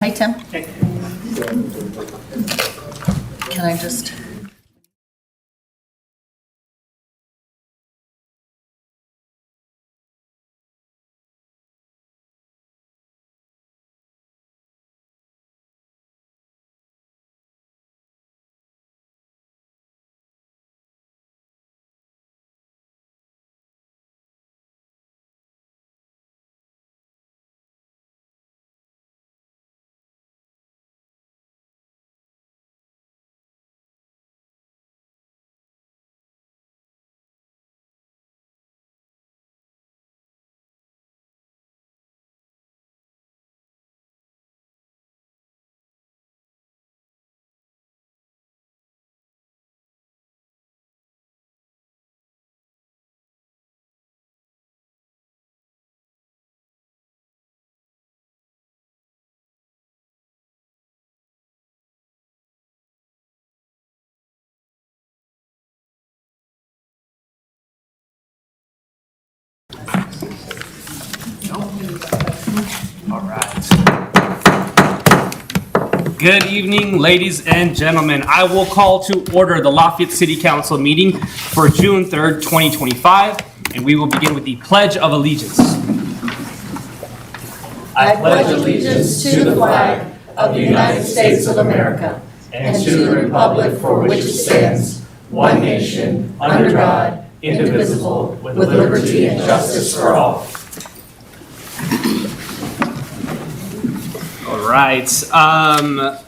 Hi, Tim. Can I just? All right. Good evening, ladies and gentlemen. I will call to order the Lafayette City Council meeting for June 3rd, 2025, and we will begin with the Pledge of Allegiance. I pledge allegiance to the flag of the United States of America and to the republic for which it stands, one nation, under God, indivisible, with liberty and justice for all. All right.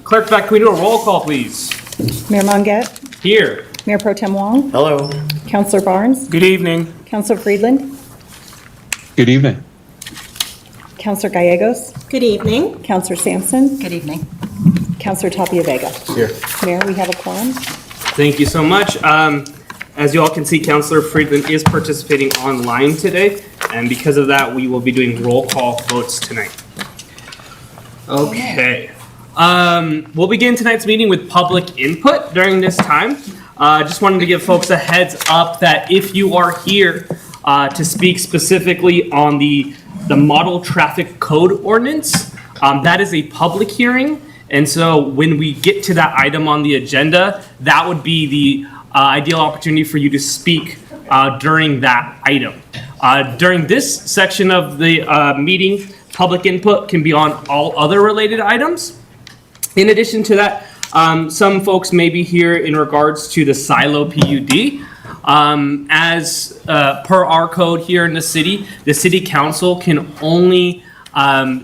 Clerk Beck, can we do a roll call, please? Mayor Monget, Here. Mayor Pro Tem Wong, Hello. Councilor Barnes, Good evening. Councilor Friedland, Good evening. Councilor Gallegos, Good evening. Councilor Sampson, Good evening. Councilor Tapia Vega. Here. Mayor, we have a quorum. Thank you so much. As you all can see, Councilor Friedland is participating online today, and because of that, we will be doing roll call votes tonight. Okay. We'll begin tonight's meeting with public input during this time. Just wanted to give folks a heads up that if you are here to speak specifically on the model traffic code ordinance, that is a public hearing. And so when we get to that item on the agenda, that would be the ideal opportunity for you to speak during that item. During this section of the meeting, public input can be on all other related items. In addition to that, some folks may be here in regards to the silo PUD. As per our code here in the city council can only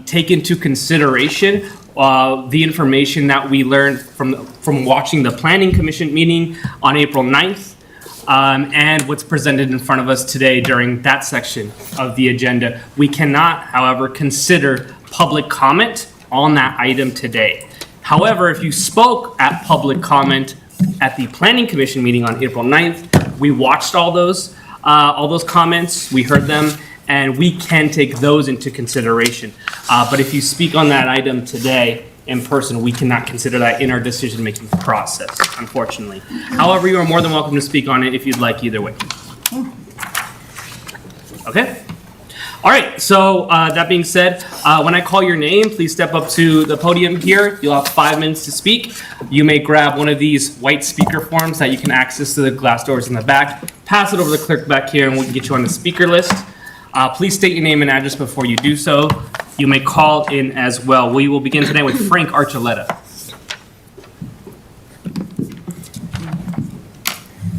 take into consideration the information that we learned from watching the Planning Commission meeting on April 9th. And what's presented in front of us today during that section of the agenda. We cannot, however, consider public comment on that item today. However, if you spoke at public comment at the Planning Commission meeting on April 9th, we watched all those comments, we heard them, and we can take those into consideration. But if you speak on that item today in person, we cannot consider that in our decision-making process, unfortunately. However, you are more than welcome to speak on it if you'd like either way. Okay? All right, so that being said, when I call your name, please step up to the podium here. You'll have 5 minutes to speak. You may grab one of these white speaker forms that you can access to the glass doors in the back. Pass it over to the clerk back here and we can get you on the speaker list. Please state your name and address before you do so. You may call in as well. We will begin today with Frank Archuleta.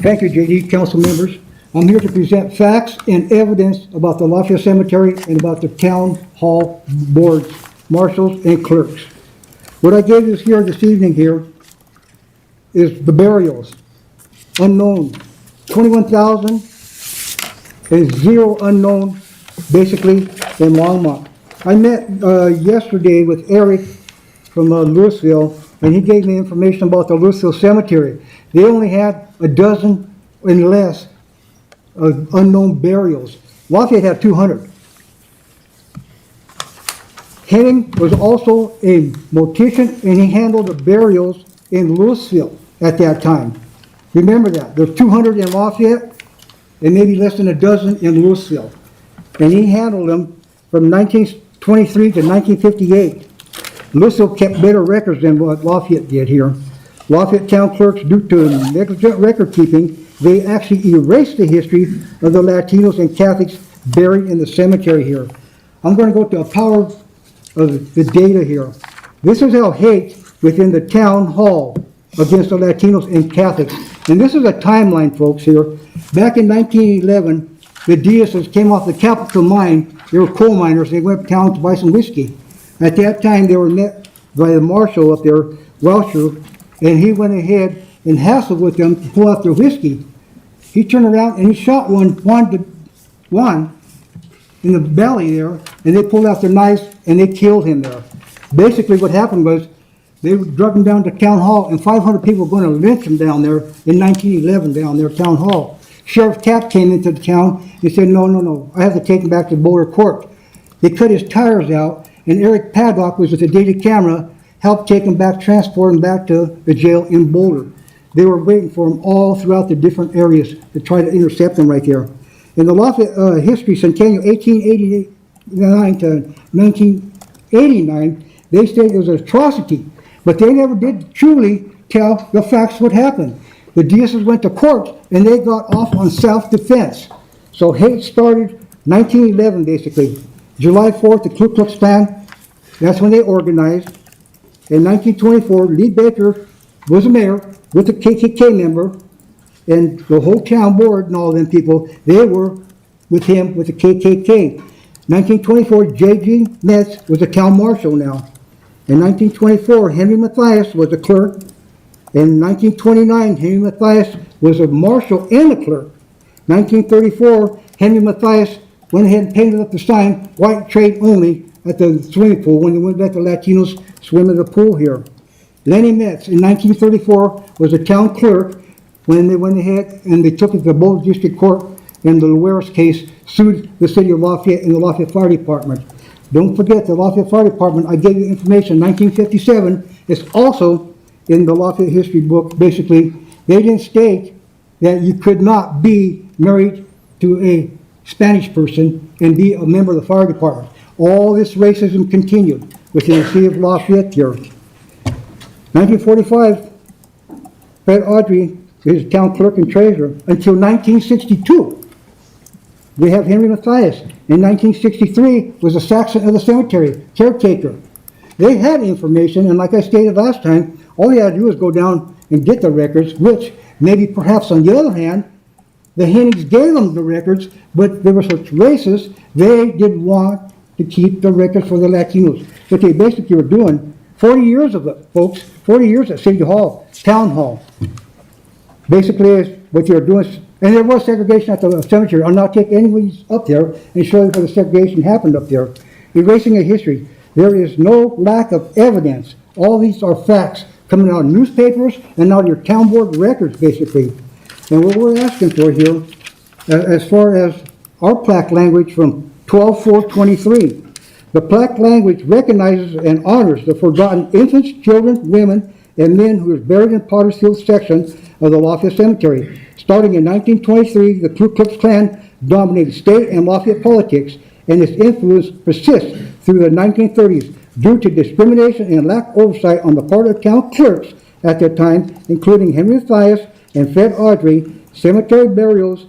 Thank you, JD, council members. I'm here to present facts and evidence about the Lafayette Cemetery and about the town hall boards, marshals, and clerks. What I gave you here this evening here is the burials, unknown, 21,000 and 0 unknown, basically, in Longmont. I met yesterday with Eric from Louisville, and he gave me information about the Louisville Cemetery. They only had a dozen and less of unknown burials. Lafayette had 200. Henning was also a mortician, and he handled the burials in Louisville at that time. Remember that. There's 200 in Lafayette, and maybe less than a dozen in Louisville. And he handled them from 1923 to 1958. Lucille kept better records than what Lafayette did here. Lafayette town clerks, due to negligent record keeping, they actually erased the history of the Latinos and Catholics buried in the cemetery here. I'm going to go to a power of the data here. This is how hate within the town hall against the Latinos and Catholics. And this is a timeline, folks, here. Back in 1911, the Diaz's came off the Capitol mine. They were coal miners. They went uptown to buy some whiskey. At that time, they were met by the marshal up there, Welcher, and he went ahead and hassled with them to pull out their whiskey. He turned around and he shot one in the belly there, and they pulled out their knives and they killed him there. Basically what happened was they drug him down to town hall, and 500 people were going to lynch him down there in 1911 down there, town hall. Sheriff Tapp came into the town and said, no, I have to take him back to Boulder Court. They cut his tires out, and Eric Paddock was with the daily camera, helped take him back, transport him back to the jail in Boulder. They were waiting for him all throughout the different areas to try to intercept him right there. In the Lafayette history, Centennial 1889 to 1989, they said it was an atrocity, but they never did truly tell the facts what happened. The Diaz's went to court, and they got off on self-defense. So hate started 1911, basically. July 4th, the Ku Klux Klan, that's when they organized. In 1924, Lee Baker was a mayor with a KKK member, and the whole town board and all them people, they were with him with the KKK. 1924, J.G. Metz was a town marshal now. In 1924, Henry Mathias was a clerk. In 1929, Henry Mathias was a marshal and a clerk. 1934, Henry Mathias went ahead and painted up the sign, white trade only, at the swimming pool when they wouldn't let the Latinos swim in the pool here. Lenny Metz in 1934 was a town clerk when they went ahead and they took it to the Boulder District Court in the Lueros case, sued the city of Lafayette and the Lafayette Fire Department. Don't forget the Lafayette Fire Department, I gave you information, 1957, it's also in the Lafayette history book. Basically, they didn't state that you could not be married to a Spanish person and be a member of the fire department. All this racism continued within the city of Lafayette here. 1945, Fred Audrey is town clerk and treasurer until 1962. We have Henry Mathias. In 1963 was a Saxon of the cemetery, caretaker. They had information, and like I stated last time, all you had to do was go down and get the records, which maybe perhaps on the other hand, the Hennigs gave them the records, but they were such racists, they didn't want to keep the records for the Latinos. What they basically were doing, 40 years of it, folks, 40 years at City Hall, Town Hall. Basically, is what they were doing, and there was segregation at the cemetery. I'll not take anyone up there and show you where the segregation happened up there. Erasing a history. There is no lack of evidence. All these are facts coming out of newspapers and out of your town board records, basically. And what we're asking for here, as far as our plaque language from 12/4/23, the plaque language recognizes and honors the forgotten infants, children, women, and men who were buried in Potter's Field section of the Lafayette Cemetery. Starting in 1923, the Ku Klux Klan dominated state and Lafayette politics, and its influence persists through the 1930s due to discrimination and lack of oversight on the part of town clerks at that time, including Henry Mathias and Fred Audrey. Cemetery burials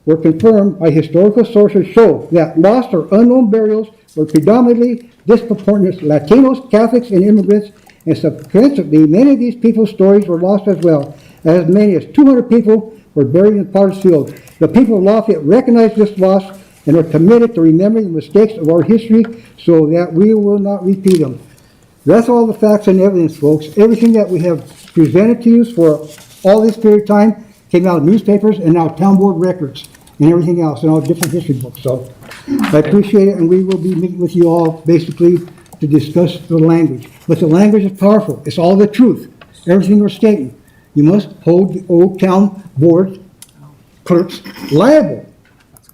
were confirmed by historical sources show that lost or unknown burials were predominantly disproportionate Latinos, Catholics, and immigrants, and subsequently many of these people's stories were lost as well. As many as 200 people were buried in Potter's Field. The people of Lafayette recognize this loss and are committed to remembering the mistakes of our history so that we will not repeat them. That's all the facts and evidence, folks. Everything that we have presented to you for all this period of time came out of newspapers and now town board records and everything else and all different history books. So I appreciate it, and we will be meeting with you all basically to discuss the language. But the language is powerful. It's all the truth. Everything we're stating. You must hold the old town board clerks liable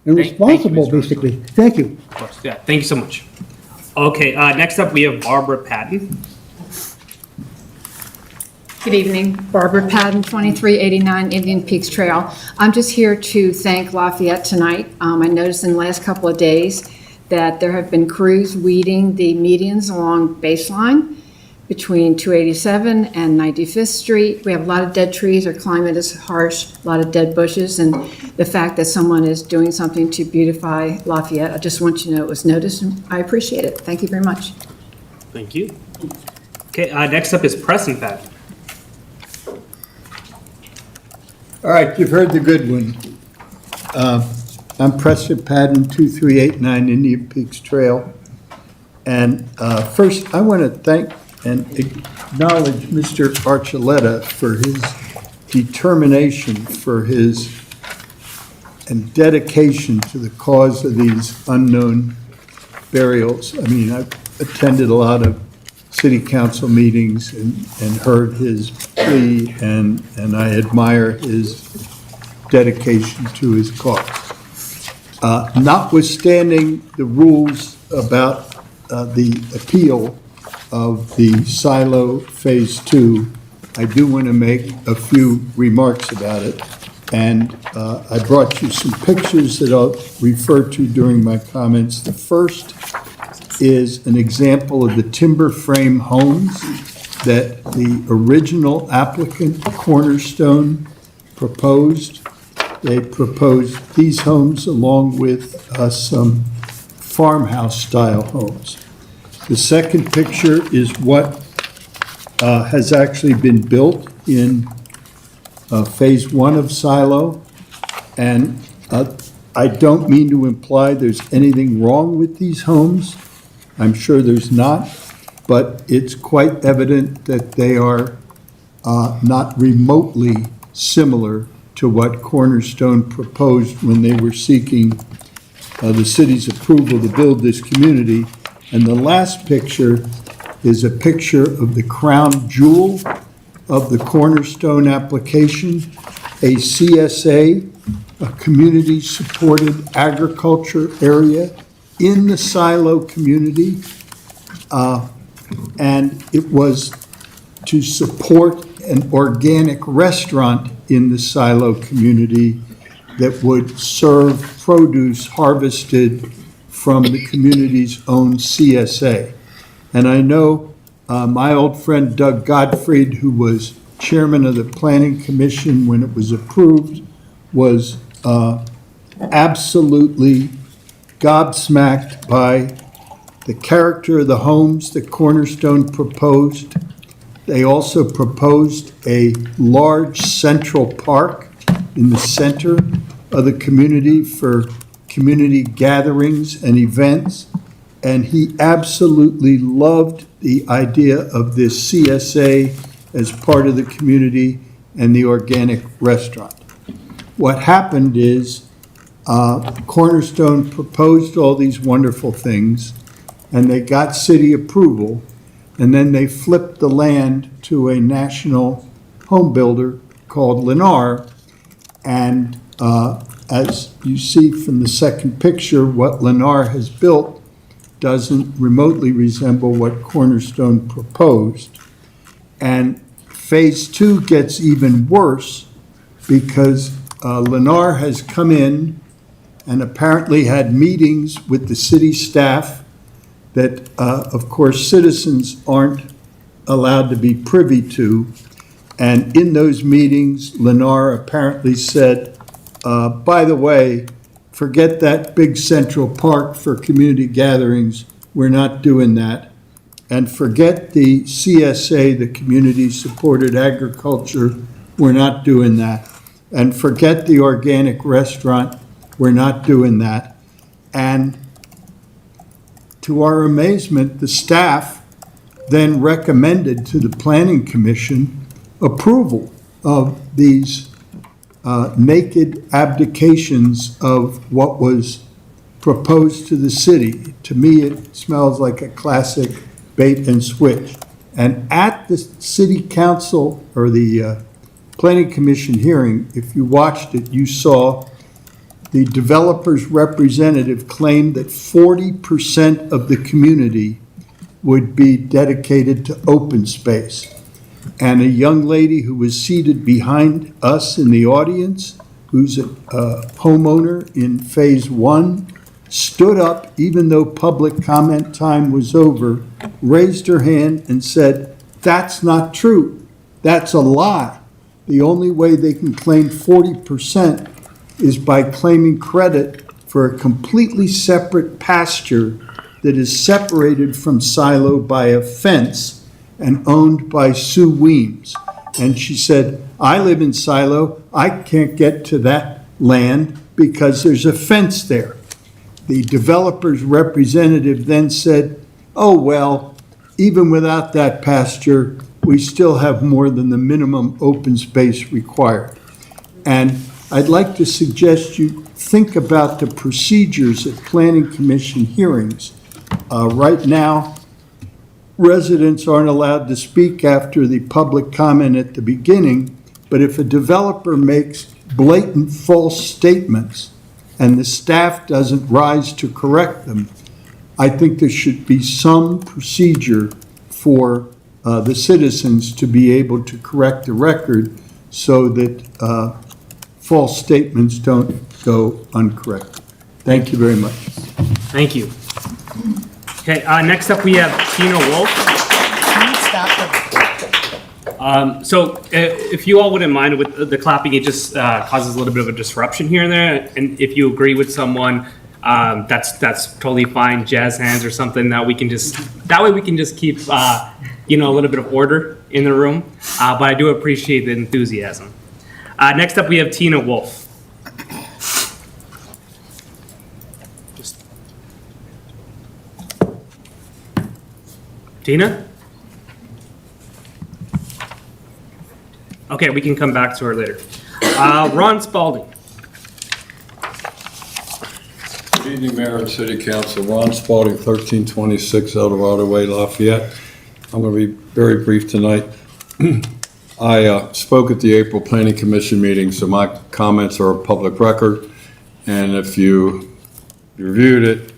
and responsible, basically. Thank you. Of course, yeah, thank you so much. Okay, next up we have Barbara Patton. Good evening, Barbara Patton, 2389 Indian Peaks Trail. I'm just here to thank Lafayette tonight. I noticed in the last couple of days that there have been crews weeding the medians along Baseline between 287 and 95th Street. We have a lot of dead trees, our climate is harsh, a lot of dead bushes, and the fact that someone is doing something to beautify Lafayette, I just want you to know it was noticed, and I appreciate it. Thank you very much. Thank you. Okay, next up is Preston Pat. All right, you've heard the good one. I'm Preston Patton, 2389 Indian Peaks Trail. And first, I want to thank and acknowledge Mr. Archuleta for his determination, for his and dedication to the cause of these unknown burials. I mean, I've attended a lot of city council meetings and heard his plea, and I admire his dedication to his cause. Notwithstanding the rules about the appeal of the silo phase 2, I do want to make a few remarks about it. And I brought you some pictures that I'll refer to during my comments. The first is an example of the timber frame homes that the original applicant, Cornerstone, proposed. They proposed these homes along with some farmhouse-style homes. The second picture is what has actually been built in phase 1 of Silo, and I don't mean to imply there's anything wrong with these homes. I'm sure there's not, but it's quite evident that they are not remotely similar to what Cornerstone proposed when they were seeking the city's approval to build this community. And the last picture is a picture of the crown jewel of the Cornerstone application, a CSA, a community-supported agriculture area in the Silo community. And it was to support an organic restaurant in the Silo community that would serve produce harvested from the community's own CSA. And I know my old friend Doug Gottfried, who was chairman of the Planning Commission when it was approved, was absolutely gobsmacked by the character of the homes that Cornerstone proposed. They also proposed a large central park in the center of the community for community gatherings and events. And he absolutely loved the idea of this CSA as part of the community and the organic restaurant. What happened is Cornerstone proposed all these wonderful things, and they got city approval, and then they flipped the land to a national home builder called Lennar. And as you see from the second picture, what Lennar has built doesn't remotely resemble what Cornerstone proposed. And phase 2 gets even worse because Lennar has come in and apparently had meetings with the city staff that, of course, citizens aren't allowed to be privy to. And in those meetings, Lennar apparently said, by the way, forget that big central park for community gatherings. We're not doing that. And forget the CSA, the community-supported agriculture. We're not doing that. And forget the organic restaurant. We're not doing that. And to our amazement, the staff then recommended to the Planning Commission approval of these naked abdications of what was proposed to the city. To me, it smells like a classic bait and switch. And at the city council or the Planning Commission hearing, if you watched it, you saw the developer's representative claimed that 40% of the community would be dedicated to open space. And a young lady who was seated behind us in the audience, who's a homeowner in phase 1, stood up even though public comment time was over, raised her hand and said, "That's not true. That's a lie. The only way they can claim 40% is by claiming credit for a completely separate pasture that is separated from Silo by a fence and owned by Sue Weems." And she said, "I live in Silo. I can't get to that land because there's a fence there." The developer's representative then said, "Oh, well, even without that pasture, we still have more than the minimum open space required." And I'd like to suggest you think about the procedures at Planning Commission hearings. Right now, residents aren't allowed to speak after the public comment at the beginning, but if a developer makes blatant false statements and the staff doesn't rise to correct them, I think there should be some procedure for the citizens to be able to correct the record so that false statements don't go uncorrected. Thank you very much. Thank you. Okay, next up we have Tina Wolf. Can you stop the, So if you all wouldn't mind with the clapping, it just causes a little bit of a disruption here and there. And if you agree with someone, that's totally fine. Jazz hands or something that we can just, that way we can just keep, a little bit of order in the room. But I do appreciate the enthusiasm. Next up we have Tina Wolf. Tina? Okay, we can come back to her later. Ron Spalding. Good evening, Mayor and City Council. Ron Spalding, 1326 Eldorado Way, Lafayette. I'm going to be very brief tonight. I spoke at the April Planning Commission meeting, so my comments are a public record. And if you reviewed it,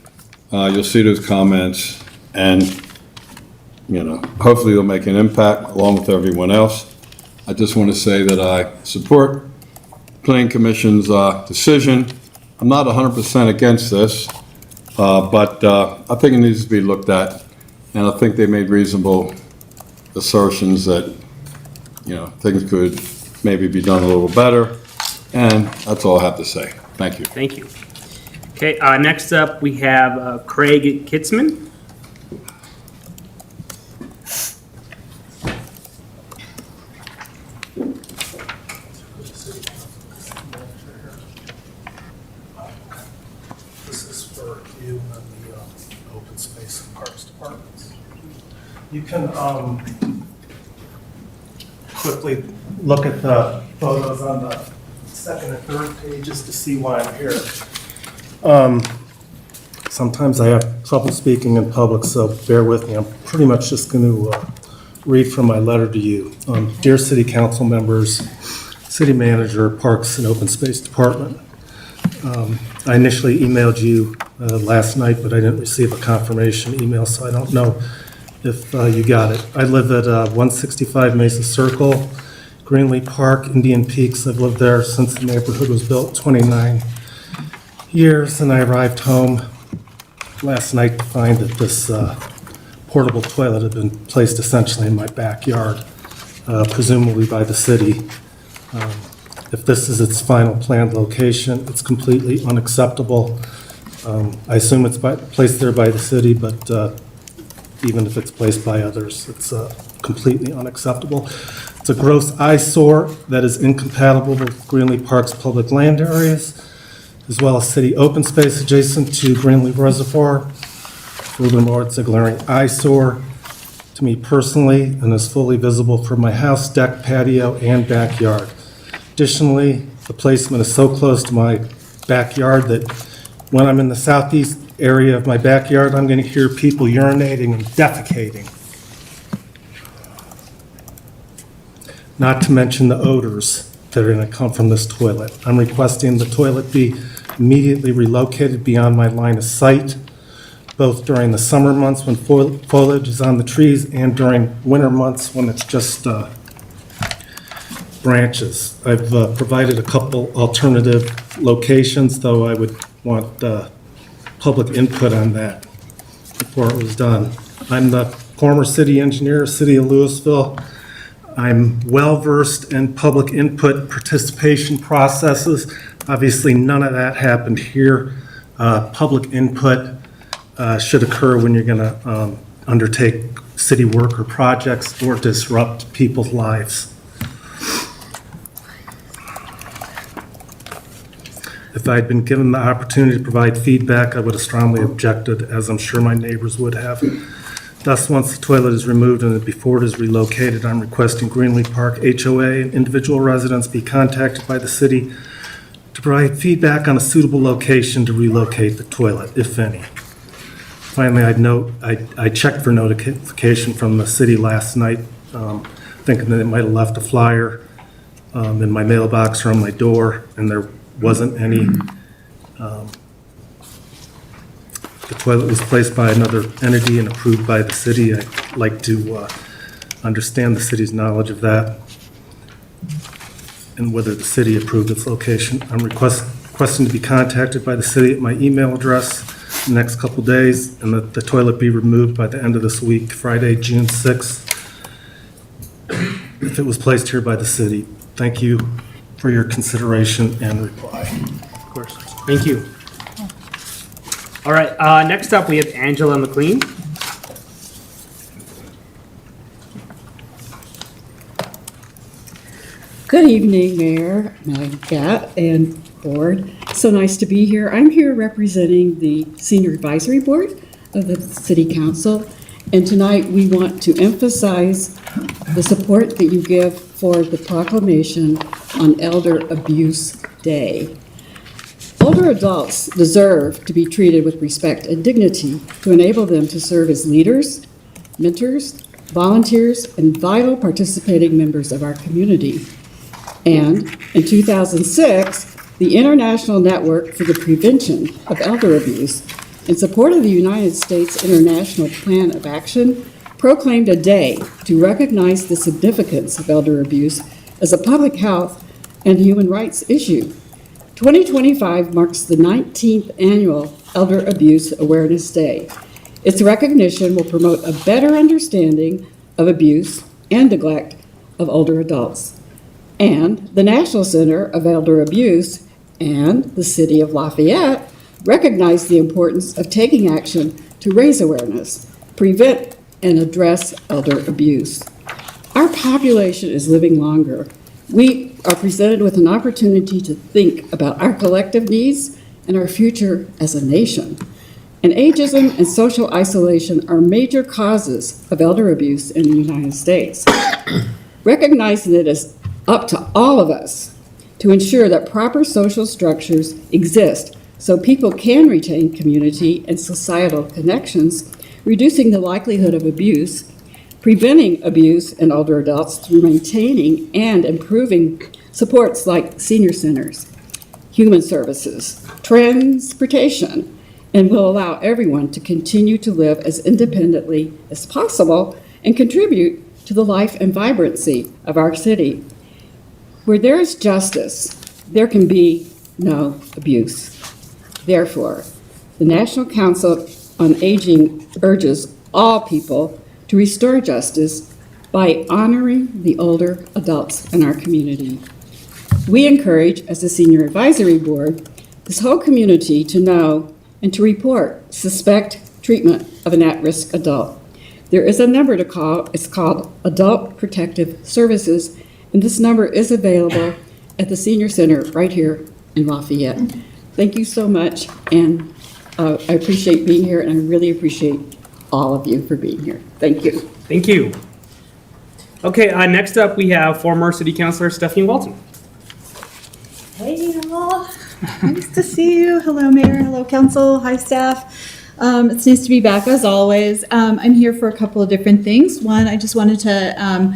you'll see those comments, and hopefully they'll make an impact along with everyone else. I just want to say that I support Planning Commission's decision. I'm not 100% against this, but I think it needs to be looked at, and I think they made reasonable assertions that, things could maybe be done a little better, and that's all I have to say. Thank you. Thank you. Okay, next up we have Craig Kitzman. This is for you and the Open Space and Parks Departments. You can quickly look at the photos on the second and third pages to see why I'm here. Sometimes I have trouble speaking in public, so bear with me. I'm pretty much just going to read from my letter to you. Dear City Council members, City Manager, Parks and Open Space Department. I initially emailed you last night, but I didn't receive a confirmation email, so I don't know if you got it. I live at 165 Mesa Circle, Greenlee Park, Indian Peaks. I've lived there since the neighborhood was built, 29 years, and I arrived home last night to find that this portable toilet had been placed essentially in my backyard, presumably by the city. If this is its final planned location, it's completely unacceptable. I assume it's placed there by the city, but even if it's placed by others, it's completely unacceptable. It's a gross eyesore that is incompatible with Greenlee Park's public land areas, as well as city open space adjacent to Greenlee Reservoir. Furthermore, it's a glaring eyesore to me personally and is fully visible from my house, deck, patio, and backyard. Additionally, the placement is so close to my backyard that when I'm in the southeast area of my backyard, I'm going to hear people urinating and defecating. Not to mention the odors that are going to come from this toilet. I'm requesting the toilet be immediately relocated beyond my line of sight, both during the summer months when foliage is on the trees and during winter months when it's just branches. I've provided a couple alternative locations, though I would want public input on that before it was done. I'm the former city engineer, City of Louisville. I'm well-versed in public input participation processes. Obviously, none of that happened here. Public input should occur when you're going to undertake city work or projects or disrupt people's lives. If I'd been given the opportunity to provide feedback, I would have strongly objected, as I'm sure my neighbors would have. Thus, once the toilet is removed and before it is relocated, I'm requesting Greenleaf Park HOA and individual residents be contacted by the city to provide feedback on a suitable location to relocate the toilet, if any. Finally, I'd note, I checked for notification from the city last night, thinking that it might have left a flyer in my mailbox or on my door, and there wasn't any. The toilet was placed by another entity and approved by the city. I'd like to understand the city's knowledge of that and whether the city approved its location. I'm requesting to be contacted by the city at my email address in the next couple days, and that the toilet be removed by the end of this week, Friday, June 6th, if it was placed here by the city. Thank you for your consideration and reply. Of course. Thank you. All right, next up, we have Angela McLean. Good evening, Mayor, Madam Cat, and Board. So nice to be here. I'm here representing the Senior Advisory Board of the City Council, and tonight we want to emphasize the support that you give for the proclamation on Elder Abuse Day. Older adults deserve to be treated with respect and dignity to enable them to serve as leaders, mentors, volunteers, and vital participating members of our community. And in 2006, the International Network for the Prevention of Elder Abuse, in support of the United States International Plan of Action, proclaimed a day to recognize the significance of elder abuse as a public health and human rights issue. 2025 marks the 19th annual Elder Abuse Awareness Day. Its recognition will promote a better understanding of abuse and neglect of older adults. And the National Center of Elder Abuse and the City of Lafayette recognize the importance of taking action to raise awareness, prevent, and address elder abuse. Our population is living longer. We are presented with an opportunity to think about our collective needs and our future as a nation. And ageism and social isolation are major causes of elder abuse in the United States. Recognizing it is up to all of us to ensure that proper social structures exist so people can retain community and societal connections, reducing the likelihood of abuse, preventing abuse in older adults through maintaining and improving supports like senior centers, human services, transportation, and will allow everyone to continue to live as independently as possible and contribute to the life and vibrancy of our city. Where there is justice, there can be no abuse. Therefore, the National Council on Aging urges all people to restore justice by honoring the older adults in our community. We encourage, as a Senior Advisory Board, this whole community to know and to report suspect treatment of an at-risk adult. There is a number to call. It's called Adult Protective Services, and this number is available at the Senior Center right here in Lafayette. Thank you so much, and I appreciate being here, and I really appreciate all of you for being here. Thank you. Thank you. Okay, next up, we have former City Councilor Stephanie Walton. Hey, all. Nice to see you. Hello, Mayor. Hello, Council. Hi, staff. It's nice to be back, as always. I'm here for a couple of different things. One, I just wanted to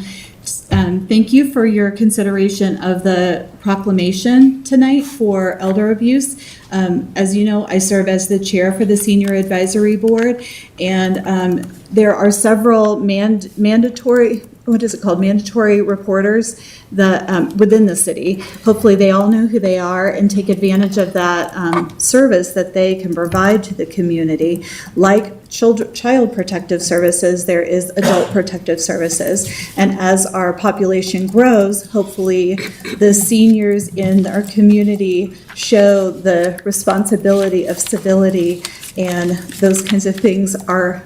thank you for your consideration of the proclamation tonight for elder abuse. As you know, I serve as the chair for the Senior Advisory Board, and there are several mandatory what is it called, mandatory reporters within the city. Hopefully, they all know who they are and take advantage of that service that they can provide to the community. Like child protective services, there is adult protective services. And as our population grows, hopefully the seniors in our community show the responsibility of civility, and those kinds of things aren't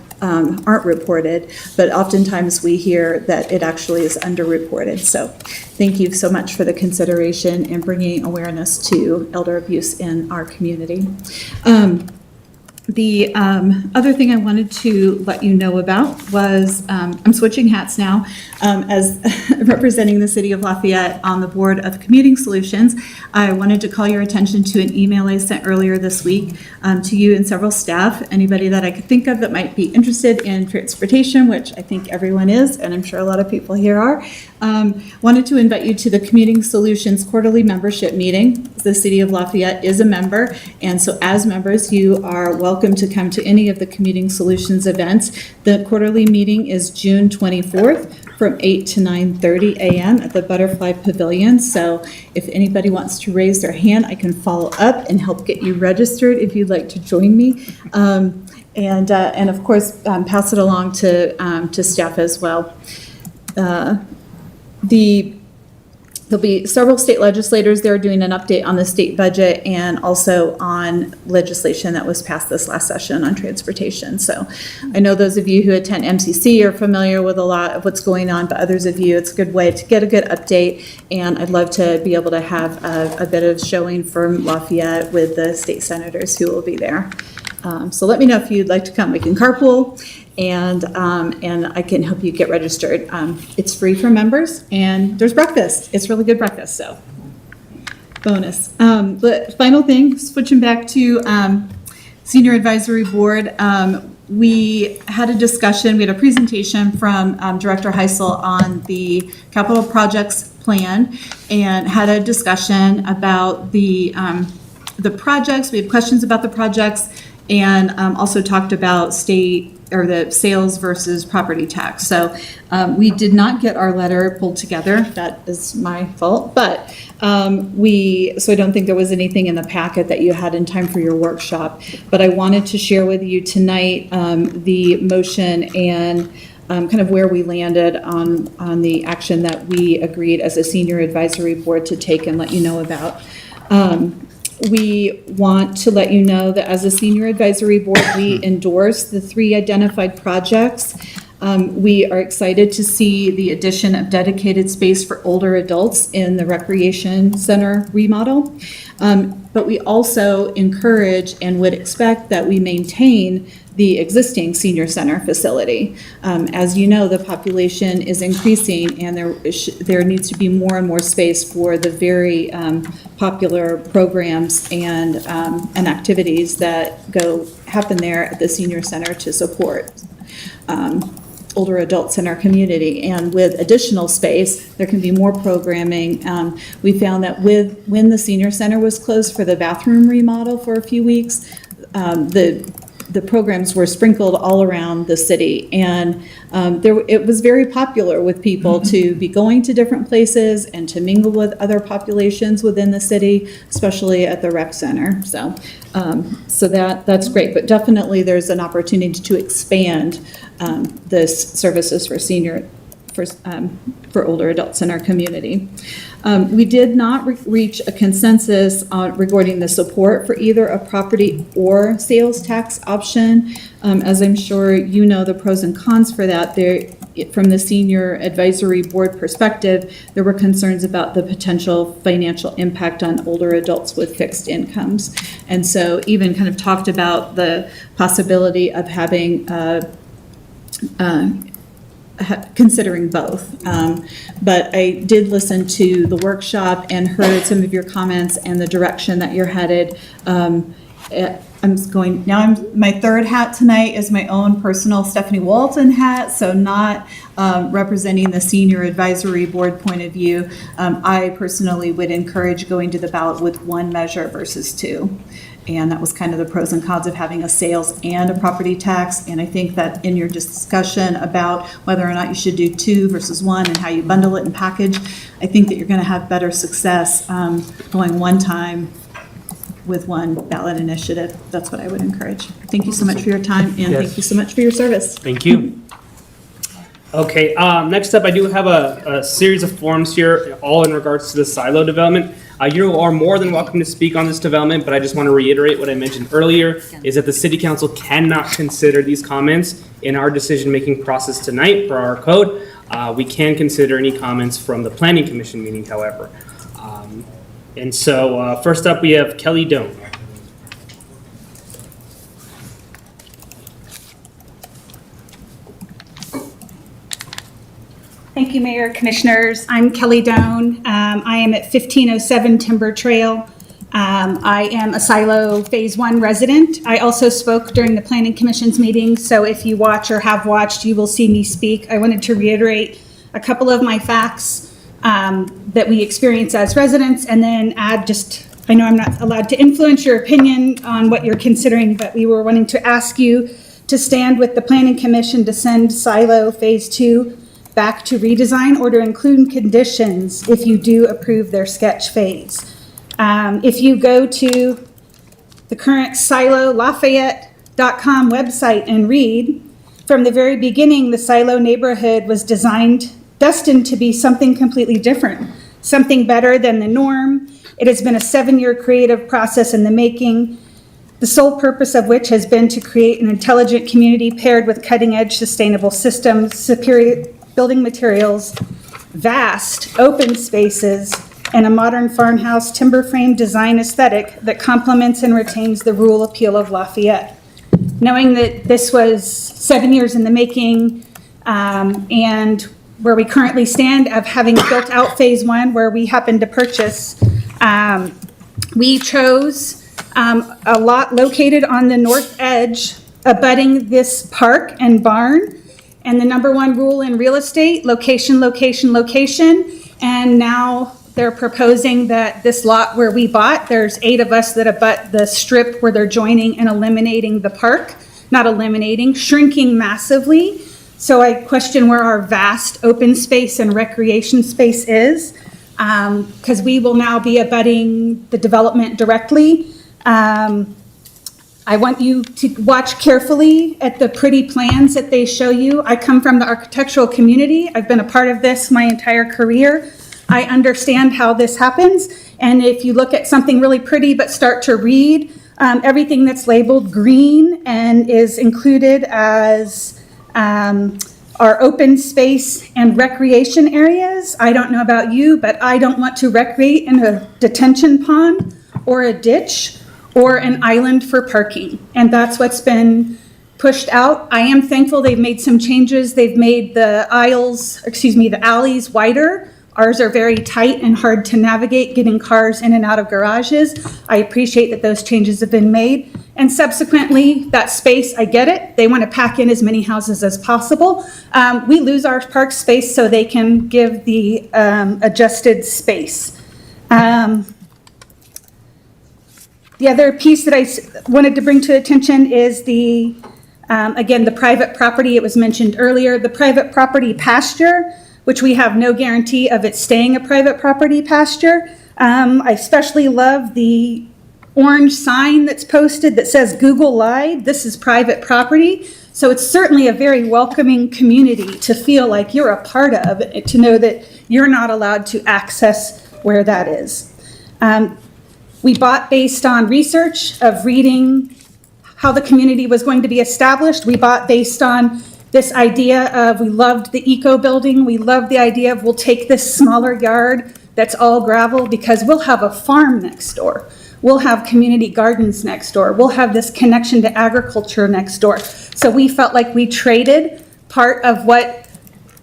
reported, but oftentimes we hear that it actually is underreported. So thank you so much for the consideration and bringing awareness to elder abuse in our community. The other thing I wanted to let you know about was, I'm switching hats now, as representing the City of Lafayette on the Board of Commuting Solutions. I wanted to call your attention to an email I sent earlier this week to you and several staff, anybody that I could think of that might be interested in transportation, which I think everyone is, and I'm sure a lot of people here are. Wanted to invite you to the Commuting Solutions quarterly membership meeting. The City of Lafayette is a member, and so as members, you are welcome to come to any of the Commuting Solutions events. The quarterly meeting is June 24th from 8 to 9:30 a.m. at the Butterfly Pavilion. So if anybody wants to raise their hand, I can follow up and help get you registered if you'd like to join me. And of course, pass it along to staff as well. There'll be several state legislators there doing an update on the state budget and also on legislation that was passed this last session on transportation. So I know those of you who attend MCC are familiar with a lot of what's going on, but others of you, it's a good way to get a good update. And I'd love to be able to have a bit of showing from Lafayette with the state senators who will be there. So let me know if you'd like to come. We can carpool, and I can help you get registered. It's free for members, and there's breakfast. It's really good breakfast, so bonus. The final thing, switching back to Senior Advisory Board, we had a discussion, we had a presentation from Director Heisel on the capital projects plan, and had a discussion about the projects. We had questions about the projects, and also talked about the sales versus property tax. So we did not get our letter pulled together. That is my fault. But so I don't think there was anything in the packet that you had in time for your workshop. But I wanted to share with you tonight the motion and kind of where we landed on the action that we agreed as a senior advisory board to take and let you know about. We want to let you know that as a senior advisory board, we endorse the 3 identified projects. We are excited to see the addition of dedicated space for older adults in the recreation center remodel. But we also encourage and would expect that we maintain the existing senior center facility. As you know, the population is increasing, and there needs to be more and more space for the very popular programs and activities that happen there at the senior center to support older adults in our community. And with additional space, there can be more programming. We found that when the senior center was closed for the bathroom remodel for a few weeks, the programs were sprinkled all around the city, and it was very popular with people to be going to different places and to mingle with other populations within the city, especially at the rec center. So that's great, but definitely there's an opportunity to expand the services for older adults in our community. We did not reach a consensus regarding the support for either a property or sales tax option. As I'm sure you know the pros and cons for that. From the senior advisory board perspective, there were concerns about the potential financial impact on older adults with fixed incomes. And so even kind of talked about the possibility of having considering both. But I did listen to the workshop and heard some of your comments and the direction that you're headed. My third hat tonight is my own personal Stephanie Walton hat, so not representing the senior advisory board point of view. I personally would encourage going to the ballot with 1 measure versus 2. And that was kind of the pros and cons of having a sales and a property tax. And I think that in your discussion about whether or not you should do 2 versus 1 and how you bundle it and package, I think that you're going to have better success going one time with one ballot initiative. That's what I would encourage. Thank you so much for your time, and thank you so much for your service. Thank you. Okay, next up, I do have a series of forms here, all in regards to the silo development. You are more than welcome to speak on this development, but I just want to reiterate what I mentioned earlier, is that the city council cannot consider these comments in our decision-making process tonight per our code. We can consider any comments from the planning commission meeting, however. And so, first up, we have Kelly Doan. Thank you, Mayor, Commissioners. I'm Kelly Doan. I am at 1507 Timber Trail. I am a Silo Phase 1 resident. I also spoke during the Planning Commission's meeting, so if you watch or have watched, you will see me speak. I wanted to reiterate a couple of my facts that we experience as residents, and then add just, I know I'm not allowed to influence your opinion on what you're considering, but we were wanting to ask you to stand with the Planning Commission to send Silo Phase 2 back to redesign or to include conditions if you do approve their sketch phase. If you go to the current SiloLafayette.com website and read, from the very beginning, the Silo neighborhood was destined to be something completely different, something better than the norm. It has been a 7-year creative process in the making, the sole purpose of which has been to create an intelligent community paired with cutting-edge sustainable systems, superior building materials, vast open spaces, and a modern farmhouse timber frame design aesthetic that complements and retains the rural appeal of Lafayette. Knowing that this was 7 years in the making, and where we currently stand of having built out Phase 1, where we happened to purchase, we chose a lot located on the north edge, abutting this park and barn. And the number 1 rule in real estate, location, location, location. And now they're proposing that this lot where we bought, there's 8 of us that abut the strip where they're joining and eliminating the park. Not eliminating, shrinking massively. So I question where our vast open space and recreation space is, because we will now be abutting the development directly. I want you to watch carefully at the pretty plans that they show you. I come from the architectural community. I've been a part of this my entire career. I understand how this happens. And if you look at something really pretty but start to read, everything that's labeled green and is included as our open space and recreation areas. I don't know about you, but I don't want to recreate in a detention pond or a ditch or an island for parking. And that's what's been pushed out. I am thankful they've made some changes. They've made the the alleys wider. Ours are very tight and hard to navigate, getting cars in and out of garages. I appreciate that those changes have been made. And subsequently, that space, I get it. They want to pack in as many houses as possible. We lose our park space so they can give the adjusted space. The other piece that I wanted to bring to attention is the, again, the private property. It was mentioned earlier, the private property pasture, which we have no guarantee of it staying a private property pasture. I especially love the orange sign that's posted that says Google lied. This is private property. So it's certainly a very welcoming community to feel like you're a part of, to know that you're not allowed to access where that is. We bought based on research of reading how the community was going to be established. We bought based on this idea of, we loved the eco building. We loved the idea of, we'll take this smaller yard that's all gravel because we'll have a farm next door. We'll have community gardens next door. We'll have this connection to agriculture next door. So we felt like we traded part of what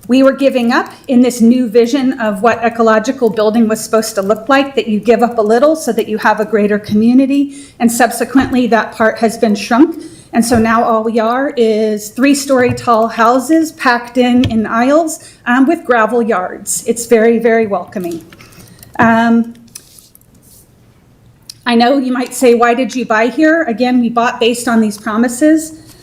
we were giving up in this new vision of what ecological building was supposed to look like, that you give up a little so that you have a greater community. And subsequently, that part has been shrunk. And so now all we are is 3-story tall houses packed in aisles with gravel yards. It's very, very welcoming. I I know you might say, why did you buy here? Again, we bought based on these promises.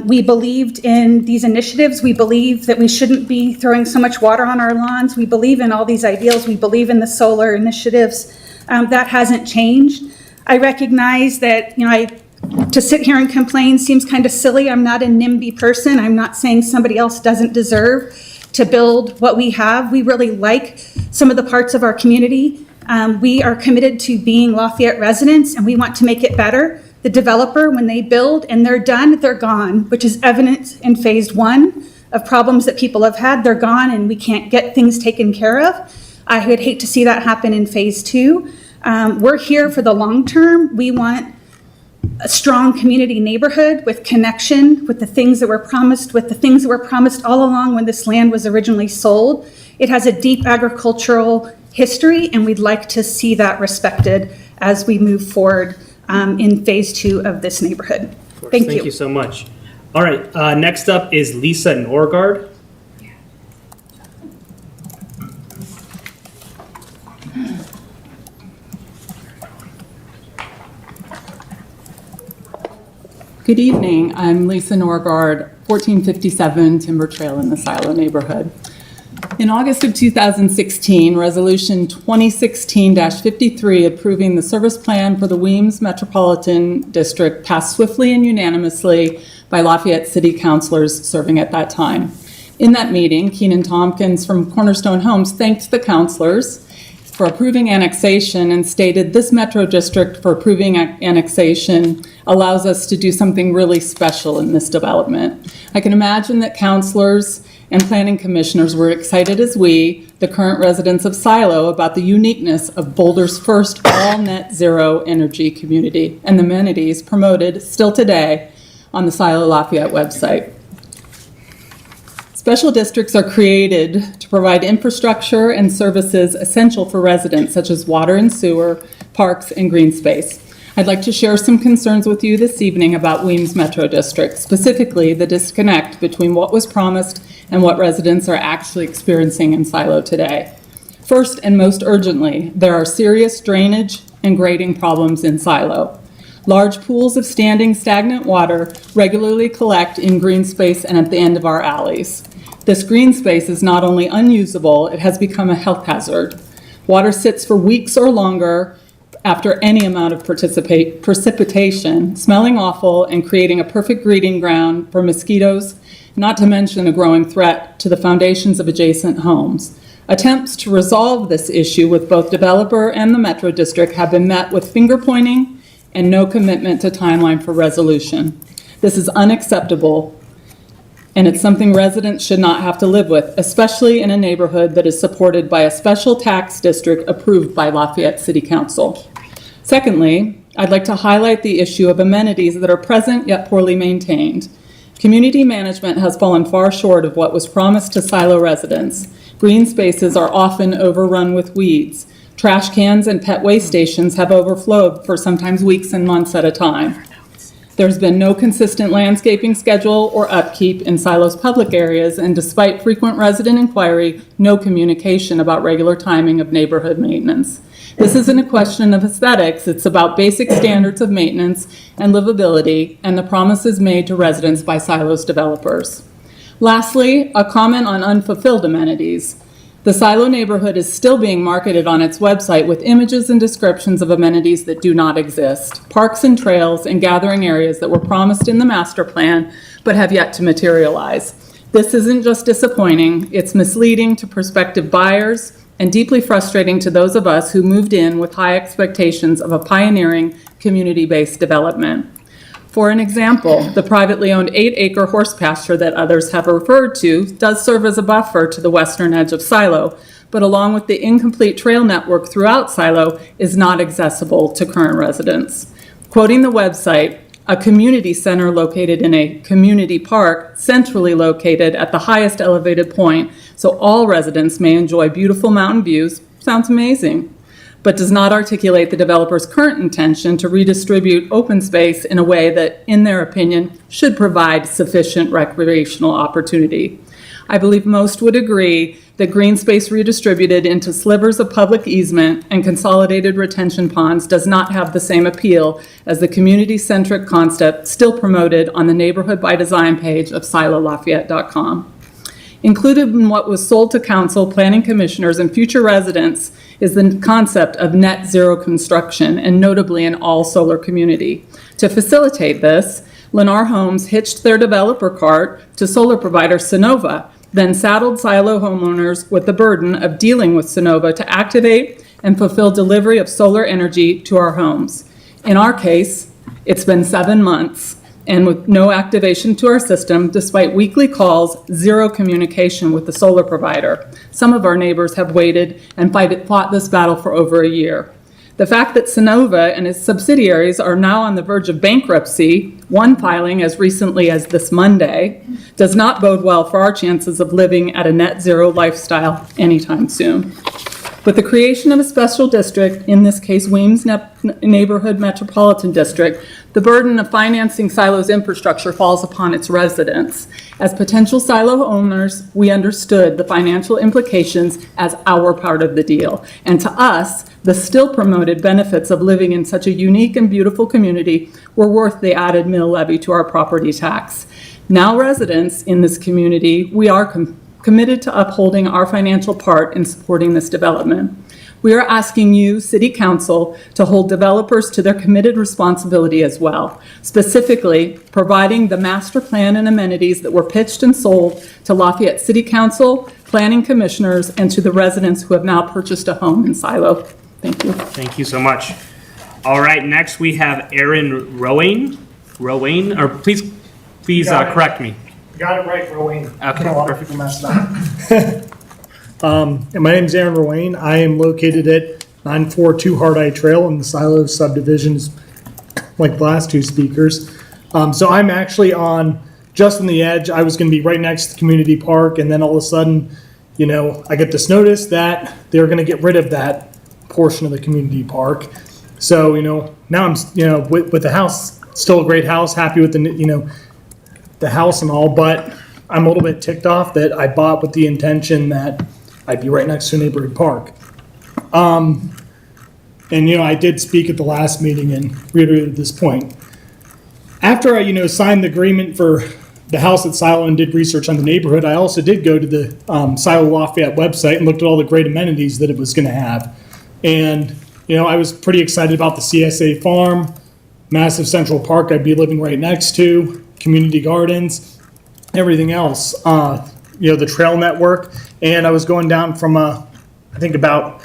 We believed in these initiatives. We believe that we shouldn't be throwing so much water on our lawns. We believe in all these ideals. We believe in the solar initiatives. That hasn't changed. I recognize that, to sit here and complain seems kind of silly. I'm not a NIMBY person. I'm not saying somebody else doesn't deserve to build what we have. We really like some of the parts of our community. We are committed to being Lafayette residents, and we want to make it better. The developer, when they build and they're done, they're gone, which is evident in phase 1 of problems that people have had. They're gone and we can't get things taken care of. I would hate to see that happen in phase 2. We're here for the long term. We want a strong community neighborhood with connection, with the things that were promised, all along when this land was originally sold. It has a deep agricultural history, and we'd like to see that respected as we move forward in phase 2 of this neighborhood. Thank you. Thank you so much. All right, next up is Lisa Norgard. Good evening. I'm Lisa Norgard, 1457 Timber Trail in the Silo neighborhood. In August of 2016, Resolution 2016-53 approving the service plan for the Weems Metropolitan District passed swiftly and unanimously by Lafayette City Councilors serving at that time. In that meeting, Keenan Tompkins from Cornerstone Homes thanked the councilors for approving annexation and stated this Metro District for approving annexation allows us to do something really special in this development. I can imagine that councilors and planning commissioners were excited as we, the current residents of Silo, about the uniqueness of Boulder's first all net zero energy community and the amenities promoted still today on the Silo Lafayette website. Special districts are created to provide infrastructure and services essential for residents, such as water and sewer, parks, and green space. I'd like to share some concerns with you this evening about Weems Metro District, specifically the disconnect between what was promised and what residents are actually experiencing in Silo today. First and most urgently, there are serious drainage and grading problems in Silo. Large pools of standing stagnant water regularly collect in green space and at the end of our alleys. This green space is not only unusable, it has become a health hazard. Water sits for weeks or longer after any amount of precipitation, smelling awful and creating a perfect breeding ground for mosquitoes, not to mention a growing threat to the foundations of adjacent homes. Attempts to resolve this issue with both developer and the Metro District have been met with finger pointing and no commitment to timeline for resolution. This is unacceptable, and it's something residents should not have to live with, especially in a neighborhood that is supported by a special tax district approved by Lafayette City Council. Secondly, I'd like to highlight the issue of amenities that are present yet poorly maintained. Community management has fallen far short of what was promised to Silo residents. Green spaces are often overrun with weeds. Trash cans and pet waste stations have overflowed for sometimes weeks and months at a time. There's been no consistent landscaping schedule or upkeep in Silo's public areas, and despite frequent resident inquiry, no communication about regular timing of neighborhood maintenance. This isn't a question of aesthetics, it's about basic standards of maintenance and livability and the promises made to residents by Silo's developers. Lastly, a comment on unfulfilled amenities. The Silo neighborhood is still being marketed on its website with images and descriptions of amenities that do not exist, parks and trails and gathering areas that were promised in the master plan but have yet to materialize. This isn't just disappointing, it's misleading to prospective buyers and deeply frustrating to those of us who moved in with high expectations of a pioneering community-based development. For an example, the privately owned 8-acre horse pasture that others have referred to does serve as a buffer to the western edge of Silo, but along with the incomplete trail network throughout Silo is not accessible to current residents. Quoting the website, a community center located in a community park centrally located at the highest elevated point so all residents may enjoy beautiful mountain views sounds amazing, but does not articulate the developer's current intention to redistribute open space in a way that, in their opinion, should provide sufficient recreational opportunity. I believe most would agree that green space redistributed into slivers of public easement and consolidated retention ponds does not have the same appeal as the community-centric concept still promoted on the Neighborhood by Design page of silolafayette.com. Included in what was sold to council, planning commissioners, and future residents is the concept of net zero construction, and notably an all-solar community. To facilitate this, Lennar Homes hitched their developer cart to solar provider Sunnova, then saddled Silo homeowners with the burden of dealing with Sunnova to activate and fulfill delivery of solar energy to our homes. In our case, it's been 7 months, and with no activation to our system, despite weekly calls, zero communication with the solar provider. Some of our neighbors have waited and fought this battle for over a year. The fact that Sunnova and its subsidiaries are now on the verge of bankruptcy, one filing as recently as this Monday, does not bode well for our chances of living at a net zero lifestyle anytime soon. With the creation of a special district, in this case Weems Neighborhood Metropolitan District, the burden of financing Silo's infrastructure falls upon its residents. As potential Silo owners, we understood the financial implications as our part of the deal. And to us, the still promoted benefits of living in such a unique and beautiful community were worth the added mill levy to our property tax. Now residents in this community, we are committed to upholding our financial part in supporting this development. We are asking you, City Council, to hold developers to their committed responsibility as well, specifically providing the master plan and amenities that were pitched and sold to Lafayette City Council, planning commissioners, and to the residents who have now purchased a home in Silo. Thank you. Thank you so much. All right, next we have Aaron Rowane, or please correct me. Got it right, Rowane. Okay, A lot of perfect. people messed up. And my name's Aaron Rowane. I am located at 942 Hard Eye Trail in the Silo subdivisions, like the last two speakers. So I'm actually just on the edge. I was going to be right next to the community park, and then all of a sudden, I get this notice that they're going to get rid of that portion of the community park. So, now I'm, with the house, still a great house, happy with the house and all, but I'm a little bit ticked off that I bought with the intention that I'd be right next to a neighborhood park. And I did speak at the last meeting and reiterated this point. After I, signed the agreement for the house at Silo and did research on the neighborhood, I also did go to the Silo Lafayette website and looked at all the great amenities that it was going to have. And, I was pretty excited about the CSA farm, massive central park I'd be living right next to, community gardens, everything else, the trail network. And I was going down from I think about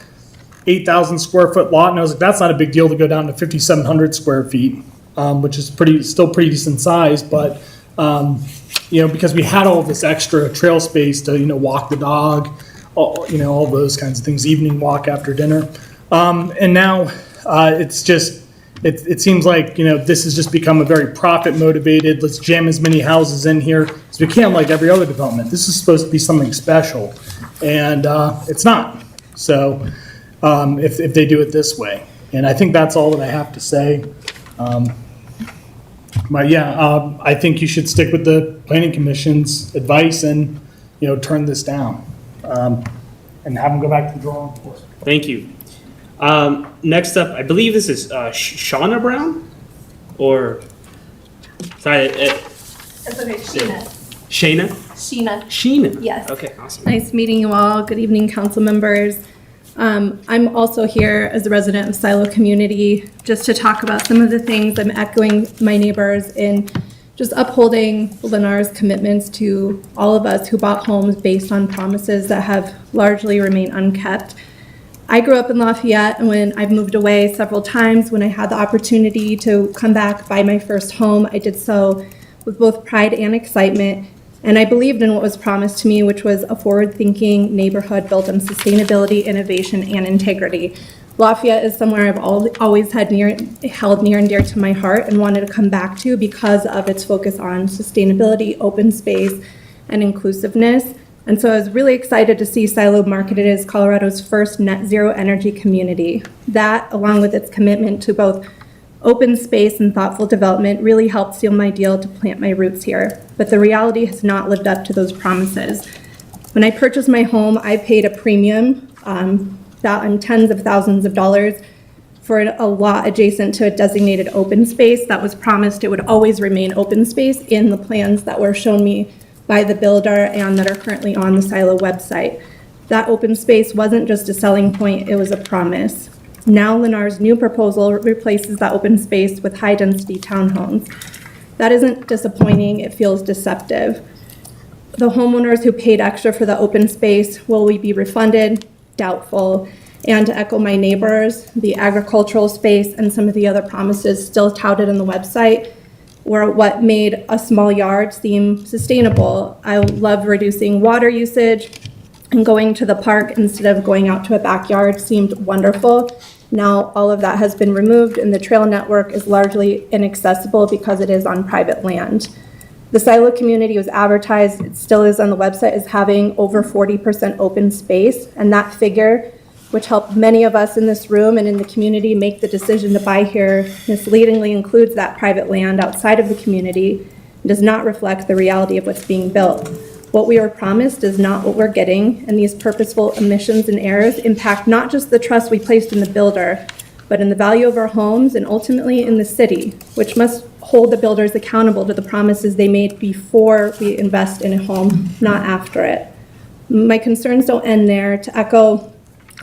8,000 square foot lot, and I was like, that's not a big deal to go down to 5,700 square feet, which is still pretty decent size, but because we had all this extra trail space to walk the dog, all those kinds of things, evening walk after dinner, and now it's just. It seems like, this has just become a very profit motivated, let's jam as many houses in here as we can, like every other development. This is supposed to be something special, and it's not. So if they do it this way. And I think that's all that I have to say. But yeah, I think you should stick with the Planning Commission's advice and, turn this down. And have them go back to the drawing board. Thank you. Next up, I believe this is Shauna Brown, or sorry, It's okay, Shayna. Sheena. Yes. Okay, awesome. Nice meeting you all. Good evening, council members. I'm also here as a resident of Silo community, just to talk about some of the things. I'm echoing my neighbors in just upholding Lennar's commitments to all of us who bought homes based on promises that have largely remained unkept. I grew up in Lafayette, and when I've moved away several times, when I had the opportunity to come back, buy my first home, I did so with both pride and excitement. And I believed in what was promised to me, which was a forward-thinking neighborhood built on sustainability, innovation, and integrity. Lafayette is somewhere I've always held near and dear to my heart and wanted to come back to because of its focus on sustainability, open space, and inclusiveness. And so I was really excited to see Silo marketed as Colorado's first net zero energy community. That, along with its commitment to both open space and thoughtful development, really helped seal my deal to plant my roots here. But the reality has not lived up to those promises. When I purchased my home, I paid a premium, tens of thousands of dollars for a lot adjacent to a designated open space that was promised it would always remain open space in the plans that were shown me by the builder and that are currently on the Silo website. That open space wasn't just a selling point, it was a promise. Now Lennar's new proposal replaces that open space with high-density townhomes. That isn't disappointing, it feels deceptive. The homeowners who paid extra for the open space, will we be refunded? Doubtful. And to echo my neighbors, the agricultural space and some of the other promises still touted on the website were what made a small yard seem sustainable. I love reducing water usage, and going to the park instead of going out to a backyard seemed wonderful. Now all of that has been removed and the trail network is largely inaccessible because it is on private land. The Silo community was advertised, it still is on the website, as having over 40% open space, and that figure, which helped many of us in this room and in the community make the decision to buy here, misleadingly includes that private land outside of the community and does not reflect the reality of what's being built. What we were promised is not what we're getting, and these purposeful omissions and errors impact not just the trust we placed in the builder, but in the value of our homes and ultimately in the city, which must hold the builders accountable to the promises they made before we invest in a home, not after it. My concerns don't end there. To echo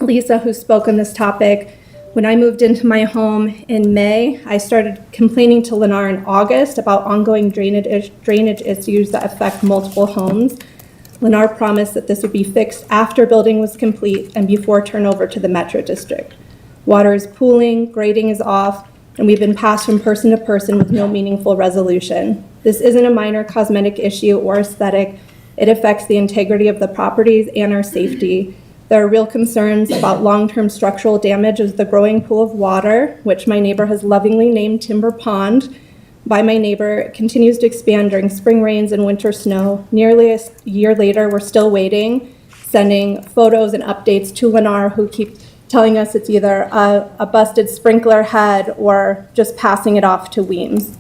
Lisa, who spoke on this topic, when I moved into my home in May, I started complaining to Lennar in August about ongoing drainage issues that affect multiple homes. Lennar promised that this would be fixed after building was complete and before turnover to the Metro District. Water is pooling, grading is off, and we've been passed from person to person with no meaningful resolution. This isn't a minor cosmetic issue or aesthetic. It affects the integrity of the properties and our safety. There are real concerns about long-term structural damage as the growing pool of water, which my neighbor has lovingly named Timber Pond by my neighbor, continues to expand during spring rains and winter snow. Nearly a year later, we're still waiting, sending photos and updates to Lennar, who keep telling us it's either a busted sprinkler head or just passing it off to Weems.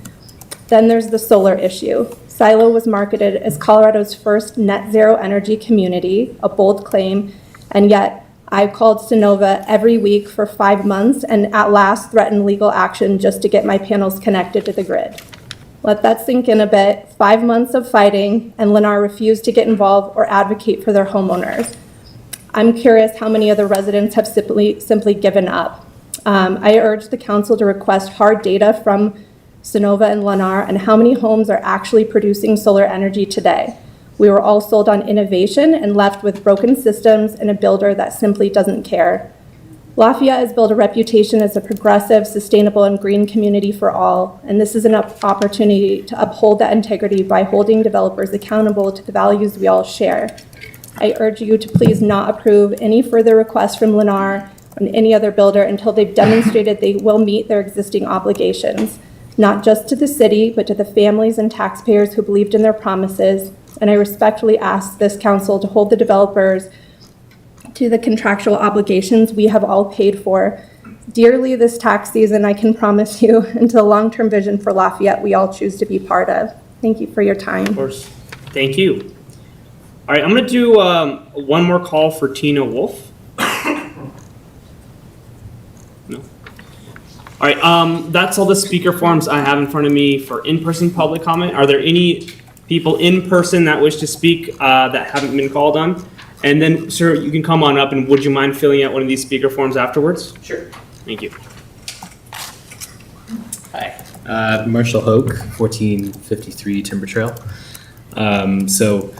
Then there's the solar issue. Silo was marketed as Colorado's first net zero energy community, a bold claim, and yet I called Sunnova every week for 5 months and at last threatened legal action just to get my panels connected to the grid. Let that sink in a bit. 5 months of fighting, and Lennar refused to get involved or advocate for their homeowners. I'm curious how many other residents have simply given up. I urge the council to request hard data from Sunnova and Lennar and how many homes are actually producing solar energy today. We were all sold on innovation and left with broken systems and a builder that simply doesn't care. Lafayette has built a reputation as a progressive, sustainable, and green community for all, and this is an opportunity to uphold that integrity by holding developers accountable to the values we all share. I urge you to please not approve any further requests from Lennar and any other builder until they've demonstrated they will meet their existing obligations, not just to the city, but to the families and taxpayers who believed in their promises. And I respectfully ask this council to hold the developers to the contractual obligations we have all paid for dearly this tax season, I can promise you, into the long-term vision for Lafayette we all choose to be part of. Thank you for your time. Of course. Thank you. All right, I'm going to do one more call for Tina Wolf. No. All right, that's all the speaker forms I have in front of me for in-person public comment. Are there any people in person that wish to speak that haven't been called on? And then, sir, you can come on up, and would you mind filling out one of these speaker forms afterwards? Sure. Thank you. Hi, Marshall Hoke, 1453 Timber Trail. So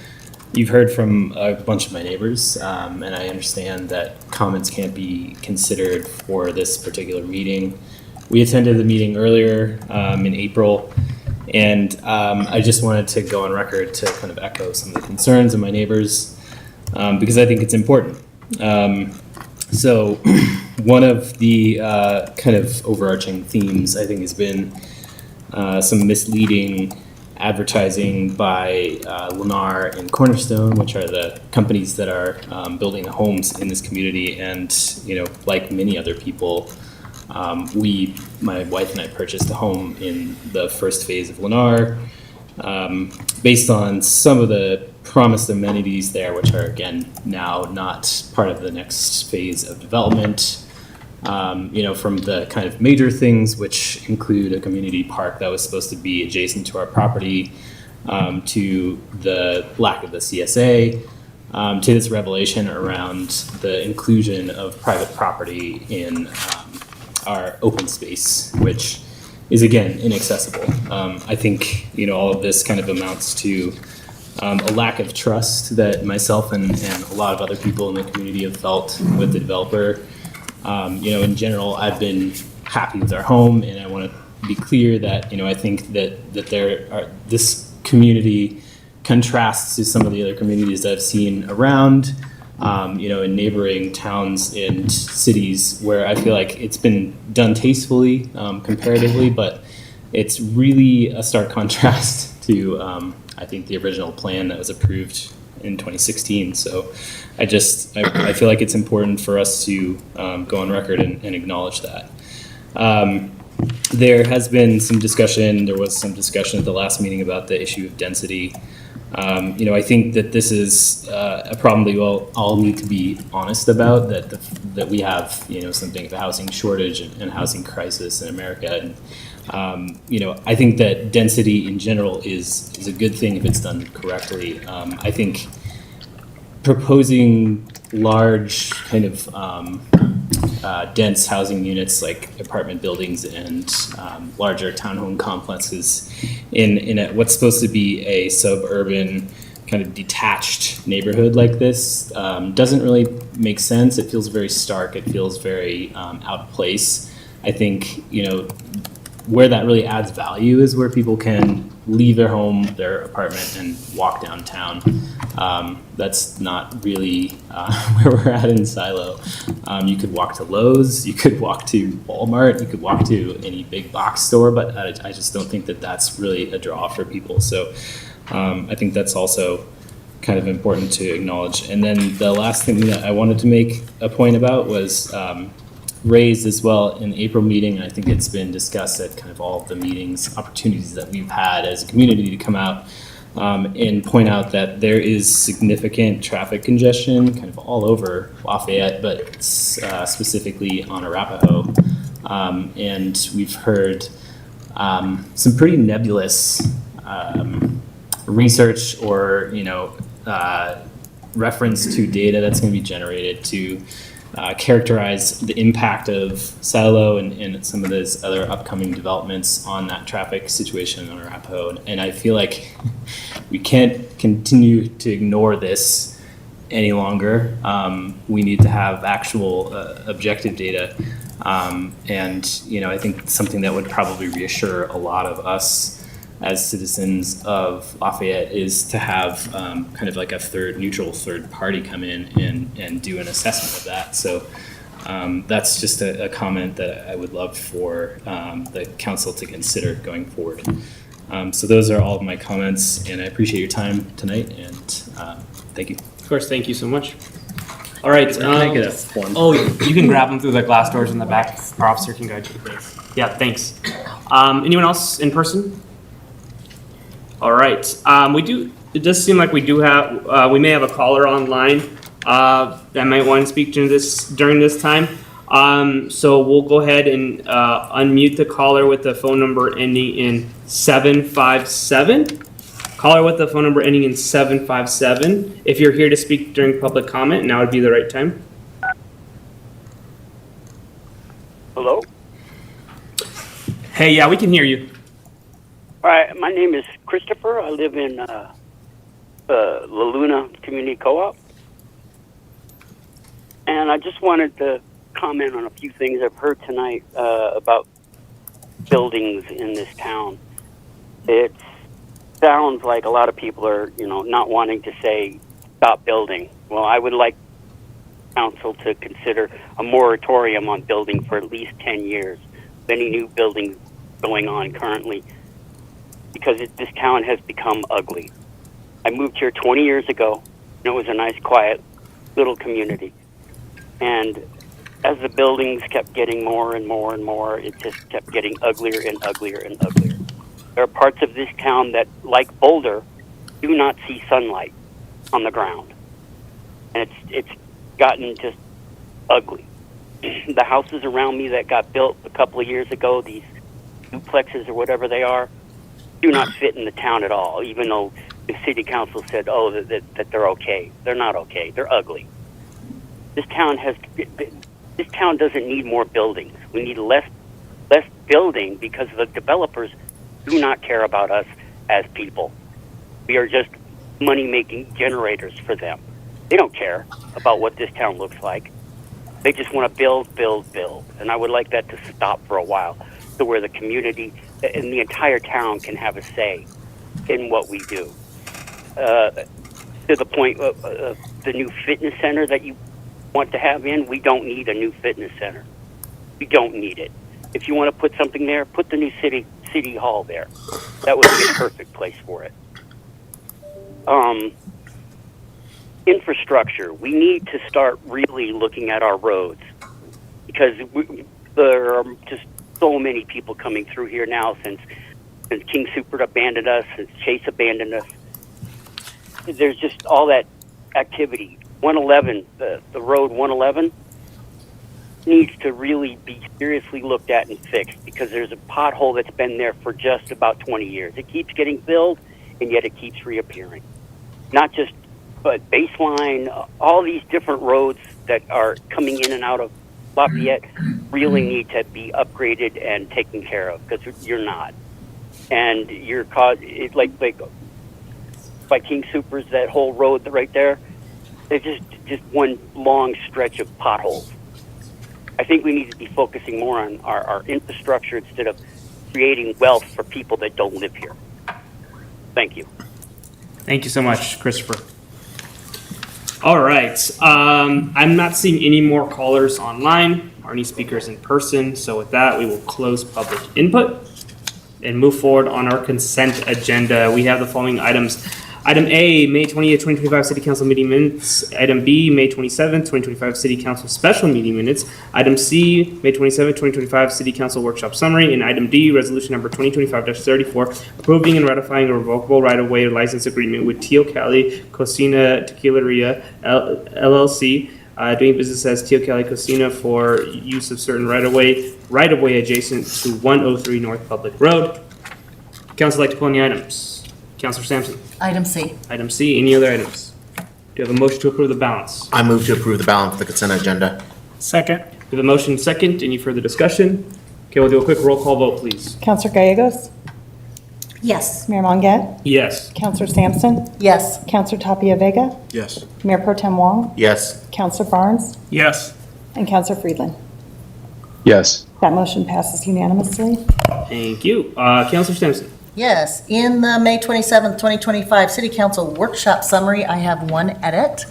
you've heard from a bunch of my neighbors, and I understand that comments can't be considered for this particular meeting. We attended the meeting earlier in April, and I just wanted to go on record to kind of echo some of the concerns of my neighbors, because I think it's important. So one of the kind of overarching themes, I think, has been some misleading advertising by Lennar and Cornerstone, which are the companies that are building the homes in this community. And, you know, like many other people, my wife and I purchased a home in the first phase of Lennar. based on some of the promised amenities there, which are again now not part of the next phase of development. From the kind of major things, which include a community park that was supposed to be adjacent to our property, to the lack of the CSA, to this revelation around the inclusion of private property in our open space, which is again inaccessible. I think all of this kind of amounts to a lack of trust that myself and a lot of other people in the community have felt with the developer. In general, I've been happy with our home, and I want to be clear that I think that this community contrasts to some of the other communities that I've seen around, in neighboring towns and cities where I feel like it's been done tastefully, comparatively, but it's really a stark contrast to, I think, the original plan that was approved in 2016. So I feel like it's important for us to go on record and acknowledge that. There has been some discussion, there was some discussion at the last meeting about the issue of density. I think that this is a problem that we all need to be honest about, that we have, something of a housing shortage and housing crisis in America. And, I think that density in general is a good thing if it's done correctly. I think proposing large kind of dense housing units like apartment buildings and larger townhome complexes in what's supposed to be a suburban kind of detached neighborhood like this doesn't really make sense. It feels very stark. It feels very out of place. I think, where that really adds value is where people can leave their home, their apartment, and walk downtown. That's not really where we're at in Silo. You could walk to Lowe's, you could walk to Walmart, you could walk to any big box store, but I just don't think that that's really a draw for people. So I think that's also kind of important to acknowledge. And then the last thing that I wanted to make a point about was raised as well in the April meeting. I think it's been discussed at kind of all of the meetings, opportunities that we've had as a community to come out and point out that there is significant traffic congestion kind of all over Lafayette, but specifically on Arapahoe. And we've heard some pretty nebulous research or, reference to data that's going to be generated to characterize the impact of Silo and some of those other upcoming developments on that traffic situation on Arapahoe. And I feel like we can't continue to ignore this any longer. We need to have actual objective data. And, I think something that would probably reassure a lot of us as citizens of Lafayette is to have kind of like a neutral third party come in and do an assessment of that. So that's just a comment that I would love for the council to consider going forward. So those are all of my comments, and I appreciate your time tonight, and thank you. Of course, thank you so much. All right. Can I get a form? Oh, you can grab them through the glass doors in the back. Our officer can guide you. Yeah, thanks. Anyone else in person? All right. It does seem like we may have a caller online that might want to speak to this during this time. So we'll go ahead and unmute the caller with the phone number ending in 757. Caller with the phone number ending in 757. If you're here to speak during public comment, now would be the right time. Hello? Hey, yeah, we can hear you. All right, my name is Christopher. I live in La Luna Community Co-op. And I just wanted to comment on a few things I've heard tonight about buildings in this town. It sounds like a lot of people are, not wanting to say stop building. Well, I would like council to consider a moratorium on building for at least 10 years. Any new buildings going on currently, because this town has become ugly. I moved here 20 years ago, and it was a nice, quiet, little community. And as the buildings kept getting more and more and more, it just kept getting uglier and uglier and uglier. There are parts of this town that, like Boulder, do not see sunlight on the ground. And it's gotten just ugly. The houses around me that got built a couple of years ago, these duplexes or whatever they are, do not fit in the town at all, even though the city council said, oh, that they're okay. They're not okay. They're ugly. This town doesn't need more buildings. We need less building because the developers do not care about us as people. We are just money-making generators for them. They don't care about what this town looks like. They just want to build, build, build. And I would like that to stop for a while, to where the community and the entire town can have a say in what we do. To the point of the new fitness center that you want to have in, we don't need a new fitness center. We don't need it. If you want to put something there, put the new city hall there. That would be a perfect place for it. Infrastructure. We need to start really looking at our roads, because there are just so many people coming through here now since King Super abandoned us, since Chase abandoned us. There's just all that activity. 111, the road 111 needs to really be seriously looked at and fixed, because there's a pothole that's been there for just about 20 years. It keeps getting filled, and yet it keeps reappearing. Not just, but Baseline, all these different roads that are coming in and out of Lafayette really need to be upgraded and taken care of, because you're not. And you're it's like by King Supers, that whole road right there, it's just one long stretch of potholes. I think we need to be focusing more on our infrastructure instead of creating wealth for people that don't live here. Thank you. Thank you so much, Christopher. All right. I'm not seeing any more callers online or any speakers in person. So with that, we will close public input and move forward on our consent agenda. We have the following items. Item A, May 28th, 2025 City Council meeting minutes. Item B, May 27th, 2025 City Council special meeting minutes. Item C, May 27th, 2025 City Council workshop summary. And item D, resolution number 2025-34, approving and ratifying a revocable right-of-way license agreement with Tio Cali Cocina Tequileria LLC, doing business as Tio Cali Cocina for use of certain right-of-way adjacent to 103 North Public Road. Council like to pull any items? Councilor Sampson. Item C. Item C, any other items? Do you have a motion to approve the balance? I move to approve the balance of the consent agenda. Second. We have a motion second. Any further discussion? Okay, we'll do a quick roll call vote, please. Counselor Gallegos? Yes. Mayor Monget? Yes. Counselor Sampson? Yes. Counselor Tapia Vega? Yes. Mayor Pro Tem Wong? Yes. Counselor Barnes? Yes. And Counselor Friedland? Yes. That motion passes unanimously. Thank you. Counselor Sampson. Yes. In the May 27th, 2025 City Council workshop summary, I have one edit,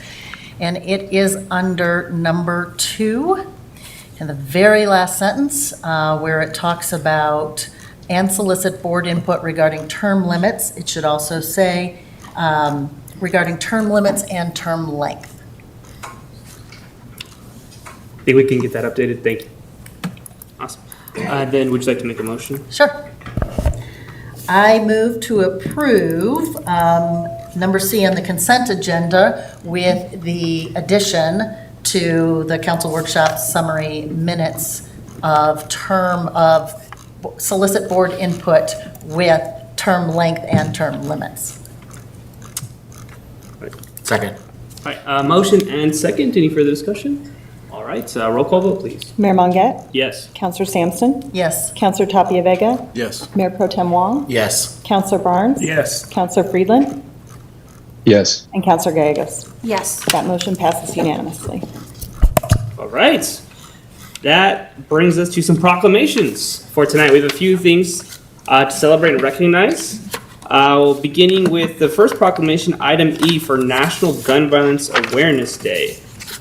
and it is under number 2, in the very last sentence, where it talks about and solicit board input regarding term limits. It should also say regarding term limits and term length. I think we can get that updated. Thank you. Awesome. Then would you like to make a motion? Sure. I move to approve number C on the consent agenda with the addition to the council workshop summary minutes of solicit board input with term length and term limits. Second. All right, motion and second. Any further discussion? All right, roll call vote, please. Mayor Monget? Yes. Counselor Sampson? Yes. Counselor Tapia Vega? Yes. Mayor Pro Tem Wong? Yes. Counselor Barnes? Yes. Counselor Friedland? Yes. And Counselor Gallegos? Yes. That motion passes unanimously. All right. That brings us to some proclamations for tonight. We have a few things to celebrate and recognize. Beginning with the first proclamation, item E for National Gun Violence Awareness Day,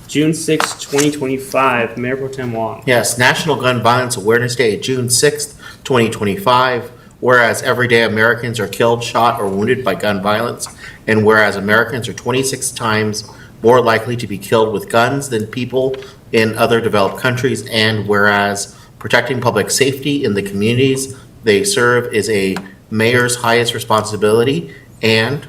June 6, 2025. Mayor Pro Tem Wong. Yes, National Gun Violence Awareness Day, June 6th, 2025. Whereas every day Americans are killed, shot, or wounded by gun violence, and whereas Americans are 26 times more likely to be killed with guns than people in other developed countries, and whereas protecting public safety in the communities they serve is a mayor's highest responsibility, and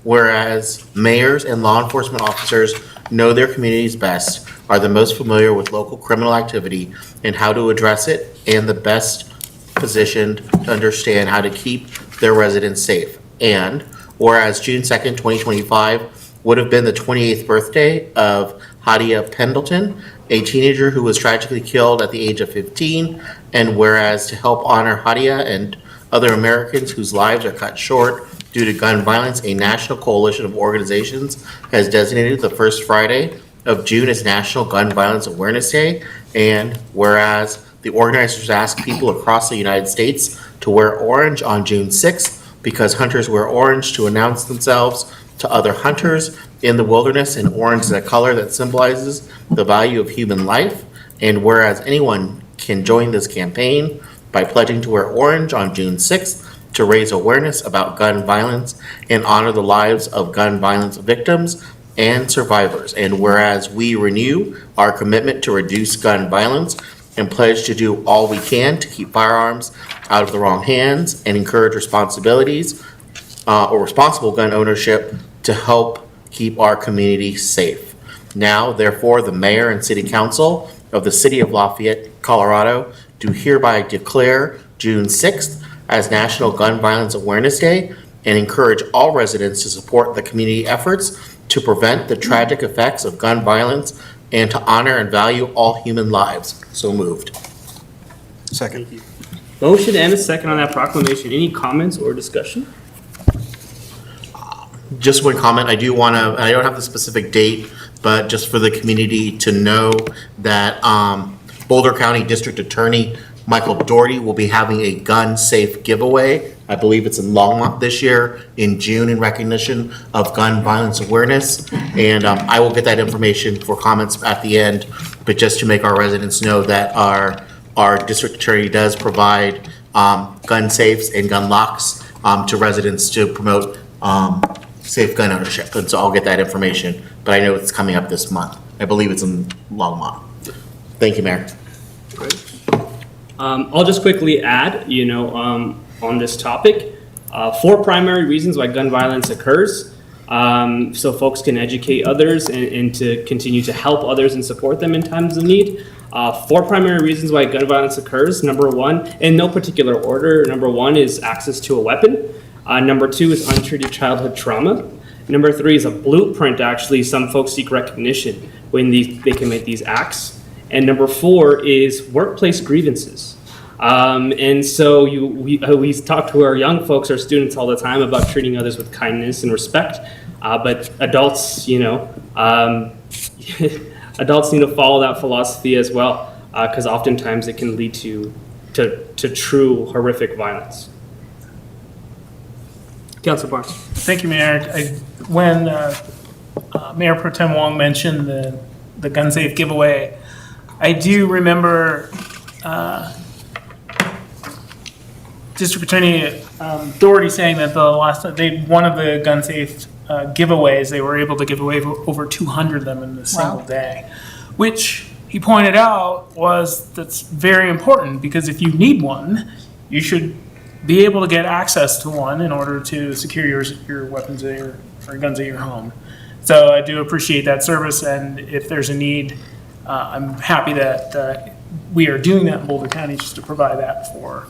whereas mayors and law enforcement officers know their communities best, are the most familiar with local criminal activity and how to address it, and the best positioned to understand how to keep their residents safe. And whereas June 2nd, 2025 would have been the 28th birthday of Hadia Pendleton, a teenager who was tragically killed at the age of 15, and whereas to help honor Hadia and other Americans whose lives are cut short due to gun violence, a national coalition of organizations has designated the first Friday of June as National Gun Violence Awareness Day, and whereas the organizers ask people across the United States to wear orange on June 6th because hunters wear orange to announce themselves to other hunters in the wilderness, and orange is a color that symbolizes the value of human life, and whereas anyone can join this campaign by pledging to wear orange on June 6th to raise awareness about gun violence and honor the lives of gun violence victims and survivors, and whereas we renew our commitment to reduce gun violence and pledge to do all we can to keep firearms out of the wrong hands and encourage responsibilities or responsible gun ownership to help keep our community safe. Now, therefore, the mayor and city council of the city of Lafayette, Colorado, do hereby declare June 6th as National Gun Violence Awareness Day and encourage all residents to support the community efforts to prevent the tragic effects of gun violence and to honor and value all human lives. So moved. Second. Motion and a second on that proclamation. Any comments or discussion? Just one comment, I don't have the specific date, but just for the community to know that Boulder County District Attorney Michael Doherty will be having a gun safe giveaway. I believe it's in Longmont this year in June in recognition of gun violence awareness. And I will get that information for comments at the end, but just to make our residents know that our district attorney does provide gun safes and gun locks to residents to promote safe gun ownership. And so I'll get that information, but I know it's coming up this month. I believe it's in Longmont. Thank you, Mayor. I'll just quickly add, on this topic, 4 primary reasons why gun violence occurs, so folks can educate others and to continue to help others and support them in times of need. 4 primary reasons why gun violence occurs. Number 1, in no particular order, number 1 is access to a weapon. Number 2 is untreated childhood trauma. Number 3 is a blueprint, actually. Some folks seek recognition when they commit these acts. And number 4 is workplace grievances. And so we talk to our young folks, our students all the time about treating others with kindness and respect. But adults, adults need to follow that philosophy as well, because oftentimes it can lead to true horrific violence. Councilor Barnes. Thank you, Mayor. When Mayor Pro Tem Wong mentioned the gun safe giveaway, I do remember District Attorney Doherty saying that one of the gun safe giveaways, they were able to give away over 200 of them in a single day, which he pointed out that's very important, because if you need one, you should be able to get access to one in order to secure your weapons or guns at your home. So I do appreciate that service, and if there's a need, I'm happy that we are doing that in Boulder County, just to provide that for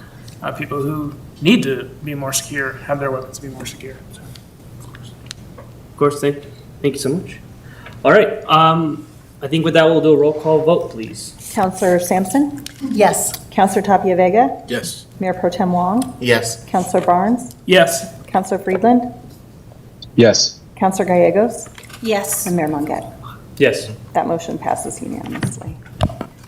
people who need to be more secure, have their weapons be more secure. So. Of course, thank you so much. All right, I think with that, we'll do a roll call vote, please. Counselor Sampson? Yes. Counselor Tapia Vega? Yes. Mayor Pro Tem Wong? Yes. Counselor Barnes? Yes. Counselor Friedland? Yes. Counselor Gallegos? Yes. And Mayor Mongat? Yes. That motion passes unanimously.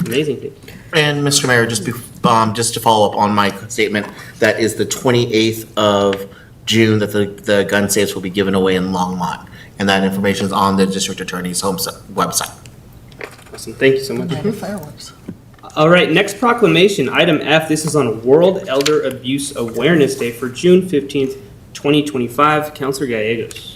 Amazing. And Mr. Mayor, just to follow up on my statement, that is the 28th of June that the gun safes will be given away in Longmont. And that information is on the district attorney's website. Awesome. Thank you so much. Fireworks. All right, next proclamation, item F. This is on World Elder Abuse Awareness Day for June 15th, 2025. Counselor Gallegos.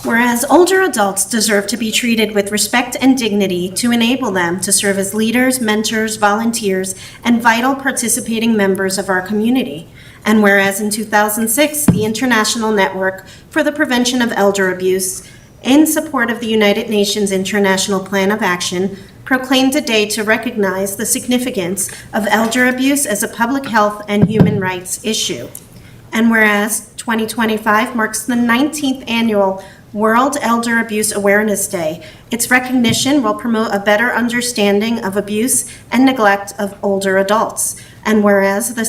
Whereas older adults deserve to be treated with respect and dignity to enable them to serve as leaders, mentors, volunteers, and vital participating members of our community. And whereas in 2006, the International Network for the Prevention of Elder Abuse, in support of the United Nations International Plan of Action, proclaimed a day to recognize the significance of elder abuse as a public health and human rights issue. And whereas 2025 marks the 19th annual World Elder Abuse Awareness Day, its recognition will promote a better understanding of abuse and neglect of older adults. And whereas the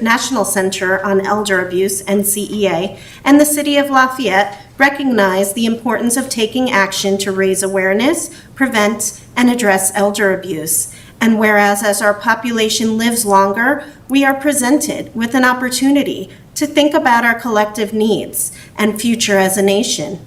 National Center on Elder Abuse, NCEA, and the City of Lafayette recognize the importance of taking action to raise awareness, prevent, and address elder abuse. And whereas as our population lives longer, we are presented with an opportunity to think about our collective needs and future as a nation.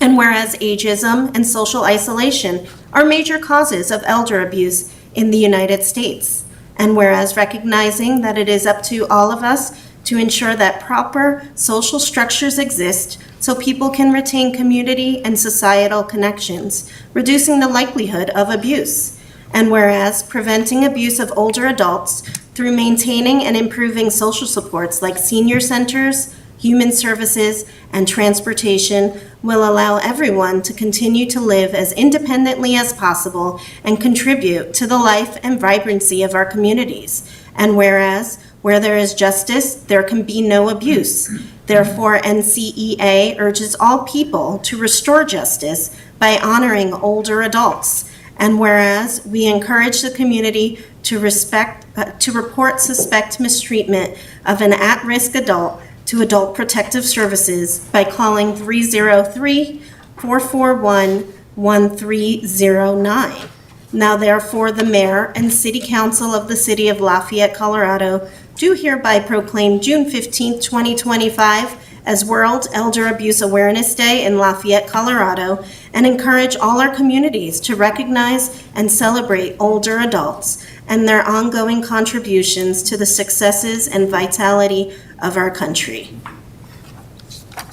And whereas ageism and social isolation are major causes of elder abuse in the United States. And whereas recognizing that it is up to all of us to ensure that proper social structures exist so people can retain community and societal connections, reducing the likelihood of abuse. And whereas preventing abuse of older adults through maintaining and improving social supports like senior centers, human services, and transportation will allow everyone to continue to live as independently as possible and contribute to the life and vibrancy of our communities. And whereas, where there is justice, there can be no abuse. Therefore, NCEA urges all people to restore justice by honoring older adults. And whereas, we encourage the community to report suspect mistreatment of an at-risk adult to Adult Protective Services by calling 303-441-1309. Now therefore, the Mayor and City Council of the City of Lafayette, Colorado, do hereby proclaim June 15, 2025 as World Elder Abuse Awareness Day in Lafayette, Colorado, and encourage all our communities to recognize and celebrate older adults and their ongoing contributions to the successes and vitality of our country.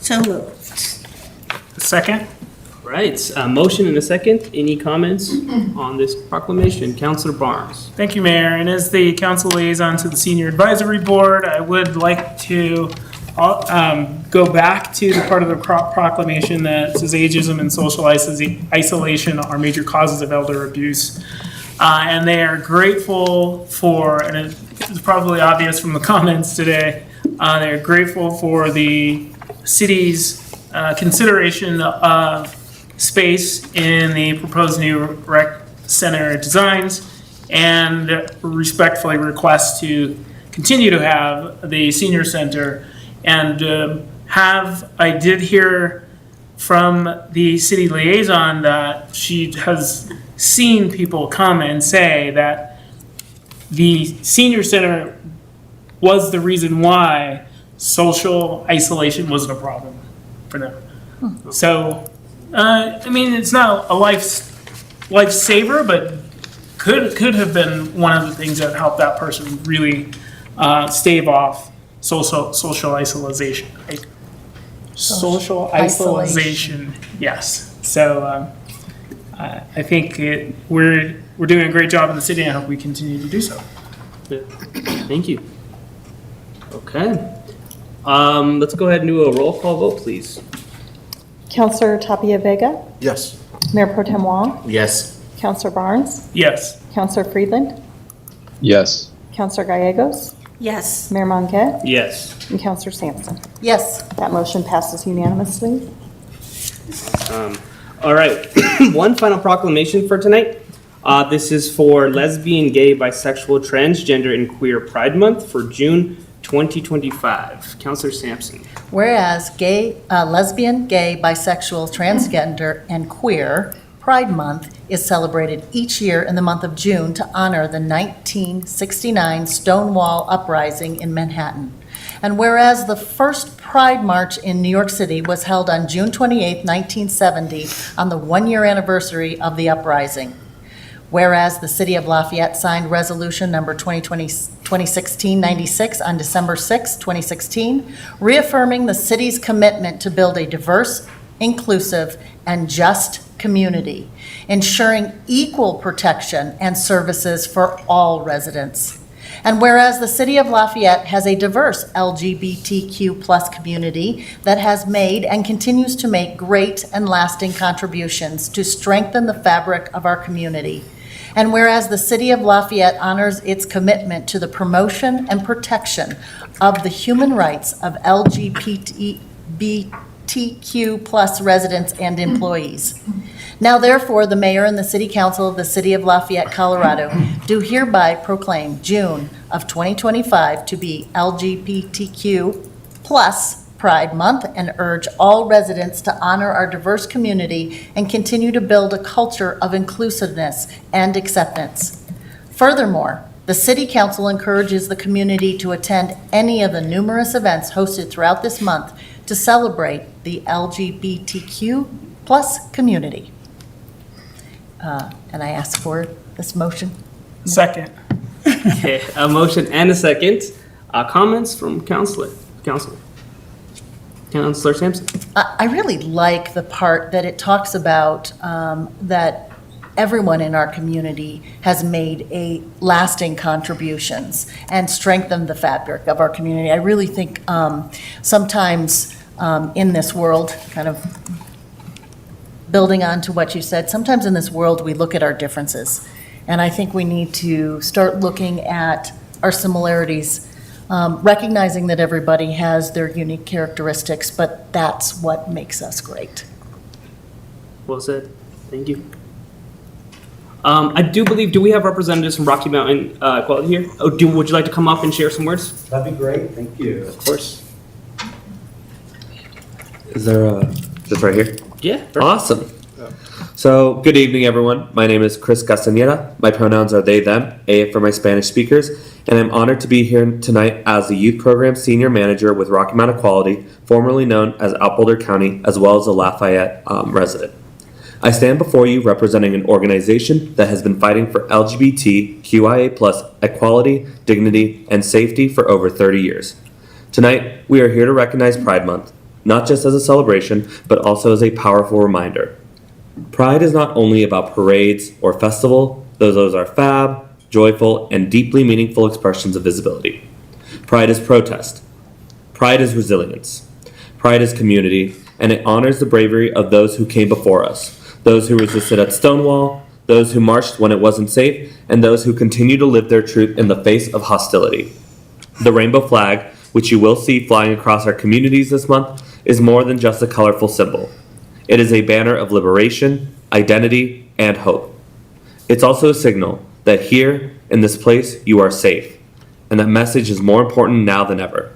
So moved. Second? Right, motion and a second. Any comments on this proclamation? Councilor Barnes. Thank you, Mayor. And as the council liaison to the Senior Advisory Board, I would like to go back to the part of the proclamation that says ageism and social isolation are major causes of elder abuse. And they are grateful for, and it's probably obvious from the comments today, they're grateful for the city's consideration of space in the proposed new rec center designs, and respectfully request to continue to have the senior center. And I did hear from the city liaison that she has seen people come and say that the senior center was the reason why social isolation wasn't a problem for them. So, I mean, it's not a lifesaver, but could have been one of the things that helped that person really stave off social isolation. Right? Social isolation, yes. So I think we're doing a great job in the city, and I hope we continue to do so. Thank you. Okay. Let's go ahead and do a roll call vote, please. Counselor Tapia Vega, Yes. Mayor Pro Tem Wong, Yes. Counselor Barnes, Yes. Counselor Friedland, Yes. Counselor Gallegos, Yes. Mayor Monquette, Yes. and Counselor Sampson. Yes. That motion passes unanimously. All right. One final proclamation for tonight. This is for lesbian, gay, bisexual, transgender, and queer Pride Month for June 2025. Counselor Sampson. Whereas lesbian, gay, bisexual, transgender, and queer Pride Month is celebrated each year in the month of June to honor the 1969 Stonewall Uprising in Manhattan. And whereas the first Pride March in New York City was held on June 28, 1970, on the one-year anniversary of the uprising. Whereas the City of Lafayette signed Resolution Number 2016-96 on December 6, 2016, reaffirming the city's commitment to build a diverse, inclusive, and just community, ensuring equal protection and services for all residents. And whereas the city of Lafayette has a diverse LGBTQ+ community that has made and continues to make great and lasting contributions to strengthen the fabric of our community. And whereas the city of Lafayette honors its commitment to the promotion and protection of the human rights of LGBTQ+ residents and employees. Now therefore, the mayor and the city council of the city of Lafayette, Colorado, do hereby proclaim June of 2025 to be LGBTQ+ Pride Month and urge all residents to honor our diverse community and continue to build a culture of inclusiveness and acceptance. Furthermore, the city council encourages the community to attend any of the numerous events hosted throughout this month to celebrate the LGBTQ+ community. And I ask for this motion. Second. Okay, a motion and a second. Comments from Councilor Sampson. I really like the part that it talks about that everyone in our community has made a lasting contributions and strengthened the fabric of our community. I really think sometimes in this world, kind of building on to what you said, sometimes in this world we look at our differences. And I think we need to start looking at our similarities, recognizing that everybody has their unique characteristics, but that's what makes us great. Well said. Thank you. I do believe, do we have representatives from Rocky Mountain Equality here? Oh, would you like to come up and share some words? That'd be great, thank you. Of course. Is there this right here? Yeah. Awesome. So, good evening, everyone. My name is Chris Castañeda. My pronouns are they, them, A for my Spanish speakers, and I'm honored to be here tonight as the Youth Program Senior Manager with Rocky Mount Equality, formerly known as Alpolder County, as well as a Lafayette resident. I stand before you representing an organization that has been fighting for LGBTQIA+ equality, dignity, and safety for over 30 years. Tonight, we are here to recognize Pride Month, not just as a celebration, but also as a powerful reminder. Pride is not only about parades or festival, though those are fab, joyful, and deeply meaningful expressions of visibility. Pride is protest. Pride is resilience. Pride is community, and it honors the bravery of those who came before us, those who resisted at Stonewall, those who marched when it wasn't safe, and those who continue to live their truth in the face of hostility. The rainbow flag, which you will see flying across our communities this month, is more than just a colorful symbol. It is a banner of liberation, identity, and hope. It's also a signal that here, in this place, you are safe, and that message is more important now than ever.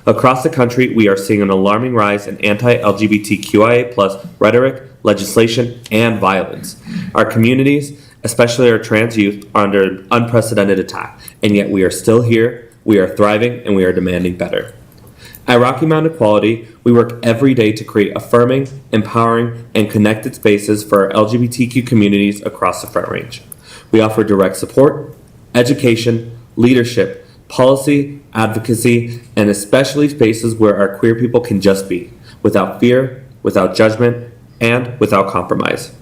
Across the country, we are seeing an alarming rise in anti-LGBTQIA+ rhetoric, legislation, and violence. Our communities, especially our trans youth, are under unprecedented attack, and yet we are still here, we are thriving, and we are demanding better. At Rocky Mount Equality, we work every day to create affirming, empowering, and connected spaces for our LGBTQ communities across the Front Range. We offer direct support, education, leadership, policy, advocacy, and especially spaces where our queer people can just be, without fear, without judgment, and without compromise.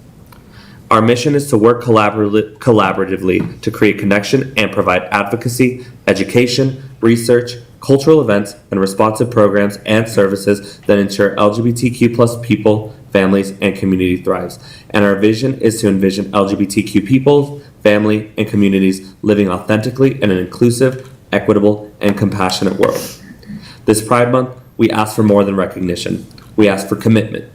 Our mission is to work collaboratively to create connection and provide advocacy, education, research, cultural events, and responsive programs and services that ensure LGBTQ+ people, families, and community thrives. And our vision is to envision LGBTQ people, family, and communities living authentically in an inclusive, equitable, and compassionate world. This Pride Month, we ask for more than recognition. We ask for commitment.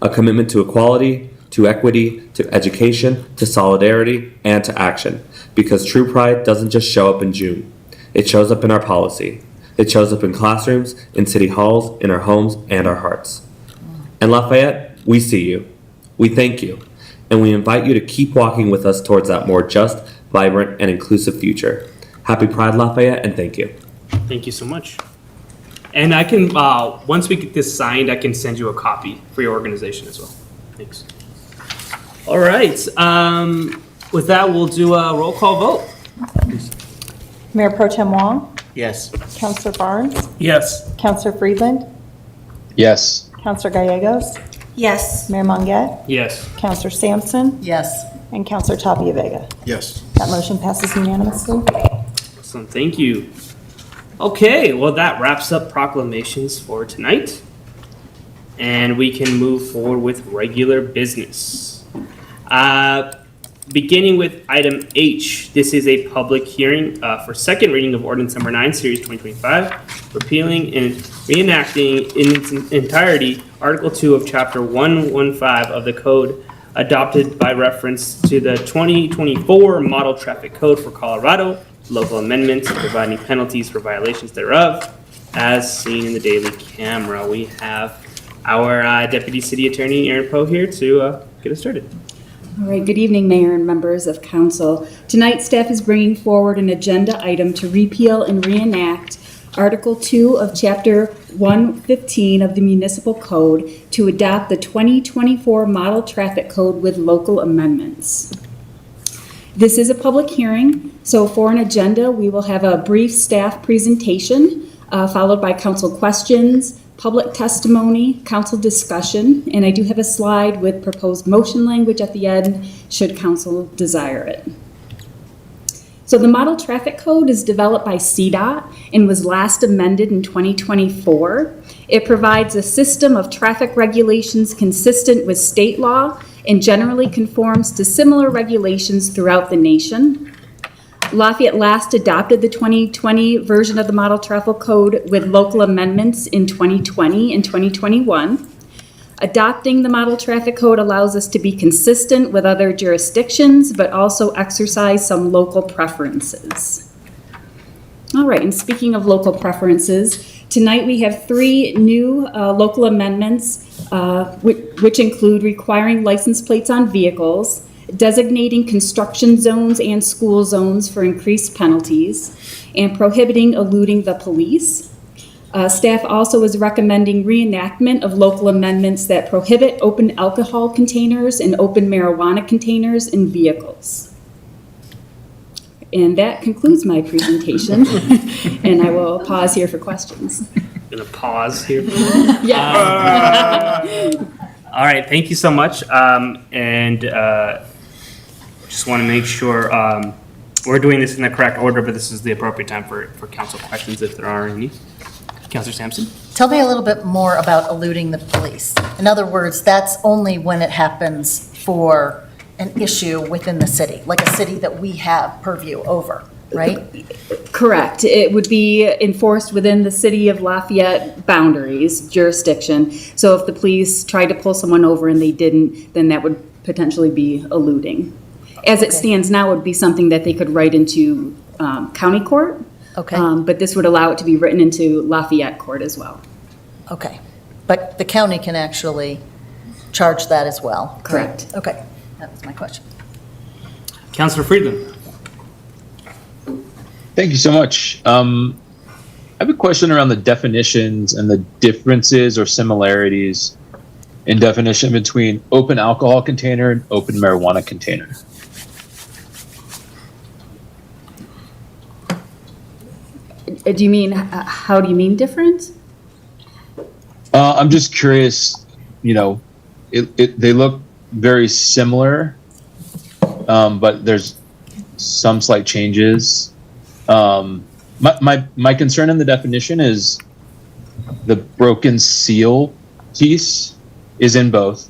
A commitment to equality, to equity, to education, to solidarity, and to action. Because true pride doesn't just show up in June. It shows up in our policy. It shows up in classrooms, in city halls, in our homes, and our hearts. And Lafayette, we see you. We thank you. And we invite you to keep walking with us towards that more just, vibrant, and inclusive future. Happy Pride, Lafayette, and thank you. Thank you so much. And I can, once we get this signed, I can send you a copy for your organization as well. Thanks. All right. With that, we'll do a roll call vote. Mayor Pro Tem Wong, Yes. Councilor Barnes, Yes. Councilor Friedland, Yes. Councilor Gallegos, Yes. Mayor Monget, Yes. Councilor Sampson, Yes. and Councilor Tapia Vega. Yes. That motion passes unanimously. Awesome, thank you. Okay, well, that wraps up proclamations for tonight. And we can move forward with regular business. Beginning with item H, this is a public hearing for second reading of ordinance number 9, series 2025, repealing and reenacting in its entirety Article 2 of Chapter 115 of the code adopted by reference to the 2024 Model Traffic Code for Colorado, local amendments providing penalties for violations thereof, as seen in the daily camera. We have our Deputy City Attorney, Aaron Poe, here to get us started. All right, good evening, Mayor and members of council. Tonight, staff is bringing forward an agenda item to repeal and reenact Article 2 of Chapter 115 of the Municipal Code to adopt the 2024 Model Traffic Code with local amendments. This is a public hearing, so for an agenda, we will have a brief staff presentation, followed by council questions, public testimony, council discussion, and I do have a slide with proposed motion language at the end, should council desire it. So the Model Traffic Code is developed by CDOT and was last amended in 2024. It provides a system of traffic regulations consistent with state law and generally conforms to similar regulations throughout the nation. Lafayette last adopted the 2020 version of the Model Traffic Code with local amendments in 2020 and 2021. Adopting the Model Traffic Code allows us to be consistent with other jurisdictions, but also exercise some local preferences. All right, and speaking of local preferences, tonight we have 3 new local amendments, which include requiring license plates on vehicles, designating construction zones and school zones for increased penalties, and prohibiting eluding the police. Staff also is recommending reenactment of local amendments that prohibit open alcohol containers and open marijuana containers in vehicles. And that concludes my presentation, and I will pause here for questions. Gonna pause here. Yes. All right, thank you so much. Just want to make sure we're doing this in the correct order, but this is the appropriate time for council questions if there are any. Councilor Sampson? Tell me a little bit more about eluding the police. In other words, that's only when it happens for an issue within the city, like a city that we have purview over, right? Correct. It would be enforced within the city of Lafayette boundaries, jurisdiction. So if the police tried to pull someone over and they didn't, then that would potentially be eluding. As it stands now, it would be something that they could write into county court. Okay. But this would allow it to be written into Lafayette court as well. Okay. But the county can actually charge that as well? Correct. Okay. That was my question. Councilor Friedland? Thank you so much. I have a question around the definitions and the differences or similarities in definition between open alcohol container and open marijuana container. Do you mean, how do you mean different? I'm just curious, they look very similar, but there's some slight changes. My concern in the definition is the broken seal piece is in both,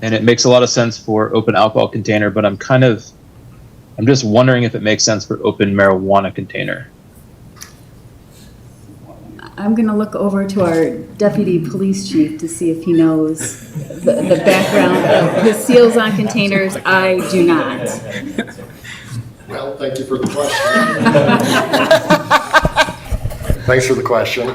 and it makes a lot of sense for open alcohol container, but I'm just wondering if it makes sense for open marijuana container. I'm going to look over to our deputy police chief to see if he knows the background of the seals on containers. I do not. Well, thank you for the question. Thanks for the question.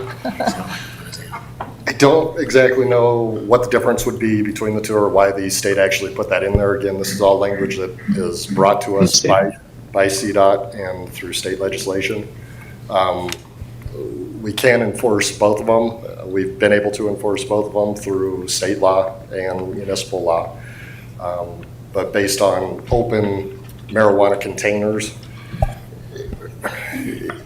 I don't exactly know what the difference would be between the two or why the state actually put that in there. Again, this is all language that is brought to us by CDOT and through state legislation. We can enforce both of them. We've been able to enforce both of them through state law and municipal law. But based on open marijuana containers,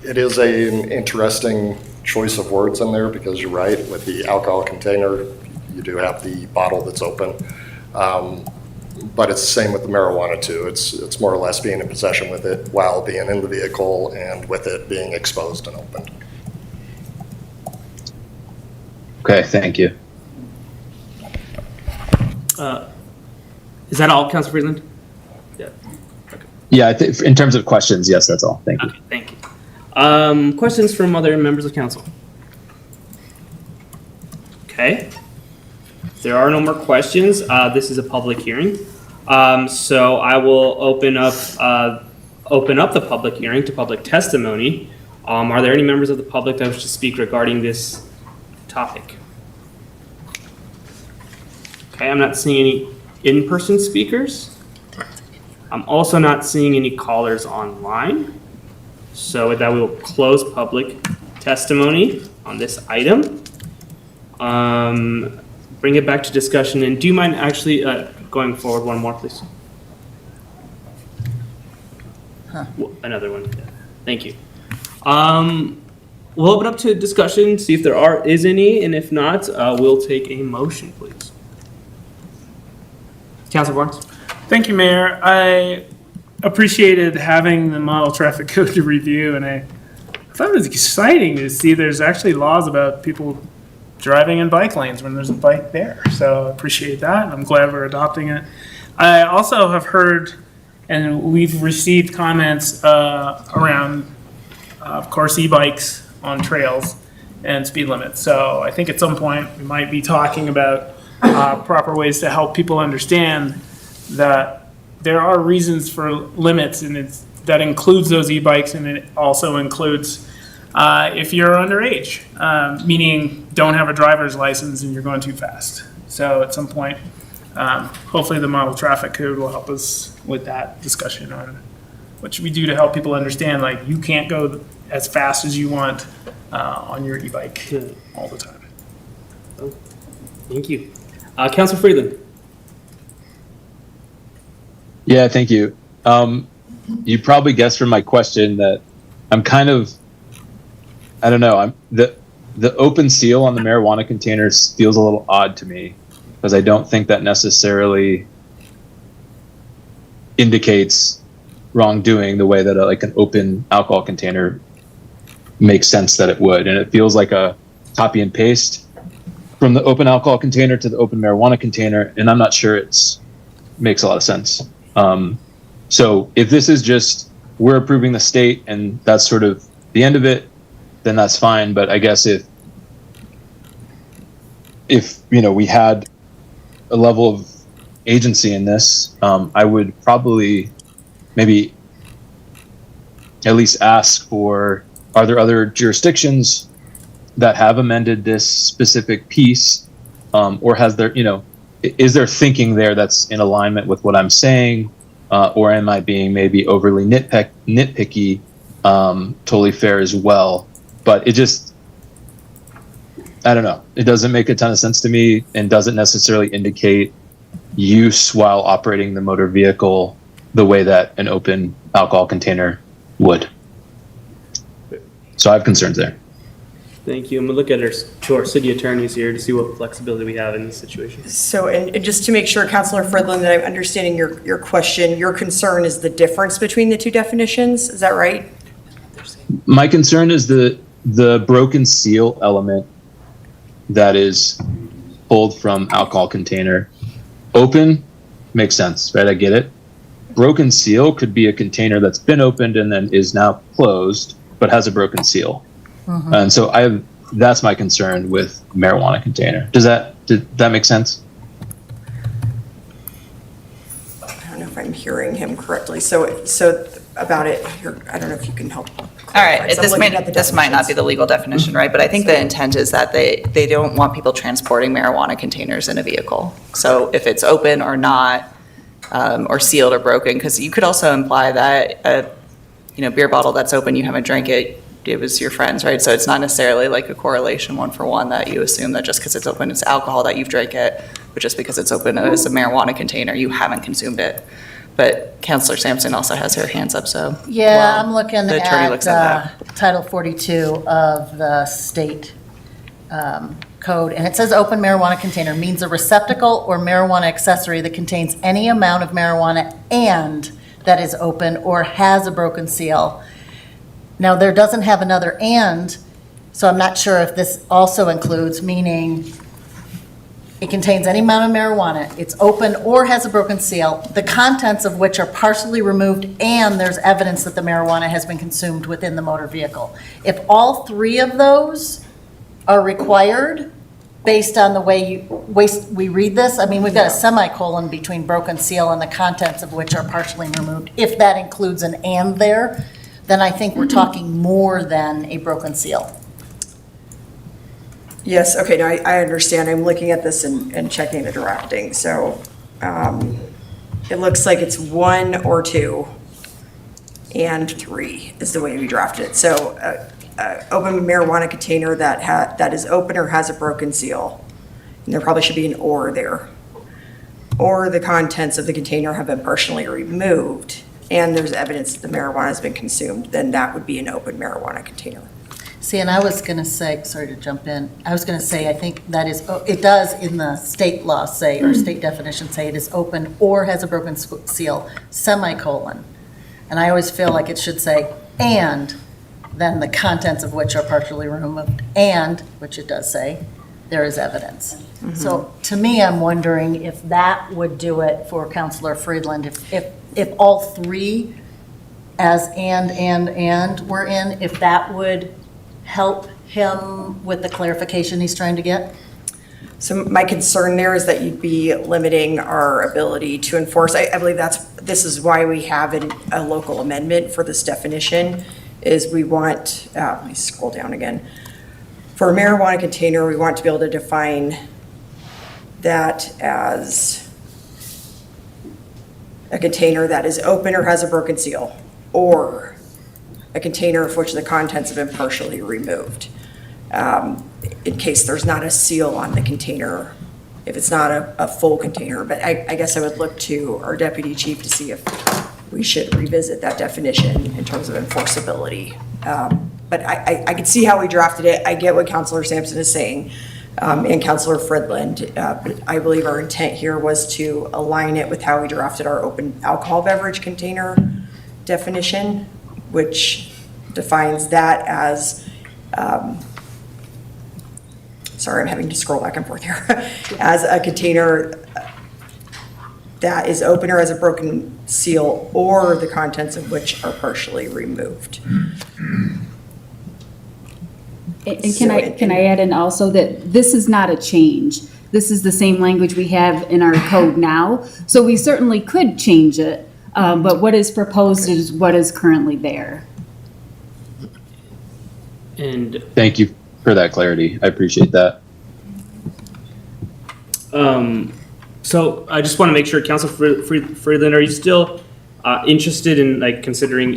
it is an interesting choice of words in there because you're right, with the alcohol container, you do have the bottle that's open. But it's the same with the marijuana too. It's more or less being in possession with it while being in the vehicle and with it being exposed and open. Okay, thank you. Is that all, Councilor Freeland? Yeah, in terms of questions, yes, that's all. Thank you. Okay, thank you. Questions from other members of council? Okay. If there are no more questions, this is a public hearing. So I will open up the public hearing to public testimony. Are there any members of the public that wish to speak regarding this topic? Okay, I'm not seeing any in-person speakers. I'm also not seeing any callers online. So with that, we will close public testimony on this item. Bring it back to discussion. And do you mind actually going forward one more, please? Another one. Thank you. We'll open up to discussion, see if there is any, and if not, we'll take a motion, please. Councilor Barnes. Thank you, Mayor. I appreciated having the model traffic code to review, and I thought it was exciting to see there's actually laws about people driving in bike lanes when there's a bike there. So I appreciate that, and I'm glad we're adopting it. I also have heard, and we've received comments around, of course, e-bikes on trails and speed limits. So I think at some point we might be talking about proper ways to help people understand that there are reasons for limits, and that includes those e-bikes, and it also includes if you're underage, meaning don't have a driver's license and you're going too fast. So at some point, hopefully the model traffic code will help us with that discussion on what should we do to help people understand, like, you can't go as fast as you want on your e-bike all the time. Thank you. Councilor Freeland. Yeah, thank you. You probably guessed from my question that I'm kind of, I don't know, I'm the open seal on the marijuana containers feels a little odd to me, because I don't think that necessarily indicates wrongdoing the way that like an open alcohol container makes sense that it would. And it feels like a copy and paste from the open alcohol container to the open marijuana container, and I'm not sure it's makes a lot of sense. So if this is just we're approving the state and that's sort of the end of it, then that's fine. But I guess if we had a level of agency in this, I would probably maybe at least ask for, are there other jurisdictions that have amended this specific piece, or has there, is there thinking there that's in alignment with what I'm saying, or am I being maybe overly nitpicky? Totally fair as well, but it just, I don't know. It doesn't make a ton of sense to me, and doesn't necessarily indicate use while operating the motor vehicle the way that an open alcohol container would. So I have concerns there. Thank you. I'm gonna look at our city attorneys here to see what flexibility we have in this situation. So, and just to make sure, Councilor Fredlund, that I'm understanding your question, your concern is the difference between the two definitions, is that right? My concern is the broken seal element that is pulled from alcohol container. Open makes sense, right? I get it. Broken seal could be a container that's been opened and then is now closed, but has a broken seal. Mm-hmm. And so that's my concern with marijuana container. Did that make sense? I don't know if I'm hearing him correctly. So about it, I don't know if you can help. All right, this might not be the legal definition, right? But I think the intent is that they don't want people transporting marijuana containers in a vehicle. So if it's open or not, or sealed or broken, because you could also imply that a beer bottle that's open, you haven't drank it, it was your friend's, right? So it's not necessarily like a correlation one for one that you assume that just because it's open it's alcohol that you've drank it, but just because it's open as a marijuana container you haven't consumed it. But Councilor Sampson also has her hands up, so. Yeah, I'm looking the attorney looks at at Title 42 of the state code, and it says open marijuana container means a receptacle or marijuana accessory that contains any amount of marijuana and that is open or has a broken seal. Now, there doesn't have another and, so I'm not sure if this also includes, meaning it contains any amount of marijuana, it's open or has a broken seal, the contents of which are partially removed, and there's evidence that the marijuana has been consumed within the motor vehicle. If all three of those are required, based on the way we read this, I mean, we've got a semicolon between broken seal and the contents of which are partially removed. If that includes an and there, then I think we're talking more than a broken seal. Yes, okay, now I understand. I'm looking at this and checking the drafting. So it looks like it's 1 or 2 and 3 is the way we drafted it. So open marijuana container that is open or has a broken seal. And there probably should be an or there. Or the contents of the container have been partially removed and there's evidence that the marijuana has been consumed, then that would be an open marijuana container. See, and I was going to say, sorry to jump in, I was going to say, I think that is, it does in the state law say, or state definition say it is open or has a broken seal, semicolon. And I always feel like it should say, and then the contents of which are partially removed, and, which it does say, there is evidence. So to me, I'm wondering if that would do it for Councilor Friedland, if all three as and were in, if that would help him with the clarification he's trying to get? So my concern there is that you'd be limiting our ability to enforce. I believe this is why we have a local amendment for this definition, is we want, let me scroll down again. For a marijuana container, we want to be able to define that as a container that is open or has a broken seal, or a container of which the contents have been partially removed. In case there's not a seal on the container, if it's not a full container. But I guess I would look to our deputy chief to see if we should revisit that definition in terms of enforceability. But I could see how we drafted it. I get what Councilor Sampson is saying, and Councilor Friedland. But I believe our intent here was to align it with how we drafted our open alcohol beverage container definition, which defines that as, sorry, I'm having to scroll back and forth here, as a container that is open or has a broken seal, or the contents of which are partially removed. And can I add in also that this is not a change. This is the same language we have in our code now. So we certainly could change it, but what is proposed is what is currently there. And thank you for that clarity. I appreciate that. So I just want to make sure, Councilor Friedland, are you still interested in like considering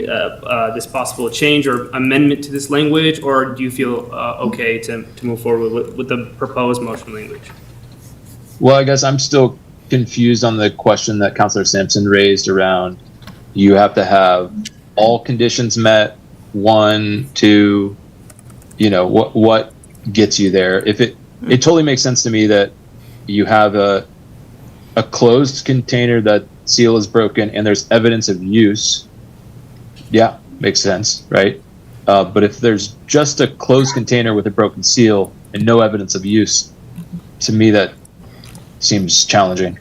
this possible change or amendment to this language, or do you feel okay to move forward with the proposed motion language? Well, I guess I'm still confused on the question that Councilor Sampson raised around you have to have all conditions met, 1, 2, you know, what gets you there. If it totally makes sense to me that you have a closed container that seal is broken and there's evidence of use, yeah, makes sense, right? But if there's just a closed container with a broken seal and no evidence of use, to me that seems challenging.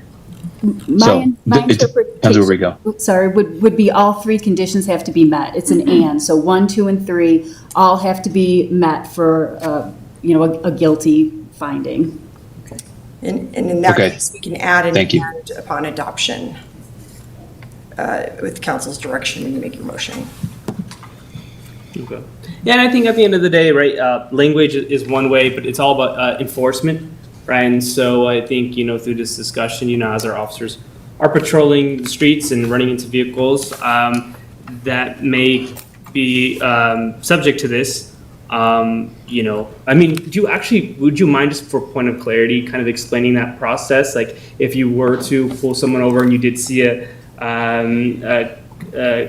My It depends where we go. Sorry, would be all three conditions have to be met. It's an and, so 1, 2, and 3 all have to be met for, a guilty finding. And in that case, we can add an and upon adoption with council's direction when you make your motion. Okay. Yeah, and I think at the end of the day, right, language is one way, but it's all about enforcement, right? And so I think, through this discussion, as our officers are patrolling the streets and running into vehicles that may be subject to this, would you mind, just for point of clarity, kind of explaining that process? Like if you were to pull someone over and you did see a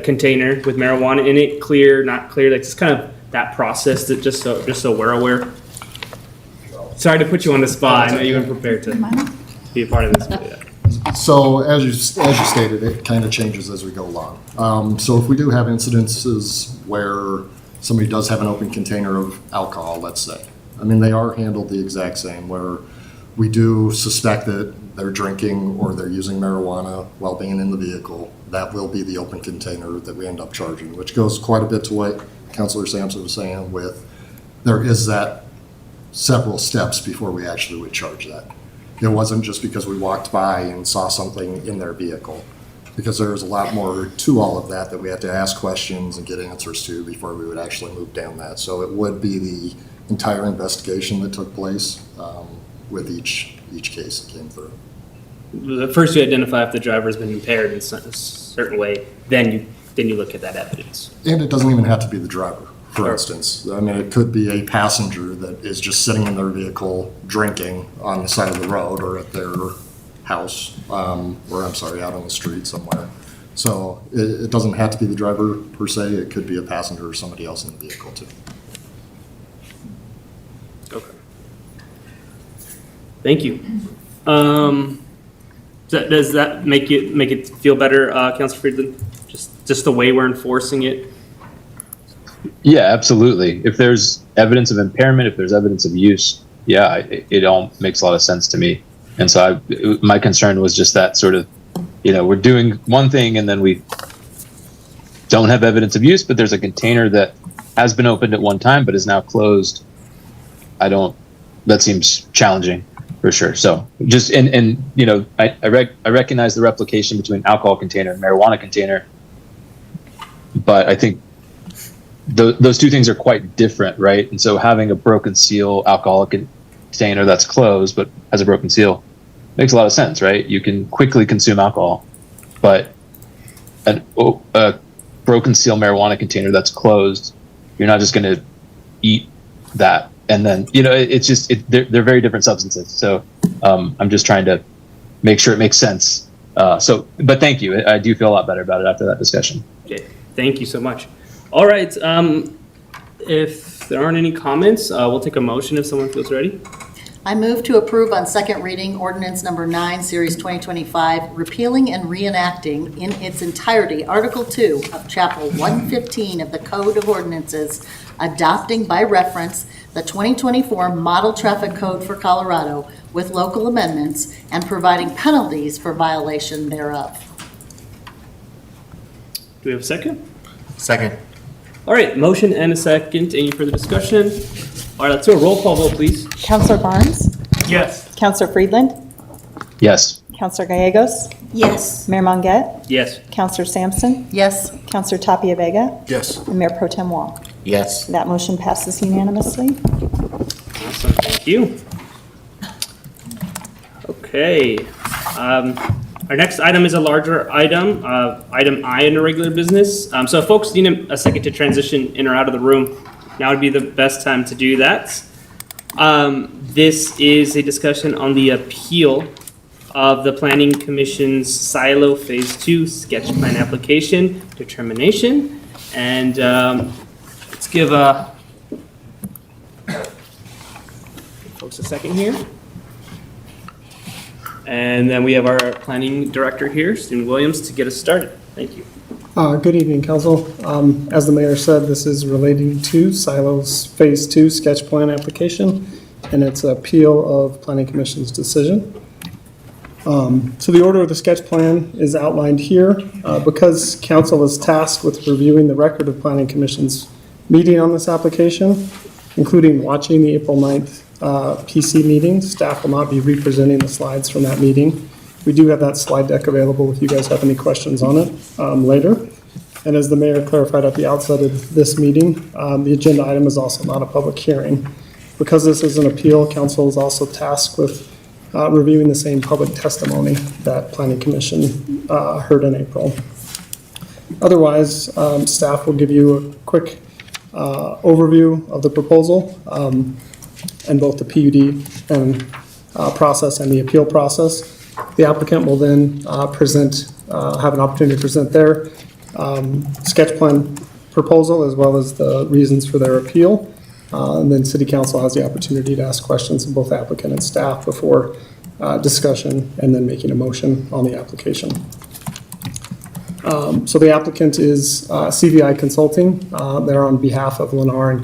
container with marijuana in it, clear, not clear, like just kind of that process, that just so we're aware. Sorry to put you on the spot. I know you weren't prepared to be a part of this. But yeah. So as you stated, it kind of changes as we go along. So if we do have incidences where somebody does have an open container of alcohol, let's say, I mean, they are handled the exact same, where we do suspect that they're drinking or they're using marijuana while being in the vehicle. That will be the open container that we end up charging, which goes quite a bit to what Councilor Sampson was saying with, there is that several steps before we actually would charge that. It wasn't just because we walked by and saw something in their vehicle, because there's a lot more to all of that we have to ask questions and get answers to before we would actually move down that. So it would be the entire investigation that took place with each case that came through. First, you identify if the driver has been impaired in a certain way, then you look at that evidence. And it doesn't even have to be the driver, for instance. I mean, it could be a passenger that is just sitting in their vehicle drinking on the side of the road or at their house, or I'm sorry, out on the street somewhere. So it doesn't have to be the driver per se. It could be a passenger or somebody else in the vehicle too. Okay. Thank you. Does that make it feel better, Councilor Friedland? Just the way we're enforcing it? Yeah, absolutely. If there's evidence of impairment, if there's evidence of use, yeah, it all makes a lot of sense to me. And so my concern was just that sort of, we're doing one thing and then we don't have evidence of use, but there's a container that has been opened at one time but is now closed. That seems challenging for sure. So just, I recognize the replication between alcohol container and marijuana container, but I think those two things are quite different, right? And so having a broken seal alcoholic container that's closed but has a broken seal makes a lot of sense, right? You can quickly consume alcohol, but a broken seal marijuana container that's closed, you're not just going to eat that. And then, it's just, they're very different substances. So I'm just trying to make sure it makes sense. But thank you. I do feel a lot better about it after that discussion. Okay, thank you so much. All right, if there aren't any comments, we'll take a motion if someone feels ready. I move to approve on second reading ordinance number 9, series 2025, repealing and reenacting in its entirety Article 2 of Chapter 115 of the Code of Ordinances, adopting by reference the 2024 Model Traffic Code for Colorado with local amendments and providing penalties for violation thereof. Do we have a second? Second. All right, motion and a second. Any further discussion? All right, let's do a roll call vote, please. Counselor Barnes? Yes. Counselor Friedland? Yes. Counselor Gallegos? Yes. Mayor Monget? Yes. Counselor Sampson? Yes. Counselor Tapia Vega? Yes. And Mayor Pro Tem Wong. Yes. That motion passes unanimously. Awesome, thank you. Okay, our next item is a larger item, item I in the regular business. So if folks need a second to transition in or out of the room, now would be the best time to do that. This is a discussion on the appeal of the Planning Commission's Silo Phase 2 sketch plan application determination. And let's give folks a second here. And then we have our planning director here, Stephen Williams, to get us started. Thank you. Good evening, Council. As the mayor said, this is relating to Silo's Phase 2 sketch plan application, and it's an appeal of Planning Commission's decision. So the order of the sketch plan is outlined here. Because Council is tasked with reviewing the record of Planning Commission's meeting on this application, including watching the April 9th PC meeting, staff will not be representing the slides from that meeting. We do have that slide deck available if you guys have any questions on it later. And as the mayor clarified at the outset of this meeting, the agenda item is also not a public hearing. Because this is an appeal, Council is also tasked with reviewing the same public testimony that Planning Commission heard in April. Otherwise, staff will give you a quick overview of the proposal and both the PUD and process and the appeal process. The applicant will then have an opportunity to present their sketch plan proposal as well as the reasons for their appeal. And then city council has the opportunity to ask questions of both applicant and staff before discussion and then making a motion on the application. So the applicant is CVI Consulting. They're on behalf of Lennar and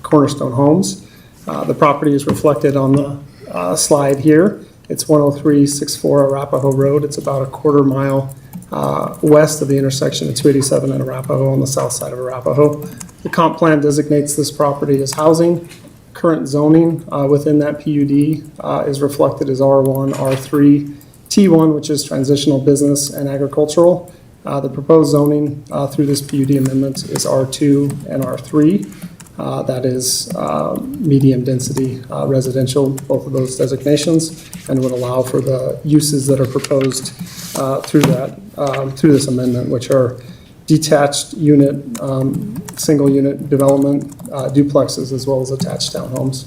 Cornerstone Homes. The property is reflected on the slide here. It's 10364 Arapahoe Road. It's about a quarter mile west of the intersection of 287 and Arapahoe on the south side of Arapahoe. The comp plan designates this property as housing. Current zoning within that PUD is reflected as R1, R3, T1, which is transitional business and agricultural. The proposed zoning through this PUD amendment is R2 and R3. That is medium density residential, both of those designations, and would allow for the uses that are proposed through this amendment, which are detached unit, single unit development, duplexes, as well as attached townhomes.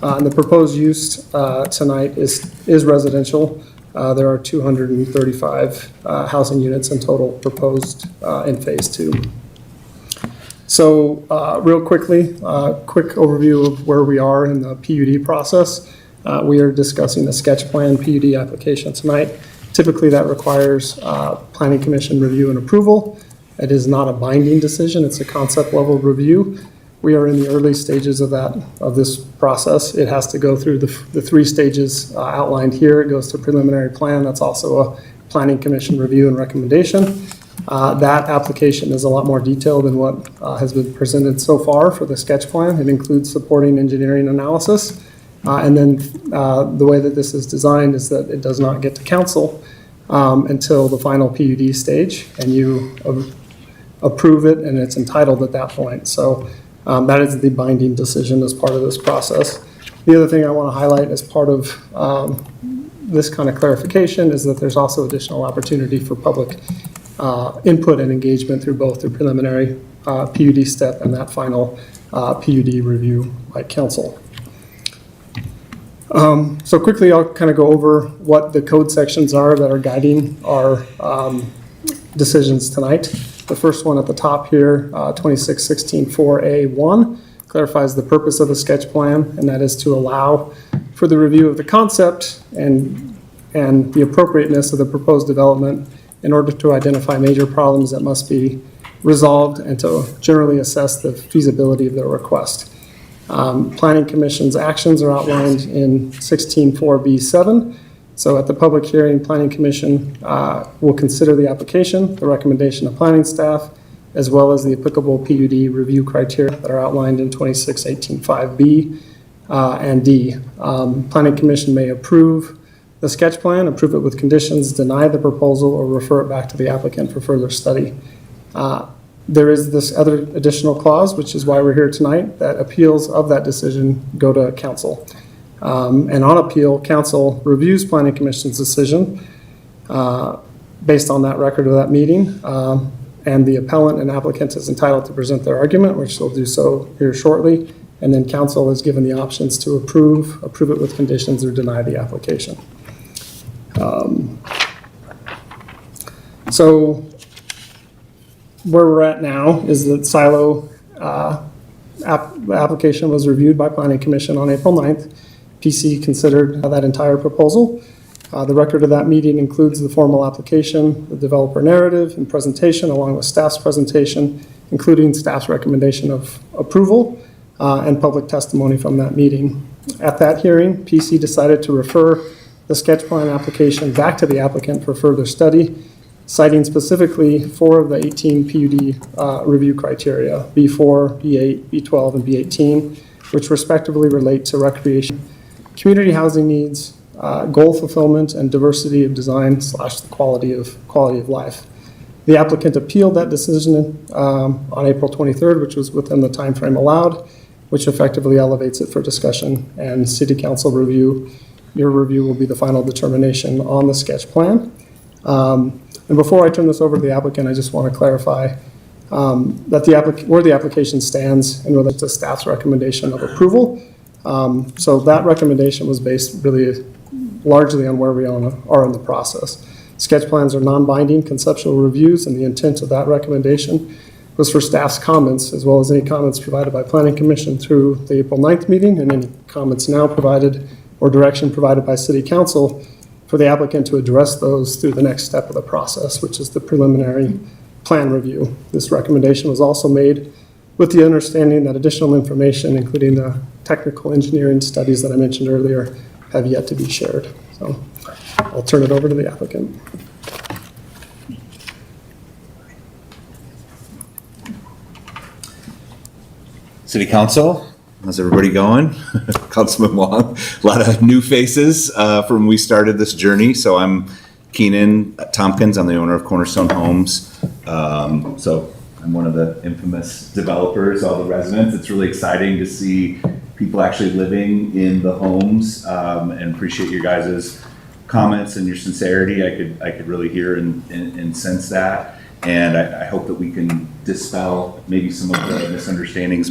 And the proposed use tonight is residential. There are 235 housing units in total proposed in phase 2. So real quickly, quick overview of where we are in the PUD process. We are discussing the sketch plan PUD application tonight. Typically that requires Planning Commission review and approval. It is not a binding decision, it's a concept level review. We are in the early stages of this process. It has to go through the 3 stages outlined here. It goes to preliminary plan. That's also a Planning Commission review and recommendation. That application is a lot more detailed than what has been presented so far for the sketch plan. It includes supporting engineering analysis. And then the way that this is designed is that it does not get to council until the final PUD stage, and you approve it, and it's entitled at that point. So that is the binding decision as part of this process. The other thing I want to highlight as part of this kind of clarification is that there's also additional opportunity for public input and engagement through both the preliminary PUD step and that final PUD review by council. So quickly, I'll kind of go over what the code sections are that are guiding our decisions tonight. The first one at the top here, 2616-4A1, clarifies the purpose of the sketch plan, and that is to allow for the review of the concept and the appropriateness of the proposed development in order to identify major problems that must be resolved and to generally assess the feasibility of the request. Planning Commission's actions are outlined in 16.4B7. So at the public hearing, Planning Commission will consider the application, the recommendation of planning staff, as well as the applicable PUD review criteria that are outlined in 2618.5B and D. Planning Commission may approve the sketch plan, approve it with conditions, deny the proposal, or refer it back to the applicant for further study. There is this other additional clause, which is why we're here tonight, that appeals of that decision go to council. And on appeal, council reviews Planning Commission's decision based on that record of that meeting. And the appellant and applicant is entitled to present their argument, which they'll do so here shortly. And then council is given the options to approve it with conditions, or deny the application. So where we're at now is that Silo application was reviewed by Planning Commission on April 9th. PC considered that entire proposal. The record of that meeting includes the formal application, the developer narrative and presentation, along with staff's presentation, including staff's recommendation of approval and public testimony from that meeting. At that hearing, PC decided to refer the sketch plan application back to the applicant for further study, citing specifically 4 of the 18 PUD review criteria, B4, B8, B12, and B18, which respectively relate to recreation, community housing needs, goal fulfillment, and diversity of design / the quality of life. The applicant appealed that decision on April 23rd, which was within the time frame allowed, which effectively elevates it for discussion and city council review. Your review will be the final determination on the sketch plan. And before I turn this over to the applicant, I just want to clarify that where the application stands in relation to staff's recommendation of approval. So that recommendation was based really largely on where we are in the process. Sketch plans are non-binding conceptual reviews, and the intent of that recommendation was for staff's comments, as well as any comments provided by Planning Commission through the April 9th meeting, and any comments now provided or direction provided by City Council for the applicant to address those through the next step of the process, which is the preliminary plan review. This recommendation was also made with the understanding that additional information, including the technical engineering studies that I mentioned earlier, have yet to be shared. So I'll turn it over to the applicant. City Council, how's everybody going? Councilman Wong, a lot of new faces from when we started this journey. So I'm Keenan Tompkins, I'm the owner of Cornerstone Homes. So I'm one of the infamous developers, all the residents. It's really exciting to see people actually living in the homes, and appreciate your guys' comments and your sincerity. I could really hear and sense that. And I hope that we can dispel maybe some of the misunderstandings,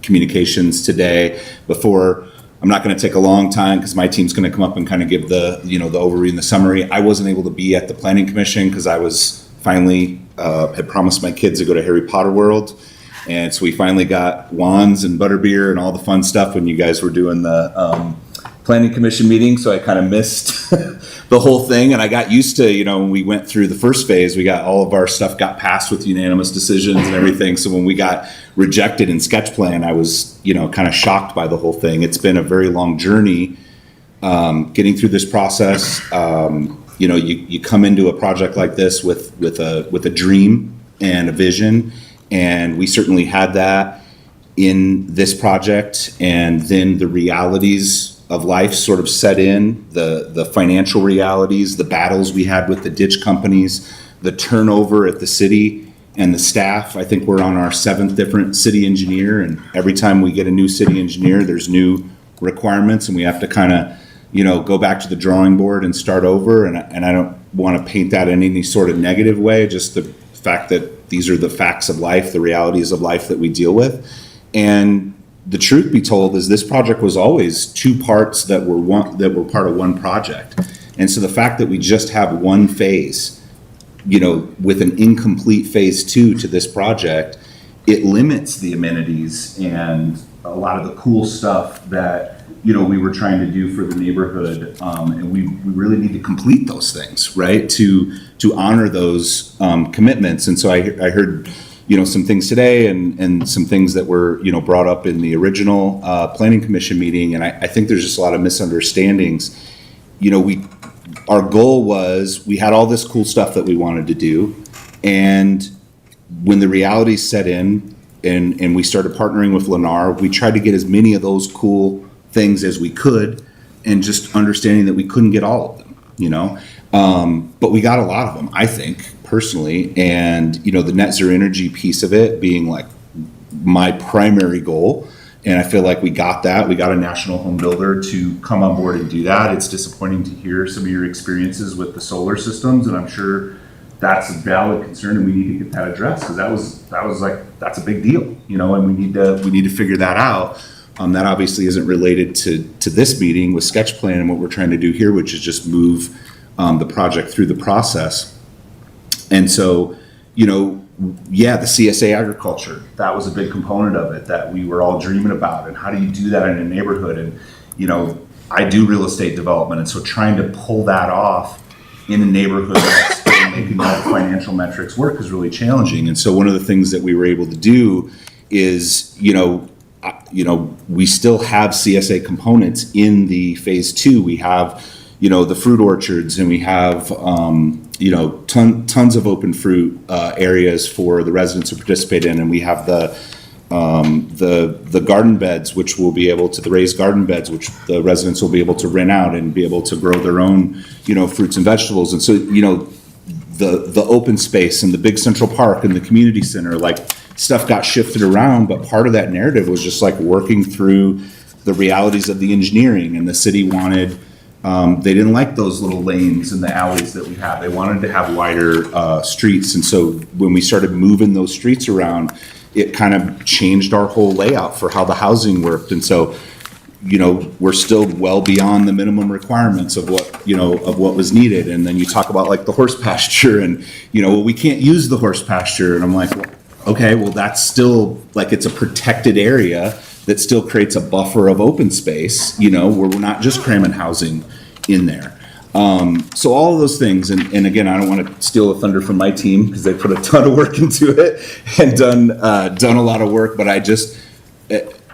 communications today. I'm not going to take a long time because my team's going to come up and kind of give the overview and the summary. I wasn't able to be at the Planning Commission because I was finally had promised my kids to go to Harry Potter World. And so we finally got wands and butterbeer and all the fun stuff when you guys were doing the Planning Commission meeting, so I kind of missed the whole thing, and I got used to, when we went through the first phase, we got all of our stuff got passed with unanimous decisions and everything, so when we got rejected in sketch plan, I was, kind of shocked by the whole thing. It's been a very long journey getting through this process. You come into a project like this with a dream and a vision, and we certainly had that in this project, and then the realities of life sort of set in, the financial realities, the battles we had with the ditch companies, the turnover at the city and the staff. I think we're on our 7th different city engineer, and every time we get a new city engineer, there's new requirements, and we have to kind of, go back to the drawing board and start over. And I don't want to paint that in any sort of negative way, just the fact that these are the facts of life, the realities of life that we deal with. And the truth be told is this project was always two parts that were part of one project. And so the fact that we just have one phase, with an incomplete phase 2 to this project, it limits the amenities and a lot of the cool stuff that, we were trying to do for the neighborhood. And we really need to complete those things, right? To honor those commitments. And so I heard some things today and some things that were, brought up in the original Planning Commission meeting. And I think there's just a lot of misunderstandings. Our goal was, we had all this cool stuff that we wanted to do. And when the reality set in and we started partnering with Lennar, we tried to get as many of those cool things as we could, and just understanding that we couldn't get all of them, but we got a lot of them, I think, personally. And the net zero energy piece of it being like my primary goal, and I feel like we got that. We got a national home builder to come on board and do that. It's disappointing to hear some of your experiences with the solar systems, and I'm sure that's a valid concern, and we need to get that addressed, because that's a big deal, and we need to figure that out. That obviously isn't related to this meeting with sketch plan and what we're trying to do here, which is just move the project through the process. And so, the CSA agriculture, that was a big component of it that we were all dreaming about. And how do you do that in a neighborhood? And, I do real estate development. And so trying to pull that off in a neighborhood that's still making all the financial metrics work is really challenging. And so one of the things that we were able to do is, we still have CSA components in the phase 2. We have, the fruit orchards, and we have, tons of open fruit areas for the residents to participate in. And we have the garden beds, which will be able to, the raised garden beds, which the residents will be able to rent out and be able to grow their own, fruits and vegetables. And so, the open space and the big central park and the community center, stuff got shifted around, but part of that narrative was just working through the realities of the engineering. And the city wanted, they didn't like those little lanes and the alleys that we have. They wanted to have wider streets. And so when we started moving those streets around, it kind of changed our whole layout for how the housing worked. And so we're still well beyond the minimum requirements of what was needed. And then you talk about like the horse pasture and, well, we can't use the horse pasture. And I'm like, well, okay, well, that's still like, it's a protected area that still creates a buffer of open space, where we're not just cramming housing in there. So all of those things, and again, I don't want to steal the thunder from my team because they put a ton of work into it and done a lot of work, but I just,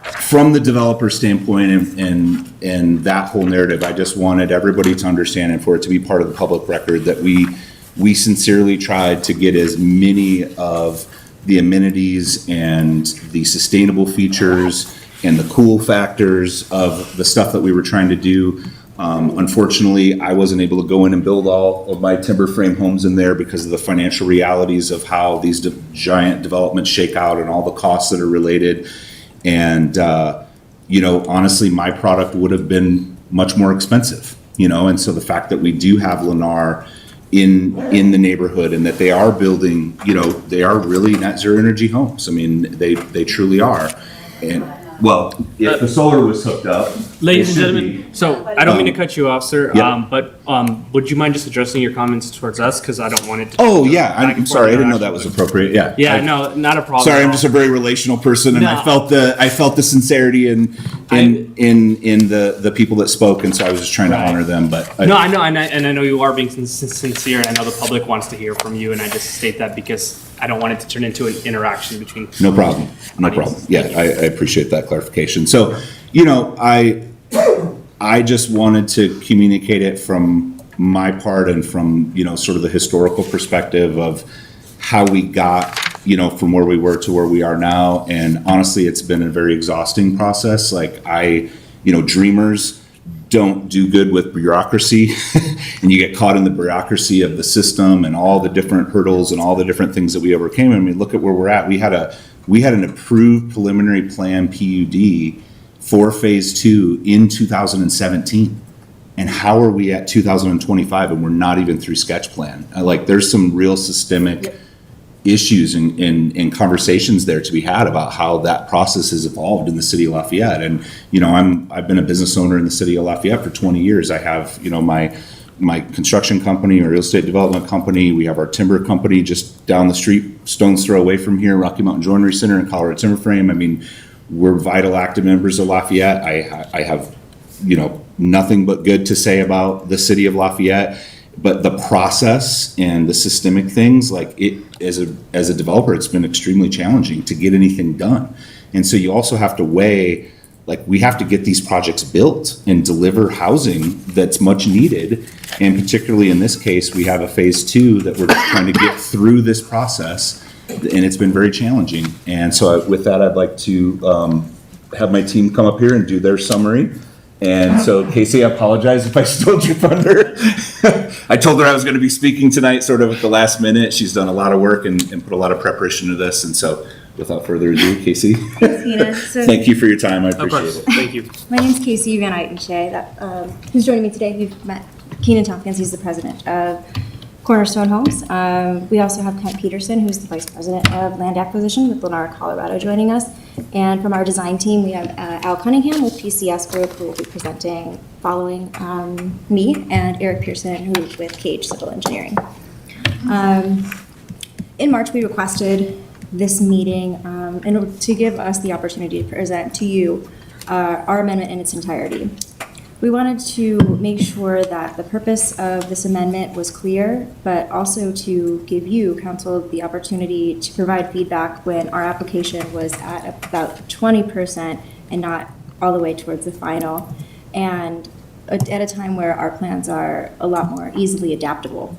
from the developer standpoint and that whole narrative, I just wanted everybody to understand and for it to be part of the public record that we sincerely tried to get as many of the amenities and the sustainable features and the cool factors of the stuff that we were trying to do. Unfortunately, I wasn't able to go in and build all of my timber frame homes in there because of the financial realities of how these giant developments shake out and all the costs that are related. And, honestly, my product would have been much more expensive, and so the fact that we do have Lennar in the neighborhood and that they are building, they are really net zero energy homes. I mean, they truly are. And well, if the solar was hooked up. Ladies and gentlemen, so I don't mean to cut you off, sir, yeah. but would you mind just addressing your comments towards us? Because I don't want it to. Oh, yeah, I'm sorry, I didn't know that was appropriate, yeah. Yeah, no, not a problem. Sorry, I'm just a very relational person, and No. I felt the sincerity in the people that spoke, and so I was just trying to honor them, but. No, I know, and I know you are being sincere, and I know the public wants to hear from you, and I just state that because I don't want it to turn into an interaction between. No problem. Yeah, I appreciate that clarification. So, I just wanted to communicate it from my part and from, sort of the historical perspective of how we got, from where we were to where we are now. And honestly, it's been a very exhausting process. Like dreamers don't do good with bureaucracy and you get caught in the bureaucracy of the system and all the different hurdles and all the different things that we overcame. I mean, look at where we're at. We had an approved preliminary plan PUD for phase 2 in 2017. And how are we at 2025 and we're not even through sketch plan? Like there's some real systemic issues and conversations there to be had about how that process has evolved in the city of Lafayette. And, I've been a business owner in the city of Lafayette for 20 years. I have, my construction company, or real estate development company. We have our timber company just down the street, stone's throw away from here, Rocky Mountain Joinery Center and Colorado Timber Frame. I mean, we're vital active members of Lafayette. I have, nothing but good to say about the city of Lafayette. But the process and the systemic things, like it, as a developer, it's been extremely challenging to get anything done. And so you also have to weigh, like we have to get these projects built and deliver housing that's much needed. And particularly in this case, we have a phase 2 that we're trying to get through this process. And it's been very challenging. And so with that, I'd like to have my team come up here and do their summary. And so, Casey, I apologize if I stole your thunder. I told her I was going to be speaking tonight sort of at the last minute. She's done a lot of work and put a lot of preparation into this. And so, without further ado, Casey, thank you for your time. I appreciate it. Thank you. My name's Casey Van Eitenshay, who's joining me today. We've met Keenan Tompkins. He's the president of Cornerstone Homes. We also have Kent Peterson, who's the vice president of land acquisition with Lennar, Colorado, joining us. And from our design team, we have Al Cunningham with PCS Group, who will be presenting following me, and Eric Pearson, who's with Cage Civil Engineering. In March, we requested this meeting in order to give us the opportunity to present to you our amendment in its entirety. We wanted to make sure that the purpose of this amendment was clear, but also to give you, council, the opportunity to provide feedback when our application was at about 20% and not all the way towards the final, and at a time where our plans are a lot more easily adaptable.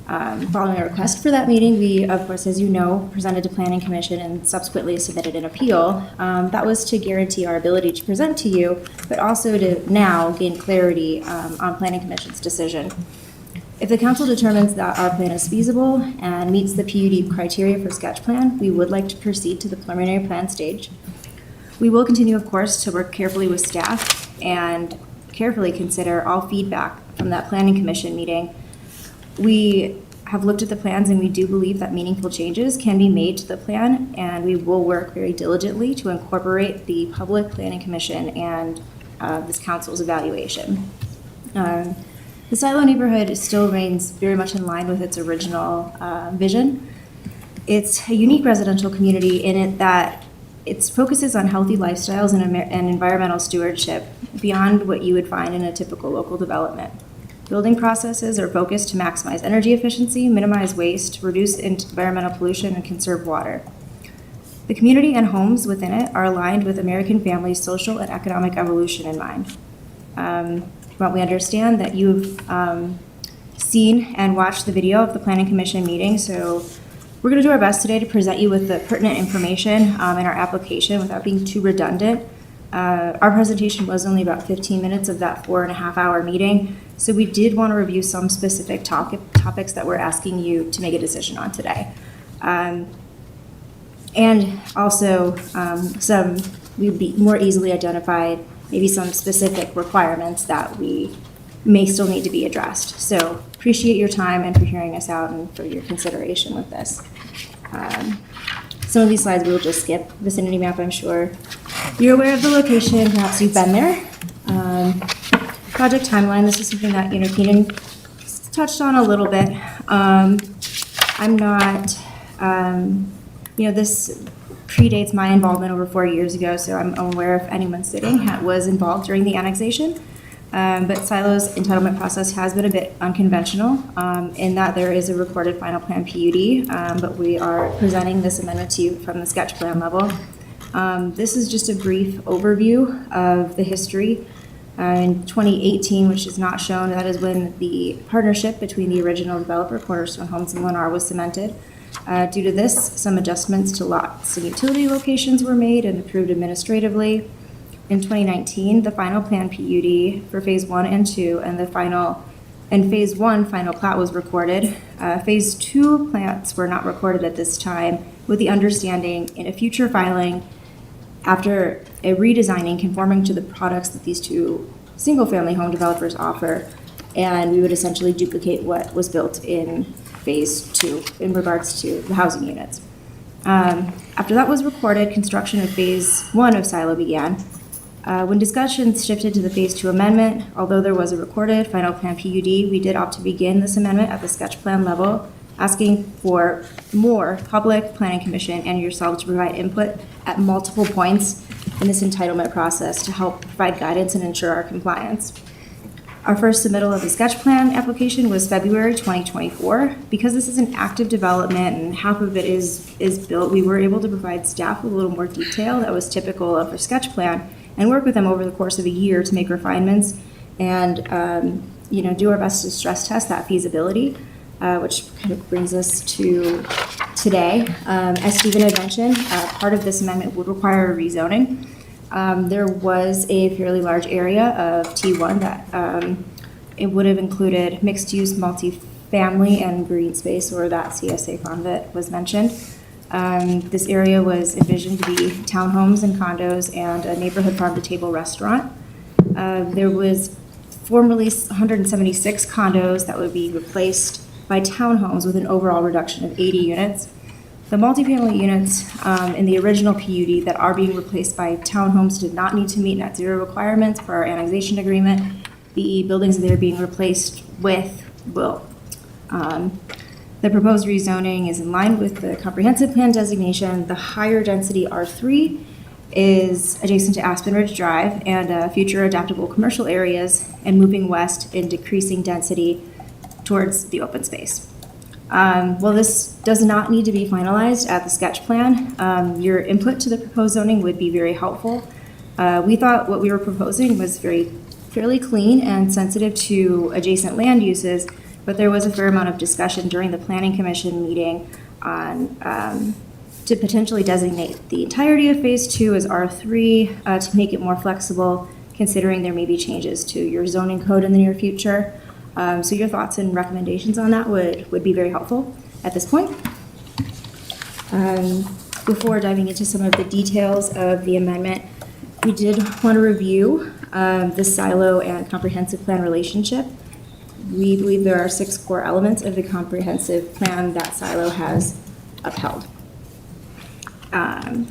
Following a request for that meeting, we, of course, as you know, presented to Planning Commission and subsequently submitted an appeal. That was to guarantee our ability to present to you, but also to now gain clarity on Planning Commission's decision. If the council determines that our plan is feasible and meets the PUD criteria for sketch plan, we would like to proceed to the preliminary plan stage. We will continue, of course, to work carefully with staff and carefully consider all feedback from that Planning Commission meeting. We have looked at the plans and we do believe that meaningful changes can be made to the plan, and we will work very diligently to incorporate the public Planning Commission and this council's evaluation. The Silo neighborhood still remains very much in line with its original vision. It's a unique residential community in it that it focuses on healthy lifestyles and environmental stewardship beyond what you would find in a typical local development. Building processes are focused to maximize energy efficiency, minimize waste, reduce environmental pollution, and conserve water. The community and homes within it are aligned with American families' social and economic evolution in mind. But we understand that you've seen and watched the video of the Planning Commission meeting, so we're going to do our best today to present you with the pertinent information in our application without being too redundant. Our presentation was only about 15 minutes of that 4.5-hour meeting, so we did want to review some specific topics that we're asking you to make a decision on today. And also we'd be more easily identified maybe some specific requirements that we may still need to be addressed. So appreciate your time and for hearing us out and for your consideration with this. Some of these slides we'll just skip. Vicinity map, I'm sure you're aware of the location, perhaps you've been there. Project timeline, this is something that, Keenan touched on a little bit. I'm not, this predates my involvement over 4 years ago, so I'm aware if anyone sitting was involved during the annexation. But Silo's entitlement process has been a bit unconventional in that there is a recorded final plan PUD, but we are presenting this amendment to you from the sketch plan level. This is just a brief overview of the history. In 2018, which is not shown, that is when the partnership between the original developer, Cornerstone Homes and Lennar, was cemented. Due to this, some adjustments to lots and utility locations were made and approved administratively. In 2019, the final plan PUD for phase 1 and 2 and phase 1 final plat was recorded. Phase 2 plats were not recorded at this time, with the understanding in a future filing after a redesigning conforming to the products that these two single-family home developers offer, and we would essentially duplicate what was built in phase 2 in regards to the housing units. After that was recorded, construction of phase 1 of Silo began. When discussions shifted to the phase 2 amendment, although there was a recorded final plan PUD, we did opt to begin this amendment at the sketch plan level, asking for more public planning commission and yourself to provide input at multiple points in this entitlement process to help provide guidance and ensure our compliance. Our first submittal of the sketch plan application was February 2024. Because this is an active development and half of it is built, we were able to provide staff with a little more detail that was typical of a sketch plan and work with them over the course of a year to make refinements and do our best to stress test that feasibility. Which kind of brings us to today. As Stephen had mentioned, part of this amendment would require a rezoning. There was a fairly large area of T1 that it would have included mixed-use multifamily and green space, or that CSA fund that was mentioned. This area was envisioned to be townhomes and condos and a neighborhood farm-to-table restaurant. There was formerly 176 condos that would be replaced by townhomes with an overall reduction of 80 units. The multifamily units in the original PUD that are being replaced by townhomes did not need to meet net zero requirements for our annexation agreement. The buildings that they're being replaced with will. The proposed rezoning is in line with the comprehensive plan designation. The higher density R3 is adjacent to Aspen Ridge Drive and future adaptable commercial areas, and moving west in decreasing density towards the open space. While this does not need to be finalized at the sketch plan, your input to the proposed zoning would be very helpful. We thought what we were proposing was fairly clean and sensitive to adjacent land uses, but there was a fair amount of discussion during the Planning Commission meeting on to potentially designate the entirety of phase 2 as R3 to make it more flexible, considering there may be changes to your zoning code in the near future. So your thoughts and recommendations on that would be very helpful at this point. Before diving into some of the details of the amendment, we did want to review the silo and comprehensive plan relationship. We believe there are 6 core elements of the comprehensive plan that Silo has upheld.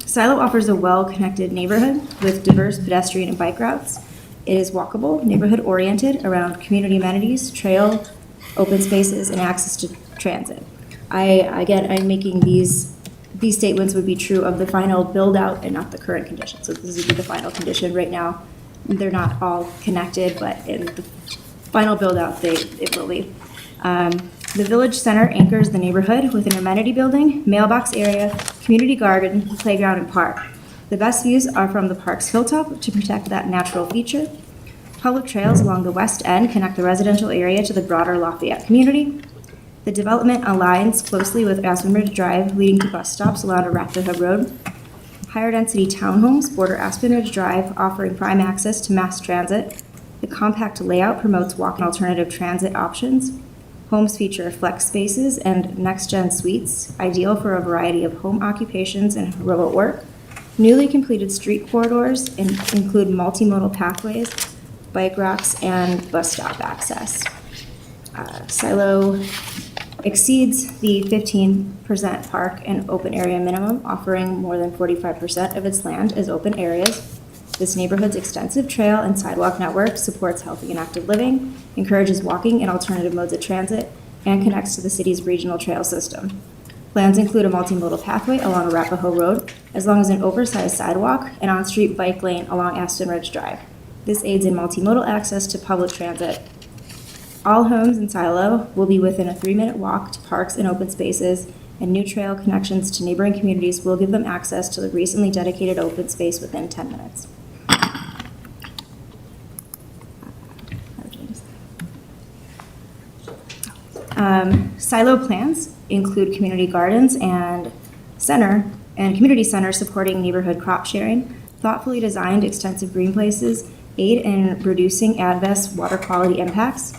Silo offers a well-connected neighborhood with diverse pedestrian and bike routes. It is walkable, neighborhood-oriented, around community amenities, trail, open spaces, and access to transit. I'm making these statements would be true of the final build-out and not the current condition. So this would be the final condition. Right now, they're not all connected, but in the final build-out, it will be. The village center anchors the neighborhood with an amenity building, mailbox area, community garden, playground, and park. The best views are from the park's hilltop to protect that natural feature. Public trails along the west end connect the residential area to the broader Lafayette community. The development aligns closely with Aspen Ridge Drive, leading to bus stops along Arapahoe Road. Higher density townhomes border Aspen Ridge Drive, offering prime access to mass transit. The compact layout promotes walk and alternative transit options. Homes feature flex spaces and next-gen suites, ideal for a variety of home occupations and remote work. Newly completed street corridors include multimodal pathways, bike racks, and bus stop access. Silo exceeds the 15% park and open area minimum, offering more than 45% of its land as open areas. This neighborhood's extensive trail and sidewalk network supports healthy and active living, encourages walking and alternative modes of transit, and connects to the city's regional trail system. Plans include a multimodal pathway along Arapahoe Road, as long as an oversized sidewalk and on-street bike lane along Aspen Ridge Drive. This aids in multimodal access to public transit. All homes in Silo will be within a 3-minute walk to parks and open spaces, and new trail connections to neighboring communities will give them access to the recently dedicated open space within 10 minutes. Silo plans include community gardens and community center supporting neighborhood crop sharing. Thoughtfully designed extensive green places aid in reducing adverse water quality impacts.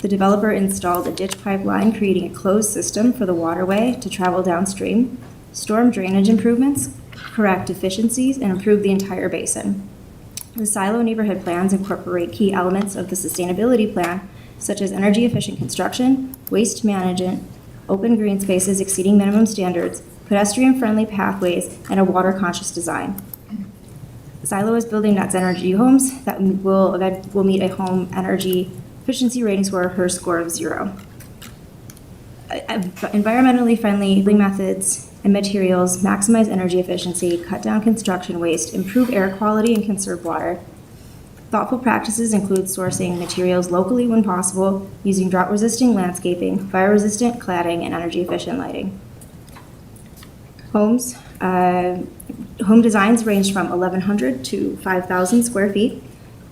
The developer installed a ditch pipeline, creating a closed system for the waterway to travel downstream. Storm drainage improvements correct deficiencies and improve the entire basin. The Silo neighborhood plans incorporate key elements of the sustainability plan, such as energy-efficient construction, waste management, open green spaces exceeding minimum standards, pedestrian-friendly pathways, and a water-conscious design. Silo is building net energy homes that will meet a home energy efficiency rating score, HERS score of 0. Environmentally friendly methods and materials maximize energy efficiency, cut down construction waste, improve air quality, and conserve water. Thoughtful practices include sourcing materials locally when possible, using drought-resistant landscaping, fire-resistant cladding, and energy-efficient lighting. Home designs range from 1,100 to 5,000 square feet,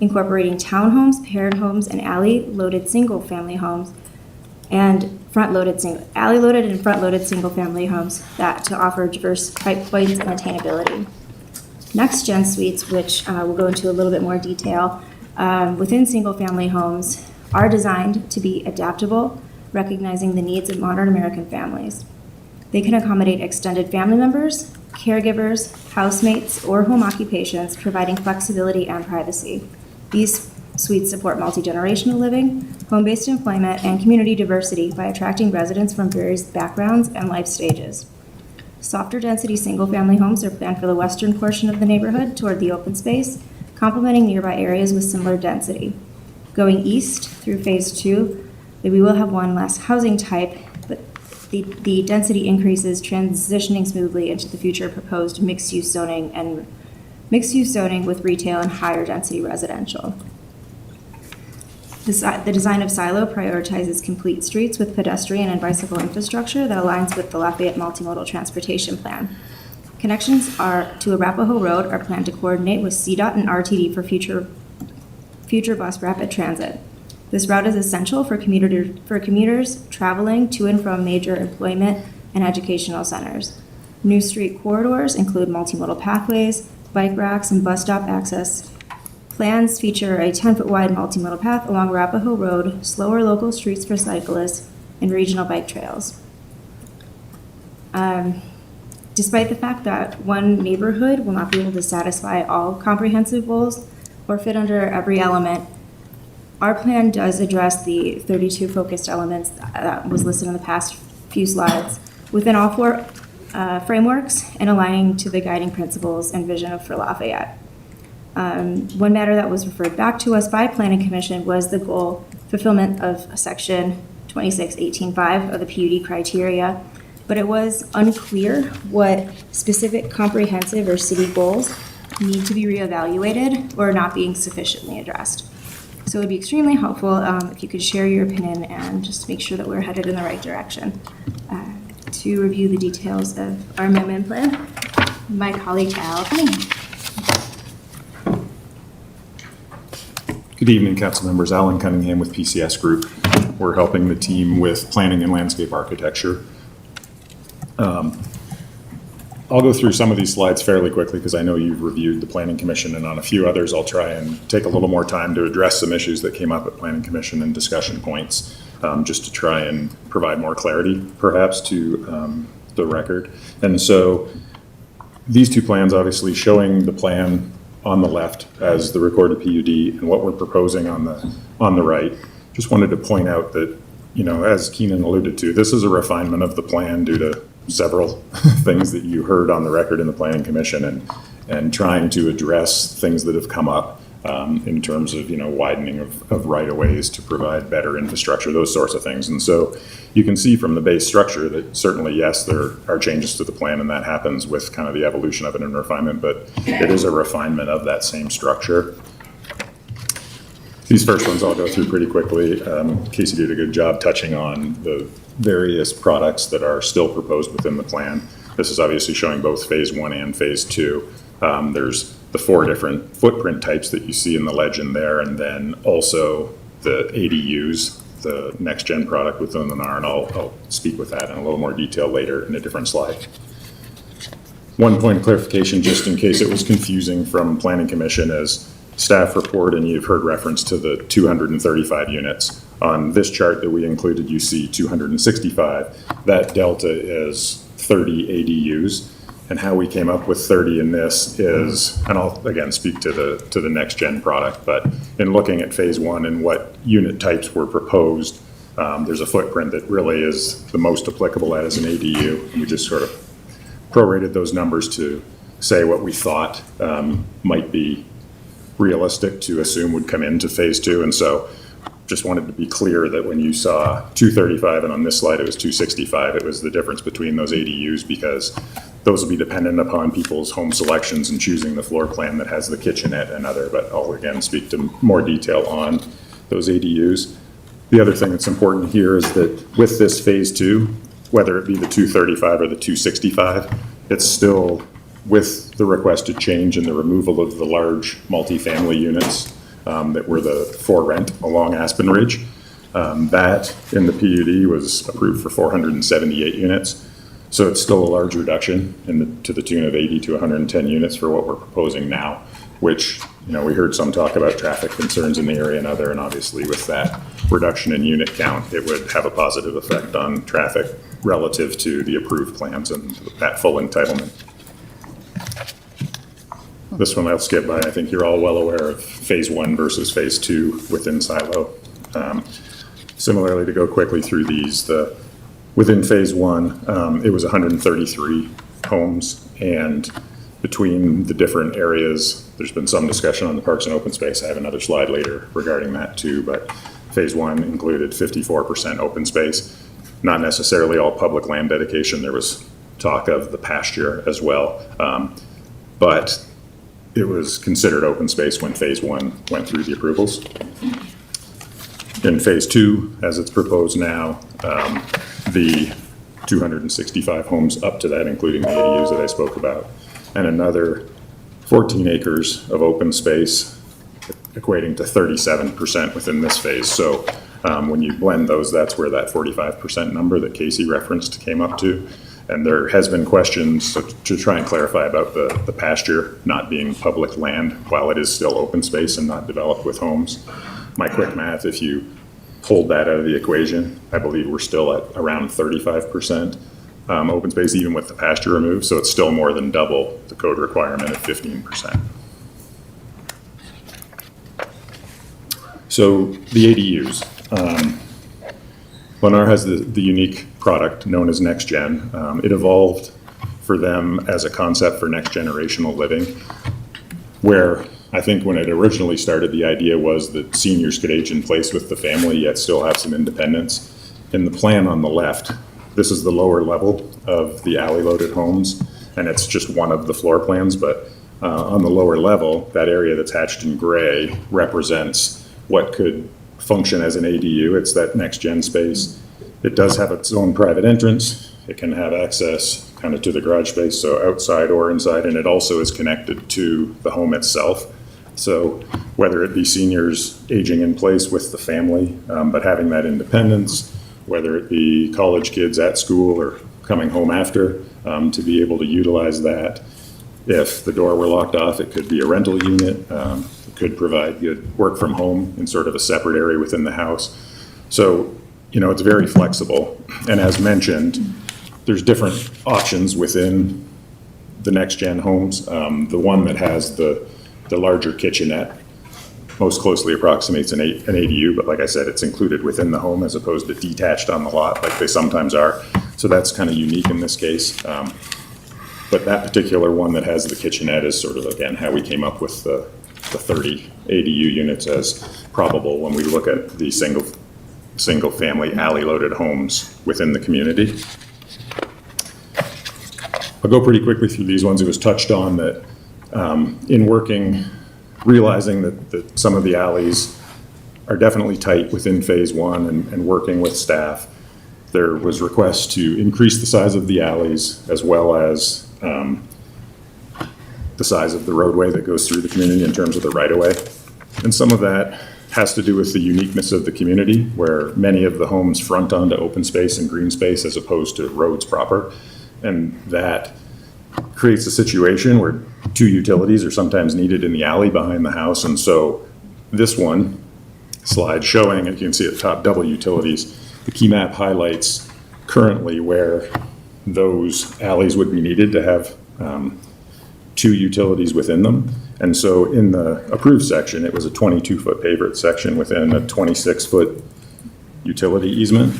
incorporating townhomes, paired homes, and alley-loaded single-family homes, and alley-loaded and front-loaded single-family homes that to offer diverse price points and attainability. Next-gen suites, which we'll go into a little bit more detail, within single-family homes are designed to be adaptable, recognizing the needs of modern American families. They can accommodate extended family members, caregivers, housemates, or home occupations, providing flexibility and privacy. These suites support multi-generational living, home-based employment, and community diversity by attracting residents from various backgrounds and life stages. Softer density single-family homes are planned for the western portion of the neighborhood toward the open space, complementing nearby areas with similar density. Going east through phase 2, we will have one less housing type, but the density increases, transitioning smoothly into the future proposed mixed-use zoning with retail and higher density residential. The design of Silo prioritizes complete streets with pedestrian and bicycle infrastructure that aligns with the Lafayette Multimodal Transportation Plan. Connections to Arapahoe Road are planned to coordinate with CDOT and RTD for future bus rapid transit. This route is essential for commuters traveling to and from major employment and educational centers. New street corridors include multimodal pathways, bike racks, and bus stop access. Plans feature a 10-foot wide multimodal path along Arapahoe Road, slower local streets for cyclists, and regional bike trails. Despite the fact that one neighborhood will not be able to satisfy all comprehensive goals or fit under every element, our plan does address the 32 focused elements that was listed in the past few slides within all 4 frameworks and aligning to the guiding principles and vision for Lafayette. One matter that was referred back to us by Planning Commission was the goal fulfillment of section 2618.5 of the PUD criteria, but it was unclear what specific comprehensive or city goals need to be reevaluated or not being sufficiently addressed. So it would be extremely helpful if you could share your opinion and just make sure that we're headed in the right direction. To review the details of our amendment plan, my colleague Al Cunningham. Good evening, council members. Alan Cunningham with PCS Group. We're helping the team with planning and landscape architecture. I'll go through some of these slides fairly quickly because I know you've reviewed the Planning Commission, and on a few others I'll try and take a little more time to address some issues that came up at Planning Commission and discussion points, just to try and provide more clarity perhaps to the record. And so these two plans obviously showing the plan on the left as the recorded PUD and what we're proposing on the right. Just wanted to point out that, you know, as Keenan alluded to, this is a refinement of the plan due to several things that you heard on the record in the Planning Commission, and trying to address things that have come up in terms of, you know, widening of right-of-ways to provide better infrastructure, those sorts of things. And so you can see from the base structure that certainly, yes, there are changes to the plan, and that happens with kind of the evolution of it and refinement, but it is a refinement of that same structure. These first ones I'll go through pretty quickly. Casey did a good job touching on the various products that are still proposed within the plan. This is obviously showing both phase 1 and phase 2. There's the 4 different footprint types that you see in the legend there, and then also the ADUs, the next gen product within the NAR, and I'll speak with that in a little more detail later in a different slide. One point of clarification, just in case it was confusing from Planning Commission, as staff report, and you've heard reference to the 235 units. On this chart that we included, you see 265. That delta is 30 ADUs. And how we came up with 30 in this is, and I'll again speak to the next gen product, but in looking at phase 1 and what unit types were proposed, there's a footprint that really is the most applicable as an ADU. We just sort of prorated those numbers to say what we thought might be realistic to assume would come into phase 2. And so just wanted to be clear that when you saw 235 and on this slide it was 265, it was the difference between those ADUs, because those will be dependent upon people's home selections and choosing the floor plan that has the kitchenette and other, but I'll again speak to more detail on those ADUs. The other thing that's important here is that with this phase 2, whether it be the 235 or the 265, it's still with the requested change in the removal of the large multifamily units that were the for rent along Aspen Ridge. That in the PUD was approved for 478 units. So it's still a large reduction to the tune of 80 to 110 units for what we're proposing now, which, you know, we heard some talk about traffic concerns in the area and other, and obviously with that reduction in unit count, it would have a positive effect on traffic relative to the approved plans and that full entitlement. This one I'll skip by. I think you're all well aware of phase 1 versus phase 2 within Silo. Similarly, to go quickly through these, within phase 1, it was 133 homes, and between the different areas, there's been some discussion on the parks and open space. I have another slide later regarding that too, but phase 1 included 54% open space, not necessarily all public land dedication. There was talk of the pasture as well, but it was considered open space when phase 1 went through the approvals. In phase 2, as it's proposed now, the 265 homes up to that, including the ADUs that I spoke about, and another 14 acres of open space, equating to 37% within this phase. So when you blend those, that's where that 45% number that Casey referenced came up to. And there has been questions to try and clarify about the pasture not being public land while it is still open space and not developed with homes. My quick math, if you pulled that out of the equation, I believe we're still at around 35% open space even with the pasture removed, so it's still more than double the code requirement of 15%. So the ADUs. Lennar has the unique product known as Next Gen. It evolved for them as a concept for next generational living, where I think when it originally started, the idea was that seniors could age in place with the family, yet still have some independence. In the plan on the left, this is the lower level of the alley-loaded homes, and it's just one of the floor plans, but on the lower level, that area that's hatched in gray represents what could function as an ADU. It's that next-gen space. It does have its own private entrance. It can have access kind of to the garage space, so outside or inside, and it also is connected to the home itself. So whether it be seniors aging in place with the family, but having that independence, whether it be college kids at school or coming home after, to be able to utilize that. If the door were locked off, it could be a rental unit. It could provide good work from home in sort of a separate area within the house. So, it's very flexible. And as mentioned, there's different options within the next-gen homes. The one that has the larger kitchenette most closely approximates an ADU, but like I said, it's included within the home as opposed to detached on the lot like they sometimes are. So that's kind of unique in this case. But that particular one that has the kitchenette is sort of, again, how we came up with the 30 ADU units as probable when we look at the single-family alley-loaded homes within the community. I'll go pretty quickly through these ones. It was touched on that in working, realizing that some of the alleys are definitely tight within phase one and working with staff, there was requests to increase the size of the alleys as well as the size of the roadway that goes through the community in terms of the right-of-way. And some of that has to do with the uniqueness of the community, where many of the homes front onto open space and green space as opposed to roads proper. And that creates a situation where two utilities are sometimes needed in the alley behind the house. And so this one slide showing, you can see at the top, double utilities. The key map highlights currently where those alleys would be needed to have two utilities within them. And so in the approved section, it was a 22-foot paver section within a 26-foot utility easement.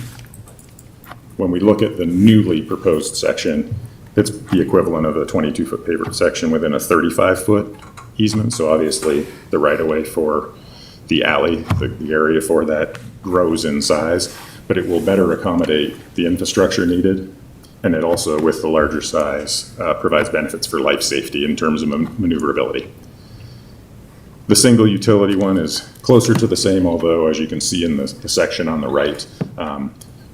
When we look at the newly proposed section, it's the equivalent of a 22-foot paver section within a 35-foot easement. So obviously the right-of-way for the alley, the area for that grows in size, but it will better accommodate the infrastructure needed. And it also, with the larger size, provides benefits for life safety in terms of maneuverability. The single utility one is closer to the same, although as you can see in the section on the right,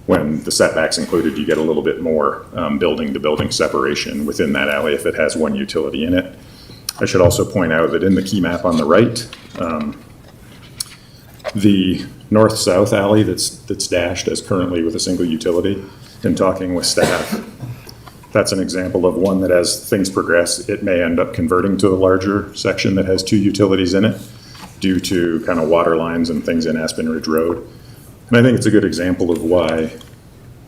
when the setback's included, you get a little bit more building-to-building separation within that alley if it has one utility in it. I should also point out that in the key map on the right, the north-south alley that's dashed as currently with a single utility, in talking with staff, that's an example of one that as things progress, it may end up converting to a larger section that has two utilities in it due to kind of water lines and things in Aspen Ridge Road. And I think it's a good example of why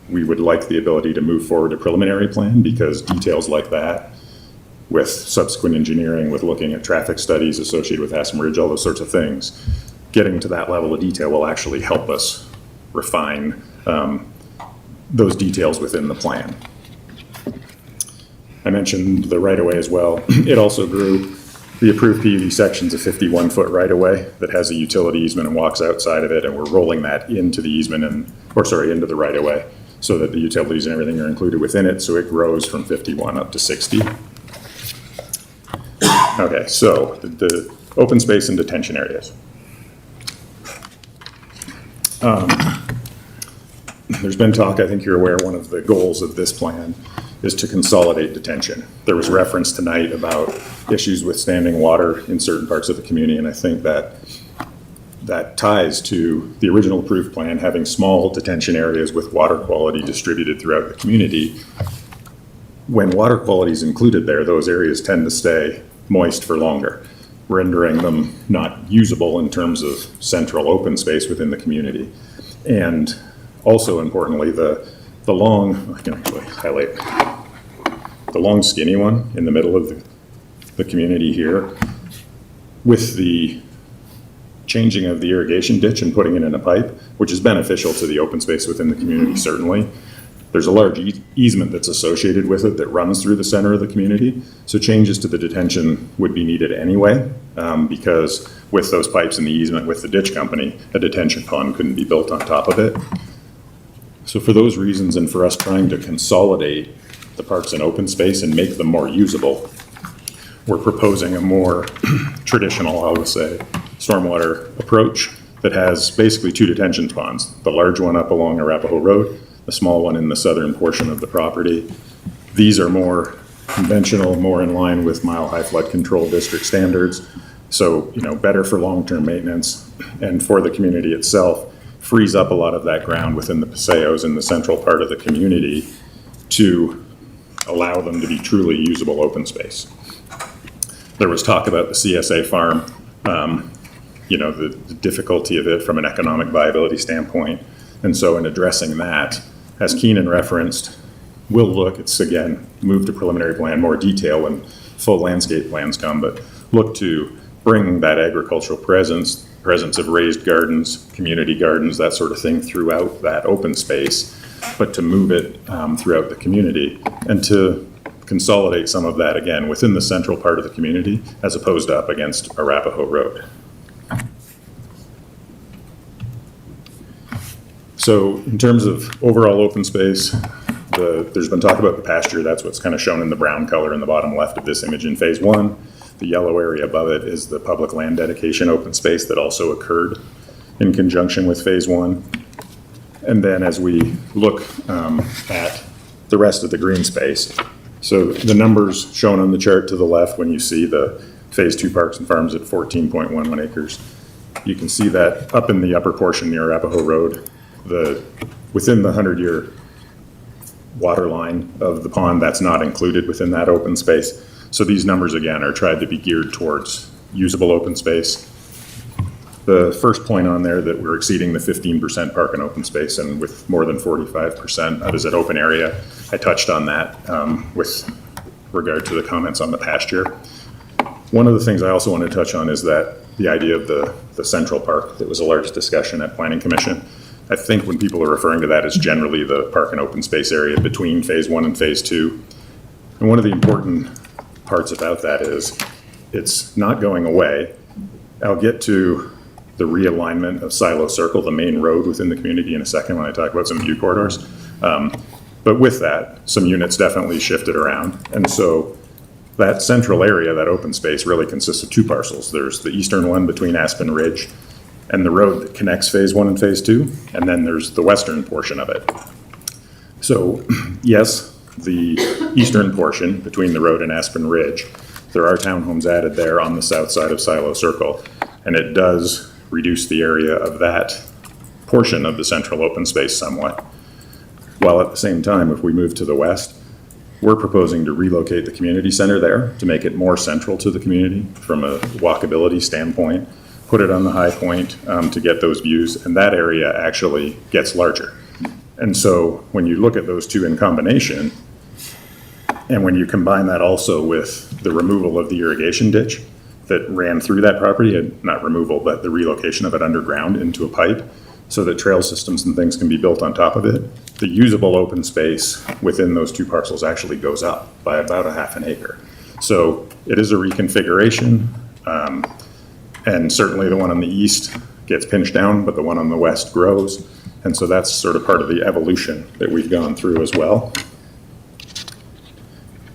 we would like the ability to move forward a preliminary plan, because details like that with subsequent engineering, with looking at traffic studies associated with Aspen Ridge, all those sorts of things, getting to that level of detail will actually help us refine those details within the plan. I mentioned the right-of-way as well. It also grew the approved PUD section's a 51-foot right-of-way that has a utility easement and walks outside of it, and we're rolling that into the easement into the right-of-way so that the utilities and everything are included within it, so it grows from 51 up to 60. Okay, so the open space and detention areas. There's been talk, I think you're aware, one of the goals of this plan is to consolidate detention. There was reference tonight about issues with standing water in certain parts of the community, and I think that ties to the original approved plan, having small detention areas with water quality distributed throughout the community. When water quality is included there, those areas tend to stay moist for longer, rendering them not usable in terms of central open space within the community. And also importantly, the long, I can actually highlight, the long skinny one in the middle of the community here, with the changing of the irrigation ditch and putting it in a pipe, which is beneficial to the open space within the community, certainly. There's a large easement that's associated with it that runs through the center of the community. So changes to the detention would be needed anyway, because with those pipes in the easement with the ditch company, a detention pond couldn't be built on top of it. So for those reasons, and for us trying to consolidate the parks and open space and make them more usable, we're proposing a more traditional, I would say, stormwater approach that has basically two detention ponds. The large one up along Arapahoe Road, the small one in the southern portion of the property. These are more conventional, more in line with Mile High Flood Control District standards. So, better for long-term maintenance, and for the community itself, frees up a lot of that ground within the paseos in the central part of the community to allow them to be truly usable open space. There was talk about the CSA farm, the difficulty of it from an economic viability standpoint. And so in addressing that, as Keenan referenced, we'll look, it's again, move to preliminary plan, more detail when full landscape plans come, but look to bring that agricultural presence of raised gardens, community gardens, that sort of thing throughout that open space, but to move it throughout the community and to consolidate some of that again within the central part of the community as opposed to up against Arapahoe Road. So in terms of overall open space, there's been talk about the pasture. That's what's kind of shown in the brown color in the bottom left of this image in phase 1. The yellow area above it is the public land dedication open space that also occurred in conjunction with phase 1. And then as we look at the rest of the green space, so the numbers shown on the chart to the left when you see the phase 2 parks and farms at 14.11 acres, you can see that up in the upper portion near Arapahoe Road, within the 100-year water line of the pond, that's not included within that open space. So these numbers again are tried to be geared towards usable open space. The first point on there that we're exceeding the 15% park and open space, and with more than 45%, that is at open area. I touched on that with regard to the comments on the pasture. One of the things I also want to touch on is that the idea of the central park that was a large discussion at Planning Commission. I think when people are referring to that as generally the park and open space area between phase 1 and phase 2. And one of the important parts about that is it's not going away. I'll get to the realignment of Silo Circle, the main road within the community, in a second when I talk about some view corridors. But with that, some units definitely shifted around. And so that central area, that open space, really consists of two parcels. There's the eastern one between Aspen Ridge and the road that connects phase 1 and phase 2, and then there's the western portion of it. So yes, the eastern portion between the road and Aspen Ridge, there are townhomes added there on the south side of Silo Circle, and it does reduce the area of that portion of the central open space somewhat. While at the same time, if we move to the west, we're proposing to relocate the community center there to make it more central to the community from a walkability standpoint, put it on the high point to get those views, and that area actually gets larger. And so when you look at those two in combination, and when you combine that also with the removal of the irrigation ditch that ran through that property, and not removal, but the relocation of it underground into a pipe so that trail systems and things can be built on top of it, the usable open space within those two parcels actually goes up by about a half an acre. So it is a reconfiguration. And certainly the one on the east gets pinched down, but the one on the west grows. And so that's sort of part of the evolution that we've gone through as well.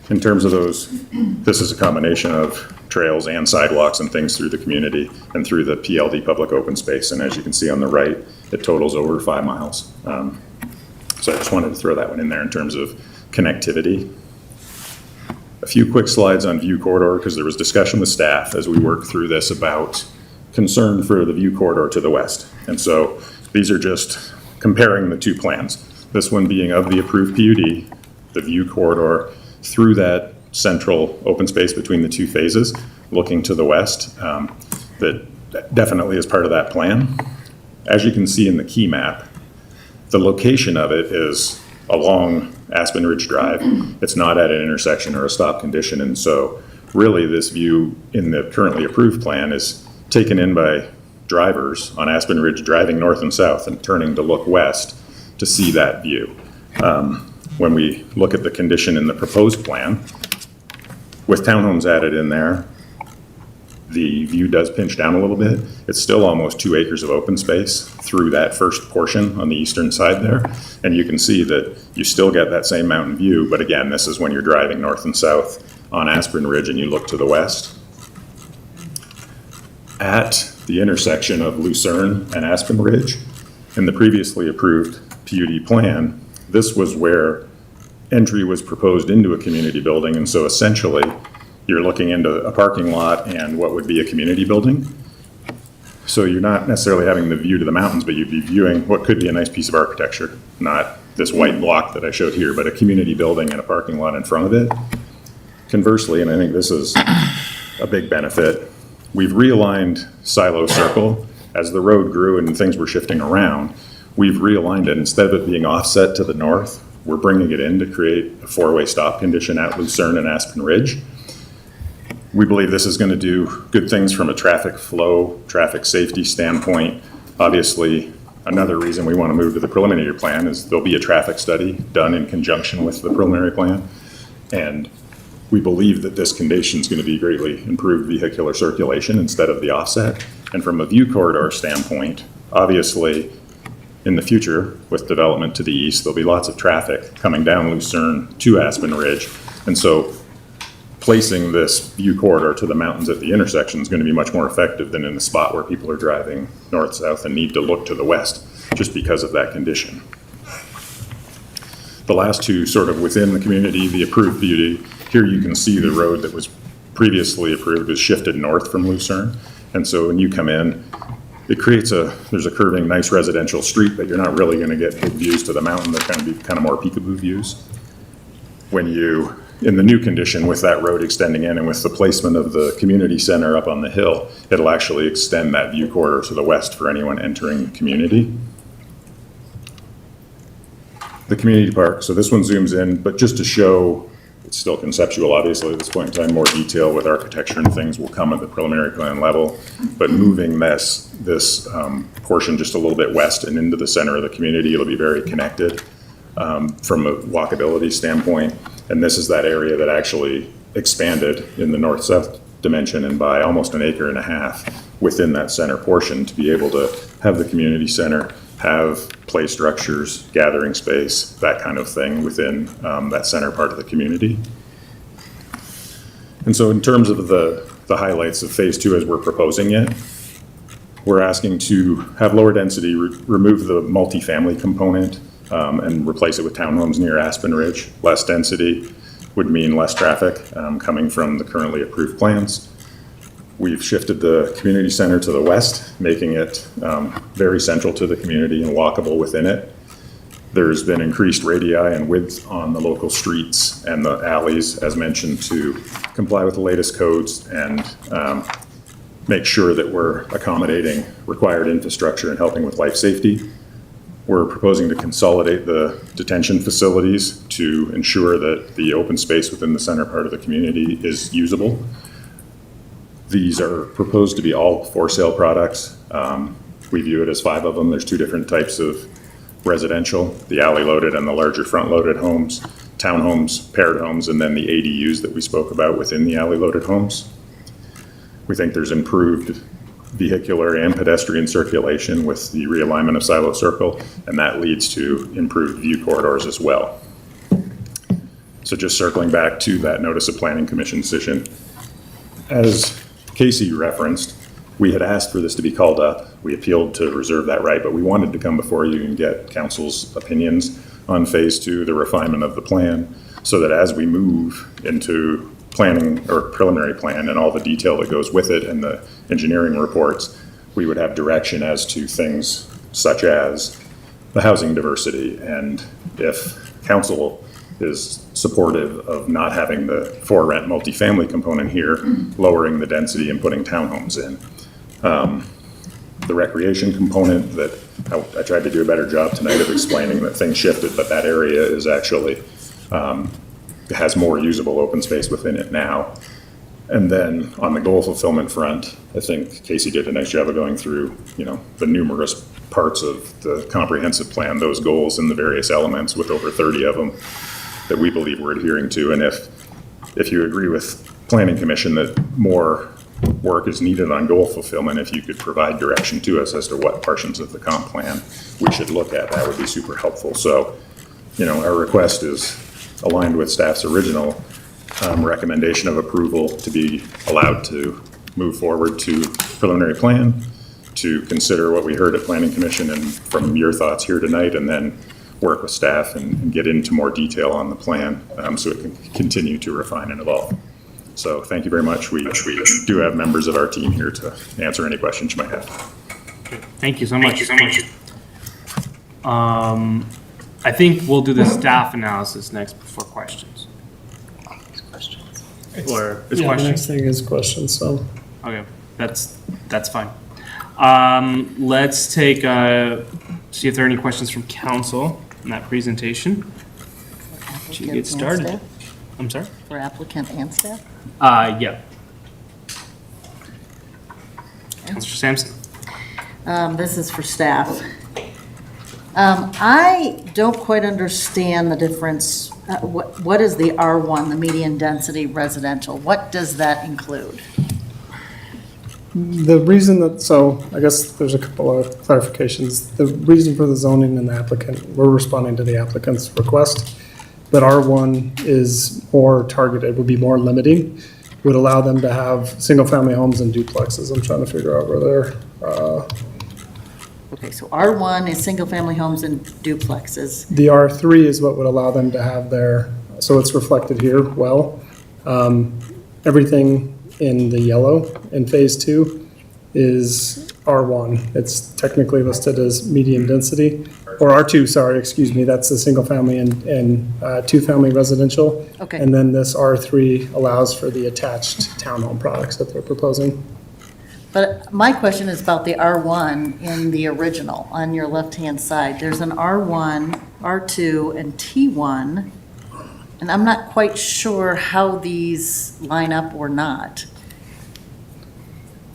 In terms of those, this is a combination of trails and sidewalks and things through the community and through the PLD public open space. And as you can see on the right, it totals over 5 miles. So I just wanted to throw that one in there in terms of connectivity. A few quick slides on view corridor, because there was discussion with staff as we worked through this about concern for the view corridor to the west. And so these are just comparing the two plans. This one being of the approved PUD, the view corridor through that central open space between the two phases, looking to the west, that definitely is part of that plan. As you can see in the key map, the location of it is along Aspen Ridge Drive. It's not at an intersection or a stop condition, and so really this view in the currently approved plan is taken in by drivers on Aspen Ridge driving north and south and turning to look west to see that view. When we look at the condition in the proposed plan, with townhomes added in there, the view does pinch down a little bit. It's still almost 2 acres of open space through that first portion on the eastern side there. And you can see that you still get that same mountain view, but again, this is when you're driving north and south on Aspen Ridge and you look to the west. At the intersection of Lucerne and Aspen Ridge, in the previously approved PUD plan, this was where entry was proposed into a community building, and so essentially, you're looking into a parking lot and what would be a community building. So you're not necessarily having the view to the mountains, but you'd be viewing what could be a nice piece of architecture, not this white block that I showed here, but a community building and a parking lot in front of it. Conversely, and I think this is a big benefit, we've realigned Silo Circle. As the road grew and things were shifting around, we've realigned it. Instead of it being offset to the north, we're bringing it in to create a 4-way stop condition at Lucerne and Aspen Ridge. We believe this is going to do good things from a traffic flow, traffic safety standpoint. Obviously, another reason we want to move to the preliminary plan is there'll be a traffic study done in conjunction with the preliminary plan. And we believe that this condition is going to be greatly improved vehicular circulation instead of the offset. And from a view corridor standpoint, obviously, in the future, with development to the east, there'll be lots of traffic coming down Lucerne to Aspen Ridge. And so placing this view corridor to the mountains at the intersection is going to be much more effective than in a spot where people are driving north-south and need to look to the west, just because of that condition. The last two sort of within the community, the approved beauty, here you can see the road that was previously approved is shifted north from Lucerne. And so when you come in, it creates there's a curving, nice residential street, but you're not really going to get big views to the mountain. They're going to be kind of more peekaboo views. When you, in the new condition with that road extending in and with the placement of the community center up on the hill, it'll actually extend that view corridor to the west for anyone entering the community. The community park, so this one zooms in, but just to show, it's still conceptual, obviously, at this point in time. More detail with architecture and things will come at the preliminary plan level. But moving this portion just a little bit west and into the center of the community, it'll be very connected from a walkability standpoint. And this is that area that actually expanded in the north-south dimension and by almost 1.5 acres within that center portion to be able to have the community center, have play structures, gathering space, that kind of thing within that center part of the community. And so in terms of the highlights of phase 2 as we're proposing it, we're asking to have lower density, remove the multifamily component and replace it with townhomes near Aspen Ridge. Less density would mean less traffic coming from the currently approved plans. We've shifted the community center to the west, making it very central to the community and walkable within it. There's been increased radii and width on the local streets and the alleys, as mentioned, to comply with the latest codes and make sure that we're accommodating required infrastructure and helping with life safety. We're proposing to consolidate the detention facilities to ensure that the open space within the center part of the community is usable. These are proposed to be all for sale products. We view it as 5 of them. There's 2 different types of residential, the alley loaded and the larger front loaded homes, townhomes, paired homes, and then the ADUs that we spoke about within the alley loaded homes. We think there's improved vehicular and pedestrian circulation with the realignment of Silo Circle, and that leads to improved view corridors as well. So just circling back to that notice of planning commission decision, as Casey referenced, we had asked for this to be called up. We appealed to reserve that right, but we wanted to come before you and get council's opinions on phase 2, the refinement of the plan, so that as we move into planning or preliminary plan and all the detail that goes with it and the engineering reports, we would have direction as to things such as the housing diversity, and if council is supportive of not having the for rent multifamily component here, lowering the density and putting townhomes in. The recreation component that I tried to do a better job tonight of explaining that things shifted, but that area is actually has more usable open space within it now. And then on the goal fulfillment front, I think Casey did a nice job of going through, the numerous parts of the comprehensive plan, those goals and the various elements with over 30 of them that we believe we're adhering to. And if you agree with Planning Commission that more work is needed on goal fulfillment, if you could provide direction to us as to what portions of the comp plan we should look at, that would be super helpful. So, our request is aligned with staff's original recommendation of approval to be allowed to move forward to preliminary plan, to consider what we heard at Planning Commission and from your thoughts here tonight, and then work with staff and get into more detail on the plan so it can continue to refine and evolve. So thank you very much. We do have members of our team here to answer any questions you might have. Thank you so much. I think we'll do the staff analysis next before questions. Or is Yeah, the questions? next thing is questions, so. Okay, that's fine. Let's take, see if there are any questions from council on that presentation to get started. I'm sorry? For applicant and staff? Yeah. Councilor Sampson? This is for staff. I don't quite understand the difference. What is the R1, the median density residential? What does that include? The reason that, so I guess there's a couple of clarifications. The reason for the zoning and the applicant, we're responding to the applicant's request, but R1 is more targeted, would be more limiting, would allow them to have single-family homes and duplexes. I'm trying to figure out where they're, Okay, so R1 is single-family homes and duplexes. the R3 is what would allow them to have their, so it's reflected here well. Everything in the yellow in phase 2 is R1. It's technically listed as medium density, or R2, sorry, excuse me, that's the single family and two-family residential. Okay. And then this R3 allows for the attached townhome products that they're proposing. But my question is about the R1 in the original, on your left-hand side. There's an R1, R2, and T1, and I'm not quite sure how these line up or not.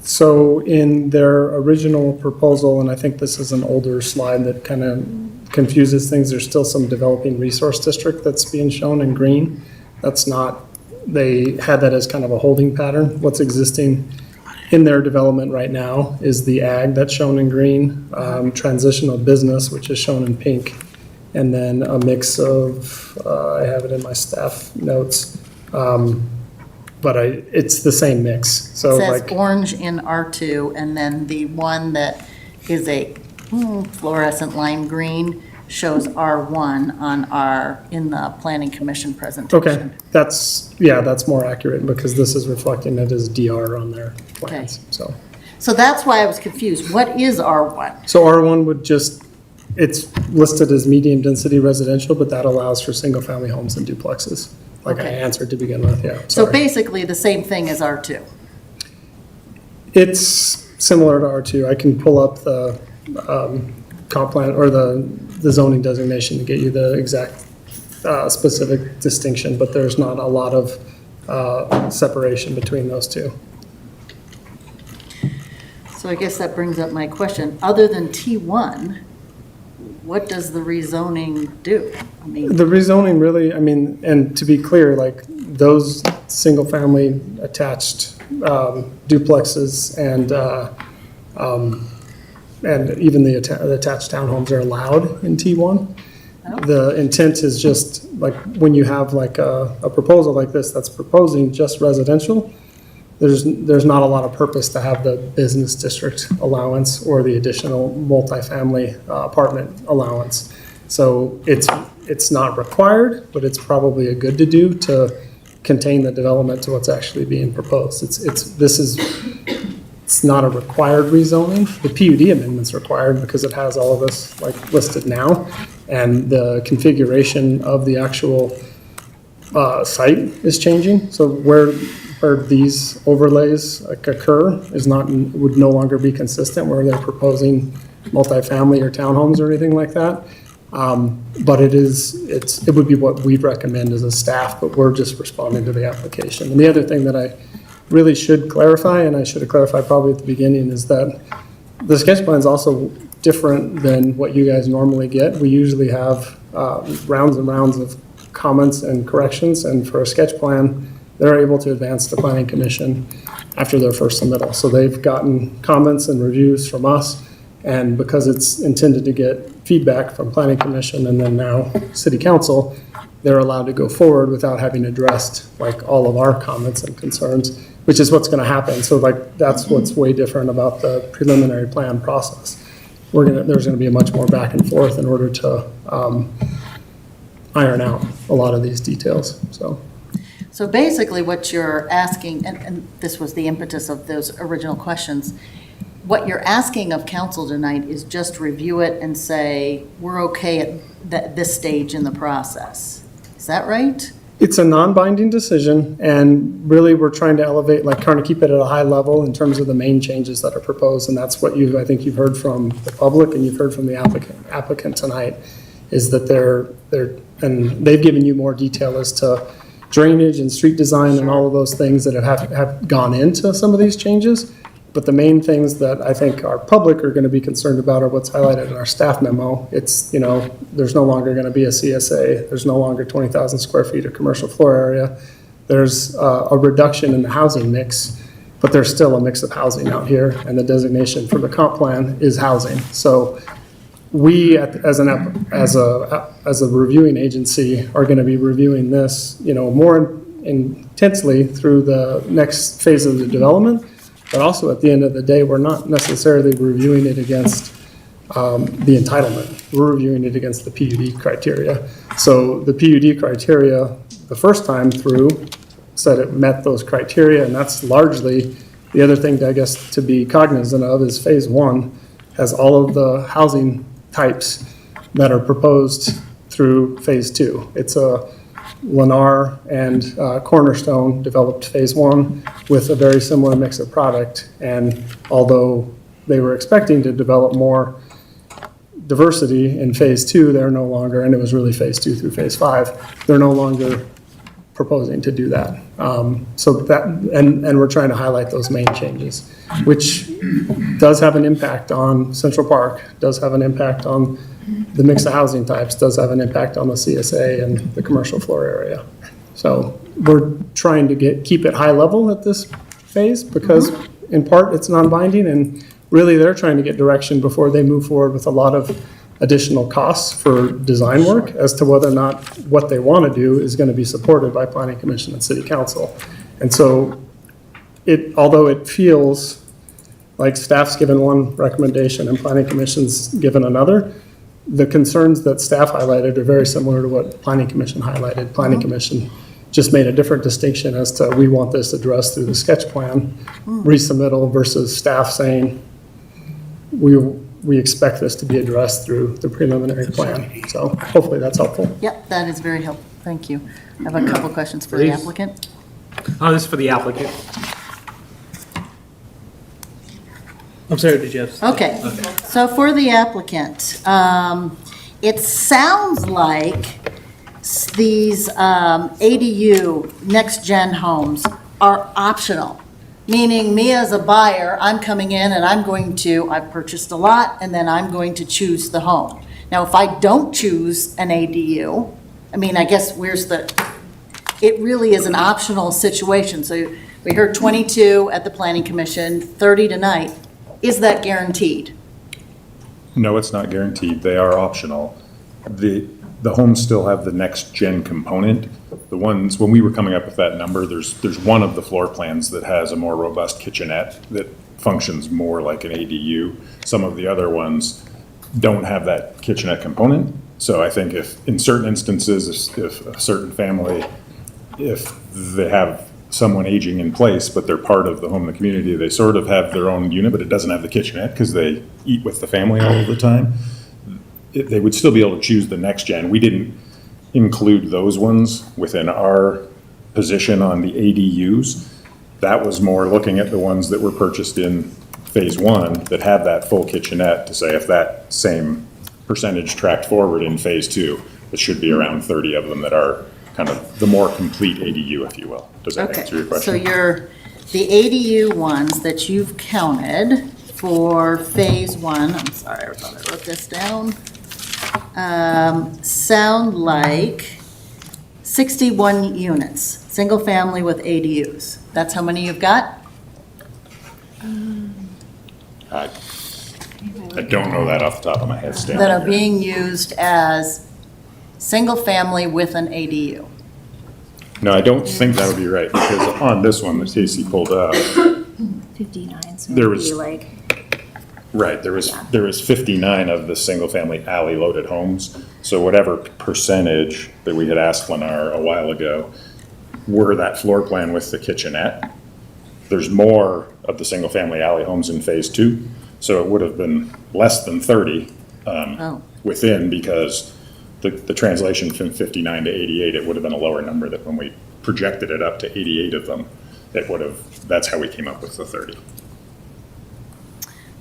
So in their original proposal, and I think this is an older slide that kind of confuses things, there's still some developing resource district that's being shown in green. That's not, they had that as kind of a holding pattern. What's existing in their development right now is the ag that's shown in green, transitional business, which is shown in pink, and then a mix of, I have it in my staff notes, but it's the same mix. So It says like, orange in R2, and then the one that is a fluorescent lime green shows R1 on in the Planning Commission presentation. okay, that's more accurate because this is reflecting it as DR on their plans, so. So that's why I was confused. What is R1? So R1 would just, it's listed as medium density residential, but that allows for single family homes and duplexes, like I Okay. answered to begin with, yeah. So sorry. basically the same thing as R2. It's similar to R2. I can pull up the comp plan or the zoning designation to get you the exact specific distinction, but there's not a lot of separation between those two. So I guess that brings up my question. Other than T1, what does the rezoning do? I mean, The rezoning really, I mean, and to be clear, like those single-family attached duplexes and even the attached townhomes are allowed in T1. The intent is just like when you have like a proposal like this that's proposing just residential, there's not a lot of purpose to have the business district allowance or the additional multifamily apartment allowance. So it's not required, but it's probably a good to do to contain the development to what's actually being proposed. It's not a required rezoning. The PUD amendment's required because it has all of this like listed now, and the configuration of the actual site is changing. So where these overlays like occur would no longer be consistent where they're proposing multifamily or townhomes or anything like that. But it would be what we'd recommend as a staff, but we're just responding to the application. And the other thing that I really should clarify, and I should have clarified probably at the beginning, is that the sketch plans also different than what you guys normally get. We usually have rounds and rounds of comments and corrections, and for a sketch plan, they're able to advance the planning commission after their first submittal. So they've gotten comments and reviews from us, and because it's intended to get feedback from planning commission and then now city council, they're allowed to go forward without having addressed like all of our comments and concerns, which is what's gonna happen. So like, that's what's way different about the preliminary plan process. There's gonna be a much more back and forth in order to iron out a lot of these details, so. So basically what you're asking, and this was the impetus of those original questions, what you're asking of council tonight is just review it and say, we're okay at this stage in the process. Is that right? It's a non-binding decision, and really we're trying to elevate, like kind of keep it at a high level in terms of the main changes that are proposed, and that's what I think you've heard from the public and you've heard from the applicant tonight, is that and they've given you more detail as to drainage and street design and all of those things that have gone into some of these changes. But the main things that I think our public are going to be concerned about are what's highlighted in our staff memo. It's, there's no longer going to be a CSA. There's no longer 20,000 square feet of commercial floor area. There's a reduction in the housing mix, but there's still a mix of housing out here, and the designation for the comp plan is housing. So we, as a reviewing agency, are going to be reviewing this, more intensely through the next phase of the development. But also, at the end of the day, we're not necessarily reviewing it against the entitlement. We're reviewing it against the PUD criteria. So the PUD criteria, the first time through, said it met those criteria, and that's largely the other thing, I guess, to be cognizant of is phase one has all of the housing types that are proposed through phase two. It's a Lennar and Cornerstone developed phase one with a very similar mix of product. And although they were expecting to develop more diversity in phase two, they're no longer, and it was really phase two through phase five, they're no longer proposing to do that. So that, and we're trying to highlight those main changes, which does have an impact on Central Park, does have an impact on the mix of housing types, does have an impact on the CSA and the commercial floor area. So we're trying to keep it high level at this phase because in part it's non-binding, and really they're trying to get direction before they move forward with a lot of additional costs for design work as to whether or not what they want to do is going to be supported by Planning Commission and City Council. And so although it feels like staff's given one recommendation and Planning Commission's given another, the concerns that staff highlighted are very similar to what Planning Commission highlighted. Planning Commission just made a different distinction as to we want this addressed through the sketch plan resubmittal versus staff saying we expect this to be addressed through the preliminary plan. So hopefully that's helpful. Yep, that is very helpful. Thank you. I have a couple questions for the Please. applicant. Oh, this is for the applicant. I'm sorry, did you have? Okay, so for the applicant, it sounds like these ADU next-gen homes are optional, meaning me as a buyer, I'm coming in and I've purchased a lot and then I'm going to choose the home. Now, if I don't choose an ADU, I guess it really is an optional situation. So we heard 22 at the Planning Commission, 30 tonight. Is that guaranteed? No, it's not guaranteed. They are optional. The homes still have the next gen component. The ones, when we were coming up with that number, there's one of the floor plans that has a more robust kitchenette that functions more like an ADU. Some of the other ones don't have that kitchenette component. So I think if in certain instances, if a certain family, if they have someone aging in place, but they're part of the home in the community, they sort of have their own unit, but it doesn't have the kitchenette because they eat with the family all of the time. They would still be able to choose the next gen. We didn't include those ones within our position on the ADUs. That was more looking at the ones that were purchased in phase one that have that full kitchenette to say if that same percentage tracked forward in phase two, it should be around 30 of them that are kind of the more complete ADU, if you will. Does that answer your question? So the ADU ones that you've counted for phase one, I'm sorry, I thought I wrote this down, sound like 61 units, single family with ADUs. That's how many you've got? I don't know that off the top of my head, Stan. That are being used as single family with an ADU. No, I don't think that would be right, because on this one that Casey pulled up, 59, so There it'd was- be like, right, there was 59 of the single-family alley-loaded homes. So whatever percentage that we had asked Lennar a while ago were that floor plan with the kitchenette. There's more of the single-family alley homes in phase two, so it would have been less than 30 within, because the translation from 59 to 88, it would have been a lower number. That when we projected it up to 88 of them, it would have, that's how we came up with the 30.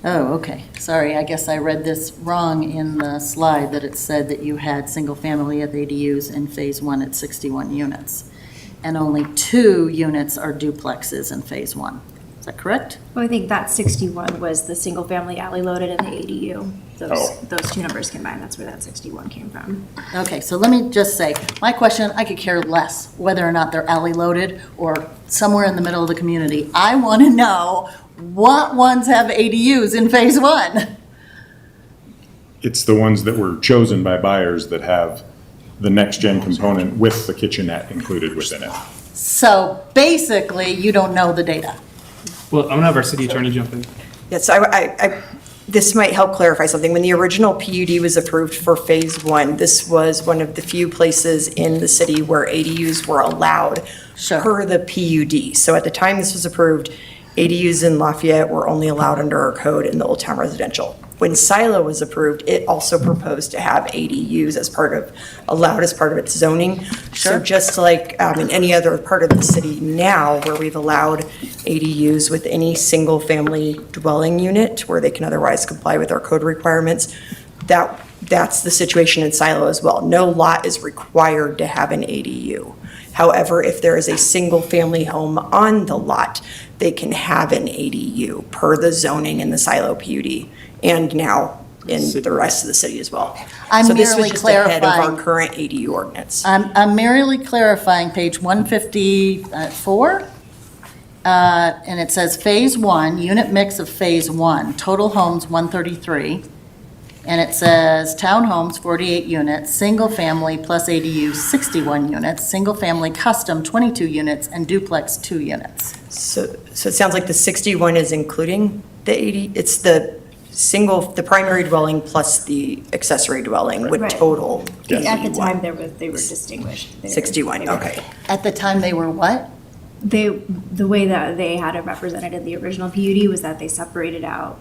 Oh, okay. Sorry, I guess I read this wrong in the slide, that it said that you had single-family with ADUs in phase one at 61 units. And only 2 units are duplexes in phase one. Is that correct? well, I think that 61 was the single family alley loaded and the ADU. Those two numbers combined, that's where that 61 came from. Okay, so let me just say, my question, I could care less whether or not they're alley loaded or somewhere in the middle of the community. I want to know what ones have ADUs in phase one. It's the ones that were chosen by buyers that have the next-gen component with the kitchenette included within it. So basically, you don't know the data. Well, I'm gonna have our city attorney jump in. Yes, this might help clarify something. When the original PUD was approved for phase one, this was one of the few places in the city where ADUs were allowed per the PUD. So at the time this was approved, ADUs in Lafayette were only allowed under our code in the Old Town Residential. When Silo was approved, it also proposed to have ADUs allowed as part of its zoning. So just like in any other part of the city now, where we've allowed ADUs with any single-family dwelling unit where they can otherwise comply with our code requirements, that's the situation in Silo as well. No lot is required to have an ADU. However, if there is a single-family home on the lot, they can have an ADU per the zoning in the Silo PUD, and now in the rest of the city as well. I'm So this was merely just ahead of our clarifying. current ADU ordinance. I'm merely clarifying page 154, and it says phase one, unit mix of phase one, total homes 133. And it says townhomes 48 units, single family plus ADU 61 units, single family custom 22 units, and duplex 2 units. So it sounds like the 61 is including the 80, it's the primary dwelling plus the accessory dwelling would Right. total. At the time, they were distinguished. 61, okay. At the time, they were what? The way that they had it represented in the original PUD was that they separated out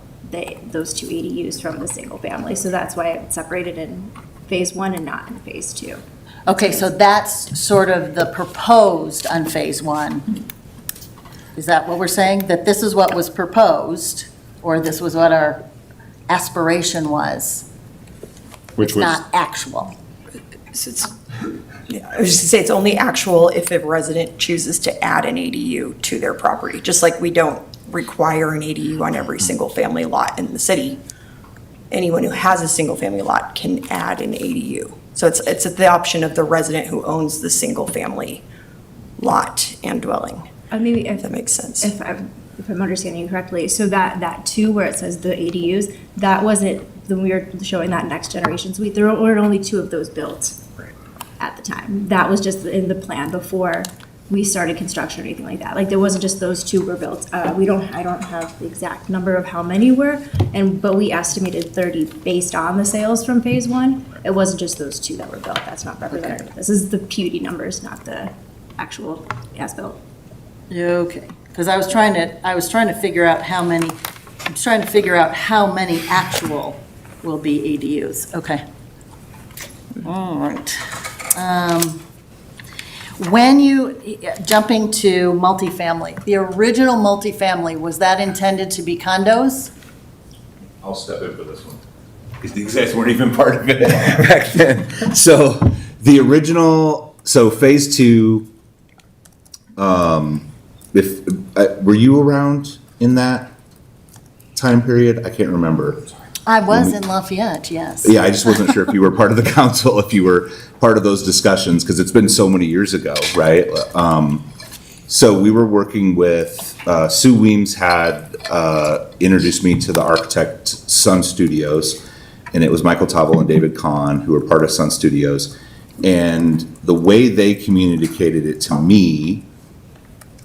those two ADUs from the single family. So that's why it's separated in phase one and not in phase two. Okay, so that's sort of the proposed on phase one. Is that what we're saying? That this is what was proposed, or this was what our aspiration was? Which It's was, not actual. Yeah, I was just gonna say, it's only actual if a resident chooses to add an ADU to their property, just like we don't require an ADU on every single-family lot in the city. Anyone who has a single-family lot can add an ADU. So it's at the option of the resident who owns the single-family lot and dwelling. Maybe if that makes sense. If I'm understanding correctly, so that two where it says the ADUs, that wasn't, when we were showing that next generation suite, there were only 2 of those built at the time. That was just in the plan before we started construction or anything like that. Like, there wasn't just those 2 were built. I don't have the exact number of how many were, but we estimated 30 based on the sales from phase one. It wasn't just those 2 that were built. That's not representative. This is the PUD numbers, not the actual as-built. Okay, because I was trying to figure out how many actual will be ADUs. Okay. All right. When jumping to multifamily, the original multifamily, was that intended to be condos? I'll step in for this one, because these guys weren't even part of it back then. So the original, phase two, were you around in that time period? I can't remember. I was in Lafayette, yes. Yeah, I just wasn't sure if you were part of the council, if you were part of those discussions, because it's been so many years ago, right? So we were working with, Sue Weems had introduced me to the architect Sun Studios, and it was Michael Tavel and David Kahn, who were part of Sun Studios. And the way they communicated it to me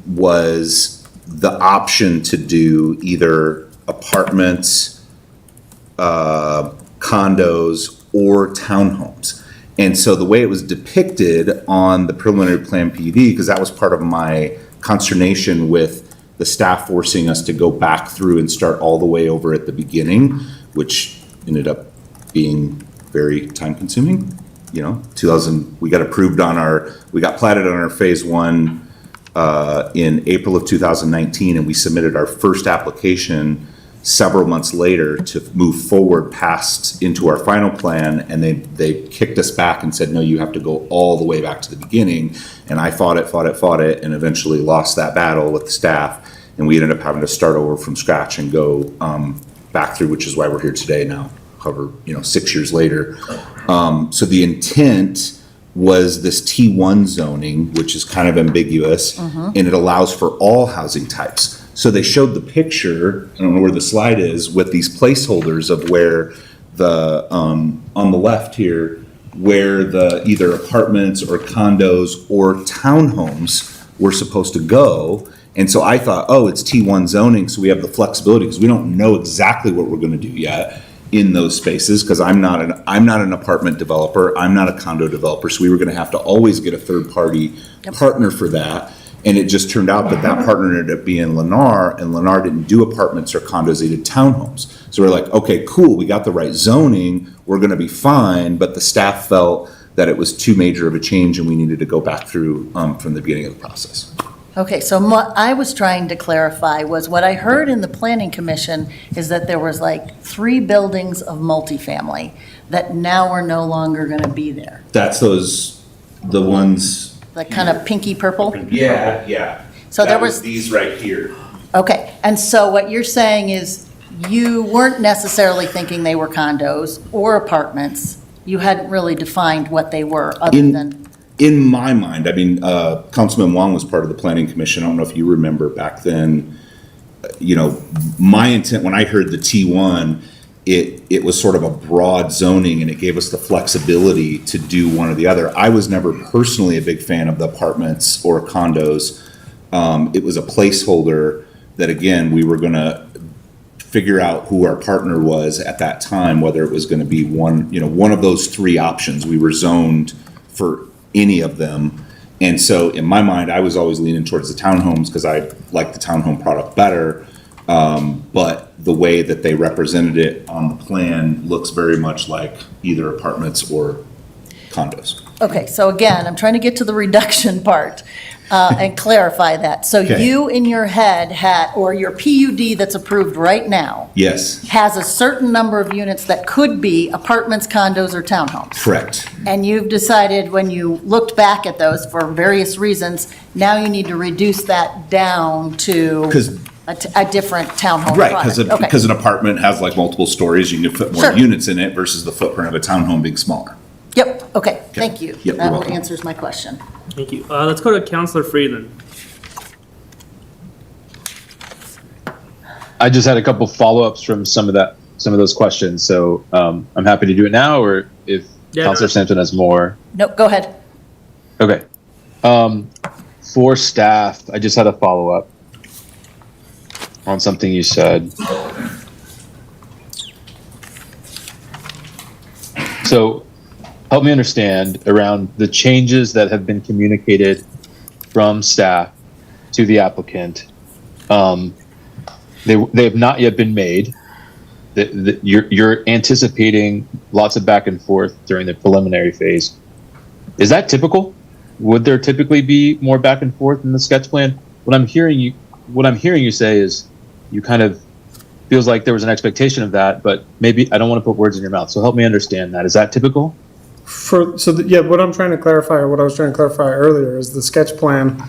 was the option to do either apartments, condos, or townhomes. And so the way it was depicted on the preliminary plan PUD, because that was part of my consternation with the staff forcing us to go back through and start all the way over at the beginning, which ended up being very time consuming. You know, we got approved we got platted on our phase one in April of 2019, and we submitted our first application several months later to move forward past into our final plan, and they kicked us back and said, no, you have to go all the way back to the beginning. And I fought it, and eventually lost that battle with the staff, and we ended up having to start over from scratch and go back through, which is why we're here today now, 6 years later. So the intent was this T1 zoning, which is kind of ambiguous, and it allows for all housing types. So they showed the picture, I don't know where the slide is, with these placeholders of where the, on the left here, where the either apartments or condos or townhomes were supposed to go. And so I thought, oh, it's T1 zoning, so we have the flexibility, because we don't know exactly what we're gonna do yet in those spaces, because I'm not an apartment developer, I'm not a condo developer, so we were gonna have to always get a third-party partner for that. And it just turned out that partner ended up being Lennar, and Lennar didn't do apartments or condos, they did townhomes. So we're like, okay, cool, we got the right zoning, we're gonna be fine, but the staff felt that it was too major of a change and we needed to go back through from the beginning of the process. Okay, so what I was trying to clarify was what I heard in the planning commission is that there was like 3 buildings of multifamily that now are no longer gonna be there. That's the ones. Like kind of pinky purple? Yeah. So there was these right here. Okay, and so what you're saying is you weren't necessarily thinking they were condos or apartments. You hadn't really defined what they were other than. In my mind, I mean, Councilman Wong was part of the planning commission. I don't know if you remember back then, my intent when I heard the T1, it was sort of a broad zoning, and it gave us the flexibility to do one or the other. I was never personally a big fan of the apartments or condos. It was a placeholder that, again, we were gonna figure out who our partner was at that time, whether it was gonna be one of those 3 options. We were zoned for any of them. And so in my mind, I was always leaning towards the townhomes because I like the townhome product better. But the way that they represented it on the plan looks very much like either apartments or condos. Okay, so again, I'm trying to get to the reduction part and clarify that. So Okay. you in your head or your PUD that's approved right now Yes, has a certain number of units that could be apartments, condos, or townhomes. correct. And you've decided when you looked back at those for various reasons, now you need to reduce that down to 'Cause- a different townhome Right, product. Okay. because an apartment has like multiple stories, you can fit more Sure. units in it versus the footprint of a townhome being smaller. Yep, okay, thank you. Yep, you're That welcome. answers my question. Thank you. Let's go to Councilor Freeland. I just had a couple follow-ups from some of those questions. So I'm happy to do it now, or if Councilor Sampson has more. No, go ahead. Okay. For staff, I just had a follow-up on something you said. So help me understand around the changes that have been communicated from staff to the applicant. They have not yet been made. You're anticipating lots of back and forth during the preliminary phase. Is that typical? Would there typically be more back and forth in the sketch plan? What I'm hearing you say is you kind of feels like there was an expectation of that, but maybe I don't want to put words in your mouth. So help me understand that. Is that typical? What I'm trying to clarify, or what I was trying to clarify earlier, is the sketch plan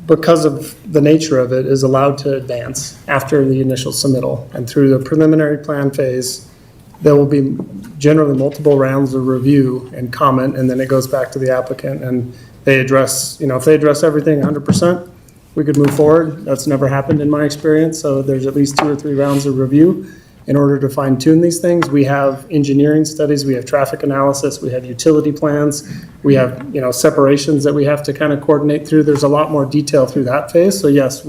because of the nature of it, is allowed to advance after the initial submittal. And through the preliminary plan phase, there will be generally multiple rounds of review and comment, and then it goes back to the applicant, and they address, if they address everything 100%, we could move forward. That's never happened in my experience, so there's at least 2 or 3 rounds of review in order to fine tune these things. We have engineering studies, we have traffic analysis, we have utility plans, we have, separations that we have to kind of coordinate through. There's a lot more detail through that phase. So yes,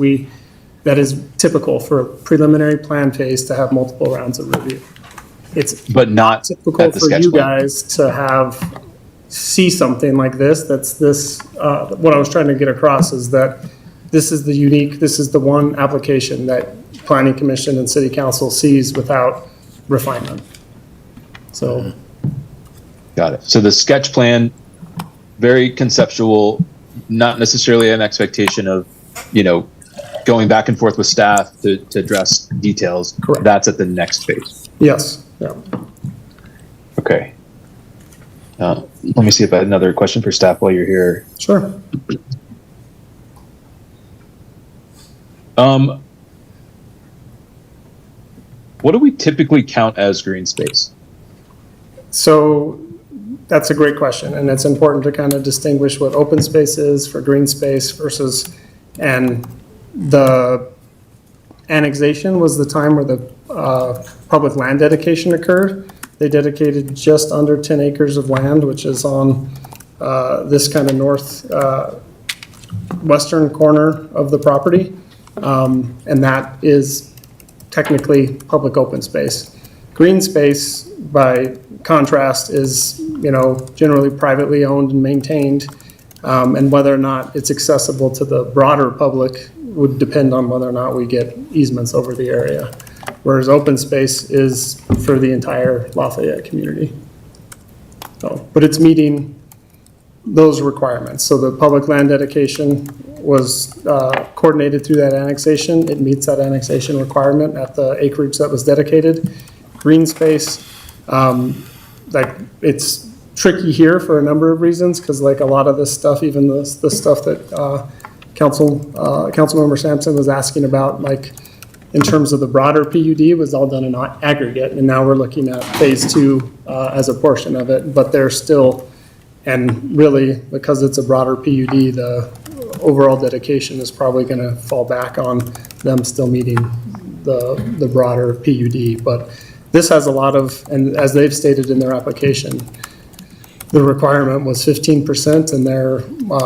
that is typical for a preliminary plan phase to have multiple rounds of review. It's but not typical at the for sketch you plan. guys to see something like this. What I was trying to get across is that this is the one application that Planning Commission and City Council sees without refinement. So. Got it. So the sketch plan, very conceptual, not necessarily an expectation of, going back and forth with staff to address details. Correct. That's at the next phase. Yes, yeah. Okay. Let me see if I have another question for staff while you're here. Sure. What do we typically count as green space? So that's a great question, and it's important to kind of distinguish what open space is for green space versus, and the annexation was the time where the public land dedication occurred. They dedicated just under 10 acres of land, which is on this kind of western corner of the property, and that is technically public open space. Green space, by contrast, is, generally privately owned and maintained, and whether or not it's accessible to the broader public would depend on whether or not we get easements over the area. Whereas open space is for the entire Lafayette community. So, but it's meeting those requirements. So the public land dedication was coordinated through that annexation. It meets that annexation requirement at the acreage that was dedicated. Green space, it's tricky here for a number of reasons, because like a lot of this stuff, even the stuff that Councilmember Sampson was asking about, like in terms of the broader PUD, was all done in aggregate, and now we're looking at phase 2 as a portion of it, but they're still, and really, because it's a broader PUD, the overall dedication is probably going to fall back on them still meeting the broader PUD. But this has a lot of, and as they've stated in their application, the requirement was 15%, and they're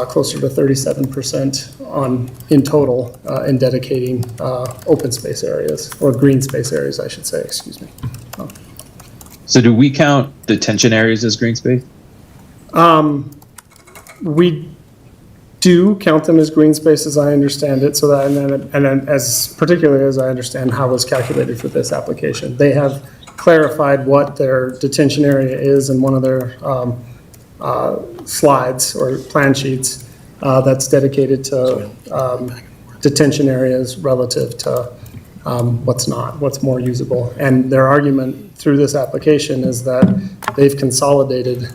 closer to 37% in total in dedicating open space areas, or green space areas, I should say, excuse me. So do we count detention areas as green space? We do count them as green space, as I understand it, so that, and then as particularly as I understand how it was calculated for this application. They have clarified what their detention area is in one of their slides or plan sheets that's dedicated to detention areas relative to what's more usable. And their argument through this application is that they've consolidated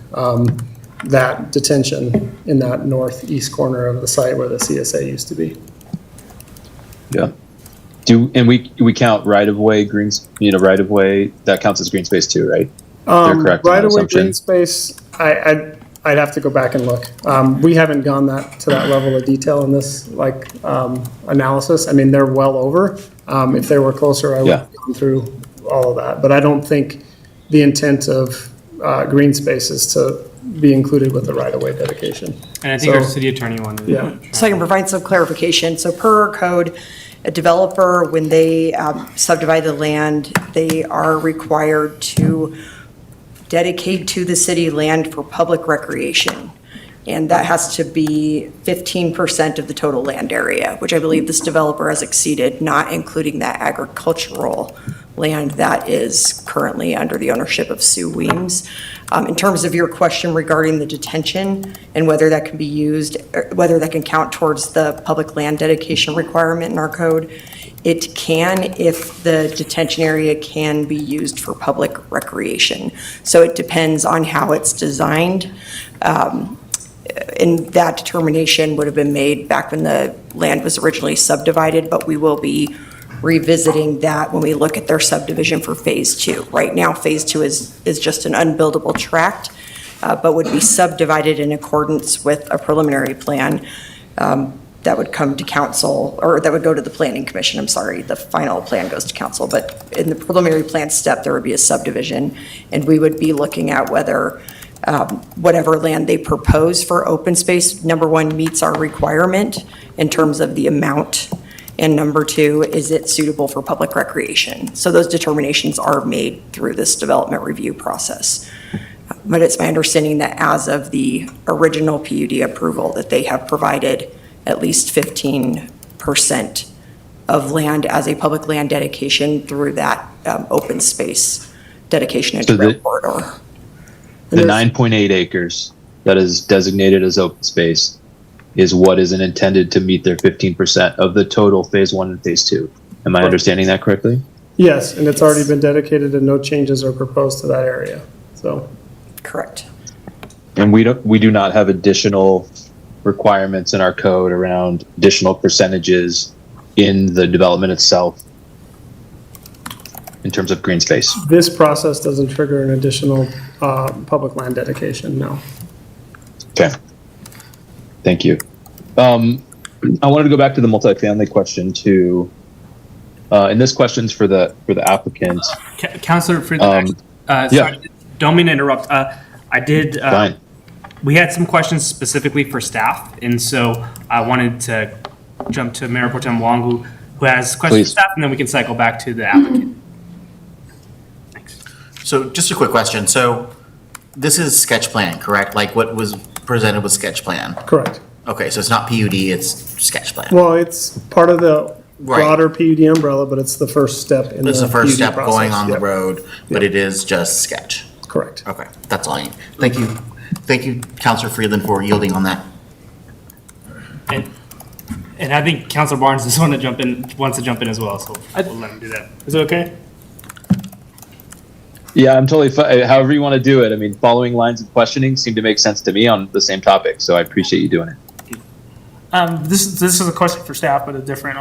that detention in that northeast corner of the site where the CSA used to be. Yeah. And we count right-of-way right-of-way, that counts as green space too, right? They're correct in that Right-of-way assumption. green space, I'd have to go back and look. We haven't gone to that level of detail in this analysis. I mean, they're well over. If they were closer, I would have gone through all of that. But I don't think the intent of green space is to be included with the right-of-way dedication. And I think our city attorney wanted to. Yeah. So I can provide some clarification. So per our code, a developer, when they subdivide the land, they are required to dedicate to the city land for public recreation. And that has to be 15% of the total land area, which I believe this developer has exceeded, not including that agricultural land that is currently under the ownership of Sue Weems. In terms of your question regarding the detention and whether that can be used, whether that can count towards the public land dedication requirement in our code, it can if the detention area can be used for public recreation. So it depends on how it's designed. And that determination would have been made back when the land was originally subdivided, but we will be revisiting that when we look at their subdivision for Phase 2. Right now, Phase 2 is just an unbuildable tract, but would be subdivided in accordance with a preliminary plan that would come to council, or that would go to the planning commission, I'm sorry, the final plan goes to council, but in the preliminary plan step, there would be a subdivision, and we would be looking at whether whatever land they propose for open space, number one, meets our requirement in terms of the amount, and number two, is it suitable for public recreation? So those determinations are made through this development review process. But it's my understanding that as of the original PUD approval, that they have provided at least 15% of land as a public land dedication through that open space dedication into rail corridor. The 9.8 acres that is designated as open space is what is intended to meet their 15% of the total Phase 1 and Phase 2. Am I understanding that correctly? Yes, and it's already been dedicated and no changes are proposed to that area, so. Correct. And we do not have additional requirements in our code around additional percentages in the development itself in terms of green space. This process doesn't trigger an additional public land dedication, no. Okay. Thank you. I wanted to go back to the multifamily question too. And this question's for the applicant. Councilor Friedlander, sorry, don't mean to interrupt. I did. Fine. We had some questions specifically for staff, and so I wanted to jump to Mayor Pro Tem Wong, who has questions for staff, and then we can cycle back to the applicant. So just a quick question. So this is sketch plan, correct? Like what was presented was sketch plan? Correct. Okay, so it's not PUD, it's sketch plan. Well, it's part of the broader PUD umbrella, but it's the first step in the It's the first PUD step going process. on the Yep. road, but it is just sketch. Correct. Okay, that's all I need. Thank you. Thank you, Councilor Freeland, for yielding on that. And I think Councilor Barnes wants to jump in as well, so we'll let him do that. Is it okay? Yeah, I'm totally fine. However you want to do it. I mean, following lines of questioning seem to make sense to me on the same topic, so I appreciate you doing it. This is a question for staff, but a different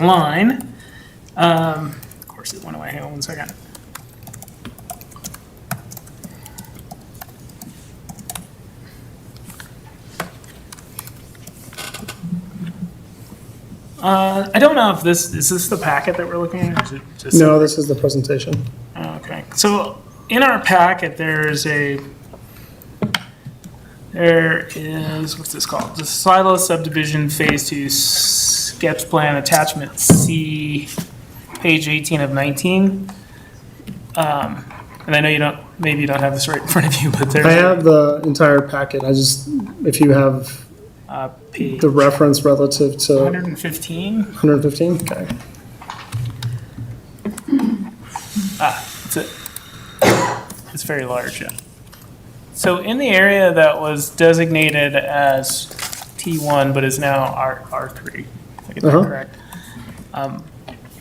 line. Of course, it went away. Hang on 1 second. I don't know if is this the packet that we're looking at? Or is it just No, this is the presentation. Okay, so in our packet, there is, what's this called? The Silo Subdivision Phase 2 Sketch Plan Attachment C, page 18 of 19. And I know maybe you don't have this right in front of you, but there's. I have the entire packet. If you have the reference relative to. 115? 115, okay. That's it. It's very large, yeah. So in the area that was designated as T1, but is now R3, if I get that correct.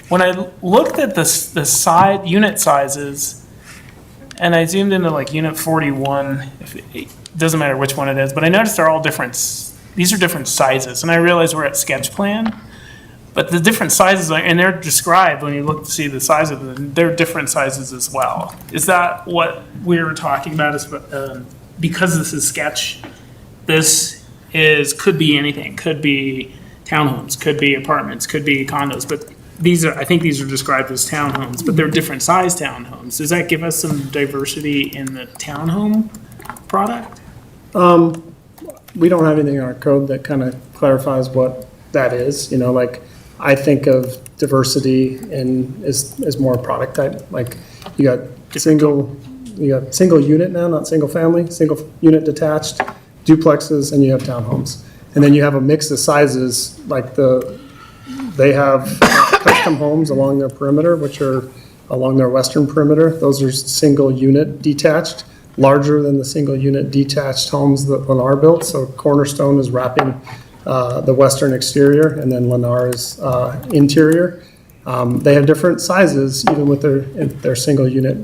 When I looked at the side unit sizes, and I zoomed into like unit 41, it doesn't matter which one it is, but I noticed they're all different. These are different sizes, and I realized we're at sketch plan. But the different sizes, and they're described when you look to see the size of them, they're different sizes as well. Is that what we were talking about? Because this is sketch, could be anything. Could be townhomes, could be apartments, could be condos. But I think these are described as townhomes, but they're different size townhomes. Does that give us some diversity in the townhome product? We don't have anything in our code that kind of clarifies what that is. Like I think of diversity as more product type. Like you got single unit now, not single family, single unit detached, duplexes, and you have townhomes. And then you have a mix of sizes, like they have custom homes along their perimeter, which are along their western perimeter. Those are single unit detached, larger than the single unit detached homes that Lennar built. So Cornerstone is wrapping the western exterior, and then Lennar is interior. They have different sizes, even with their single unit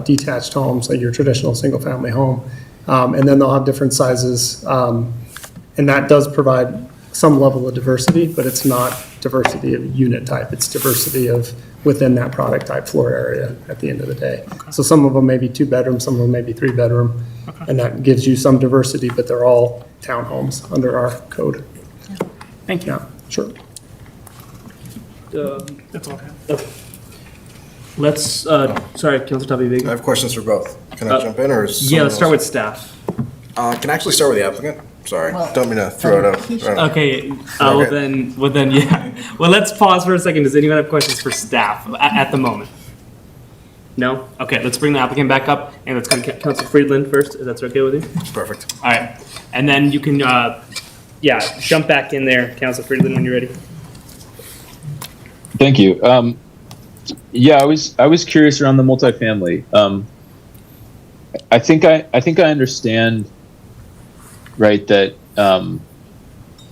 detached homes, like your traditional single family home. And then they'll have different sizes. And that does provide some level of diversity, but it's not diversity of unit type. It's diversity of within that product type floor area at the end of the day. So some of them may be 2-bedroom, some of them may be 3-bedroom. And that gives you some diversity, but they're all townhomes under our code. Thank you. Yeah, sure. That's all I have. Okay. Let's, sorry, Councilor Tapia Vega. I have questions for both. Can I jump in, or is Yeah, let's start someone with staff. else- Can I actually start with the applicant? Sorry, don't mean to throw it out. Okay, well then, yeah. Well, let's pause for a second. Does anyone have questions for staff at the moment? No? Okay, let's bring the applicant back up, and let's go to Councilor Friedland first, if that's okay with you? Perfect. All right, and then you can, jump back in there, Councilor Friedland, when you're ready. Thank you. Yeah, I was curious around the multifamily. I think I understand, right, that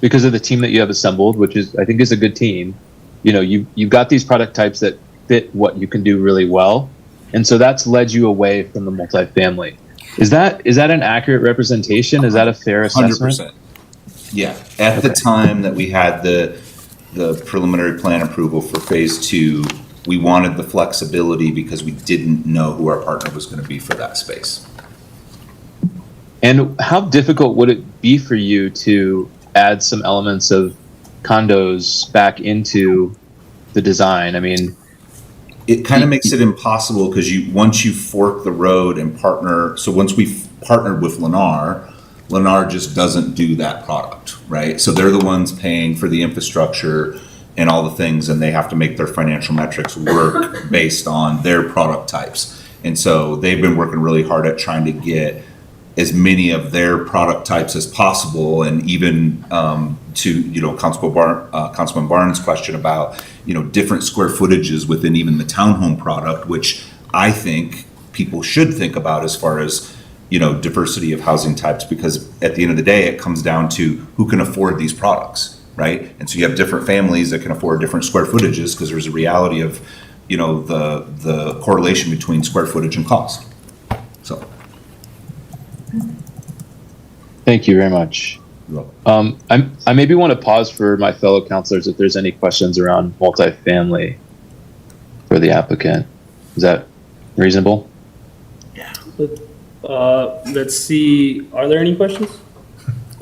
because of the team that you have assembled, which I think is a good team, you've got these product types that fit what you can do really well, and so that's led you away from the multifamily. Is that an accurate representation? Is that a fair assessment? 100%. Yeah. At the time that we had the preliminary plan approval for phase 2, we wanted the flexibility because we didn't know who our partner was going to be for that space. And how difficult would it be for you to add some elements of condos back into the design? I mean, it kind of makes it impossible because once you fork the road and partner, so once we've partnered with Lennar just doesn't do that product, right? So they're the ones paying for the infrastructure and all the things, and they have to make their financial metrics work based on their product types. And so they've been working really hard at trying to get as many of their product types as possible, and even to Councilman Barnes' question about different square footages within even the townhome product, which I think people should think about as far as diversity of housing types, because at the end of the day, it comes down to who can afford these products, right? And so you have different families that can afford different square footages because there's a reality of the correlation between square footage and cost. So. Thank you very much. I maybe want to pause for my fellow councilors if there's any questions around multifamily for the applicant. Is that reasonable? Let's see, are there any questions?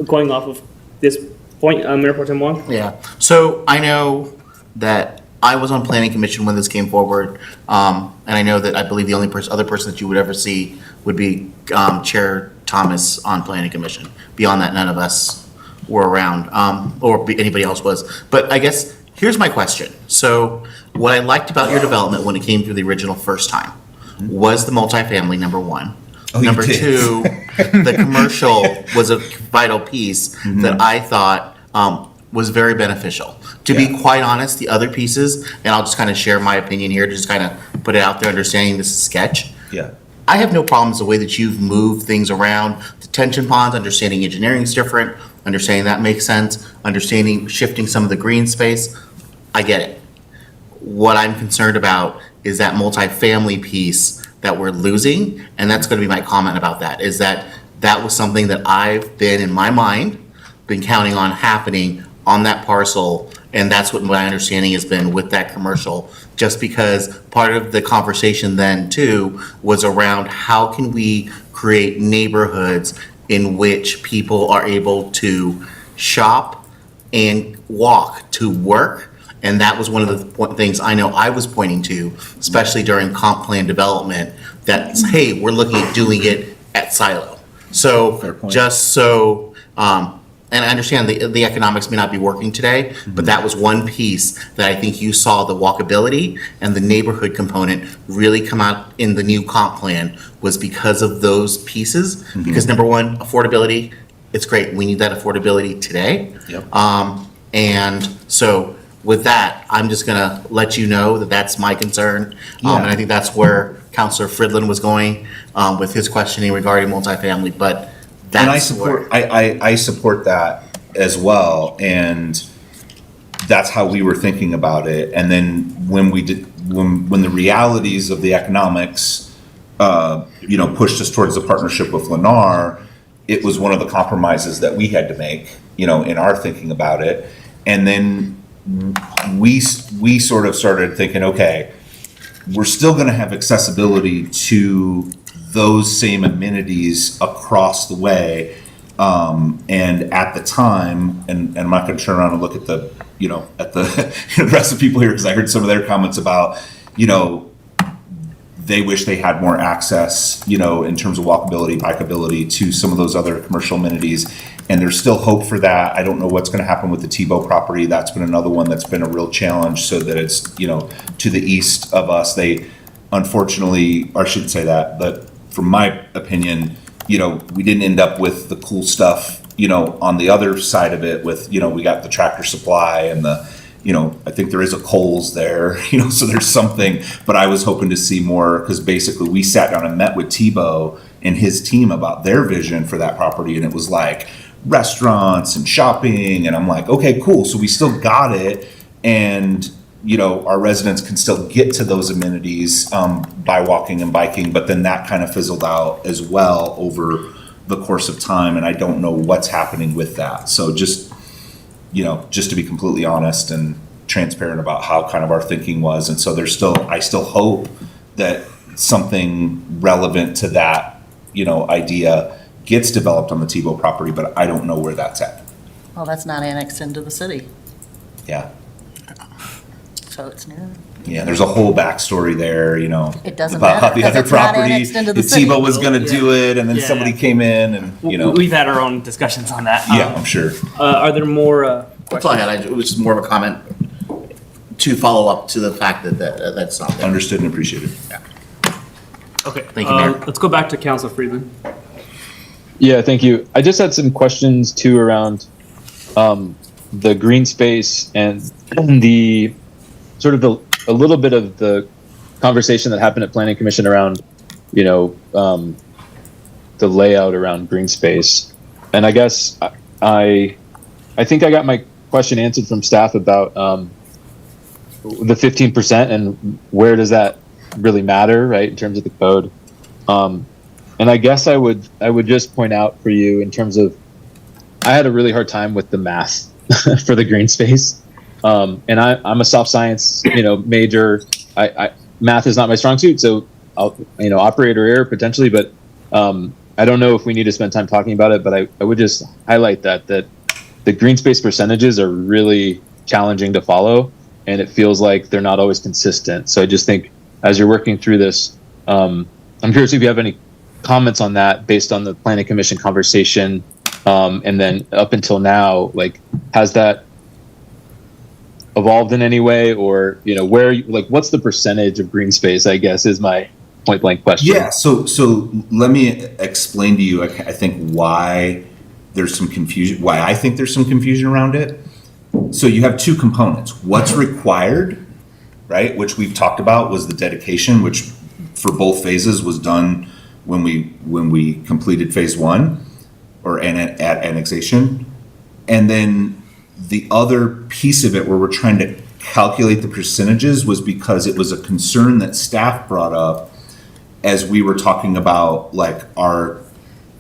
Going off of this point, Mayor Pro Tem Wong? Yeah, so I know that I was on planning commission when this came forward, and I know that I believe the only other person that you would ever see would be Chair Thomas on planning commission. Beyond that, none of us were around, or anybody else was. But I guess, here's my question. So what I liked about your development when it came through the original first time was the multifamily, number one. Number two, the commercial was a vital piece that I thought was very beneficial. To be quite honest, the other pieces, and I'll just kind of share my opinion here, just kind of put it out there, understanding this is sketch. Yeah. I have no problems the way that you've moved things around. Detention ponds, understanding engineering is different, understanding that makes sense, understanding shifting some of the green space. I get it. What I'm concerned about is that multifamily piece that we're losing, and that's going to be my comment about that, is that was something that I've been, in my mind, been counting on happening on that parcel, and that's what my understanding has been with that commercial, just because part of the conversation then too was around how can we create neighborhoods in which people are able to shop and walk to work. And that was one of the things I know I was pointing to, especially during comp plan development, that, hey, we're looking at doing it at Silo. So just so, and I understand the economics may not be working today, but that was one piece that I think you saw the walkability and the neighborhood component really come out in the new comp plan, was because of those pieces. Because number one, affordability, it's great. We need that affordability today. Yep. And so with that, I'm just gonna let you know that that's my concern. And I think that's where Councilor Friedland was going with his questioning regarding multifamily, but that's and I support that as well, and that's how we were thinking about it. And then when we did, when the realities of the economics pushed us towards the partnership with Lennar, it was one of the compromises that we had to make, in our thinking about it. And then we sort of started thinking, okay, we're still going to have accessibility to those same amenities across the way. And at the time, and I'm not going to turn around and look at the rest of the people here, because I heard some of their comments about, they wish they had more access, in terms of walkability, bikeability to some of those other commercial amenities. And there's still hope for that. I don't know what's going to happen with the Tebow property. That's been another one that's been a real challenge, so that it's, to the east of us. They, unfortunately, or I shouldn't say that, but from my opinion, we didn't end up with the cool stuff, on the other side of it with, we got the Tractor Supply and the, I think there is a Kohl's there, so there's something, but I was hoping to see more, because basically we sat down and met with Tebow and his team about their vision for that property, and it was like restaurants and shopping, and I'm like, okay, cool, so we still got it, and our residents can still get to those amenities by walking and biking, but then that kind of fizzled out as well over the course of time, and I don't know what's happening with that. So just to be completely honest and transparent about how kind of our thinking was. And so I still hope that something relevant to that, idea gets developed on the Tebow property, but I don't know where that's at. Well, that's not annexed into the city, Yeah. so it's new. Yeah, there's a whole backstory there, It doesn't about how matter, the 'cause other it's not property, annexed into the city. Tebow was gonna do it, and then Yeah. somebody came in and, We've had our own discussions on that. yeah, I'm sure. Are there more? That's all I had. It was just more of a comment to follow up to the fact that that's not there. Understood and appreciated. Okay. Thank you, Mayor. Let's go back to Council Friedman. Yeah, thank you. I just had some questions too around the green space and the sort of a little bit of the conversation that happened at Planning Commission around, the layout around green space. And I guess I think I got my question answered from staff about the 15% and where does that really matter, right, in terms of the code. And I guess I would just point out for you in terms of, I had a really hard time with the math for the green space. And I'm a soft science, major. Math is not my strong suit, so I'll, operator error potentially, but I don't know if we need to spend time talking about it, but I would just highlight that the green space percentages are really challenging to follow, and it feels like they're not always consistent. So I just think as you're working through this, I'm curious if you have any comments on that based on the Planning Commission conversation, and then up until now, like, has that evolved in any way, or where, like, what's the percentage of green space, I guess, is my point blank question. Yeah, so let me explain to you, I think, why there's some confusion, why I think there's some confusion around it. So you have two components. What's required, right, which we've talked about, was the dedication, which for both phases was done when we completed phase one, or at annexation. And then the other piece of it where we're trying to calculate the percentages was because it was a concern that staff brought up as we were talking about, like,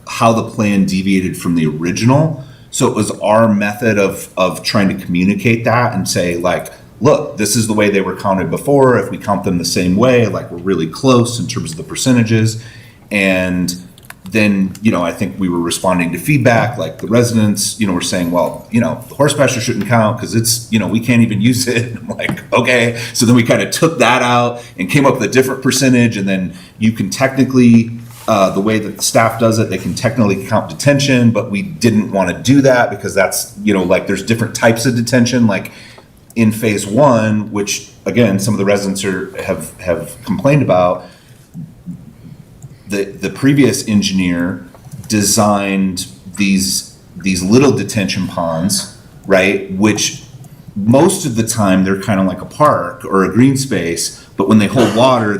how the plan deviated from the original. So it was our method of trying to communicate that and say, like, look, this is the way they were counted before. If we count them the same way, like, we're really close in terms of the percentages. And then, I think we were responding to feedback, like the residents, were saying, well, the horse pasture shouldn't count because it's, we can't even use it. And I'm like, okay. So then we kind of took that out and came up with a different percentage. And then you can technically, the way that the staff does it, they can technically count detention, but we didn't want to do that because that's, like, there's different types of detention, like in phase one, which again, some of the residents have complained about. The previous engineer designed these little detention ponds, right? Which most of the time they're kind of like a park or a green space, but when they hold water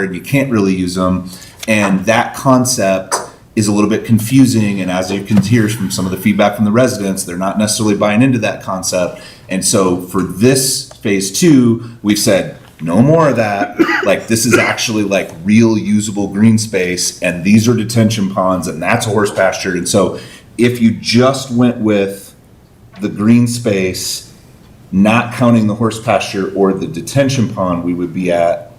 and you can't really use them. And that concept is a little bit confusing. And as you can hear from some of the feedback from the residents, they're not necessarily buying into that concept. And so for this phase two, we've said, no more of that. Like, this is actually like real usable green space, and these are detention ponds, and that's a horse pasture. And so if you just went with the green space, not counting the horse pasture or the detention pond, we would be at,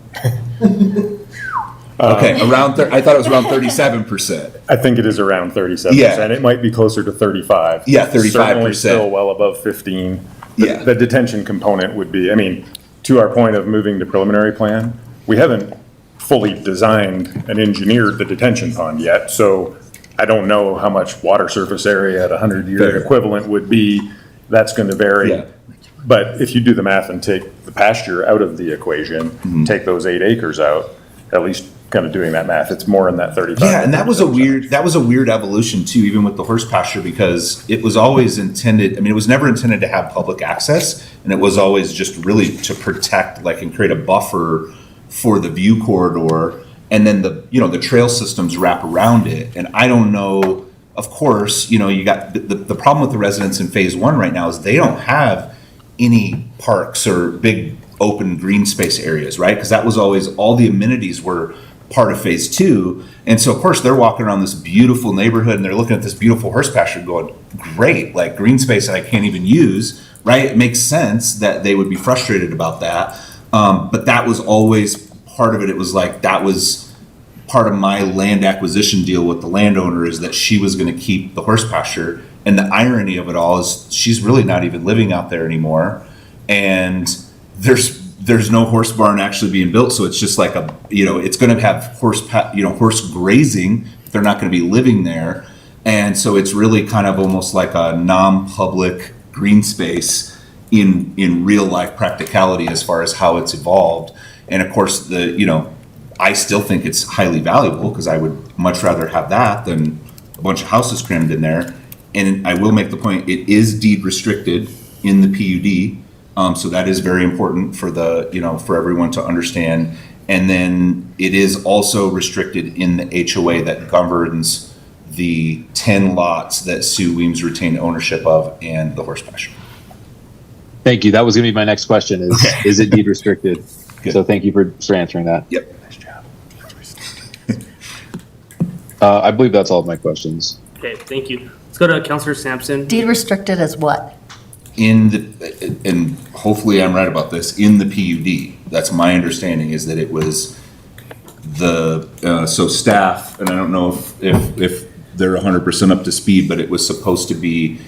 okay, around, I thought it was around 37%. I think it is around 37%. Yeah. It might be closer to 35. Yeah, 35%. Certainly still well above 15. Yeah. The detention component would be, I mean, to our point of moving to preliminary plan, we haven't fully designed and engineered the detention pond yet. So I don't know how much water surface area at 100-year Fair. equivalent would be. That's going to vary. Yeah. But if you do the math and take the pasture out of the equation, take those 8 acres out, at least kind of doing that math, it's more in that 35. Yeah, and that was a weird evolution too, even with the horse pasture, because it was always intended, I mean, it was never intended to have public access, and it was always just really to protect, like, and create a buffer for the view corridor, and then the trail systems wrap around it. And I don't know, of course, you got the problem with the residents in phase 1 right now is they don't have any parks or big open green space areas, right? Because that was always, all the amenities were part of phase 2. And so of course they're walking around this beautiful neighborhood and they're looking at this beautiful horse pasture going, great, like green space that I can't even use, right? It makes sense that they would be frustrated about that. But that was always part of it. It was like, that was part of my land acquisition deal with the landowner, is that she was going to keep the horse pasture. And the irony of it all is she's really not even living out there anymore. And there's no horse barn actually being built. So it's just like it's going to have horse grazing. They're not going to be living there. And so it's really kind of almost like a non-public green space in real life practicality as far as how it's evolved. And of course I still think it's highly valuable, because I would much rather have that than a bunch of houses crammed in there. And I will make the point, it is deed restricted in the PUD. So that is very important for for everyone to understand. And then it is also restricted in the HOA that governs the 10 lots that Sue Weems retained ownership of and the horse pasture. Thank you. That was going to be my next question is it deed restricted? Good. So thank you for answering that. Yep. Nice job. I believe that's all of my questions. Okay, thank you. Let's go to Councilor Sampson. Deed restricted as what? And hopefully I'm right about this, in the PUD. That's my understanding, is that it was so staff, and I don't know if they're 100% up to speed, but it was supposed to be,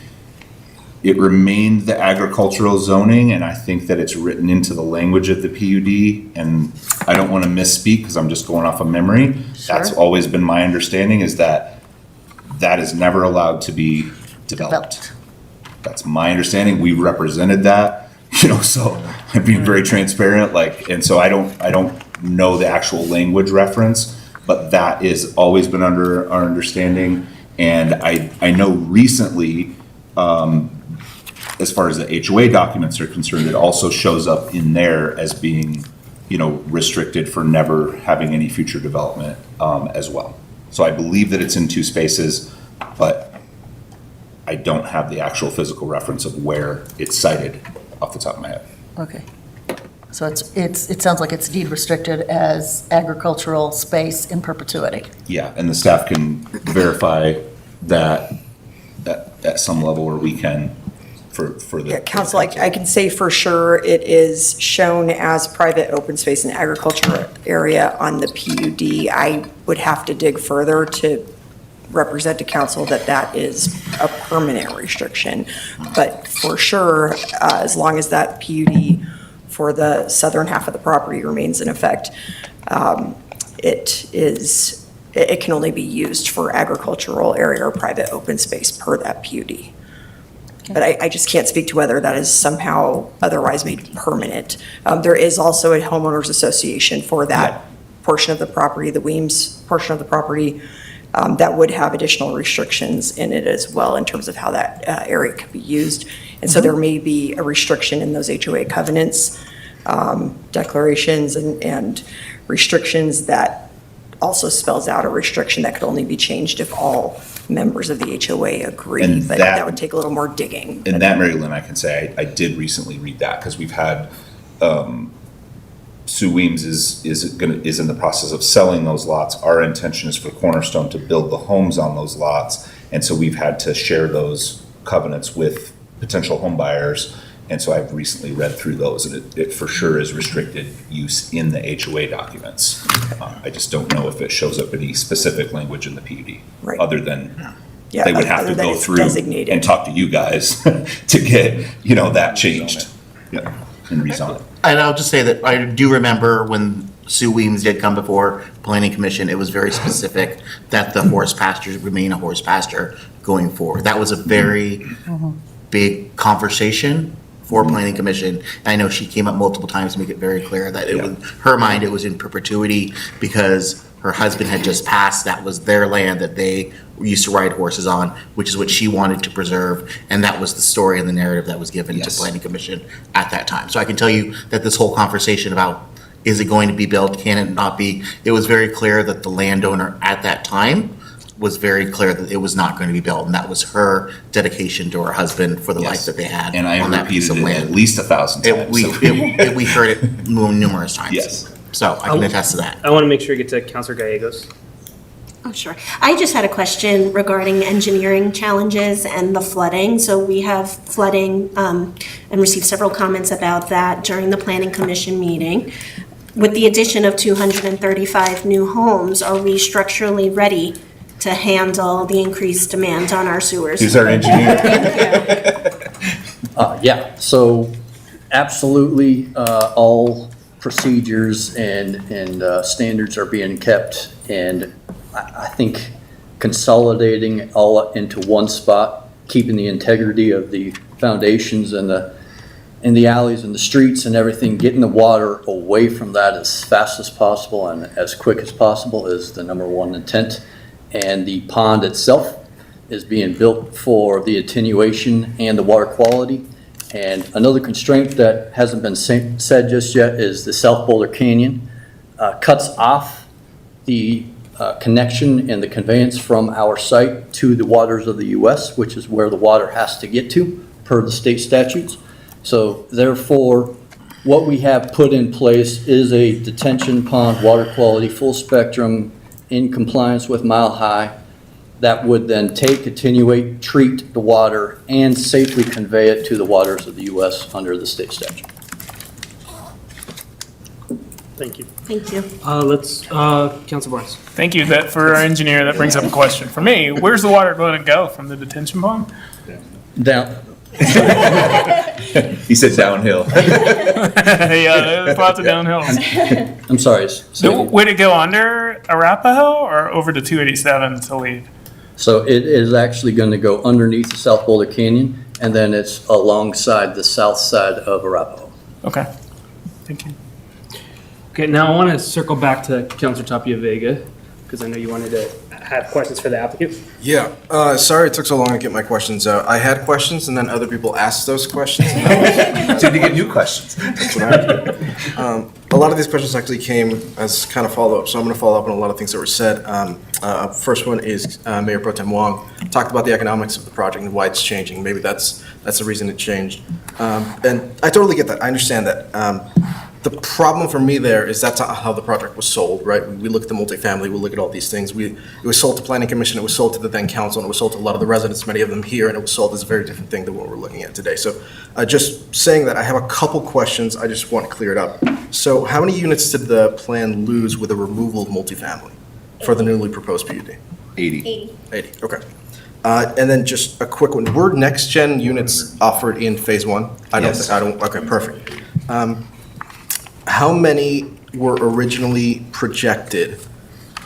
it remained the agricultural zoning, and I think that it's written into the language of the PUD, and I don't want to misspeak because I'm just going off of memory. Sure. That's always been my understanding, is that is never allowed to be developed. That's my understanding. We represented that, so I'm being very transparent, and so I don't know the actual language reference, but that is always been under our understanding. And I know recently, as far as the HOA documents are concerned, it also shows up in there as being, restricted for never having any future development, as well. So I believe that it's in 2 spaces, but I don't have the actual physical reference of where it's cited off the top of my head. Okay. So it sounds like it's deed restricted as agricultural space in perpetuity. Yeah, and the staff can verify that at some level, or we can for the. Yeah, council, I can say for sure it is shown as private open space and agriculture area on the PUD. I would have to dig further to represent to council that is a permanent restriction. But for sure, as long as that PUD for the southern half of the property remains in effect, it can only be used for agricultural area or private open space per that PUD. But I just can't speak to whether that is somehow otherwise made permanent. There is also a homeowners association for that portion of the property, the Weems portion of the property, that would have additional restrictions in it as well in terms of how that area could be used. And so there may be a restriction in those HOA covenants, declarations, and restrictions that also spells out a restriction that could only be changed if all members of the HOA agree. And but that would take a little more digging. And that, Mary Lynn, I can say, I did recently read that, because we've had Sue Weems is in the process of selling those lots. Our intention is for Cornerstone to build the homes on those lots. And so we've had to share those covenants with potential home buyers. And so I've recently read through those, and it for sure is restricted use in the HOA documents. I just don't know if it shows up any specific language in the PUD, Right. other than Yeah, they would have other to than go it's through designated. and talk to you guys to get, that changed. Yeah, and rezone it. And I'll just say that I do remember when Sue Weems did come before Planning Commission, it was very specific that the horse pastures remain a horse pasture going forward. That was a very big conversation for Planning Commission. And I know she came up multiple times to make it very clear that it was, her mind, it was in perpetuity because her husband had just passed. That was their land that they used to ride horses on, which is what she wanted to preserve. And that was the story and the narrative that was given to Planning Commission at that time. So I can tell you that this whole conversation about, is it going to be built, can it not be? It was very clear that the landowner at that time was very clear that it was not going to be built. And that was her dedication to her husband for the life that they had And I on that piece of repeated it land. at least 1,000 times. We heard it numerous times. Yes. So I can attest to that. I want to make sure you get to Councilor Gallegos. Oh, sure. I just had a question regarding engineering challenges and the flooding. So we have flooding and received several comments about that during the Planning Commission meeting. With the addition of 235 new homes, are we structurally ready to handle the increased demand on our sewers? Who's our engineer? Yeah, so absolutely, all procedures and standards are being kept. And I think consolidating all into one spot, keeping the integrity of the foundations and the alleys and the streets and everything, getting the water away from that as fast as possible and as quick as possible is the number one intent. And the pond itself is being built for the attenuation and the water quality. And another constraint that hasn't been said just yet is the South Boulder Canyon cuts off the connection and the conveyance from our site to the waters of the U.S., which is where the water has to get to per the state statutes. So therefore, what we have put in place is a detention pond, water quality, full spectrum, in compliance with Mile High, that would then take, attenuate, treat the water, and safely convey it to the waters of the U.S. under the state statute. Thank you. Thank you. Councilor Barnes. Thank you. That for our engineer, that brings up a question for me. Where's the water going to go from the detention pond? Down. He said downhill. Yeah, there's lots of downhills. I'm sorry. Would it go under Arapahoe or over to 287 to lead? So it is actually going to go underneath the South Boulder Canyon, and then it's alongside the south side of Arapahoe. Okay. Thank you. Okay, now I want to circle back to Councilor Tapia Vega, because I know you wanted to have questions for the applicant. Yeah, sorry it took so long to get my questions out. I had questions and then other people asked those questions. So you get new questions. That's what I do. A lot of these questions actually came as kind of follow-up, so I'm going to follow up on a lot of things that were said. First one is Mayor Pro Tem Wong talked about the economics of the project and why it's changing. Maybe that's the reason it changed. And I totally get that. I understand that. The problem for me there is that's not how the project was sold, right? We look at the multifamily, we look at all these things. It was sold to Planning Commission, it was sold to the then council, and it was sold to a lot of the residents, many of them here, and it was sold as a very different thing than what we're looking at today. So just saying that, I have a couple questions, I just want to clear it up. So how many units did the plan lose with the removal of multifamily for the newly proposed PUD? 80. 80, okay. And then just a quick one, were next-gen units offered in phase one? Yes. Okay, perfect. How many were originally projected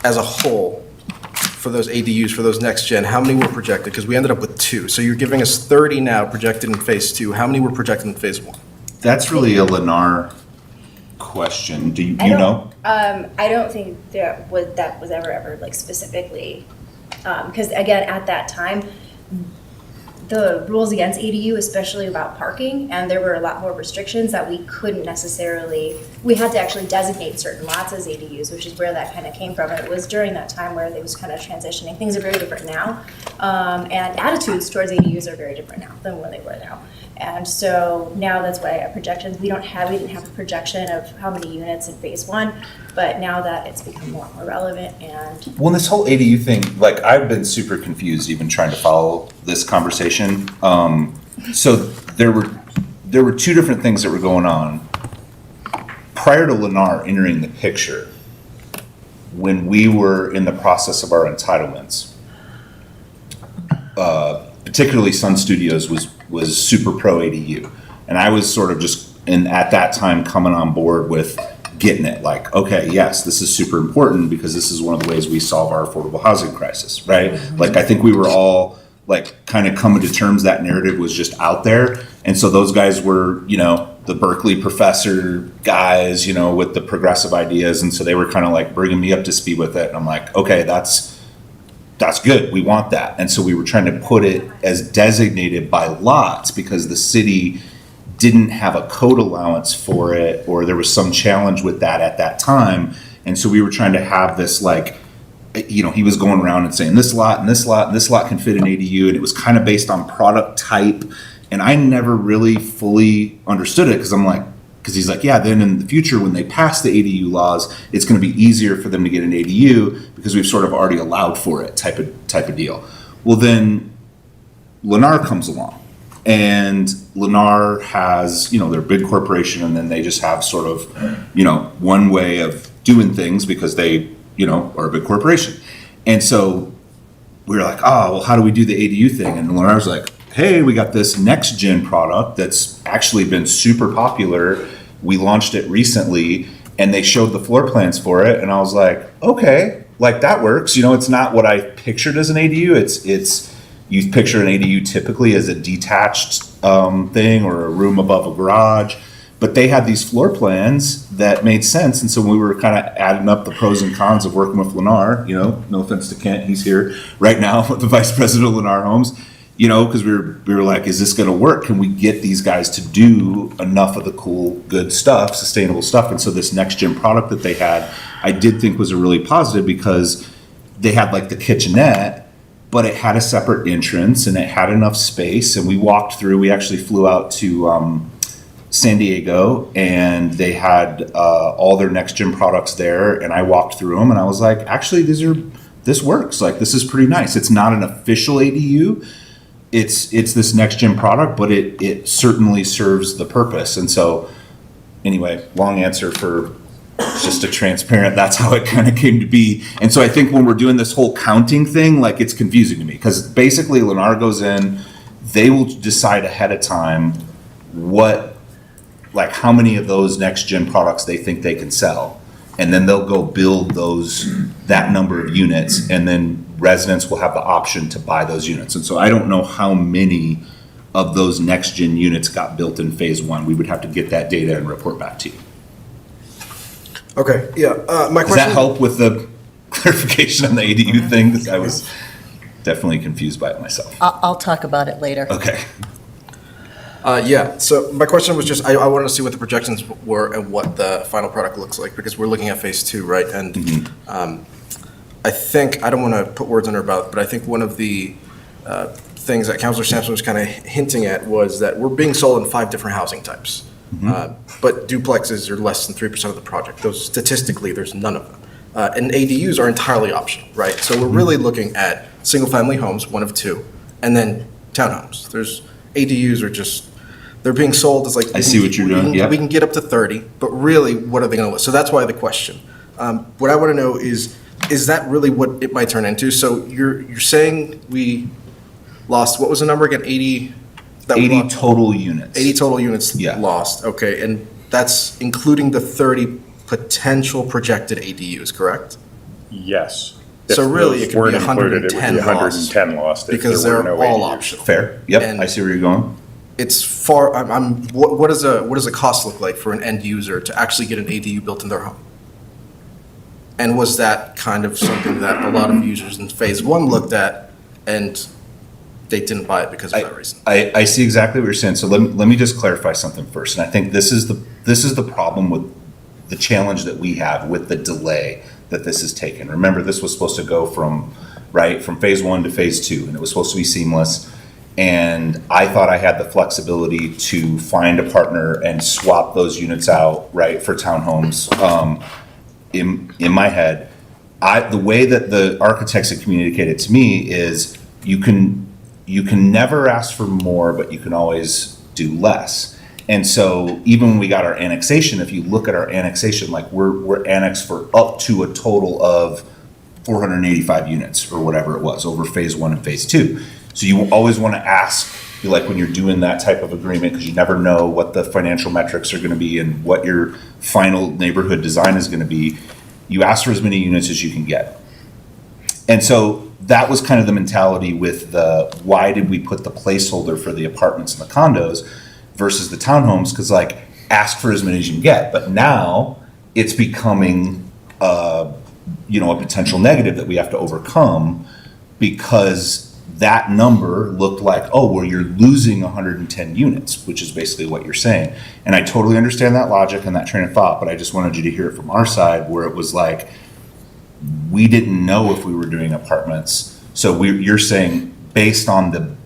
as a whole for those ADUs, for those next gen? How many were projected? Because we ended up with 2. So you're giving us 30 now projected in phase 2. How many were projected in phase 1? That's really a Lennar question. Do you know? I don't think that was ever like specifically, because again, at that time, the rules against ADU, especially about parking, and there were a lot more restrictions that we couldn't necessarily, we had to actually designate certain lots as ADUs, which is where that kind of came from. And it was during that time where they was kind of transitioning. Things are very different now. And attitudes towards ADUs are very different now than when they were now. And so now that's why our projections, we didn't have a projection of how many units in phase one, but now that it's become more relevant and Well, this whole ADU thing, like, I've been super confused even trying to follow this conversation. So there were two different things that were going on. Prior to Lennar entering the picture, when we were in the process of our entitlements, particularly Sun Studios was super pro ADU. And I was sort of just, at that time, coming on board with getting it. Like, okay, yes, this is super important because this is one of the ways we solve our affordable housing crisis, right? Like, I think we were all like kind of coming to terms that narrative was just out there. And so those guys were, the Berkeley professor guys, with the progressive ideas. And so they were kind of like bringing me up to speed with it. And I'm like, okay, that's good. We want that. And so we were trying to put it as designated by lots because the city didn't have a code allowance for it, or there was some challenge with that at that time. And so we were trying to have this, like, he was going around and saying this lot and this lot and this lot can fit an ADU. And it was kind of based on product type. And I never really fully understood it because he's like, yeah, then in the future when they pass the ADU laws, it's going to be easier for them to get an ADU because we've sort of already allowed for it type of deal. Well, then Lennar comes along, and Lennar has, they're a big corporation, and then they just have sort of, one way of doing things because they, are a big corporation. And so we were like, oh, well, how do we do the ADU thing? And Lennar was like, hey, we got this next gen product that's actually been super popular. We launched it recently, and they showed the floor plans for it. And I was like, okay, like that works. It's not what I pictured as an ADU. It's you picture an ADU typically as a detached thing or a room above a garage. But they had these floor plans that made sense. And so we were kind of adding up the pros and cons of working with Lennar, no offense to Kent, he's here right now, the vice president of Lennar Homes. Because we were like, is this going to work? Can we get these guys to do enough of the cool, good stuff, sustainable stuff? And so this next gen product that they had, I did think was a really positive because they had like the kitchenette, but it had a separate entrance and it had enough space. And we actually flew out to San Diego, and they had all their next gen products there. And I walked through them and I was like, actually, this works. Like, this is pretty nice. It's not an official ADU. It's this next gen product, but it certainly serves the purpose. And so anyway, long answer for just a transparent, that's how it kind of came to be. And so I think when we're doing this whole counting thing, like, it's confusing to me because basically Lennar goes in, they will decide ahead of time how many of those next gen products they think they can sell. And then they'll go build that number of units, and then residents will have the option to buy those units. And so I don't know how many of those next gen units got built in phase one. We would have to get that data and report back to you. Okay, yeah, my question. Does that help with the clarification on the ADU thing? Because I was definitely confused by it myself. I'll talk about it later. Okay. Yeah, so my question was just, I wanted to see what the projections were and what the final product looks like, because we're looking at phase two, right? And I think, I don't want to put words in her mouth, but I think one of the things that Councilor Sampson was kind of hinting at was that we're being sold in 5 different housing types. But duplexes are less than 3% of the project. Those, statistically, there's none of them. And ADUs are entirely optional, right? So we're really looking at single-family homes, 1 of 2, and then townhomes. ADUs are just, they're being sold as like. I see what you're doing, yeah. We can get up to 30, but really, what are they gonna list? So that's why the question. What I wanna know is that really what it might turn into? So you're saying we lost, what was the number again, 80? 80 total units. 80 total units lost, okay, and that's including the 30 potential projected ADUs, correct? Yes. So If really, those it could be weren't included, it would 110 be lost. 110 lost if Because there were they're no all ADUs. optional. Fair, yep, And I see where you're going. it's far, what does a cost look like for an end user to actually get an ADU built in their home? And was that kind of something that a lot of users in phase one looked at and they didn't buy it because of that reason? I see exactly what you're saying. So let me just clarify something first. And I think this is the problem with the challenge that we have with the delay that this has taken. Remember, this was supposed to go from phase one to phase two, and it was supposed to be seamless. And I thought I had the flexibility to find a partner and swap those units out, right, for townhomes. In my head, the way that the architects had communicated to me is you can never ask for more, but you can always do less. And so even when we got our annexation, if you look at our annexation, like we're annexed for up to a total of 485 units or whatever it was over phase 1 and phase 2. So you always want to ask, like when you're doing that type of agreement, because you never know what the financial metrics are going to be and what your final neighborhood design is going to be. You ask for as many units as you can get. And so that was kind of the mentality with why did we put the placeholder for the apartments and the condos versus the townhomes? Because like, ask for as many as you can get. But now it's becoming, a potential negative that we have to overcome, because that number looked like, oh, well, you're losing 110 units, which is basically what you're saying. And I totally understand that logic and that train of thought, but I just wanted you to hear it from our side, where it was like, we didn't know if we were doing apartments. So you're saying based on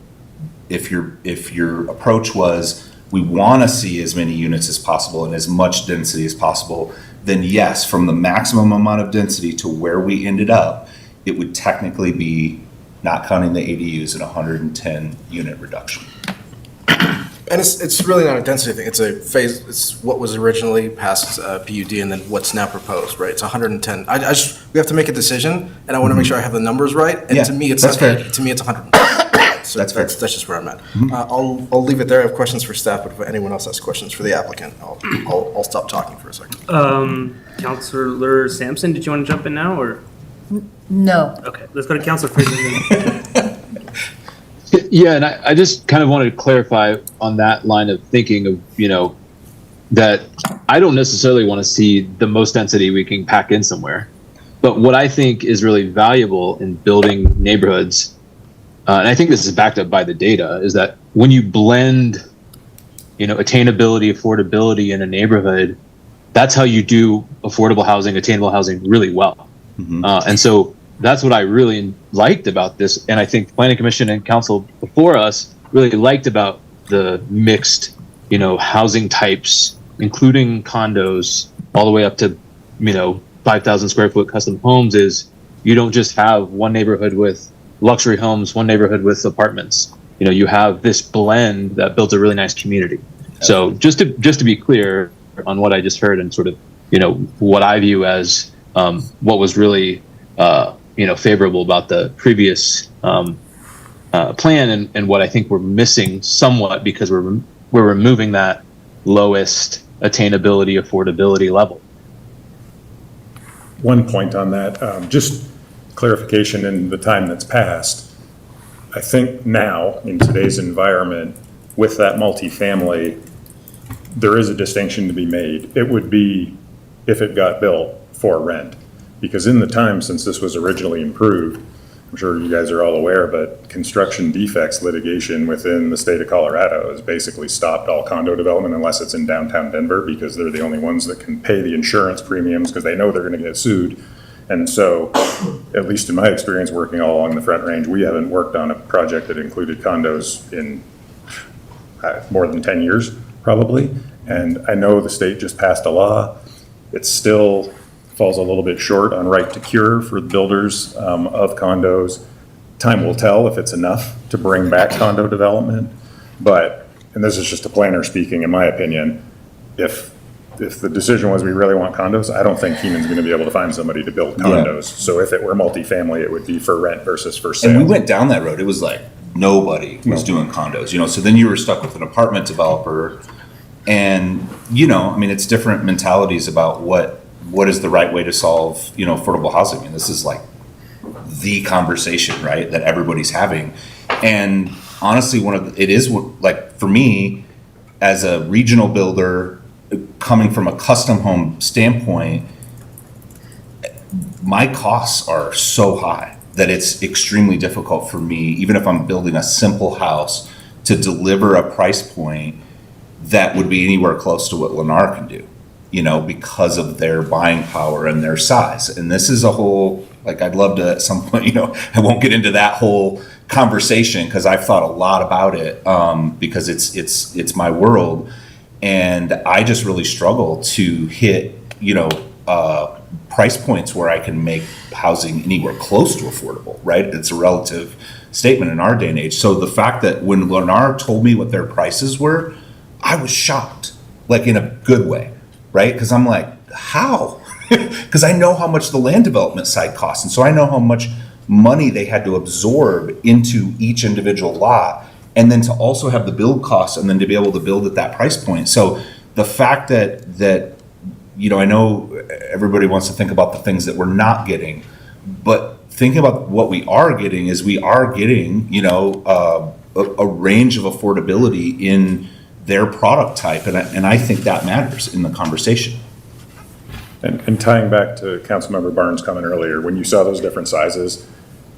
if your approach was, we want to see as many units as possible and as much density as possible, then yes, from the maximum amount of density to where we ended up, it would technically be, not counting the ADUs, and 110 unit reduction. And it's really not a density thing. It's a phase. It's what was originally passed PUD and then what's now proposed, right? It's 110. We have to make a decision, and I want to make sure I have the numbers right. And Yeah, to me, it's that's fair. To me, it's 110. So That's fair. that's just where I'm at. I'll leave it there. I have questions for staff, but if anyone else has questions for the applicant, I'll stop talking for a second. Councilor Sampson, did you want to jump in now, or? No. Okay, let's go to Councilor Fraser. Yeah, and I just kind of wanted to clarify on that line of thinking of, that I don't necessarily want to see the most density we can pack in somewhere. But what I think is really valuable in building neighborhoods, and I think this is backed up by the data, is that when you blend, attainability, affordability in a neighborhood, that's how you do affordable housing, attainable housing really well. And so that's what I really liked about this. And I think the Planning Commission and Council before us really liked about the mixed, housing types, including condos, all the way up to, 5,000 square foot custom homes, is you don't just have one neighborhood with luxury homes, one neighborhood with apartments. You have this blend that builds a really nice community. So just to be clear on what I just heard and sort of, what I view as what was really, favorable about the previous plan, and what I think we're missing somewhat, because we're removing that lowest attainability, affordability level. One point on that, just clarification in the time that's passed. I think now, in today's environment, with that multifamily, there is a distinction to be made. It would be if it got built for rent. Because in the time since this was originally improved, I'm sure you guys are all aware, but construction defects litigation within the state of Colorado has basically stopped all condo development unless it's in downtown Denver, because they're the only ones that can pay the insurance premiums because they know they're going to get sued. And so, at least in my experience working all along the Front Range, we haven't worked on a project that included condos in more than 10 years, probably. And I know the state just passed a law. It still falls a little bit short on right to cure for builders of condos. Time will tell if it's enough to bring back condo development. But, and this is just a planner speaking, in my opinion, if the decision was we really want condos, I don't think Keenan's going to be able to find somebody to build condos. Yeah. So if it were multifamily, it would be for rent versus for sale. And we went down that road. It was like nobody was doing condos, so then you were stuck with an apartment developer. And, it's different mentalities about what is the right way to solve, affordable housing. I mean, this is like the conversation, right, that everybody's having. And honestly, for me, as a regional builder, coming from a custom home standpoint, my costs are so high that it's extremely difficult for me, even if I'm building a simple house, to deliver a price point that would be anywhere close to what Lennar can do, because of their buying power and their size. And this is a whole Like, I'd love to at some point, I won't get into that whole conversation because I've thought a lot about it, because it's my world. And I just really struggle to hit, price points where I can make housing anywhere close to affordable, right? It's a relative statement in our day and age. So the fact that when Lennar told me what their prices were, I was shocked, like in a good way, right? Because I'm like, how? Because I know how much the land development side costs. And so I know how much money they had to absorb into each individual lot. And then to also have the build costs and then to be able to build at that price point. So the fact that I know everybody wants to think about the things that we're not getting, but thinking about what we are getting is we are getting, a range of affordability in their product type. And I think that matters in the conversation. And tying back to Councilmember Barnes' comment earlier, when you saw those different sizes,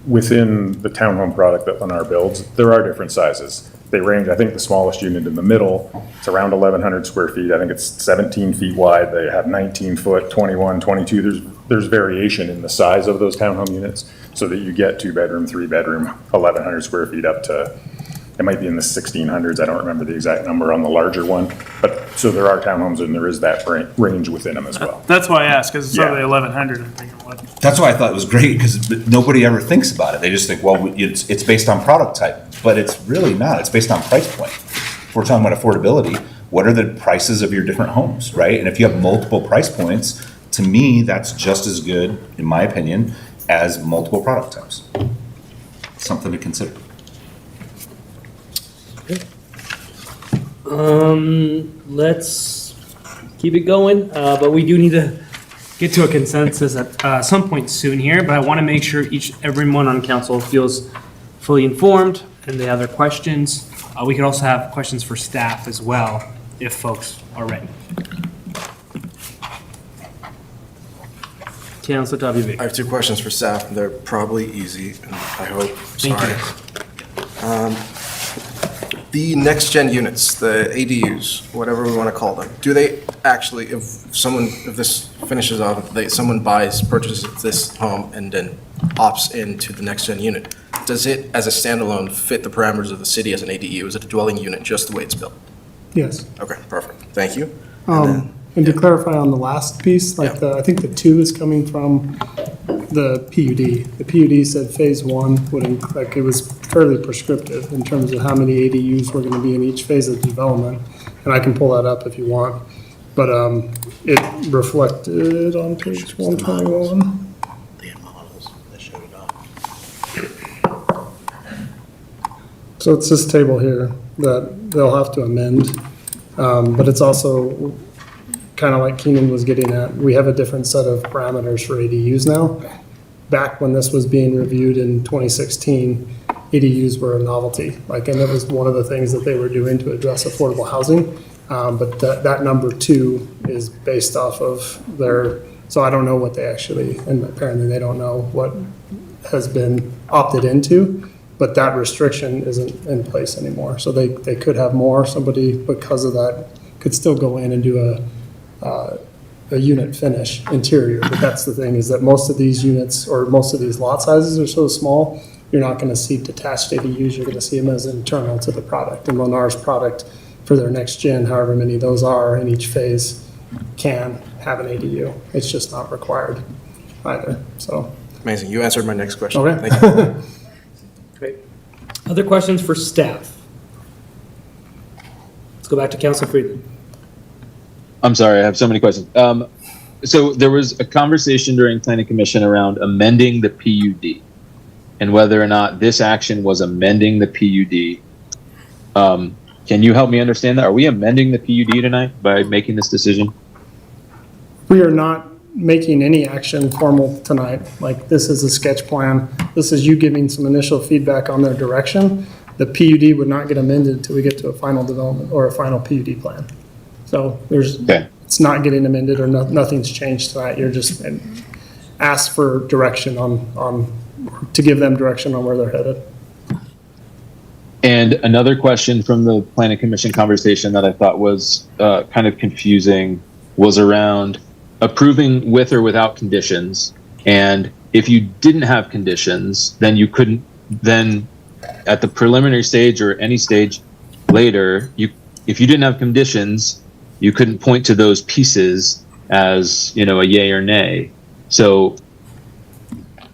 within the townhome product that Lennar builds, there are different sizes. They range, I think the smallest unit in the middle, it's around 1,100 square feet. I think it's 17 feet wide. They have 19 foot, 21, 22. There's variation in the size of those townhome units so that you get 2-bedroom, 3-bedroom, 1,100 square feet up to, it might be in the 1,600s. I don't remember the exact number on the larger one. But so there are townhomes and there is that range within them as well. That's why I asked, because it's Yeah. only 1,100. I'm thinking, what? That's why I thought it was great, because nobody ever thinks about it. They just think, well, it's based on product type, but it's really not. It's based on price point. If we're talking about affordability, what are the prices of your different homes, right? And if you have multiple price points, to me, that's just as good, in my opinion, as multiple product types. Something to consider. Let's keep it going, but we do need to get to a consensus at some point soon here, but I want to make sure everyone on council feels fully informed and they have their questions. We could also have questions for staff as well, if folks are ready. Councilor Tavi. I have two questions for staff. They're probably easy, and I hope. Thank Sorry. The next-gen units, the ADUs, whatever we want to call them, do they actually, if this finishes off, someone purchases this home and then opts into the next-gen unit, does it, as a standalone, fit the parameters of the city as an ADU? Is it a dwelling unit, just the way it's built? Yes. Okay, perfect. Thank you. And to clarify on the last piece, I think the 2 is coming from the PUD. The PUD said phase 1 it was fairly prescriptive in terms of how many ADUs were gonna be in each phase of development. And I can pull that up if you want. But it reflected on page 121. They had models that showed it off. So it's this table here that they'll have to amend. But it's also kind of like Keenan was getting at, we have a different set of parameters for ADUs now. Back when this was being reviewed in 2016, ADUs were a novelty, and it was one of the things that they were doing to address affordable housing. But that number 2 is based off of so I don't know what they actually, and apparently they don't know what has been opted into, but that restriction isn't in place anymore. So they could have more, somebody, because of that, could still go in and do a unit finish interior. But that's the thing, is that most of these units or most of these lot sizes are so small, you're not going to see detached ADUs. You're going to see them as internal to the product. And Lennar's product for their next gen, however many those are in each phase, can have an ADU. It's just not required either. So Amazing. You answered my next question. Okay. Thank you. Great. Other questions for staff? Let's go back to Councilor Friedman. I'm sorry, I have so many questions. So there was a conversation during Planning Commission around amending the PUD and whether or not this action was amending the PUD. Can you help me understand that? Are we amending the PUD tonight by making this decision? we are not making any action formal tonight. This is a sketch plan. This is you giving some initial feedback on their direction. The PUD would not get amended until we get to a final development or a final PUD plan. So it's not getting amended or nothing's changed tonight. You're just asked for direction to give them direction on where they're headed. And another question from the Planning Commission conversation that I thought was kind of confusing was around approving with or without conditions. And if you didn't have conditions, then you couldn't, then at the preliminary stage or any stage later, if you didn't have conditions, you couldn't point to those pieces as, you know, a yay or nay. So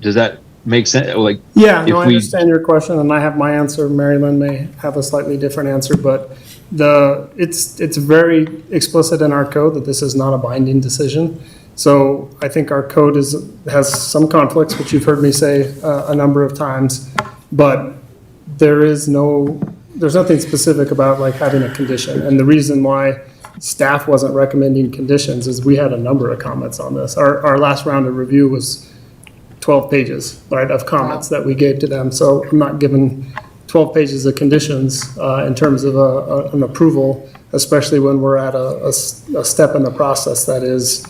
does that make sense? Like, Yeah, if no, I we- understand your question, and I have my answer. Mary Lynn may have a slightly different answer, but it's very explicit in our code that this is not a binding decision. So I think our code has some conflicts, which you've heard me say a number of times, but there's nothing specific about like having a condition. And the reason why staff wasn't recommending conditions is we had a number of comments on this. Our last round of review was 12 pages, right, of comments that we gave to them. So I'm not giving 12 pages of conditions in terms of an approval, especially when we're at a step in the process that is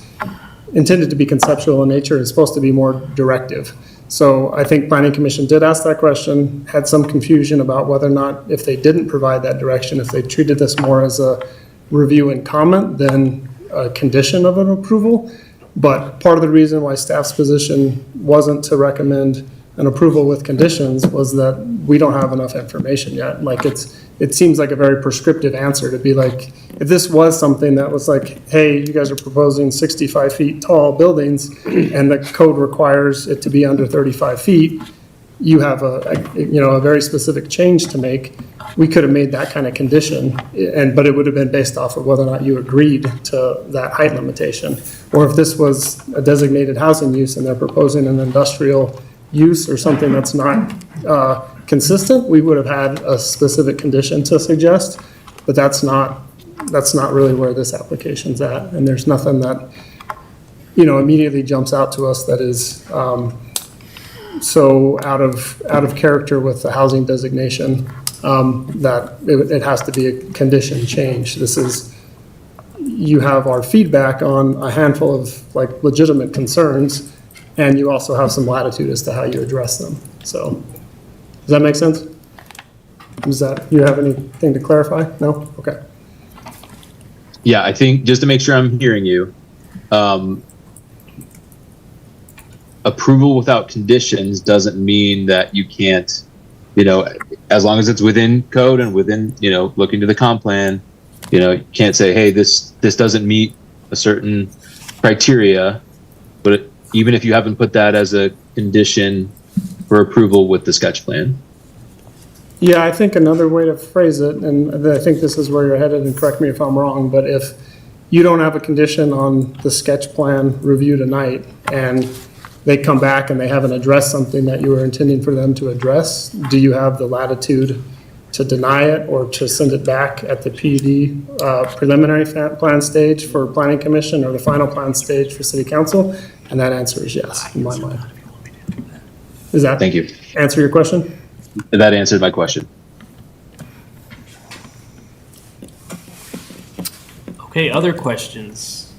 intended to be conceptual in nature and supposed to be more directive. So I think Planning Commission did ask that question, had some confusion about whether or not, if they didn't provide that direction, if they treated this more as a review and comment than a condition of an approval. But part of the reason why staff's position wasn't to recommend an approval with conditions was that we don't have enough information yet. Like it seems like a very prescriptive answer to be like, if this was something that was like, hey, you guys are proposing 65 feet tall buildings and the code requires it to be under 35 feet, you have a very specific change to make. We could have made that kind of condition, but it would have been based off of whether or not you agreed to that height limitation. Or if this was a designated housing use and they're proposing an industrial use or something that's not consistent, we would have had a specific condition to suggest, but that's not really where this application's at. And there's nothing that, immediately jumps out to us that is so out of character with the housing designation that it has to be a condition change. You have our feedback on a handful of like legitimate concerns, and you also have some latitude as to how you address them. So, does that make sense? You have anything to clarify? No? Okay. Yeah, I think just to make sure I'm hearing you, approval without conditions doesn't mean that you can't, as long as it's within code and within, looking to the comp plan, you can't say, hey, this doesn't meet a certain criteria, but even if you haven't put that as a condition for approval with the sketch plan. Yeah, I think another way to phrase it, and I think this is where you're headed, and correct me if I'm wrong, but if you don't have a condition on the sketch plan review tonight, and they come back and they haven't addressed something that you were intending for them to address, do you have the latitude to deny it or to send it back at the PUD preliminary plan stage for Planning Commission or the final plan stage for City Council? And that answer is yes, in my mind. Does that Thank you. answer your question? That answered my question. Okay, other questions?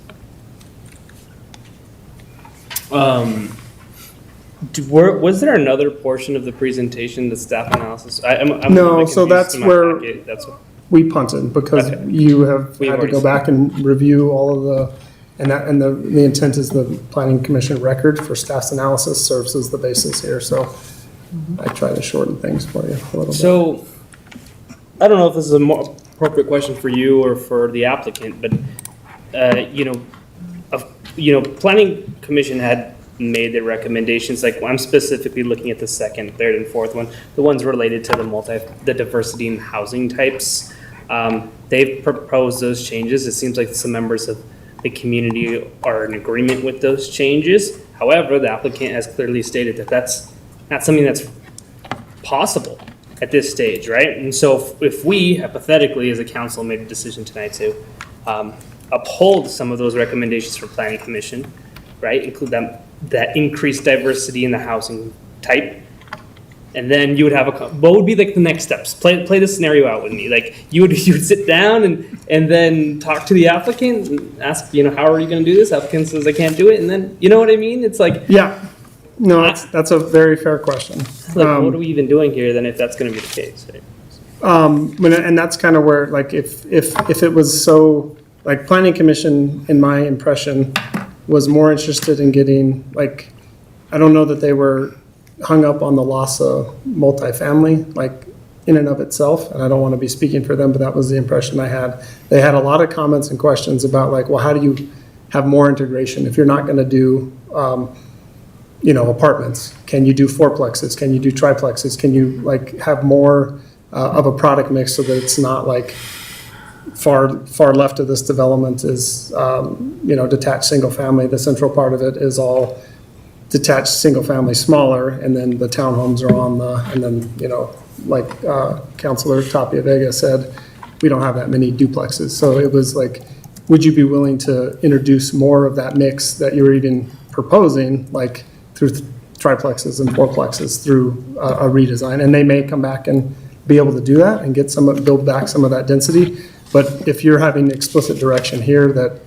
Was there another portion of the presentation, the staff analysis? I'm No, a bit so confused that's in my where packet. That's what, we punted because Okay. you have We've had to already go seen back and review all of the intent is the Planning Commission record for staff's analysis serves as the basis here. So I try to shorten things for you a little bit. So, I don't know if this is a more appropriate question for you or for the applicant, but, Planning Commission had made their recommendations, like I'm specifically looking at the second, third, and fourth one, the ones related to the diversity in housing types. They've proposed those changes. It seems like some members of the community are in agreement with those changes. However, the applicant has clearly stated that that's not something that's possible at this stage, right? And so if we hypothetically as a council made a decision tonight to uphold some of those recommendations for Planning Commission, right, include that increased diversity in the housing type, and then you would have what would be like the next steps? Play the scenario out with me. Like you would sit down and then talk to the applicant and ask, how are you going to do this? Applicant says I can't do it, and then you know what I mean? It's like No, that's a very fair question. what are we even doing here then if that's going to be the case? Right? And that's kind of where, like, if it was so, like, Planning Commission, in my impression, was more interested in getting, like, I don't know that they were hung up on the LASA multifamily, like in and of itself, and I don't want to be speaking for them, but that was the impression I had. They had a lot of comments and questions about like, well, how do you have more integration if you're not going to do, apartments? Can you do fourplexes? Can you do triplexes? Can you like have more of a product mix so that it's not like far left of this development is, detached single family. The central part of it is all detached single family smaller, and then the townhomes are on and then, like Councilor Tapia Vega said, we don't have that many duplexes. So it was like, would you be willing to introduce more of that mix that you're even proposing, like through triplexes and fourplexes through a redesign? And they may come back and be able to do that and build back some of that density. But if you're having explicit direction here that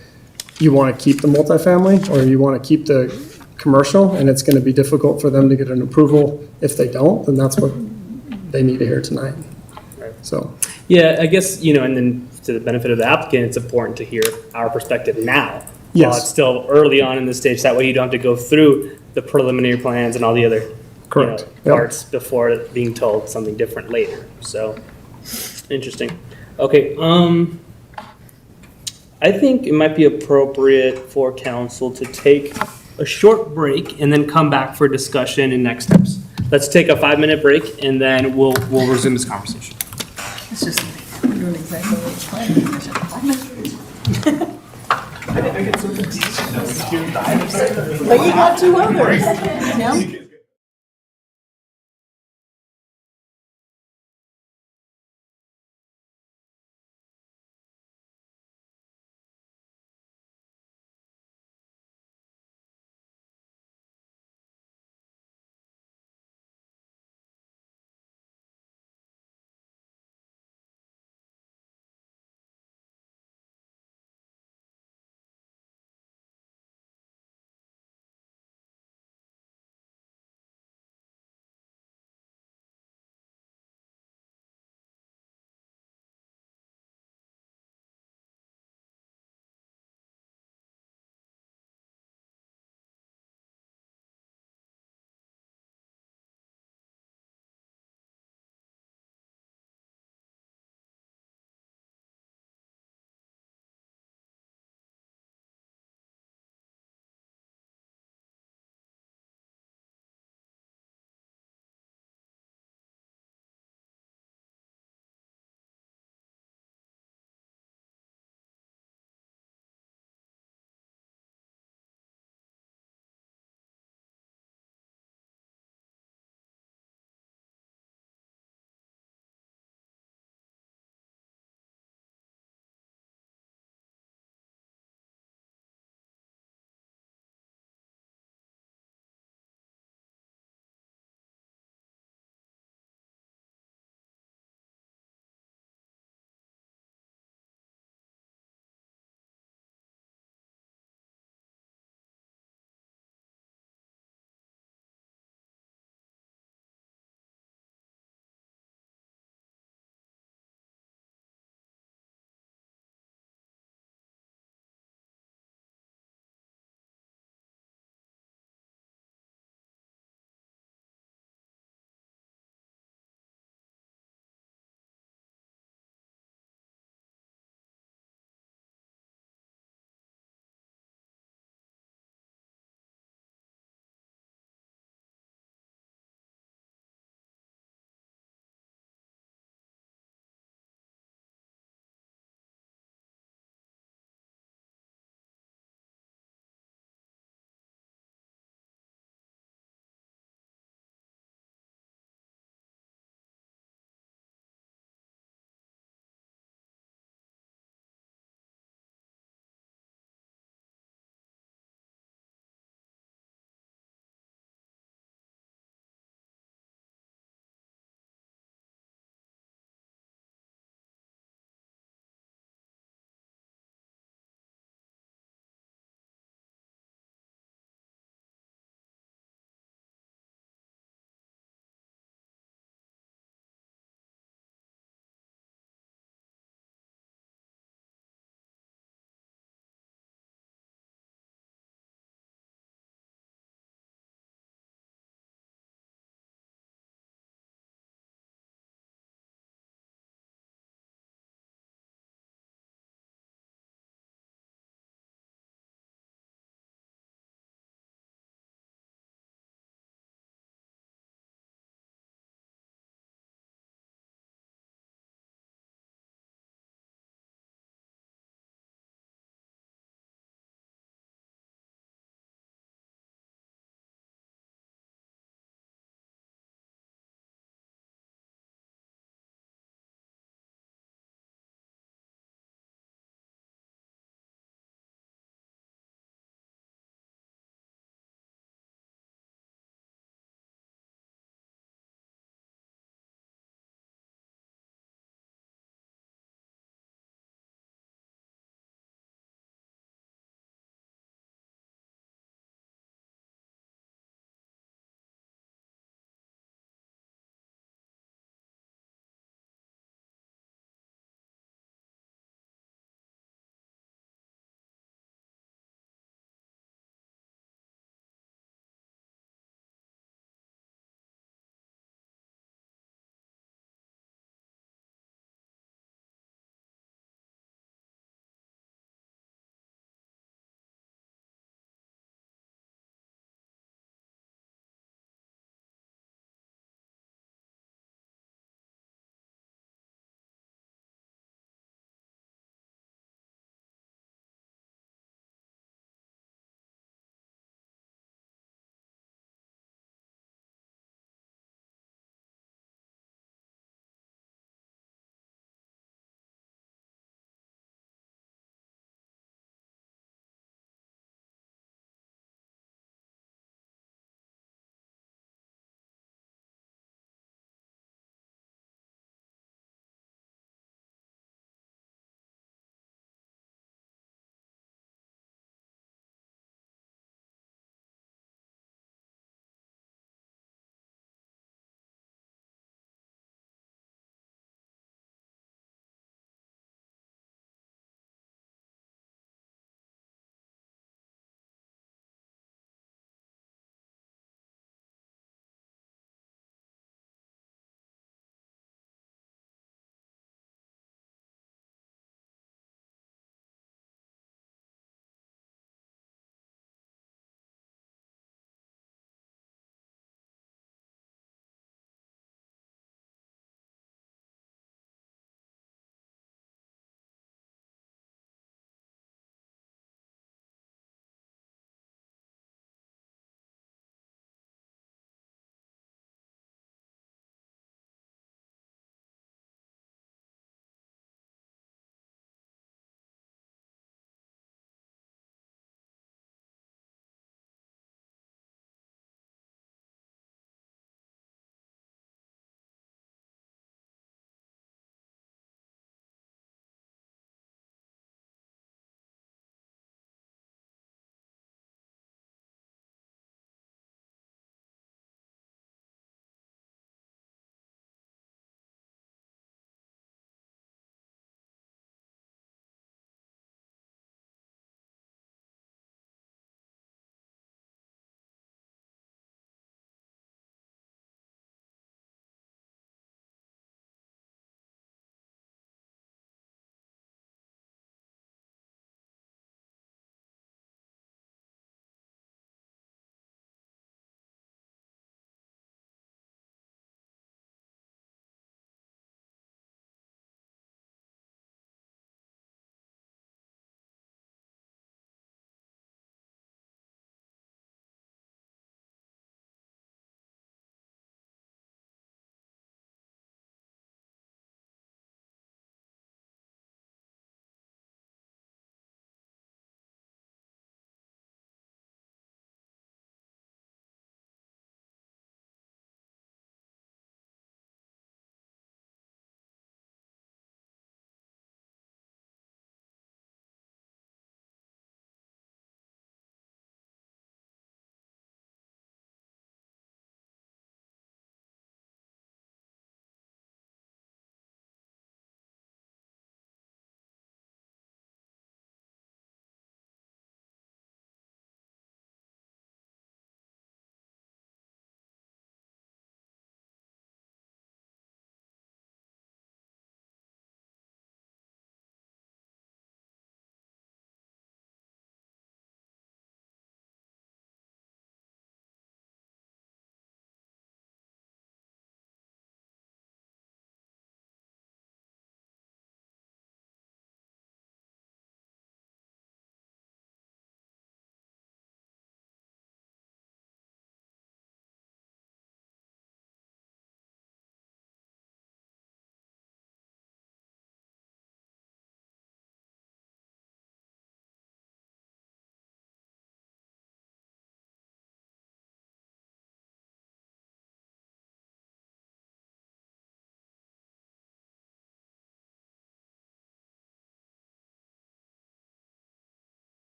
you want to keep the multifamily or you want to keep the commercial, and it's going to be difficult for them to get an approval if they don't, then that's what they need to hear tonight. So. Yeah, I guess, and then to the benefit of the applicant, it's important to hear our perspective now. Yes. While it's still early on in the stage, that way you don't have to go through the preliminary plans and all the other Correct. parts before being told something different later. So, interesting. Okay, I think it might be appropriate for council to take a short break and then come back for discussion and next steps. Let's take a 5-minute break and then we'll resume this conversation. It's just doing exactly what it's planning. But you got 2 others. Tim?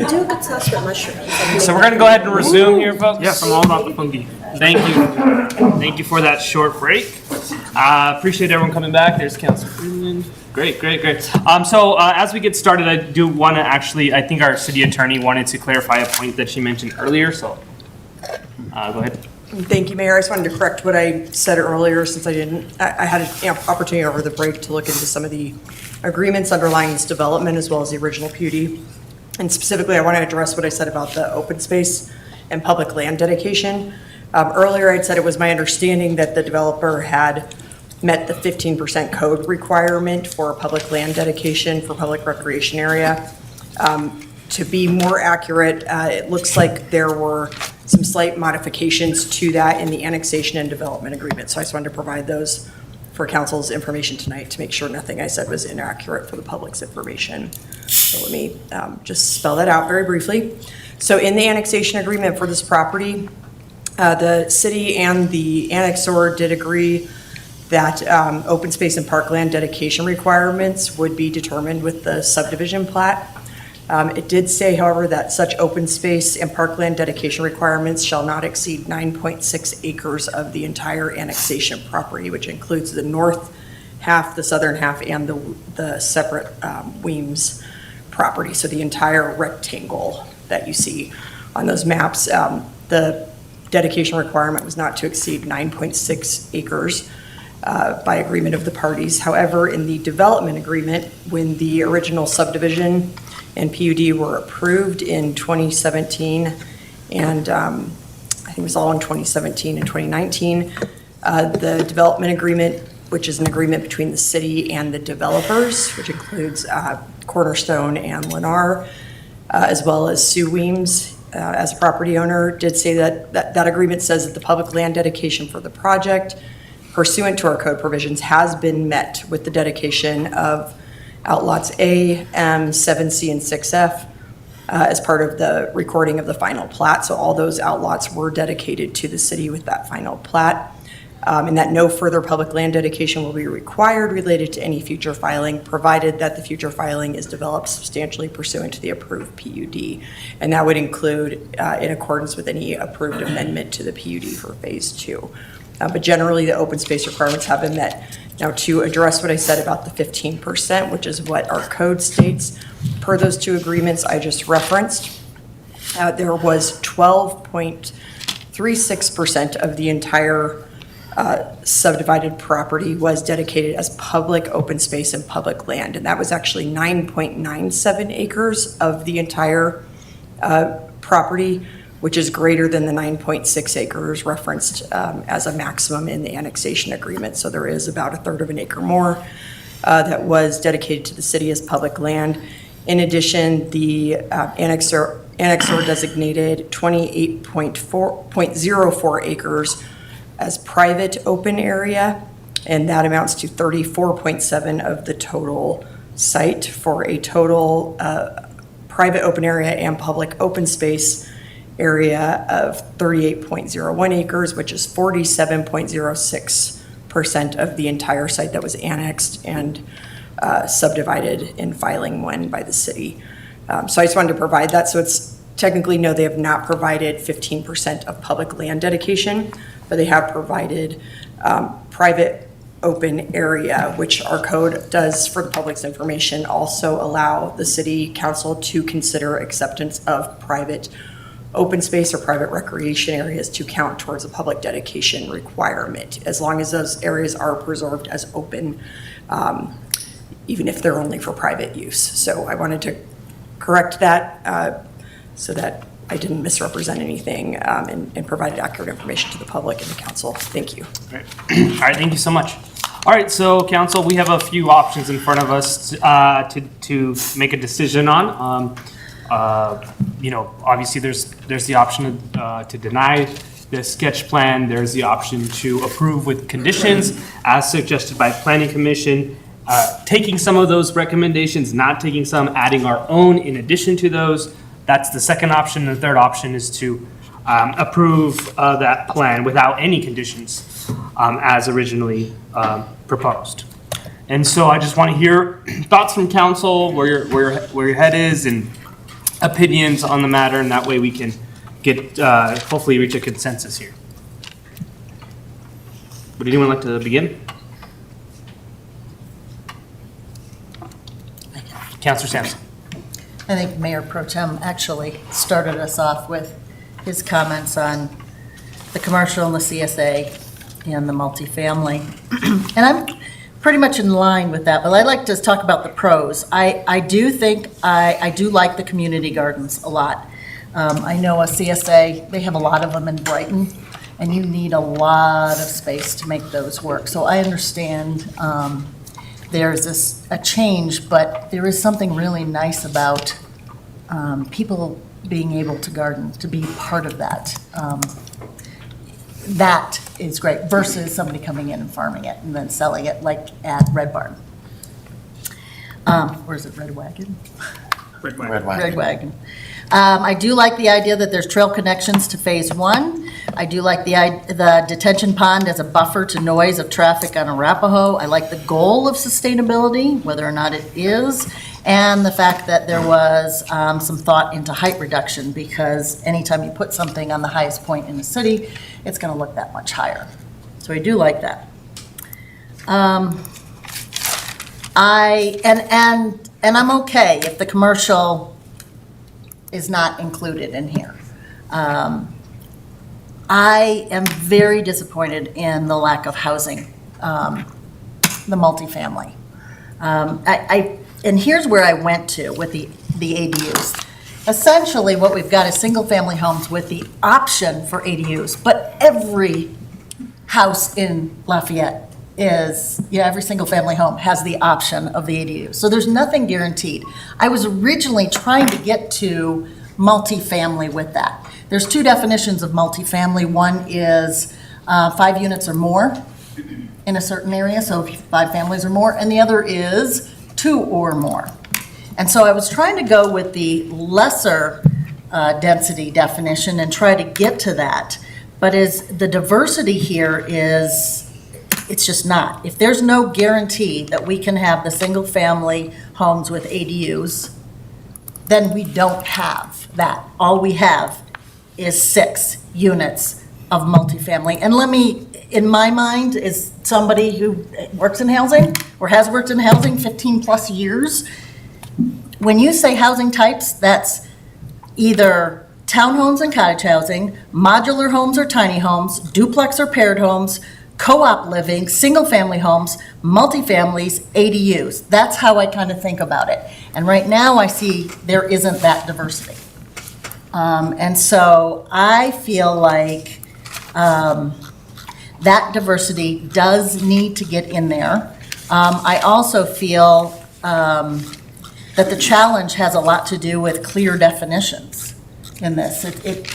I do a good sauce with mushrooms. So we're gonna go ahead and resume here, folks. Yes, I'm all about the fungi. Thank you. Thank you for that short break. Appreciate everyone coming back. There's Councilor Freeman. Great. So as we get started, I do want to I think our city attorney wanted to clarify a point that she mentioned earlier, so go ahead. Thank you, Mayor. I just wanted to correct what I said earlier since I had an opportunity over the break to look into some of the agreements underlying this development as well as the original PUD. And specifically, I want to address what I said about the open space and public land dedication. Earlier, I'd said it was my understanding that the developer had met the 15% code requirement for a public land dedication for public recreation area. To be more accurate, it looks like there were some slight modifications to that in the annexation and development agreement. So I just wanted to provide those for council's information tonight to make sure nothing I said was inaccurate for the public's information. So let me just spell that out very briefly. So in the annexation agreement for this property, the city and the annexor did agree that open space and parkland dedication requirements would be determined with the subdivision plat. It did say, however, that such open space and parkland dedication requirements shall not exceed 9.6 acres of the entire annexation property, which includes the north half, the southern half, and the separate Weems property. So the entire rectangle that you see on those maps, the dedication requirement was not to exceed 9.6 acres by agreement of the parties. However, in the development agreement, when the original subdivision and PUD were approved in 2017, and I think it was all in 2017 and 2019, the development agreement, which is an agreement between the city and the developers, which includes Cornerstone and Lennar, as well as Sue Weems as a property owner, did say that agreement says that the public land dedication for the project pursuant to our code provisions has been met with the dedication of outlots A, M, 7C, and 6F as part of the recording of the final plat. So all those outlots were dedicated to the city with that final plat. And that no further public land dedication will be required related to any future filing, provided that the future filing is developed substantially pursuant to the approved PUD. And that would include in accordance with any approved amendment to the PUD for phase 2. But generally, the open space requirements have been met. Now, to address what I said about the 15%, which is what our code states, per those two agreements I just referenced, there was 12.36% of the entire subdivided property was dedicated as public open space and public land. And that was actually 9.97 acres of the entire property, which is greater than the 9.6 acres referenced as a maximum in the annexation agreement. So there is about a third of an acre more that was dedicated to the city as public land. In addition, the annexor designated 28.04 acres as private open area, and that amounts to 34.7 of the total site for a total private open area and public open space area of 38.01 acres, which is 47.06% of the entire site that was annexed and subdivided in filing one by the city. So I just wanted to provide that. So it's technically, no, they have not provided 15% of public land dedication, but they have provided private open area, which our code does, for the public's information, also allow the city council to consider acceptance of private open space or private recreation areas to count towards a public dedication requirement, as long as those areas are preserved as open, even if they're only for private use. So I wanted to correct that so that I didn't misrepresent anything and provided accurate information to the public and the council. Thank you. Great. All right, thank you so much. All right, so council, we have a few options in front of us to make a decision on. Obviously there's the option to deny the sketch plan. There's the option to approve with conditions as suggested by Planning Commission, taking some of those recommendations, not taking some, adding our own in addition to those. That's the second option. The third option is to approve that plan without any conditions as originally proposed. And so I just want to hear thoughts from council, where your head is, and opinions on the matter, and that way we can get, hopefully reach a consensus here. Would anyone like to begin? Councilor Sampson. I think Mayor Pro Tem actually started us off with his comments on the commercial and the CSA and the multifamily. And I'm pretty much in line with that, but I'd like to talk about the pros. I do think, I do like the community gardens a lot. I know a CSA, they have a lot of them in Brighton, and you need a lot of space to make those work. So I understand there's a change, but there is something really nice about people being able to garden, to be part of that. That is great versus somebody coming in and farming it and then selling it like at Red Barn. Or is it Red Wagon? Red Wagon. Red Wagon. I do like the idea that there's trail connections to Phase 1. I do like the detention pond as a buffer to noise of traffic on Arapahoe. I like the goal of sustainability, whether or not it is, and the fact that there was some thought into height reduction, because anytime you put something on the highest point in the city, it's going to look that much higher. So I do like that. And I'm okay if the commercial is not included in here. I am very disappointed in the lack of housing, the multifamily. And here's where I went to with the ADUs. Essentially, what we've got is single-family homes with the option for ADUs, but every house in Lafayette is, every single-family home has the option of the ADU. So there's nothing guaranteed. I was originally trying to get to multifamily with that. There's two definitions of multifamily. One is 5 units or more in a certain area, so 5 families or more, and the other is 2 or more. And so I was trying to go with the lesser density definition and try to get to that. But as the diversity here is, it's just not. If there's no guarantee that we can have the single-family homes with ADUs, then we don't have that. All we have is 6 units of multifamily. And let me, in my mind, is somebody who works in housing or has worked in housing 15 plus years. When you say housing types, that's either townhomes and cottage housing, modular homes or tiny homes, duplex or paired homes, co-op living, single-family homes, multifamilies, ADUs. That's how I kind of think about it. And right now I see there isn't that diversity. And so I feel like that diversity does need to get in there. I also feel that the challenge has a lot to do with clear definitions in this.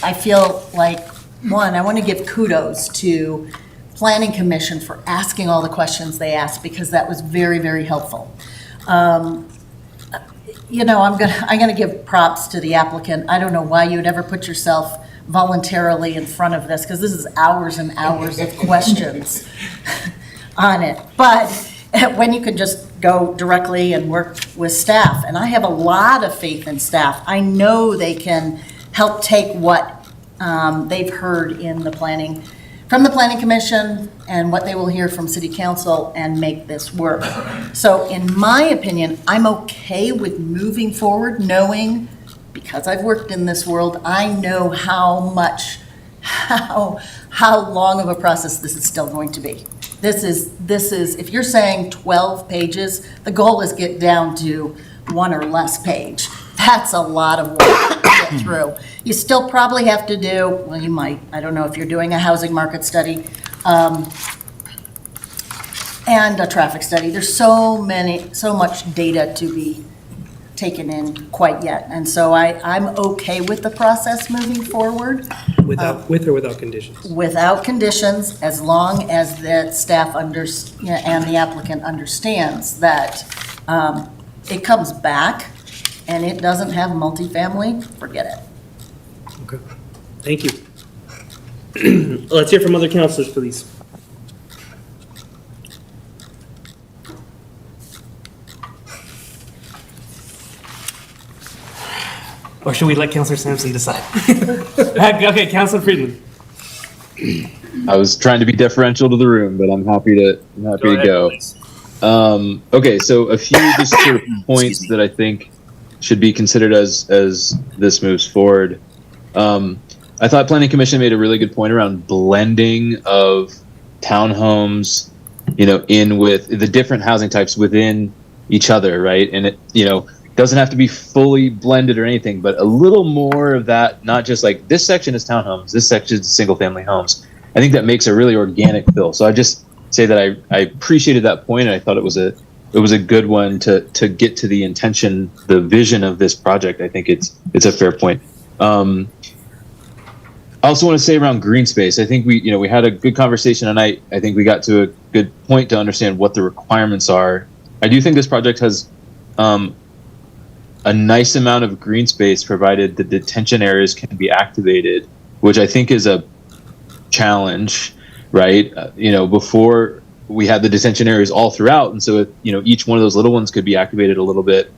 I feel like, one, I want to give kudos to Planning Commission for asking all the questions they asked, because that was very, very helpful. I'm gonna give props to the applicant. I don't know why you'd ever put yourself voluntarily in front of this, because this is hours and hours of questions on it. But when you can just go directly and work with staff, and I have a lot of faith in staff. I know they can help take what they've heard in the planning, from the Planning Commission and what they will hear from City Council and make this work. So in my opinion, I'm okay with moving forward, knowing, because I've worked in this world, I know how long of a process this is still going to be. This is, if you're saying 12 pages, the goal is get down to 1 or less page. That's a lot of work to get through. You still probably have to do, well, you might, I don't know if you're doing a housing market study and a traffic study. There's so much data to be taken in quite yet. And so I'm okay with the process moving forward. With or without conditions? Without conditions, as long as the staff and the applicant understands that it comes back and it doesn't have multifamily, forget it. Okay. Thank you. Let's hear from other councilors, please. Or should we let Councilor Sampson decide? Okay, Councilor Friedman. I was trying to be deferential to the room, but I'm happy to go. Okay, so a few just sort of points that I think should be considered as this moves forward. I thought Planning Commission made a really good point around blending of townhomes, in with the different housing types within each other, right? And it, doesn't have to be fully blended or anything, but a little more of that, not just like this section is townhomes, this section is single family homes. I think that makes a really organic feel. So I just say that I appreciated that point, and I thought it was a good one to get to the intention, the vision of this project. I think it's a fair point. I also want to say around green space, I think we had a good conversation tonight. I think we got to a good point to understand what the requirements are. I do think this project has a nice amount of green space provided the detention areas can be activated, which I think is a challenge, right? Before we had the detention areas all throughout, and so each one of those little ones could be activated a little bit.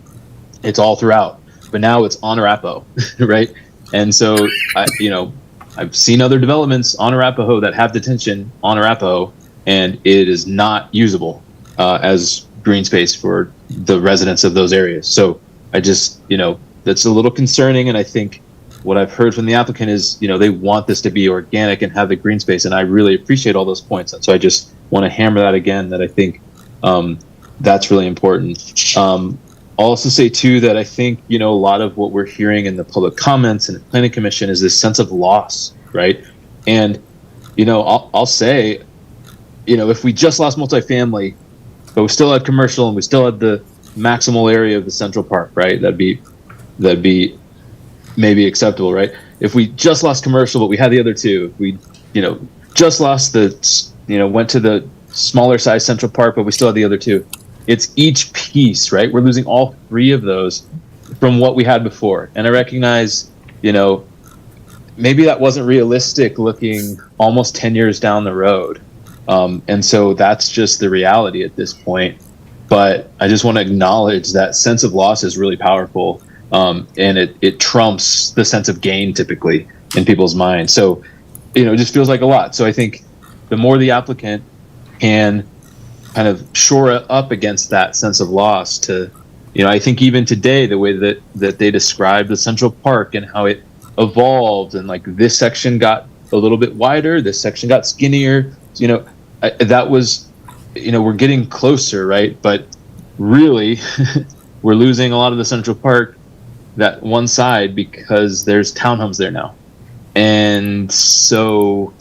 It's all throughout, but now it's on Arapahoe, right? And so I've seen other developments on Arapahoe that have detention on Arapahoe, and it is not usable as green space for the residents of those areas. So I just, that's a little concerning, and I think what I've heard from the applicant is, they want this to be organic and have the green space, and I really appreciate all those points. And so I just want to hammer that again, that I think that's really important. I'll also say too that I think, a lot of what we're hearing in the public comments and the Planning Commission is this sense of loss, right? And, I'll say, if we just lost multifamily, but we still had commercial and we still had the maximal area of the Central Park, right? That'd be maybe acceptable, right? If we just lost commercial, but we had the other two, if we, just lost went to the smaller size Central Park, but we still had the other two. It's each piece, right? We're losing all three of those from what we had before. And I recognize, maybe that wasn't realistic looking almost 10 years down the road. And so that's just the reality at this point. But I just want to acknowledge that sense of loss is really powerful. And it trumps the sense of gain typically in people's minds. So, it just feels like a lot. So I think the more the applicant can kind of shore up against that sense of loss to, I think even today, the way that they described the Central Park and how it evolved, and like this section got a little bit wider, this section got skinnier, that was, we're getting closer, right? But really, we're losing a lot of the Central Park, that one side, because there's townhomes there now. And so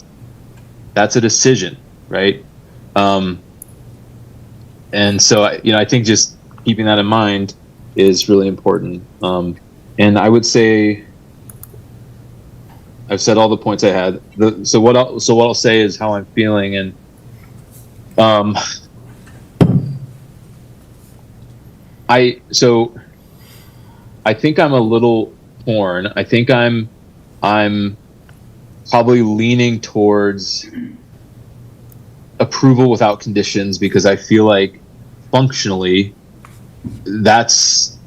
that's a decision, right? And so, I think just keeping that in mind is really important. And I would say, I've said all the points I had. So what I'll say is how I'm feeling, and I think I'm a little torn. I think I'm probably leaning towards approval without conditions, because I feel like functionally that's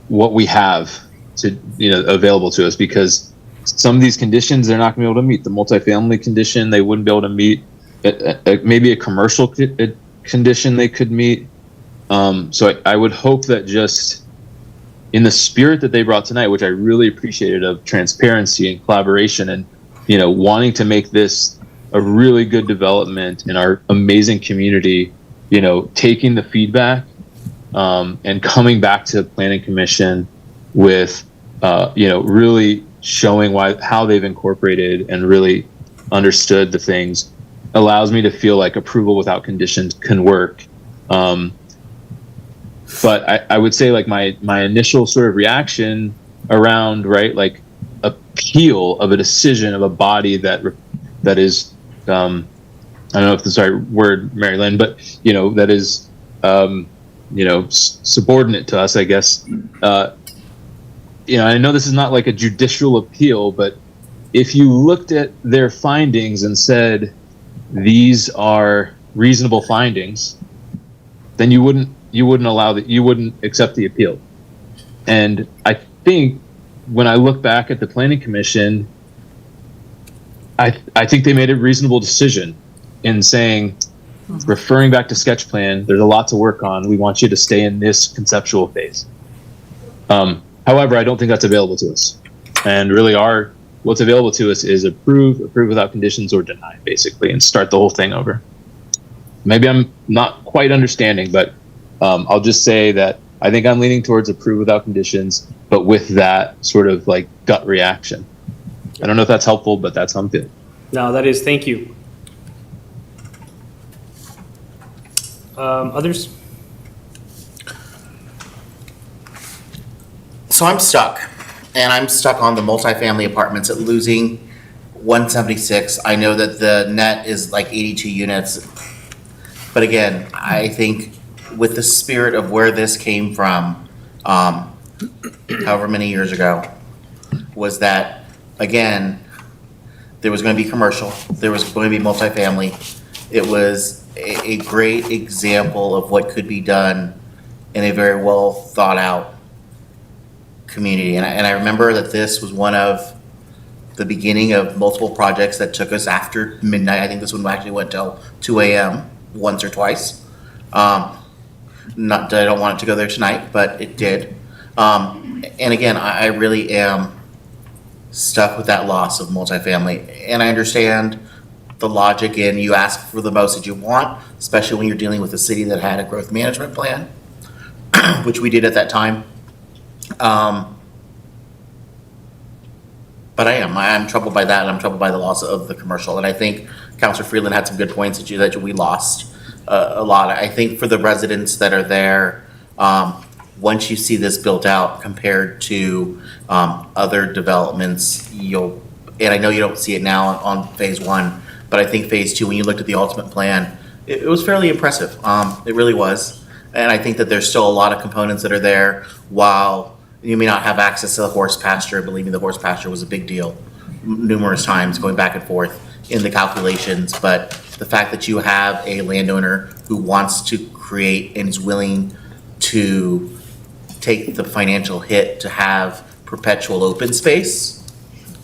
what we have to available to us, because some of these conditions they're not going to be able to meet. The multifamily condition they wouldn't be able to meet. Maybe a commercial condition they could meet. So I would hope that just in the spirit that they brought tonight, which I really appreciated, of transparency and collaboration, and wanting to make this a really good development in our amazing community, taking the feedback and coming back to Planning Commission with really showing how they've incorporated and really understood the things, allows me to feel like approval without conditions can work. But I would say, like, my initial sort of reaction around, right, like appeal of a decision of a body that is, I don't know if this is the right word, Mary Lynn, but that is subordinate to us, I guess. I know this is not like a judicial appeal, but if you looked at their findings and said these are reasonable findings, then you wouldn't allow that, you wouldn't accept the appeal. And think when I look back at the planning commission, I think they made a reasonable decision in saying, referring back to sketch plan, there's a lot to work on. We want you to stay in this conceptual phase. However, I don't think that's available to us. And really what's available to us is approve without conditions, or deny, basically, and start the whole thing over. Maybe I'm not quite understanding, but I'll just say that I think I'm leaning towards approve without conditions, but with that sort of like gut reaction. I don't know if that's helpful, but that's how I'm feeling. No, that is, thank you. Others? So I'm stuck, and I'm stuck on the multifamily apartments at losing 176. I know that the net is like 82 units. But again, I think with the spirit of where this came from, however many years ago, was that, again, there was going to be commercial, there was going to be multifamily. It was a great example of what could be done in a very well thought out community. And I remember that this was one of the beginning of multiple projects that took us after midnight. I think this one actually went till 2 a.m. once or twice. Not that I don't want it to go there tonight, but it did. And again, I really am stuck with that loss of multifamily. And I understand the logic in you ask for the most that you want, especially when you're dealing with a city that had a growth management plan, which we did at that time. But I'm troubled by that, and I'm troubled by the loss of the commercial. And I think Councilor Freeland had some good points that we lost a lot. I think for the residents that are there, once you see this built out compared to other developments, and I know you don't see it now on phase one, but I think phase two, when you looked at the ultimate plan, it was fairly impressive. It really was. And I think that there's still a lot of components that are there. While you may not have access to the horse pasture, believe me, the horse pasture was a big deal numerous times going back and forth in the calculations. But the fact that you have a landowner who wants to create and is willing to take the financial hit to have perpetual open space,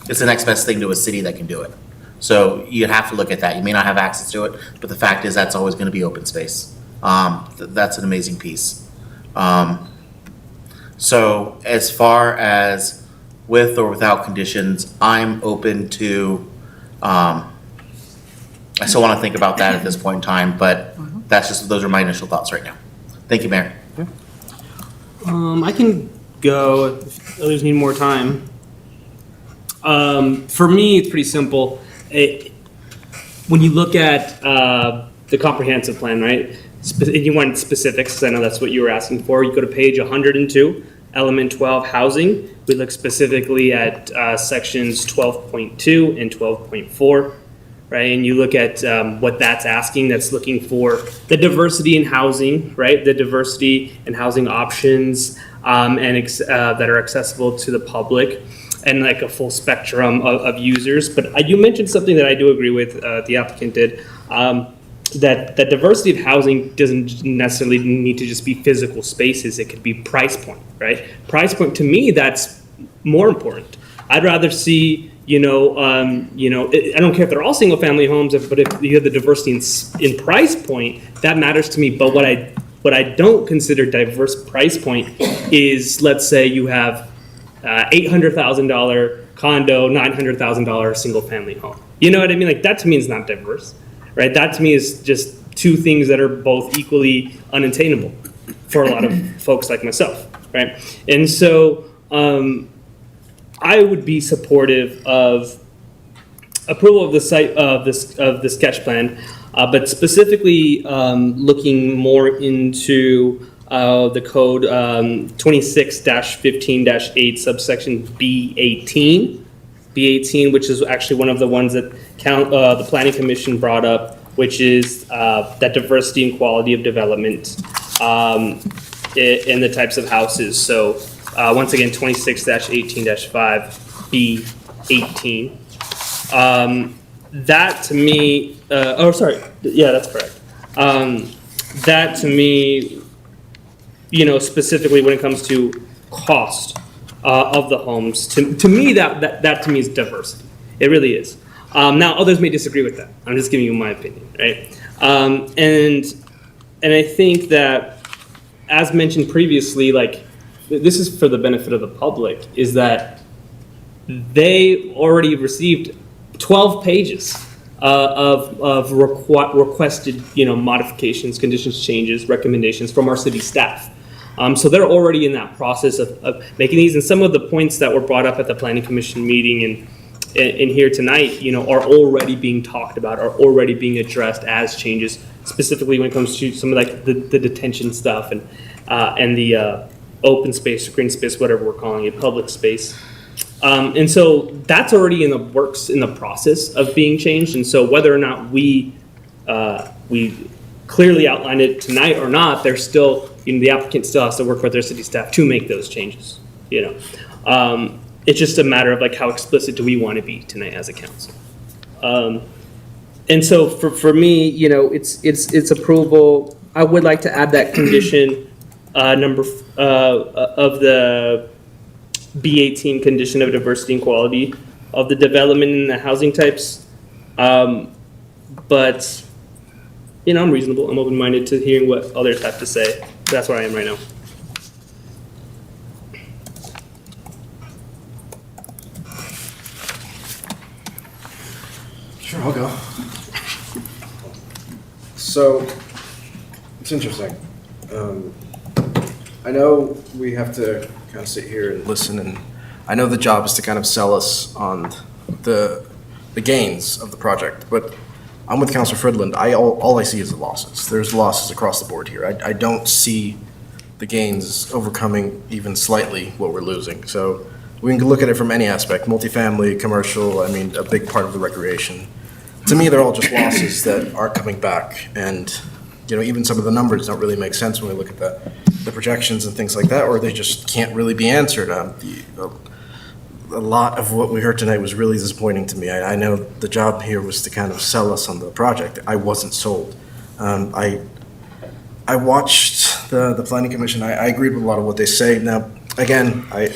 it's the next best thing to a city that can do it. So you have to look at that. You may not have access to it, but the fact is that's always going to be open space. That's an amazing piece. So as far as with or without conditions, I'm open to, I still want to think about that at this point in time, but those are my initial thoughts right now. Thank you, Mayor. I can go if others need more time. For me, it's pretty simple. When you look at the comprehensive plan, right? You want specifics, because I know that's what you were asking for. You go to page 102, element 12, housing. We look specifically at sections 12.2 and 12.4, right? And you look at what that's asking. That's looking for the diversity in housing, right? The diversity in housing options that are accessible to the public, and like a full spectrum of users. But you mentioned something that I do agree with, the applicant did, that diversity of housing doesn't necessarily need to just be physical spaces. It could be price point, right? Price point, to me, that's more important. I'd rather see, I don't care if they're all single family homes, but if you have the diversity in price point, that matters to me. But what I don't consider diverse price point is, let's say you have $800,000 condo, $900,000 single family home. You know what I mean? Like, that to me is not diverse, right? That to me is just two things that are both equally unattainable for a lot of folks like myself, right? And so I would be supportive of approval of the site of the sketch plan, but specifically looking more into the code 26-15-8 subsection B18, which is actually one of the ones that the Planning Commission brought up, which is that diversity and quality of development in the types of houses. So once again, 26-18-5 B18. That to me, that's correct. That to me, specifically when it comes to cost, of the homes. To me, that to me is diversity. It really is. Now, others may disagree with that. I'm just giving you my opinion, right? And I think that, as mentioned previously, like, this is for the benefit of the public, is that they already received 12 pages of requested, modifications, conditions, changes, recommendations from our city staff. So they're already in that process of making these, and some of the points that were brought up at the Planning Commission meeting and here tonight, are already being talked about, are already being addressed as changes, specifically when it comes to some of like the detention stuff and the open space, green space, whatever we're calling it, public space. And so that's already in the works, in the process of being changed. And so whether or not we clearly outline it tonight or not, there's still, the applicant still has to work with their city staff to make those changes. It's just a matter of like how explicit do we want to be tonight as a council. And so for me, it's approval. I would like to add that condition number of the B18 condition of diversity and quality of the development in the housing types. But, I'm reasonable. I'm open-minded to hearing what others have to say. That's where I am right now. Sure, I'll go. So, it's interesting. I know we have to kind of sit here and listen, and I know the job is to kind of sell us on the gains of the project, but I'm with Councilor Fridland. All I see is the losses. There's losses across the board here. I don't see the gains overcoming even slightly what we're losing. So we can look at it from any aspect, multifamily, commercial, a big part of the recreation. To me, they're all just losses that aren't coming back. And, even some of the numbers don't really make sense when we look at the projections and things like that, or they just can't really be answered. A lot of what we heard tonight was really disappointing to me. I know the job here was to kind of sell us on the project. I wasn't sold. I watched the Planning Commission. I agreed with a lot of what they say. Now, again, I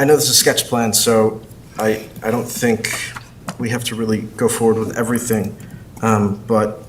know this is a sketch plan, so I don't think we have to really go forward with everything. But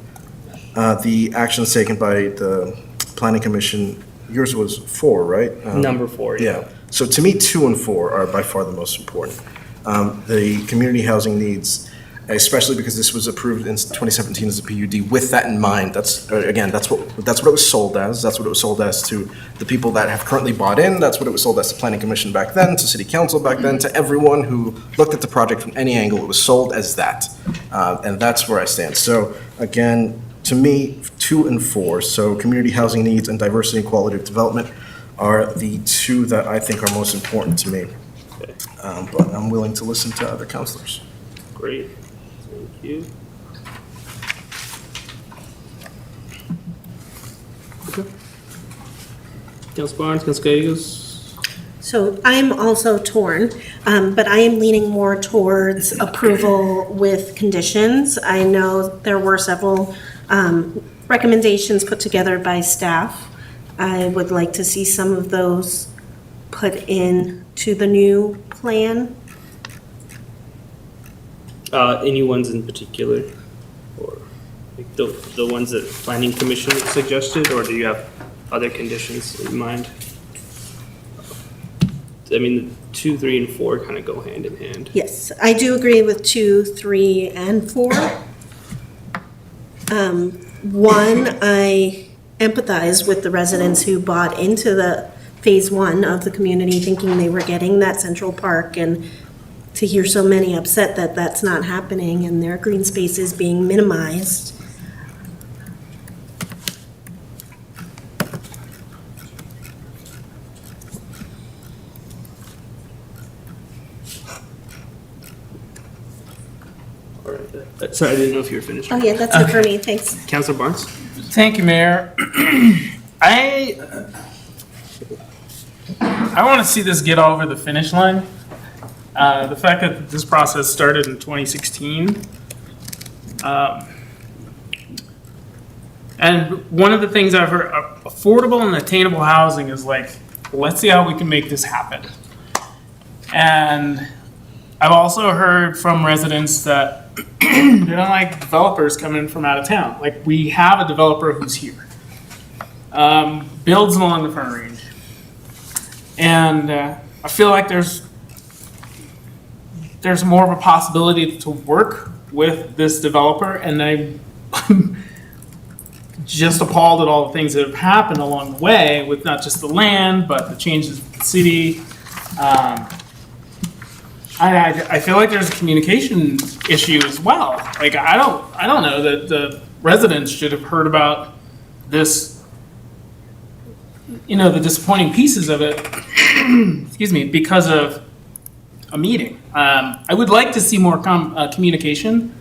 the actions taken by the Planning Commission, yours was 4, right? Number 4, yeah. So to me, 2 and 4 are by far the most important. The community housing needs, especially because this was approved in 2017 as a PUD, with that in mind, that's what it was sold as. That's what it was sold as to the people that have currently bought in. That's what it was sold as to Planning Commission back then, to City Council back then, to everyone who looked at the project from any angle. It was sold as that. And that's where I stand. So again, to me, 2 and 4, so community housing needs and diversity and quality of development are the 2 that I think are most important to me. But I'm willing to listen to other councilors. Great. Thank you. Okay. Councilor Barnes, Councilor Gallegos? So I'm also torn, but I am leaning more towards approval with conditions. I know there were several recommendations put together by staff. I would like to see some of those put in to the new plan. Any ones in particular? Or like the ones that Planning Commission suggested, or do you have other conditions in mind? 2, 3, and 4 kind of go hand in hand. Yes, I do agree with 2, 3, and 4. 1, I empathize with the residents who bought into the phase 1 of the community thinking they were getting that Central Park, and to hear so many upset that that's not happening and their green spaces being minimized. All right. Sorry, I didn't know if you were finished. Oh yeah, that's it for me, thanks. Councilor Barnes? Thank you, Mayor. I want to see this get over the finish line. The fact that this process started in 2016. And one of the things I've heard, affordable and attainable housing is like, let's see how we can make this happen. And I've also heard from residents that they don't like developers coming from out of town. Like, we have a developer who's here, builds along the Front Range. And I feel like there's more of a possibility to work with this developer, and I'm just appalled at all the things that have happened along the way with not just the land, but the changes with the city. I feel like there's a communication issue as well. Like, I don't know that the residents should have heard about this, the disappointing pieces of it, excuse me, because of a meeting. I would like to see more communication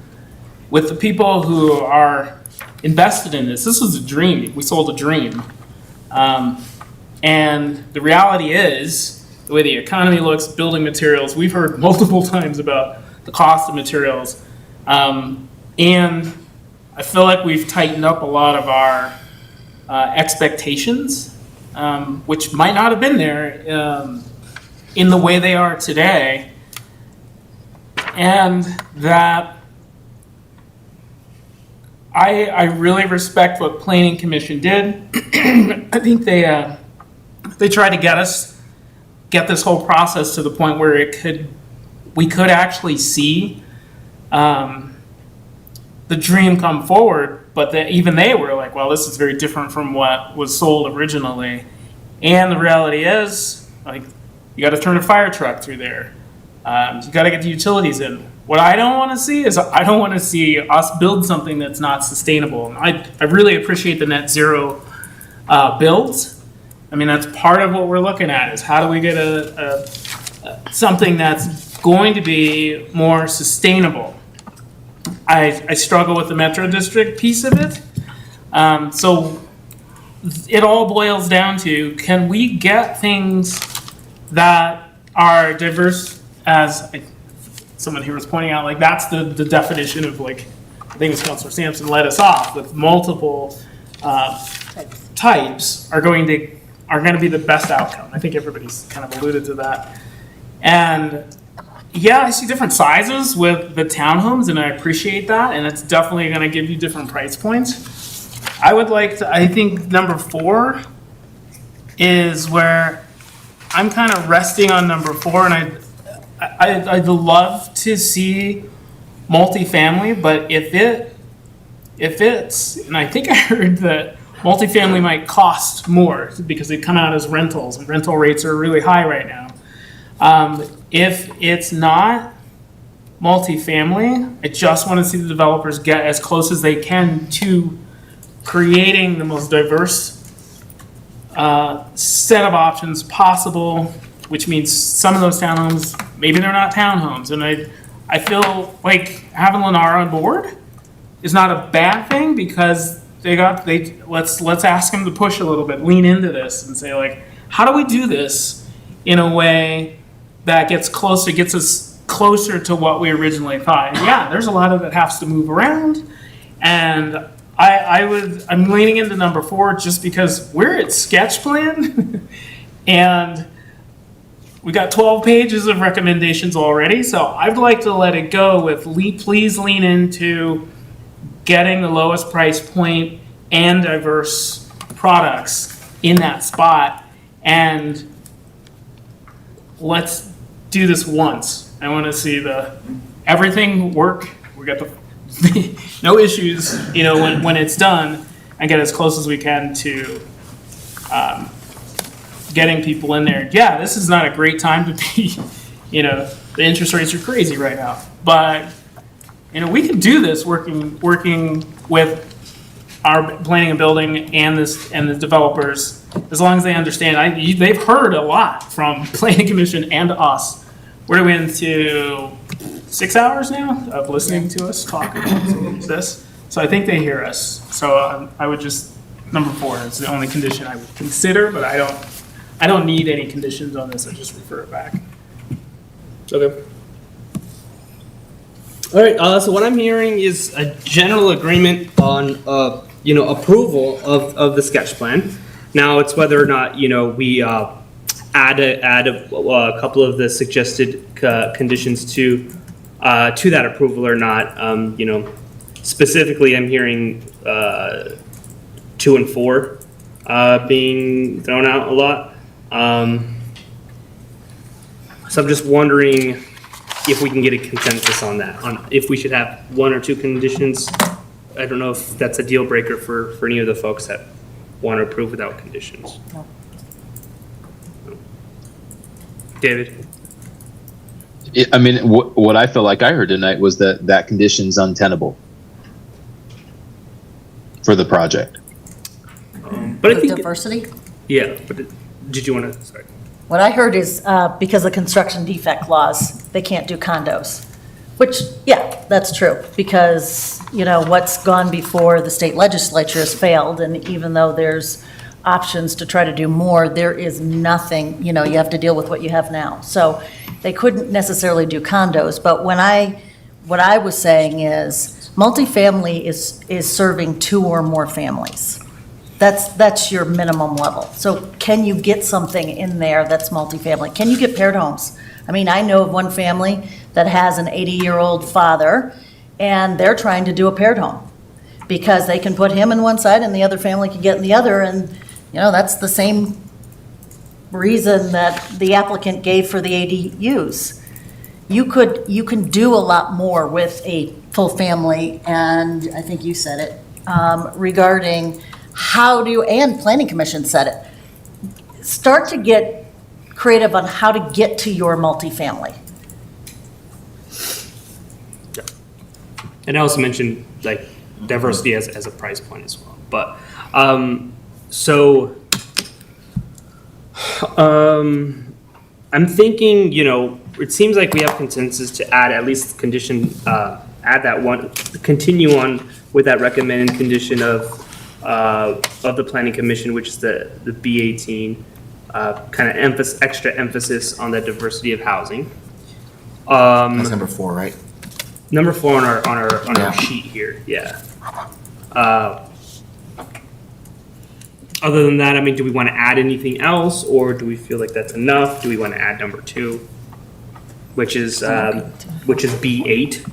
with the people who are invested in this. This was a dream. We sold a dream. And the reality is, the way the economy looks, building materials, we've heard multiple times about the cost of materials. And I feel like we've tightened up a lot of our expectations, which might not have been there in the way they are today. And that I really respect what Planning Commission did. I think they tried to get this whole process to the point where we could actually see the dream come forward, but even they were like, well, this is very different from what was sold originally. And the reality is, like, you got to turn a fire truck through there. You got to get the utilities in. What I don't want to see is I don't want to see us build something that's not sustainable. I really appreciate the net zero builds. I mean, that's part of what we're looking at, is how do we get something that's going to be more sustainable. I struggle with the Metro District piece of it. So it all boils down to, can we get things that are diverse, as someone here was pointing out, like, that's the definition of, like, I think it was Councilor Sampson led us off with multiple types are going to be the best outcome. I think everybody's kind of alluded to that. And yeah, I see different sizes with the townhomes, and I appreciate that, and it's definitely going to give you different price points. I think number 4 is where I'm kind of resting on number 4, and I'd love to see multifamily, but if it's, and I think I heard that multifamily might cost more because they come out as rentals, and rental rates are really high right now. If it's not multifamily, I just want to see the developers get as close as they can to creating the most diverse set of options possible, which means some of those townhomes, maybe they're not townhomes. And I feel like having Lennar on board is not a bad thing, because let's ask them to push a little bit, lean into this and say, like, how do we do this in a way that gets us closer to what we originally thought? And yeah, there's a lot of it has to move around, and I'm leaning into number 4 just because we're at sketch plan and we got 12 pages of recommendations already. So I'd like to let it go with please lean into getting the lowest price point and diverse products in that spot, and let's do this once. I want to see everything work. We got no issues, when it's done, and get as close as we can to getting people in there. Yeah, this is not a great time to be, the interest rates are crazy right now, but we can do this working with our planning and building and the developers, as long as they understand. They've heard a lot from Planning Commission and us. We're into 6 hours now of listening to us talk about this. So I think they hear us. So I would number 4 is the only condition I would consider, but I don't need any conditions on this. I just refer it back. Okay. All right. So what I'm hearing is a general agreement on, approval of the sketch plan. Now it's whether or not, we add a couple of the suggested conditions to that approval or not. You know, specifically, I'm hearing 2 and 4 being thrown out a lot. So I'm just wondering if we can get a consensus on that, on if we should have 1 or 2 conditions. I don't know if that's a deal breaker for any of the folks that want to approve without conditions. No. David? I mean, what I felt like I heard tonight was that condition's untenable for the project. But I think diversity? Yeah, but did you want to? Sorry. What I heard is because of construction defect laws, they can't do condos. Which, yeah, that's true, because, you know, what's gone before the state legislature has failed, and even though there's options to try to do more, there is nothing, you know, you have to deal with what you have now. So they couldn't necessarily do condos, but what I was saying is, multifamily is serving 2 or more families. That's your minimum level. So can you get something in there that's multifamily? Can you get paired homes? I mean, I know of one family that has an 80-year-old father, and they're trying to do a paired home because they can put him in one side and the other family can get in the other, and, you know, that's the same reason that the applicant gave for the ADUs. You can do a lot more with a full family, and I think you said it, regarding and Planning Commission said it, start to get creative on how to get to your multifamily. And I also mentioned like diversity as a price point as well. But I'm thinking, you know, it seems like we have consensus to add at least condition, add that one, continue on with that recommended condition of the Planning Commission, which is the B18, kind of extra emphasis on the diversity of housing. That's number 4, right? Number 4 on our sheet here, yeah. Other than that, I mean, do we want to add anything else, or do we feel like that's enough? Do we want to add number 2, which is B8?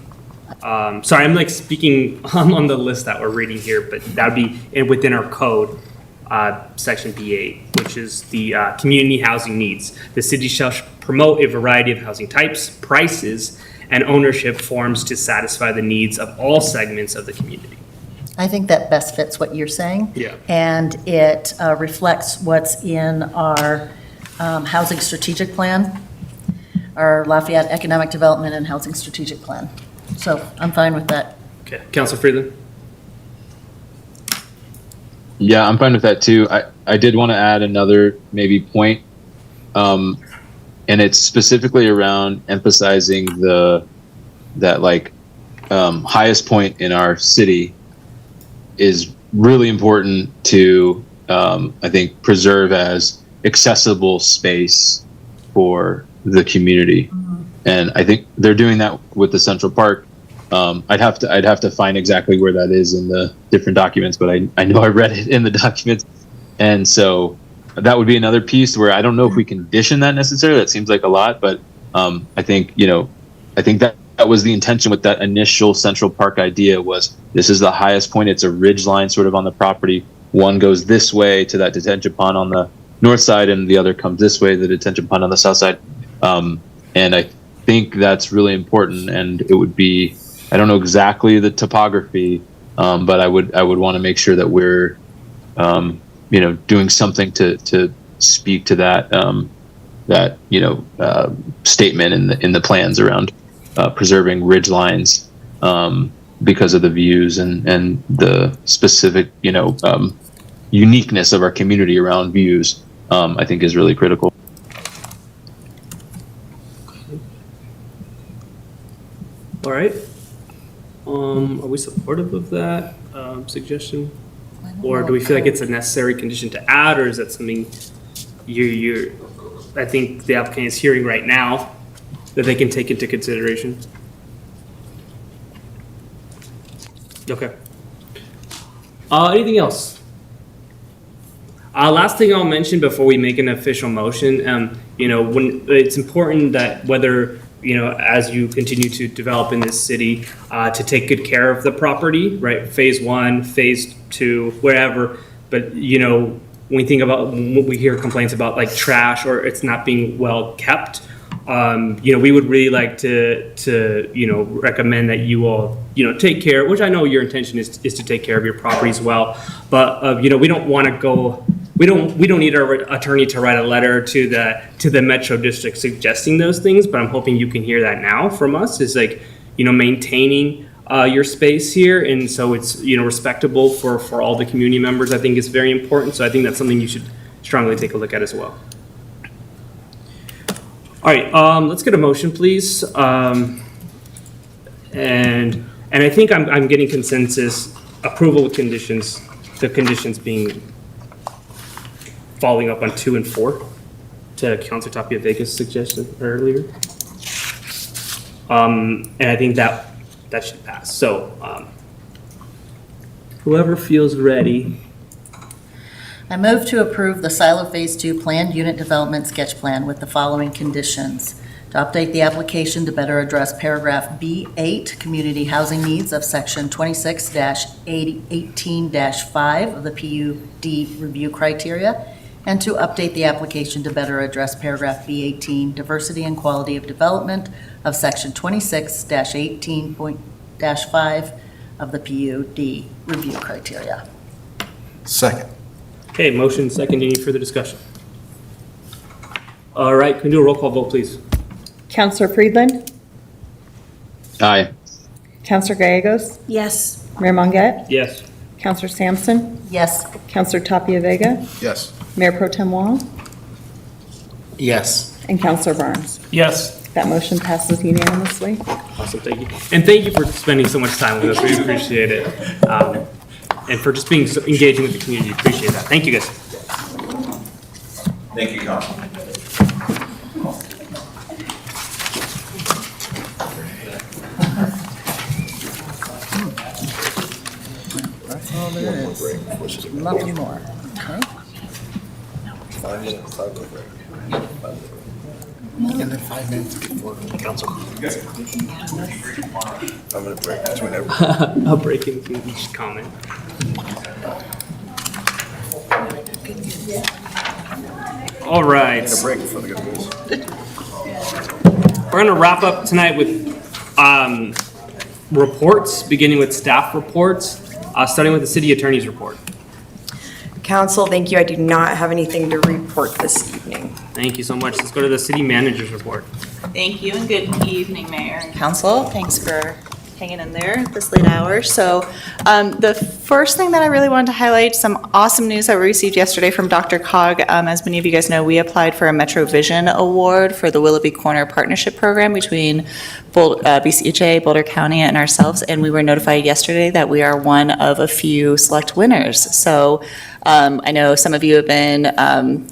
Sorry, I'm like speaking on the list that we're reading here, but that would be within our code, section B8, which is the community housing needs. The city shall promote a variety of housing types, prices, and ownership forms to satisfy the needs of all segments of the community. I think that best fits what you're saying. Yeah. And it reflects what's in our housing strategic plan, our Lafayette Economic Development and Housing Strategic Plan. So I'm fine with that. Okay, Councilor Freeland? Yeah, I'm fine with that too. I did want to add another maybe point, and it's specifically around emphasizing that highest point in our city is really important to I think preserve as accessible space for the community. And I think they're doing that with the Central Park. I'd have to find exactly where that is in the different documents, but I know I read it in the documents. And so that would be another piece where I don't know if we condition that necessarily. That seems like a lot, but I think that was the intention with that initial Central Park idea was this is the highest point. It's a ridge line sort of on the property. One goes this way to that detention pond on the north side, and the other comes this way, the detention pond on the south side. And I think that's really important, and it would be, I don't know exactly the topography, but I would want to make sure that we're doing something to speak to that statement in the plans around preserving ridge lines because of the views and the specific uniqueness of our community around views. I think is really critical. All right. Are we supportive of that suggestion? Or do we feel like it's a necessary condition to add, or is that something I think the applicant is hearing right now that they can take into consideration? Okay. Anything else? Last thing I'll mention before we make an official motion, when it's important that whether, as you continue to develop in this city, to take good care of the property, right? Phase 1, phase 2, wherever. But, when we think about, when we hear complaints about like trash or it's not being well kept, we would really like to recommend that you all, take care, which I know your intention is to take care of your property as well. But, we don't want to go, we don't need our attorney to write a letter to the Metro District suggesting those things, but I'm hoping you can hear that now from us, is like, maintaining your space here, and so it's, respectable for all the community members, I think is very important. So I think that's something you should strongly take a look at as well. All right, let's get a motion, please. And I think I'm getting consensus approval with conditions, the conditions being following up on 2 and 4 to Councilor Tapia Vega's suggestion earlier. And I think that should pass. So whoever feels ready. I move to approve the Silo Phase 2 Planned Unit Development Sketch Plan with the following conditions. To update the application to better address paragraph B8, community housing needs of section 26-18-5 of the PUD review criteria, and to update the application to better address paragraph B18, diversity and quality of development of section 26-18.5 of the PUD review criteria. Second. Okay, motion second. Any further discussion? All right, can we do a roll call vote, please? Counselor Friedland? Aye. Counselor Gallegos? Yes. Mayor Monget? Yes. Counselor Sampson? Yes. Counselor Tapia Vega? Yes. Mayor Pro Tem Wong? Yes. And Counselor Barnes? Yes. That motion passes unanimously. Awesome, thank you. And thank you for spending so much time with us. We appreciate it. And for just being so engaging with the community. Appreciate that. Thank you, guys. Thank you, Council. That's all there is. Nothing more. Okay. 5 minutes, 5 minute break. And then 5 minutes before council. 5 minute break between everyone. I'll break into each comment. All right. Take a break before the good news. We're going to wrap up tonight with reports, beginning with staff reports, starting with the city attorney's report. Council, thank you. I do not have anything to report this evening. Thank you so much. Let's go to the city manager's report. Thank you and good evening, Mayor and Council. Thanks for hanging in there at this late hour. So the first thing that I really wanted to highlight, some awesome news that we received yesterday from DRCOG. As many of you guys know, we applied for a Metro Vision Award for the Willoughby Corner Partnership Program between BCHA, Boulder County, and ourselves, and we were notified yesterday that we are one of a few select winners. So I know some of you have been, have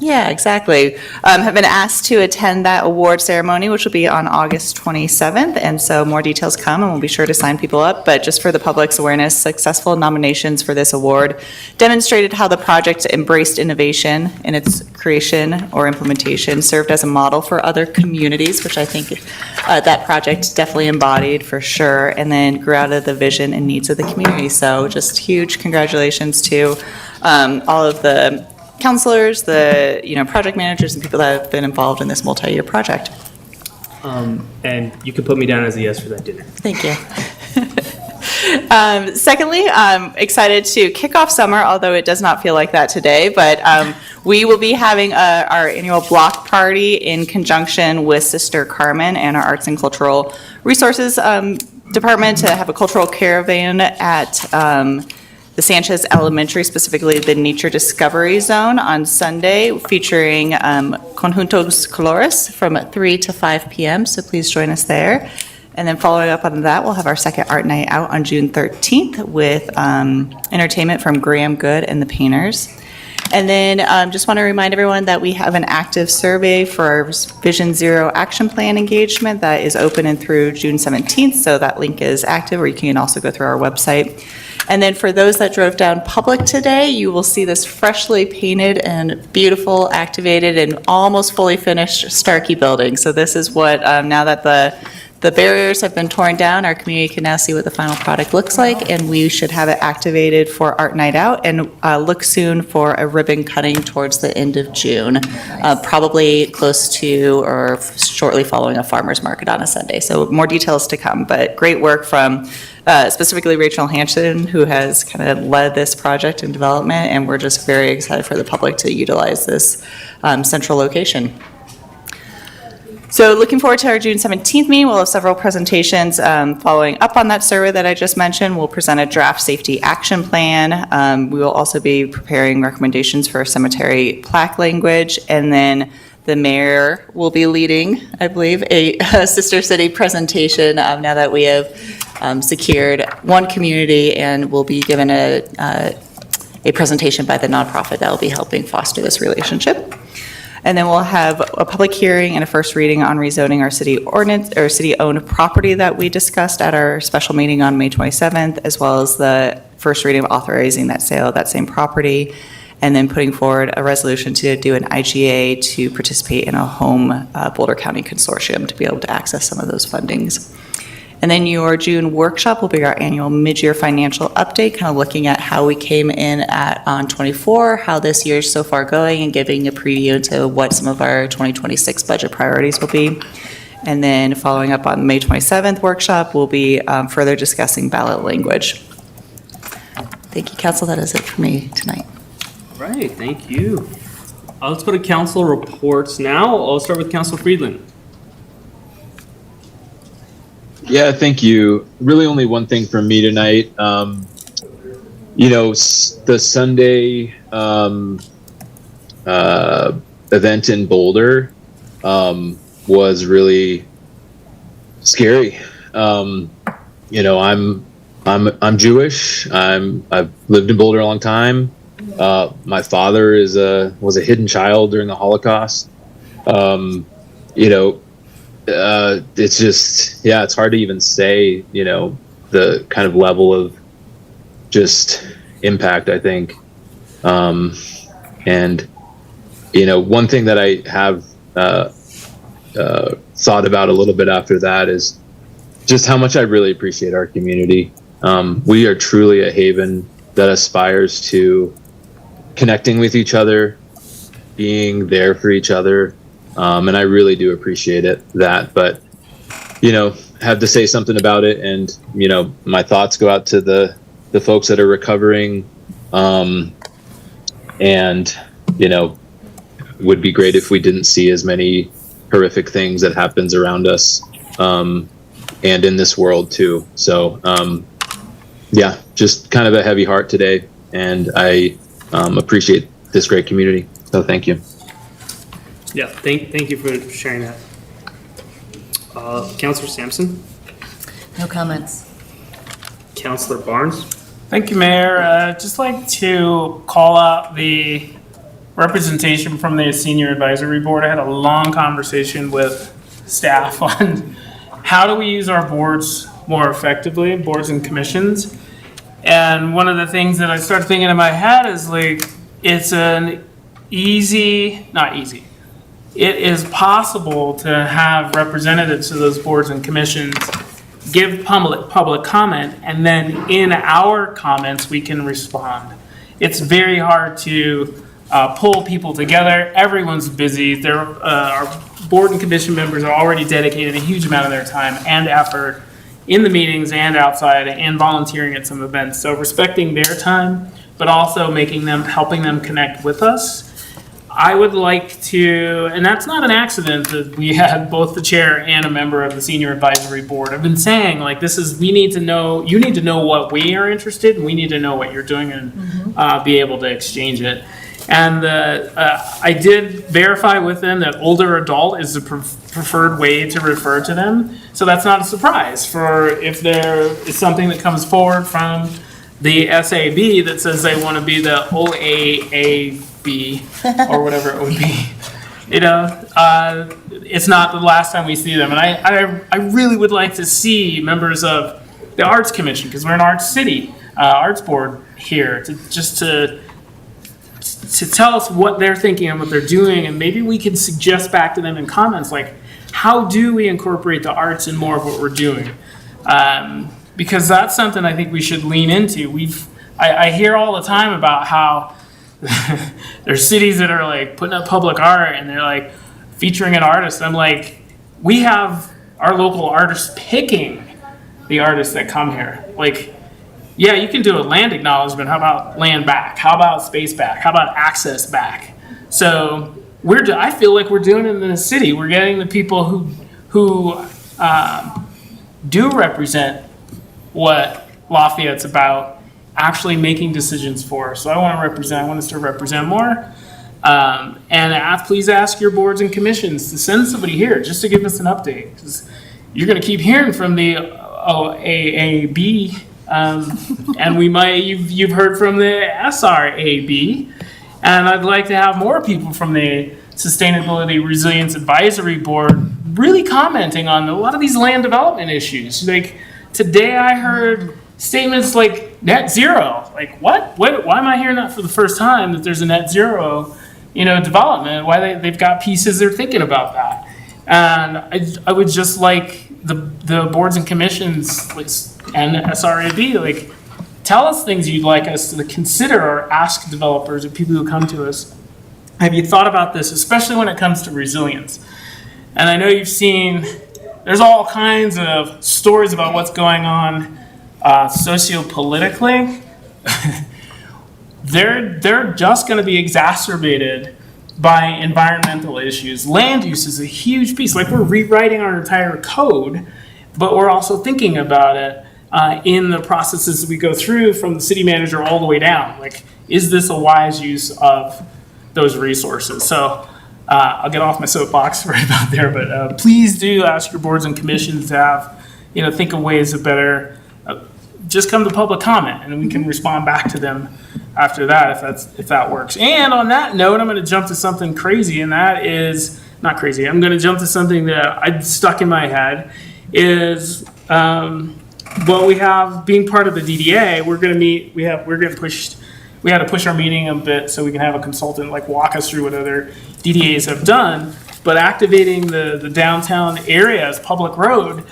been asked to attend that award ceremony, which will be on August 27th. And so more details come, and we'll be sure to sign people up. But just for the public's awareness, successful nominations for this award demonstrated how the project embraced innovation in its creation or implementation, served as a model for other communities, which I think that project definitely embodied for sure, and then grew out of the vision and needs of the community. So just huge congratulations to all of the counselors, the project managers, and people that have been involved in this multi-year project. And you can put me down as a yes for that dinner. Thank you. Secondly, I'm excited to kick off summer, although it does not feel like that today, but we will be having our annual block party in conjunction with Sister Carmen and our Arts and Cultural Resources Department to have a cultural caravan at the Sanchez Elementary, specifically the Nature Discovery Zone on Sunday, featuring Conjuntos Colores from 3 to 5 p.m., so please join us there. And then following up on that, we'll have our second art night out on June 13th with entertainment from Graham Good and the Painters. And then just want to remind everyone that we have an active survey for our Vision Zero Action Plan engagement that is open and through June 17th, so that link is active, or you can also go through our website. And then for those that drove down Public today, you will see this freshly painted and beautiful, activated, and almost fully finished Starkey building. So this is what, now that the barriers have been torn down, our community can now see what the final product looks like, and we should have it activated for Art Night Out, and look soon for a ribbon cutting towards the end of June, probably close to or shortly following a farmer's market on a Sunday. So more details to come, but great work from specifically Rachel Hanson, who has kind of led this project and development, and we're just very excited for the public to utilize this central location. So looking forward to our June 17th meeting. We'll have several presentations following up on that survey that I just mentioned. We'll present a draft safety action plan. We will also be preparing recommendations for cemetery plaque language. And then the mayor will be leading, I believe, a sister city presentation now that we have secured one community, and will be given a presentation by the nonprofit that will be helping foster this relationship. And then we'll have a public hearing and a first reading on rezoning our city ordinance or city-owned property that we discussed at our special meeting on May 27th, as well as the first reading of authorizing that sale of that same property, and then putting forward a resolution to do an IGA to participate in a home Boulder County consortium to be able to access some of those fundings. And then your June workshop will be our annual mid-year financial update, kind of looking at how we came in on 24, how this year's so far going, and giving a preview into what some of our 2026 budget priorities will be. And then following up on the May 27th workshop, we'll be further discussing ballot language. Thank you, Council. That is it for me tonight. All right, thank you. Let's go to council reports now. I'll start with Council Friedland. Yeah, thank you. Really only one thing from me tonight. The Sunday event in Boulder was really scary. I'm Jewish. I've lived in Boulder a long time. My father was a hidden child during the Holocaust. It's just, it's hard to even say, the kind of level of just impact, I think. One thing that I have thought about a little bit after that is just how much I really appreciate our community. We are truly a haven that aspires to connecting with each other, being there for each other. And I really do appreciate that, but, have to say something about it. And, my thoughts go out to the folks that are recovering. Would be great if we didn't see as many horrific things that happens around us, and in this world too. So, just kind of a heavy heart today, and I appreciate this great community. So thank you. Yeah, thank you for sharing that. Councilor Sampson? No comments. Councilor Barnes? Thank you, Mayor. I'd just like to call out the representation from the Senior Advisory Board. I had a long conversation with staff on how do we use our boards more effectively, boards and commissions. And one of the things that I started thinking in my head is it's not easy. It is possible to have representatives of those boards and commissions give public comment, and then in our comments, we can respond. It's very hard to pull people together. Everyone's busy. Our board and commission members are already dedicated a huge amount of their time and effort in the meetings and outside and volunteering at some events. So respecting their time, but also helping them connect with us. I would like to, and that's not an accident that we had both the chair and a member of the Senior Advisory Board. I've been saying, you need to know what we are interested in, we need to know what you're doing, and be able to exchange it. And I did verify with them that older adult is the preferred way to refer to them. So that's not a surprise for if there is something that comes forward from the SAB that says they want to be the OAAB or whatever it would be. It's not the last time we see them. And I really would like to see members of the Arts Commission, because we're an arts city, Arts Board here to tell us what they're thinking and what they're doing, and maybe we can suggest back to them in comments, like, how do we incorporate the arts in more of what we're doing? Because that's something I think we should lean into. I hear all the time about how there's cities that are like putting up public art and they're like featuring an artist. I'm like, we have our local artists picking the artists that come here. Like, yeah, you can do a land acknowledgement. How about land back? How about space back? How about access back? So I feel like we're doing it in the city. We're getting the people who do represent what Lafayette's about actually making decisions for us. So I want us to represent more. And please ask your boards and commissions to send somebody here just to give us an update. 'Cause you're going to keep hearing from the OAAB, and you've heard from the SRAB, and I'd like to have more people from the Sustainability Resilience Advisory Board really commenting on a lot of these land development issues. Like today I heard statements like net zero. Like what? Why am I hearing that for the first time, that there's a net zero, development? Why they've got pieces they're thinking about that. And I would just like the boards and commissions and SRAB, tell us things you'd like us to consider or ask developers or people who come to us. Have you thought about this, especially when it comes to resilience? And I know you've seen, there's all kinds of stories about what's going on sociopolitically. They're just going to be exacerbated by environmental issues. Land use is a huge piece. Like, we're rewriting our entire code, but we're also thinking about it in the processes we go through from the city manager all the way down. Like, is this a wise use of those resources? So I'll get off my soapbox right about there, but please do ask your boards and commissions to have, think of ways of better, just come to public comment and we can respond back to them after that if that works. And on that note, I'm going to jump to something crazy, and that is not crazy. I'm going to jump to something that I stuck in my head is we have being part of the DDA. We're going to meet. We had to push our meeting a bit so we can have a consultant walk us through what other DDAs have done. But activating the downtown area as public road,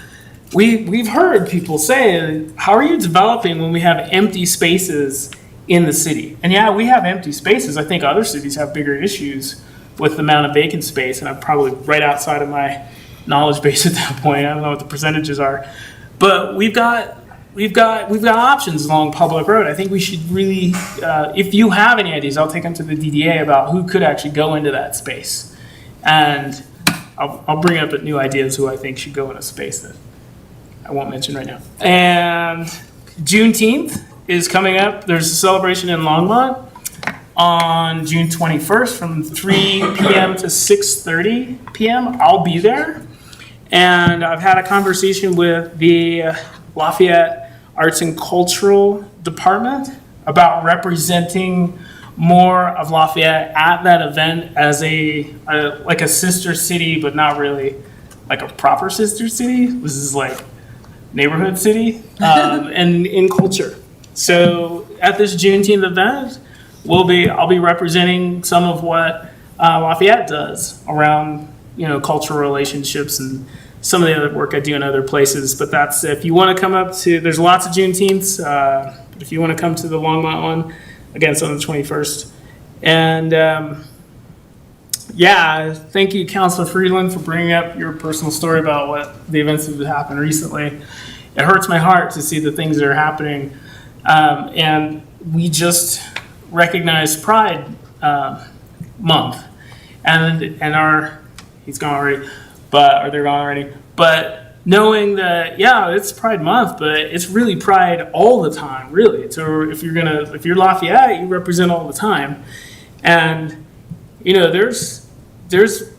we've heard people say, how are you developing when we have empty spaces in the city? And yeah, we have empty spaces. I think other cities have bigger issues with the amount of vacant space, and I'm probably right outside of my knowledge base at that point. I don't know what the percentages are, but we've got options along public road. I think we should really, if you have any ideas, I'll take them to the DDA about who could actually go into that space, and I'll bring up new ideas who I think should go in a space that I won't mention right now. And Juneteenth is coming up. There's a celebration in Longmont on June 21st from 3 p.m. to 6:30 p.m. I'll be there. And I've had a conversation with the Lafayette Arts and Cultural Department about representing more of Lafayette at that event as a sister city, but not really like a proper sister city. This is like neighborhood city and in culture. So at this Juneteenth event, I'll be representing some of what Lafayette does around cultural relationships and some of the other work I do in other places. But that's, if you want to come up to, there's lots of Juneteenths, but if you want to come to the Longmont one, again, it's on the 21st. And thank you, Councilor Friedland, for bringing up your personal story about what the events that have happened recently. It hurts my heart to see the things that are happening. And we just recognized Pride Month, and he's gone already, or they're gone already. But knowing that, it's Pride Month, but it's really Pride all the time. Really, if you're Lafayette, you represent all the time, and there's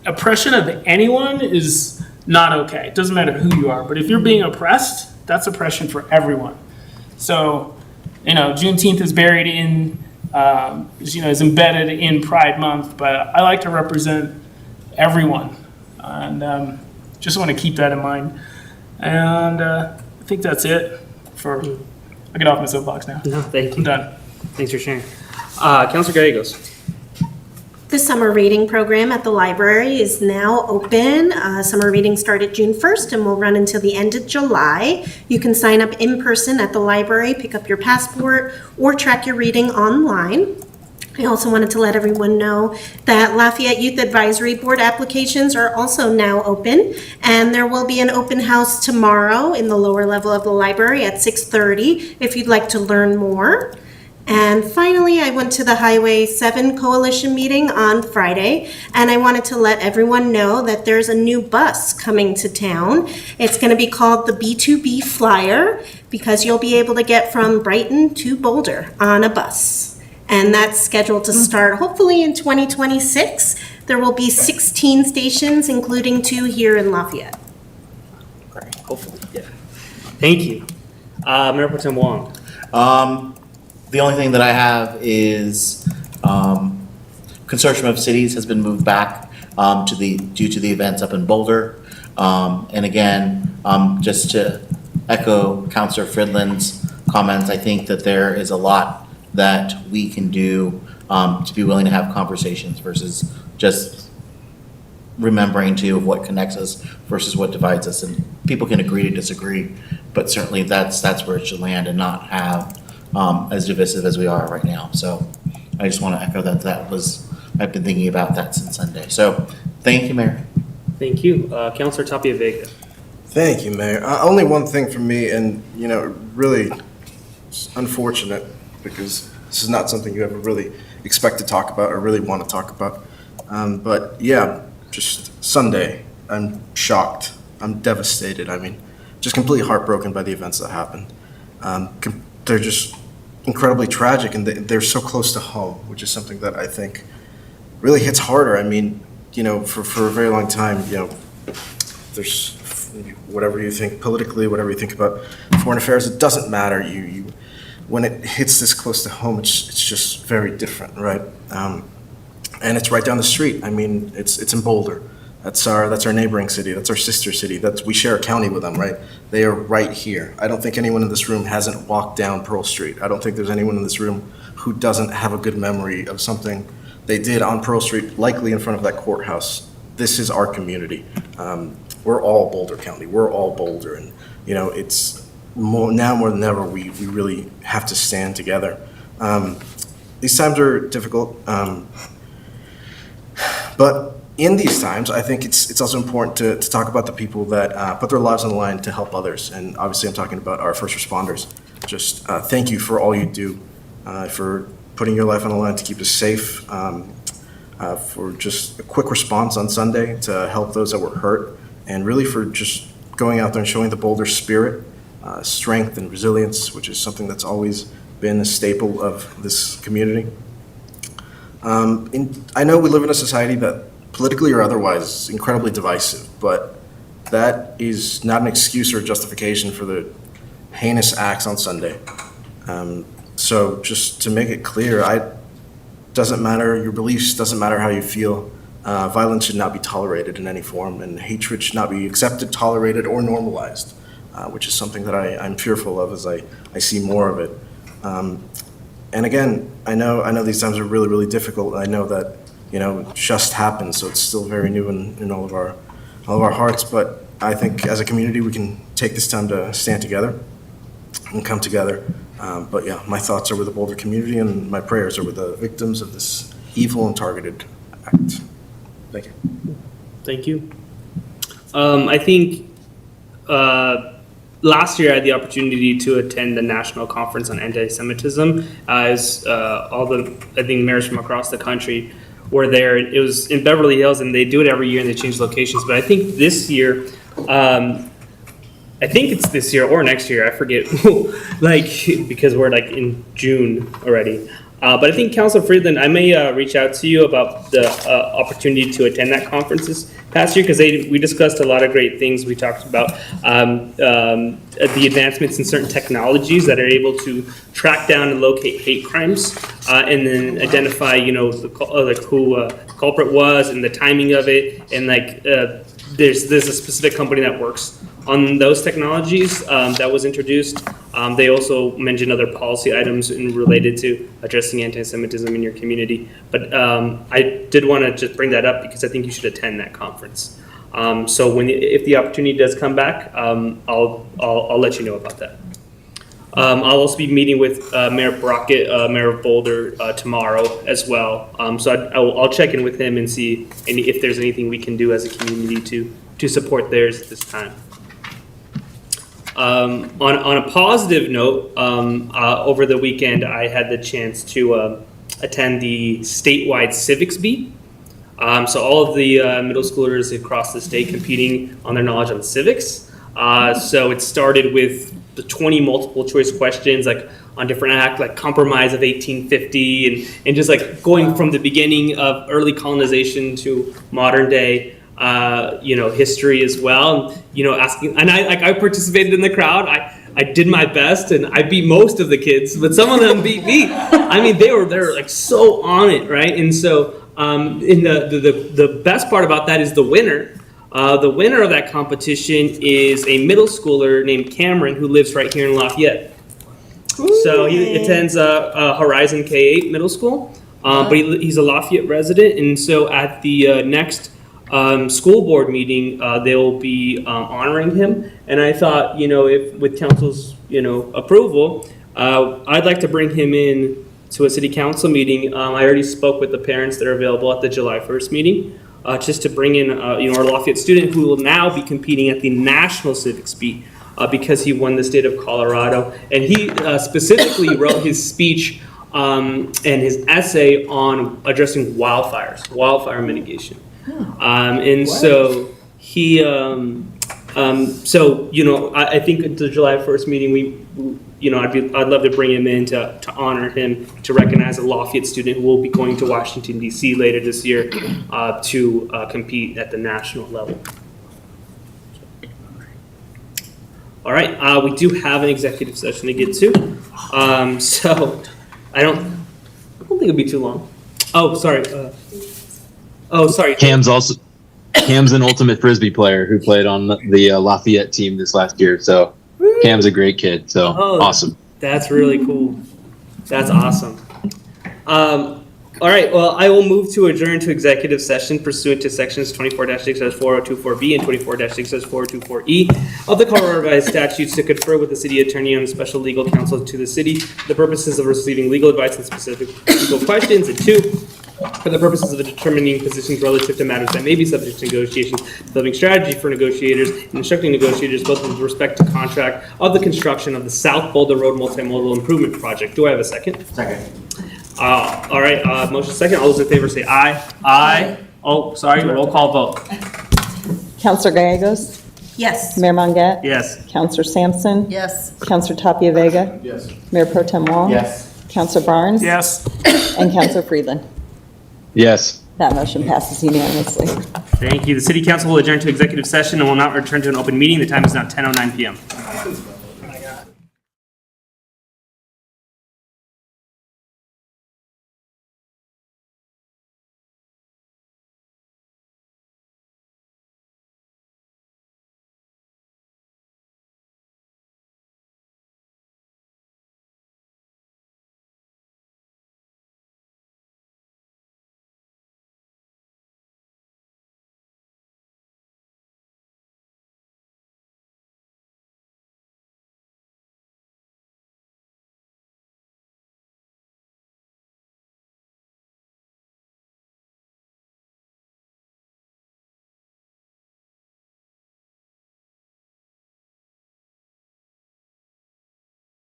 oppression of anyone is not okay. It doesn't matter who you are, but if you're being oppressed, that's oppression for everyone. So, Juneteenth is buried in, is embedded in Pride Month, but I like to represent everyone, and just want to keep that in mind. And I think that's it for I'll get off my soapbox now. No, thank you. I'm done. Thanks for sharing. Counselor Gallegos. The summer reading program at the library is now open. Summer reading started June 1st and will run until the end of July. You can sign up in person at the library, pick up your passport, or track your reading online. I also wanted to let everyone know that Lafayette Youth Advisory Board applications are also now open, and there will be an open house tomorrow in the lower level of the library at 6:30 if you'd like to learn more. And finally, I went to the Highway 7 Coalition meeting on Friday, and I wanted to let everyone know that there's a new bus coming to town. It's going to be called the B2B Flyer, because you'll be able to get from Brighton to Boulder on a bus. And that's scheduled to start hopefully in 2026. There will be 16 stations, including 2 here in Lafayette. Hopefully, yeah. Thank you. Mayor Pro Tem Wong. The only thing that I have is Consortium of Cities has been moved back due to the events up in Boulder. And again, just to echo Councilor Fridland's comments, I think that there is a lot that we can do to be willing to have conversations versus just remembering too of what connects us versus what divides us. And people can agree to disagree, but certainly that's where it should land and not have as divisive as we are right now. So I just want to echo I've been thinking about that since Sunday. So thank you, Mayor. Thank you. Councilor Tapia Vega. Thank you, Mayor. Only one thing from me, and, really it's unfortunate because this is not something you ever really expect to talk about or really want to talk about. But yeah, just Sunday, I'm shocked. I'm devastated. I mean, just completely heartbroken by the events that happened. They're just incredibly tragic, and they're so close to home, which is something that I think really hits harder. I mean, for a very long time, there's whatever you think politically, whatever you think about foreign affairs, it doesn't matter. When it hits this close to home, it's just very different, right? And it's right down the street. I mean, it's in Boulder. That's our neighboring city. That's our sister city. We share a county with them, right? They are right here. I don't think anyone in this room hasn't walked down Pearl Street. I don't think there's anyone in this room who doesn't have a good memory of something they did on Pearl Street, likely in front of that courthouse. This is our community. We're all Boulder County. We're all Boulder, and it's now more than ever we really have to stand together. These times are difficult, but in these times, I think it's also important to talk about the people that put their lives on the line to help others. And obviously, I'm talking about our first responders. Just thank you for all you do, for putting your life on the line to keep us safe, for just a quick response on Sunday to help those that were hurt, and really for just going out there and showing the Boulder spirit, strength, and resilience, which is something that's always been a staple of this community. I know we live in a society that politically or otherwise is incredibly divisive, but that is not an excuse or justification for the heinous acts on Sunday. So just to make it clear, doesn't matter your beliefs, doesn't matter how you feel, violence should not be tolerated in any form, and hatred should not be accepted, tolerated, or normalized, which is something that I'm fearful of as I see more of it. And again, I know these times are really, really difficult. I know that it just happened, so it's still very new in all of our hearts. But I think as a community, we can take this time to stand together and come together. But yeah, my thoughts are with the Boulder community, and my prayers are with the victims of this evil and targeted act. Thank you. Thank you. I think last year I had the opportunity to attend the National Conference on Anti-Semitism as I think mayors from across the country were there. It was in Beverly Hills, and they do it every year and they change locations. But I think this year, I think it's this year or next year, I forget, because we're in June already. But I think Councilor Friedland, I may reach out to you about the opportunity to attend that conference this past year, because we discussed a lot of great things. We talked about the advancements in certain technologies that are able to track down and locate hate crimes, and then identify, who culprit was and the timing of it, and there's a specific company that works on those technologies that was introduced They also mentioned other policy items related to addressing anti-Semitism in your community. But I did want to just bring that up because I think you should attend that conference. So if the opportunity does come back, I'll let you know about that. I'll also be meeting with Mayor Brockett, Mayor of Boulder, tomorrow as well. So I'll check in with him and see if there's anything we can do as a community to support theirs at this time. On a positive note, over the weekend, I had the chance to attend the statewide civics beat. So all of the middle schoolers across the state competing on their knowledge on civics. So it started with the 20 multiple choice questions, like on different acts, like compromise of 1850, and just like going from the beginning of early colonization to modern day, history as well. And, asking, and I participated in the crowd. I did my best, and I beat most of the kids, but some of them beat me. I mean, they were like so on it, right? And so, in the best part about that is the winner. The winner of that competition is a middle schooler named Cameron who lives right here in Lafayette. So he attends Horizon K-8 middle school, but he's a Lafayette resident, and so at the next school board meeting, they'll be honoring him. And I thought, if with council's approval, I'd like to bring him in to a city council meeting. I already spoke with the parents that are available at the July 1st meeting. Just to bring in, our Lafayette student who will now be competing at the National Civics Beat because he won the state of Colorado. And he specifically wrote his speech and his essay on addressing wildfire mitigation. And so he, I think at the July 1st meeting, I'd love to bring him in to honor him, to recognize a Lafayette student who will be going to Washington, D.C. later this year to compete at the national level. All right, we do have an executive session to get to. So I don't think it'll be too long. Oh, sorry. Sorry. Cam's an ultimate Frisbee player who played on the Lafayette team this last year. So Cam's a great kid. So awesome. That's really cool. That's awesome. All right. Well, I will move to adjourn to executive session pursuant to sections 24-6-4024B and 24-6-4024E of the Colorado Revised Statutes to confer with the city attorney on special legal counsel to the city for the purposes of receiving legal advice on specific legal questions, and 2, for the purposes of determining positions relative to matters that may be subject to negotiations, developing strategy for negotiators, and instructing negotiators both with respect to contract of the construction of the South Boulder Road Multimodal Improvement Project. Do I have a second? Second. All right, motion second. All those in favor say aye. Aye. Oh, sorry, roll call vote. Counselor Gallegos? Yes. Mayor Mongat? Yes. Counselor Sampson? Yes. Counselor Tapia Vega? Yes. Mayor Pro Tem Wong? Yes. Counselor Barnes? Yes. And Counselor Friedland? Yes. That motion passes unanimously. Thank you. The city council will adjourn to executive session and will not return to an open meeting. The time is now 10:09 p.m.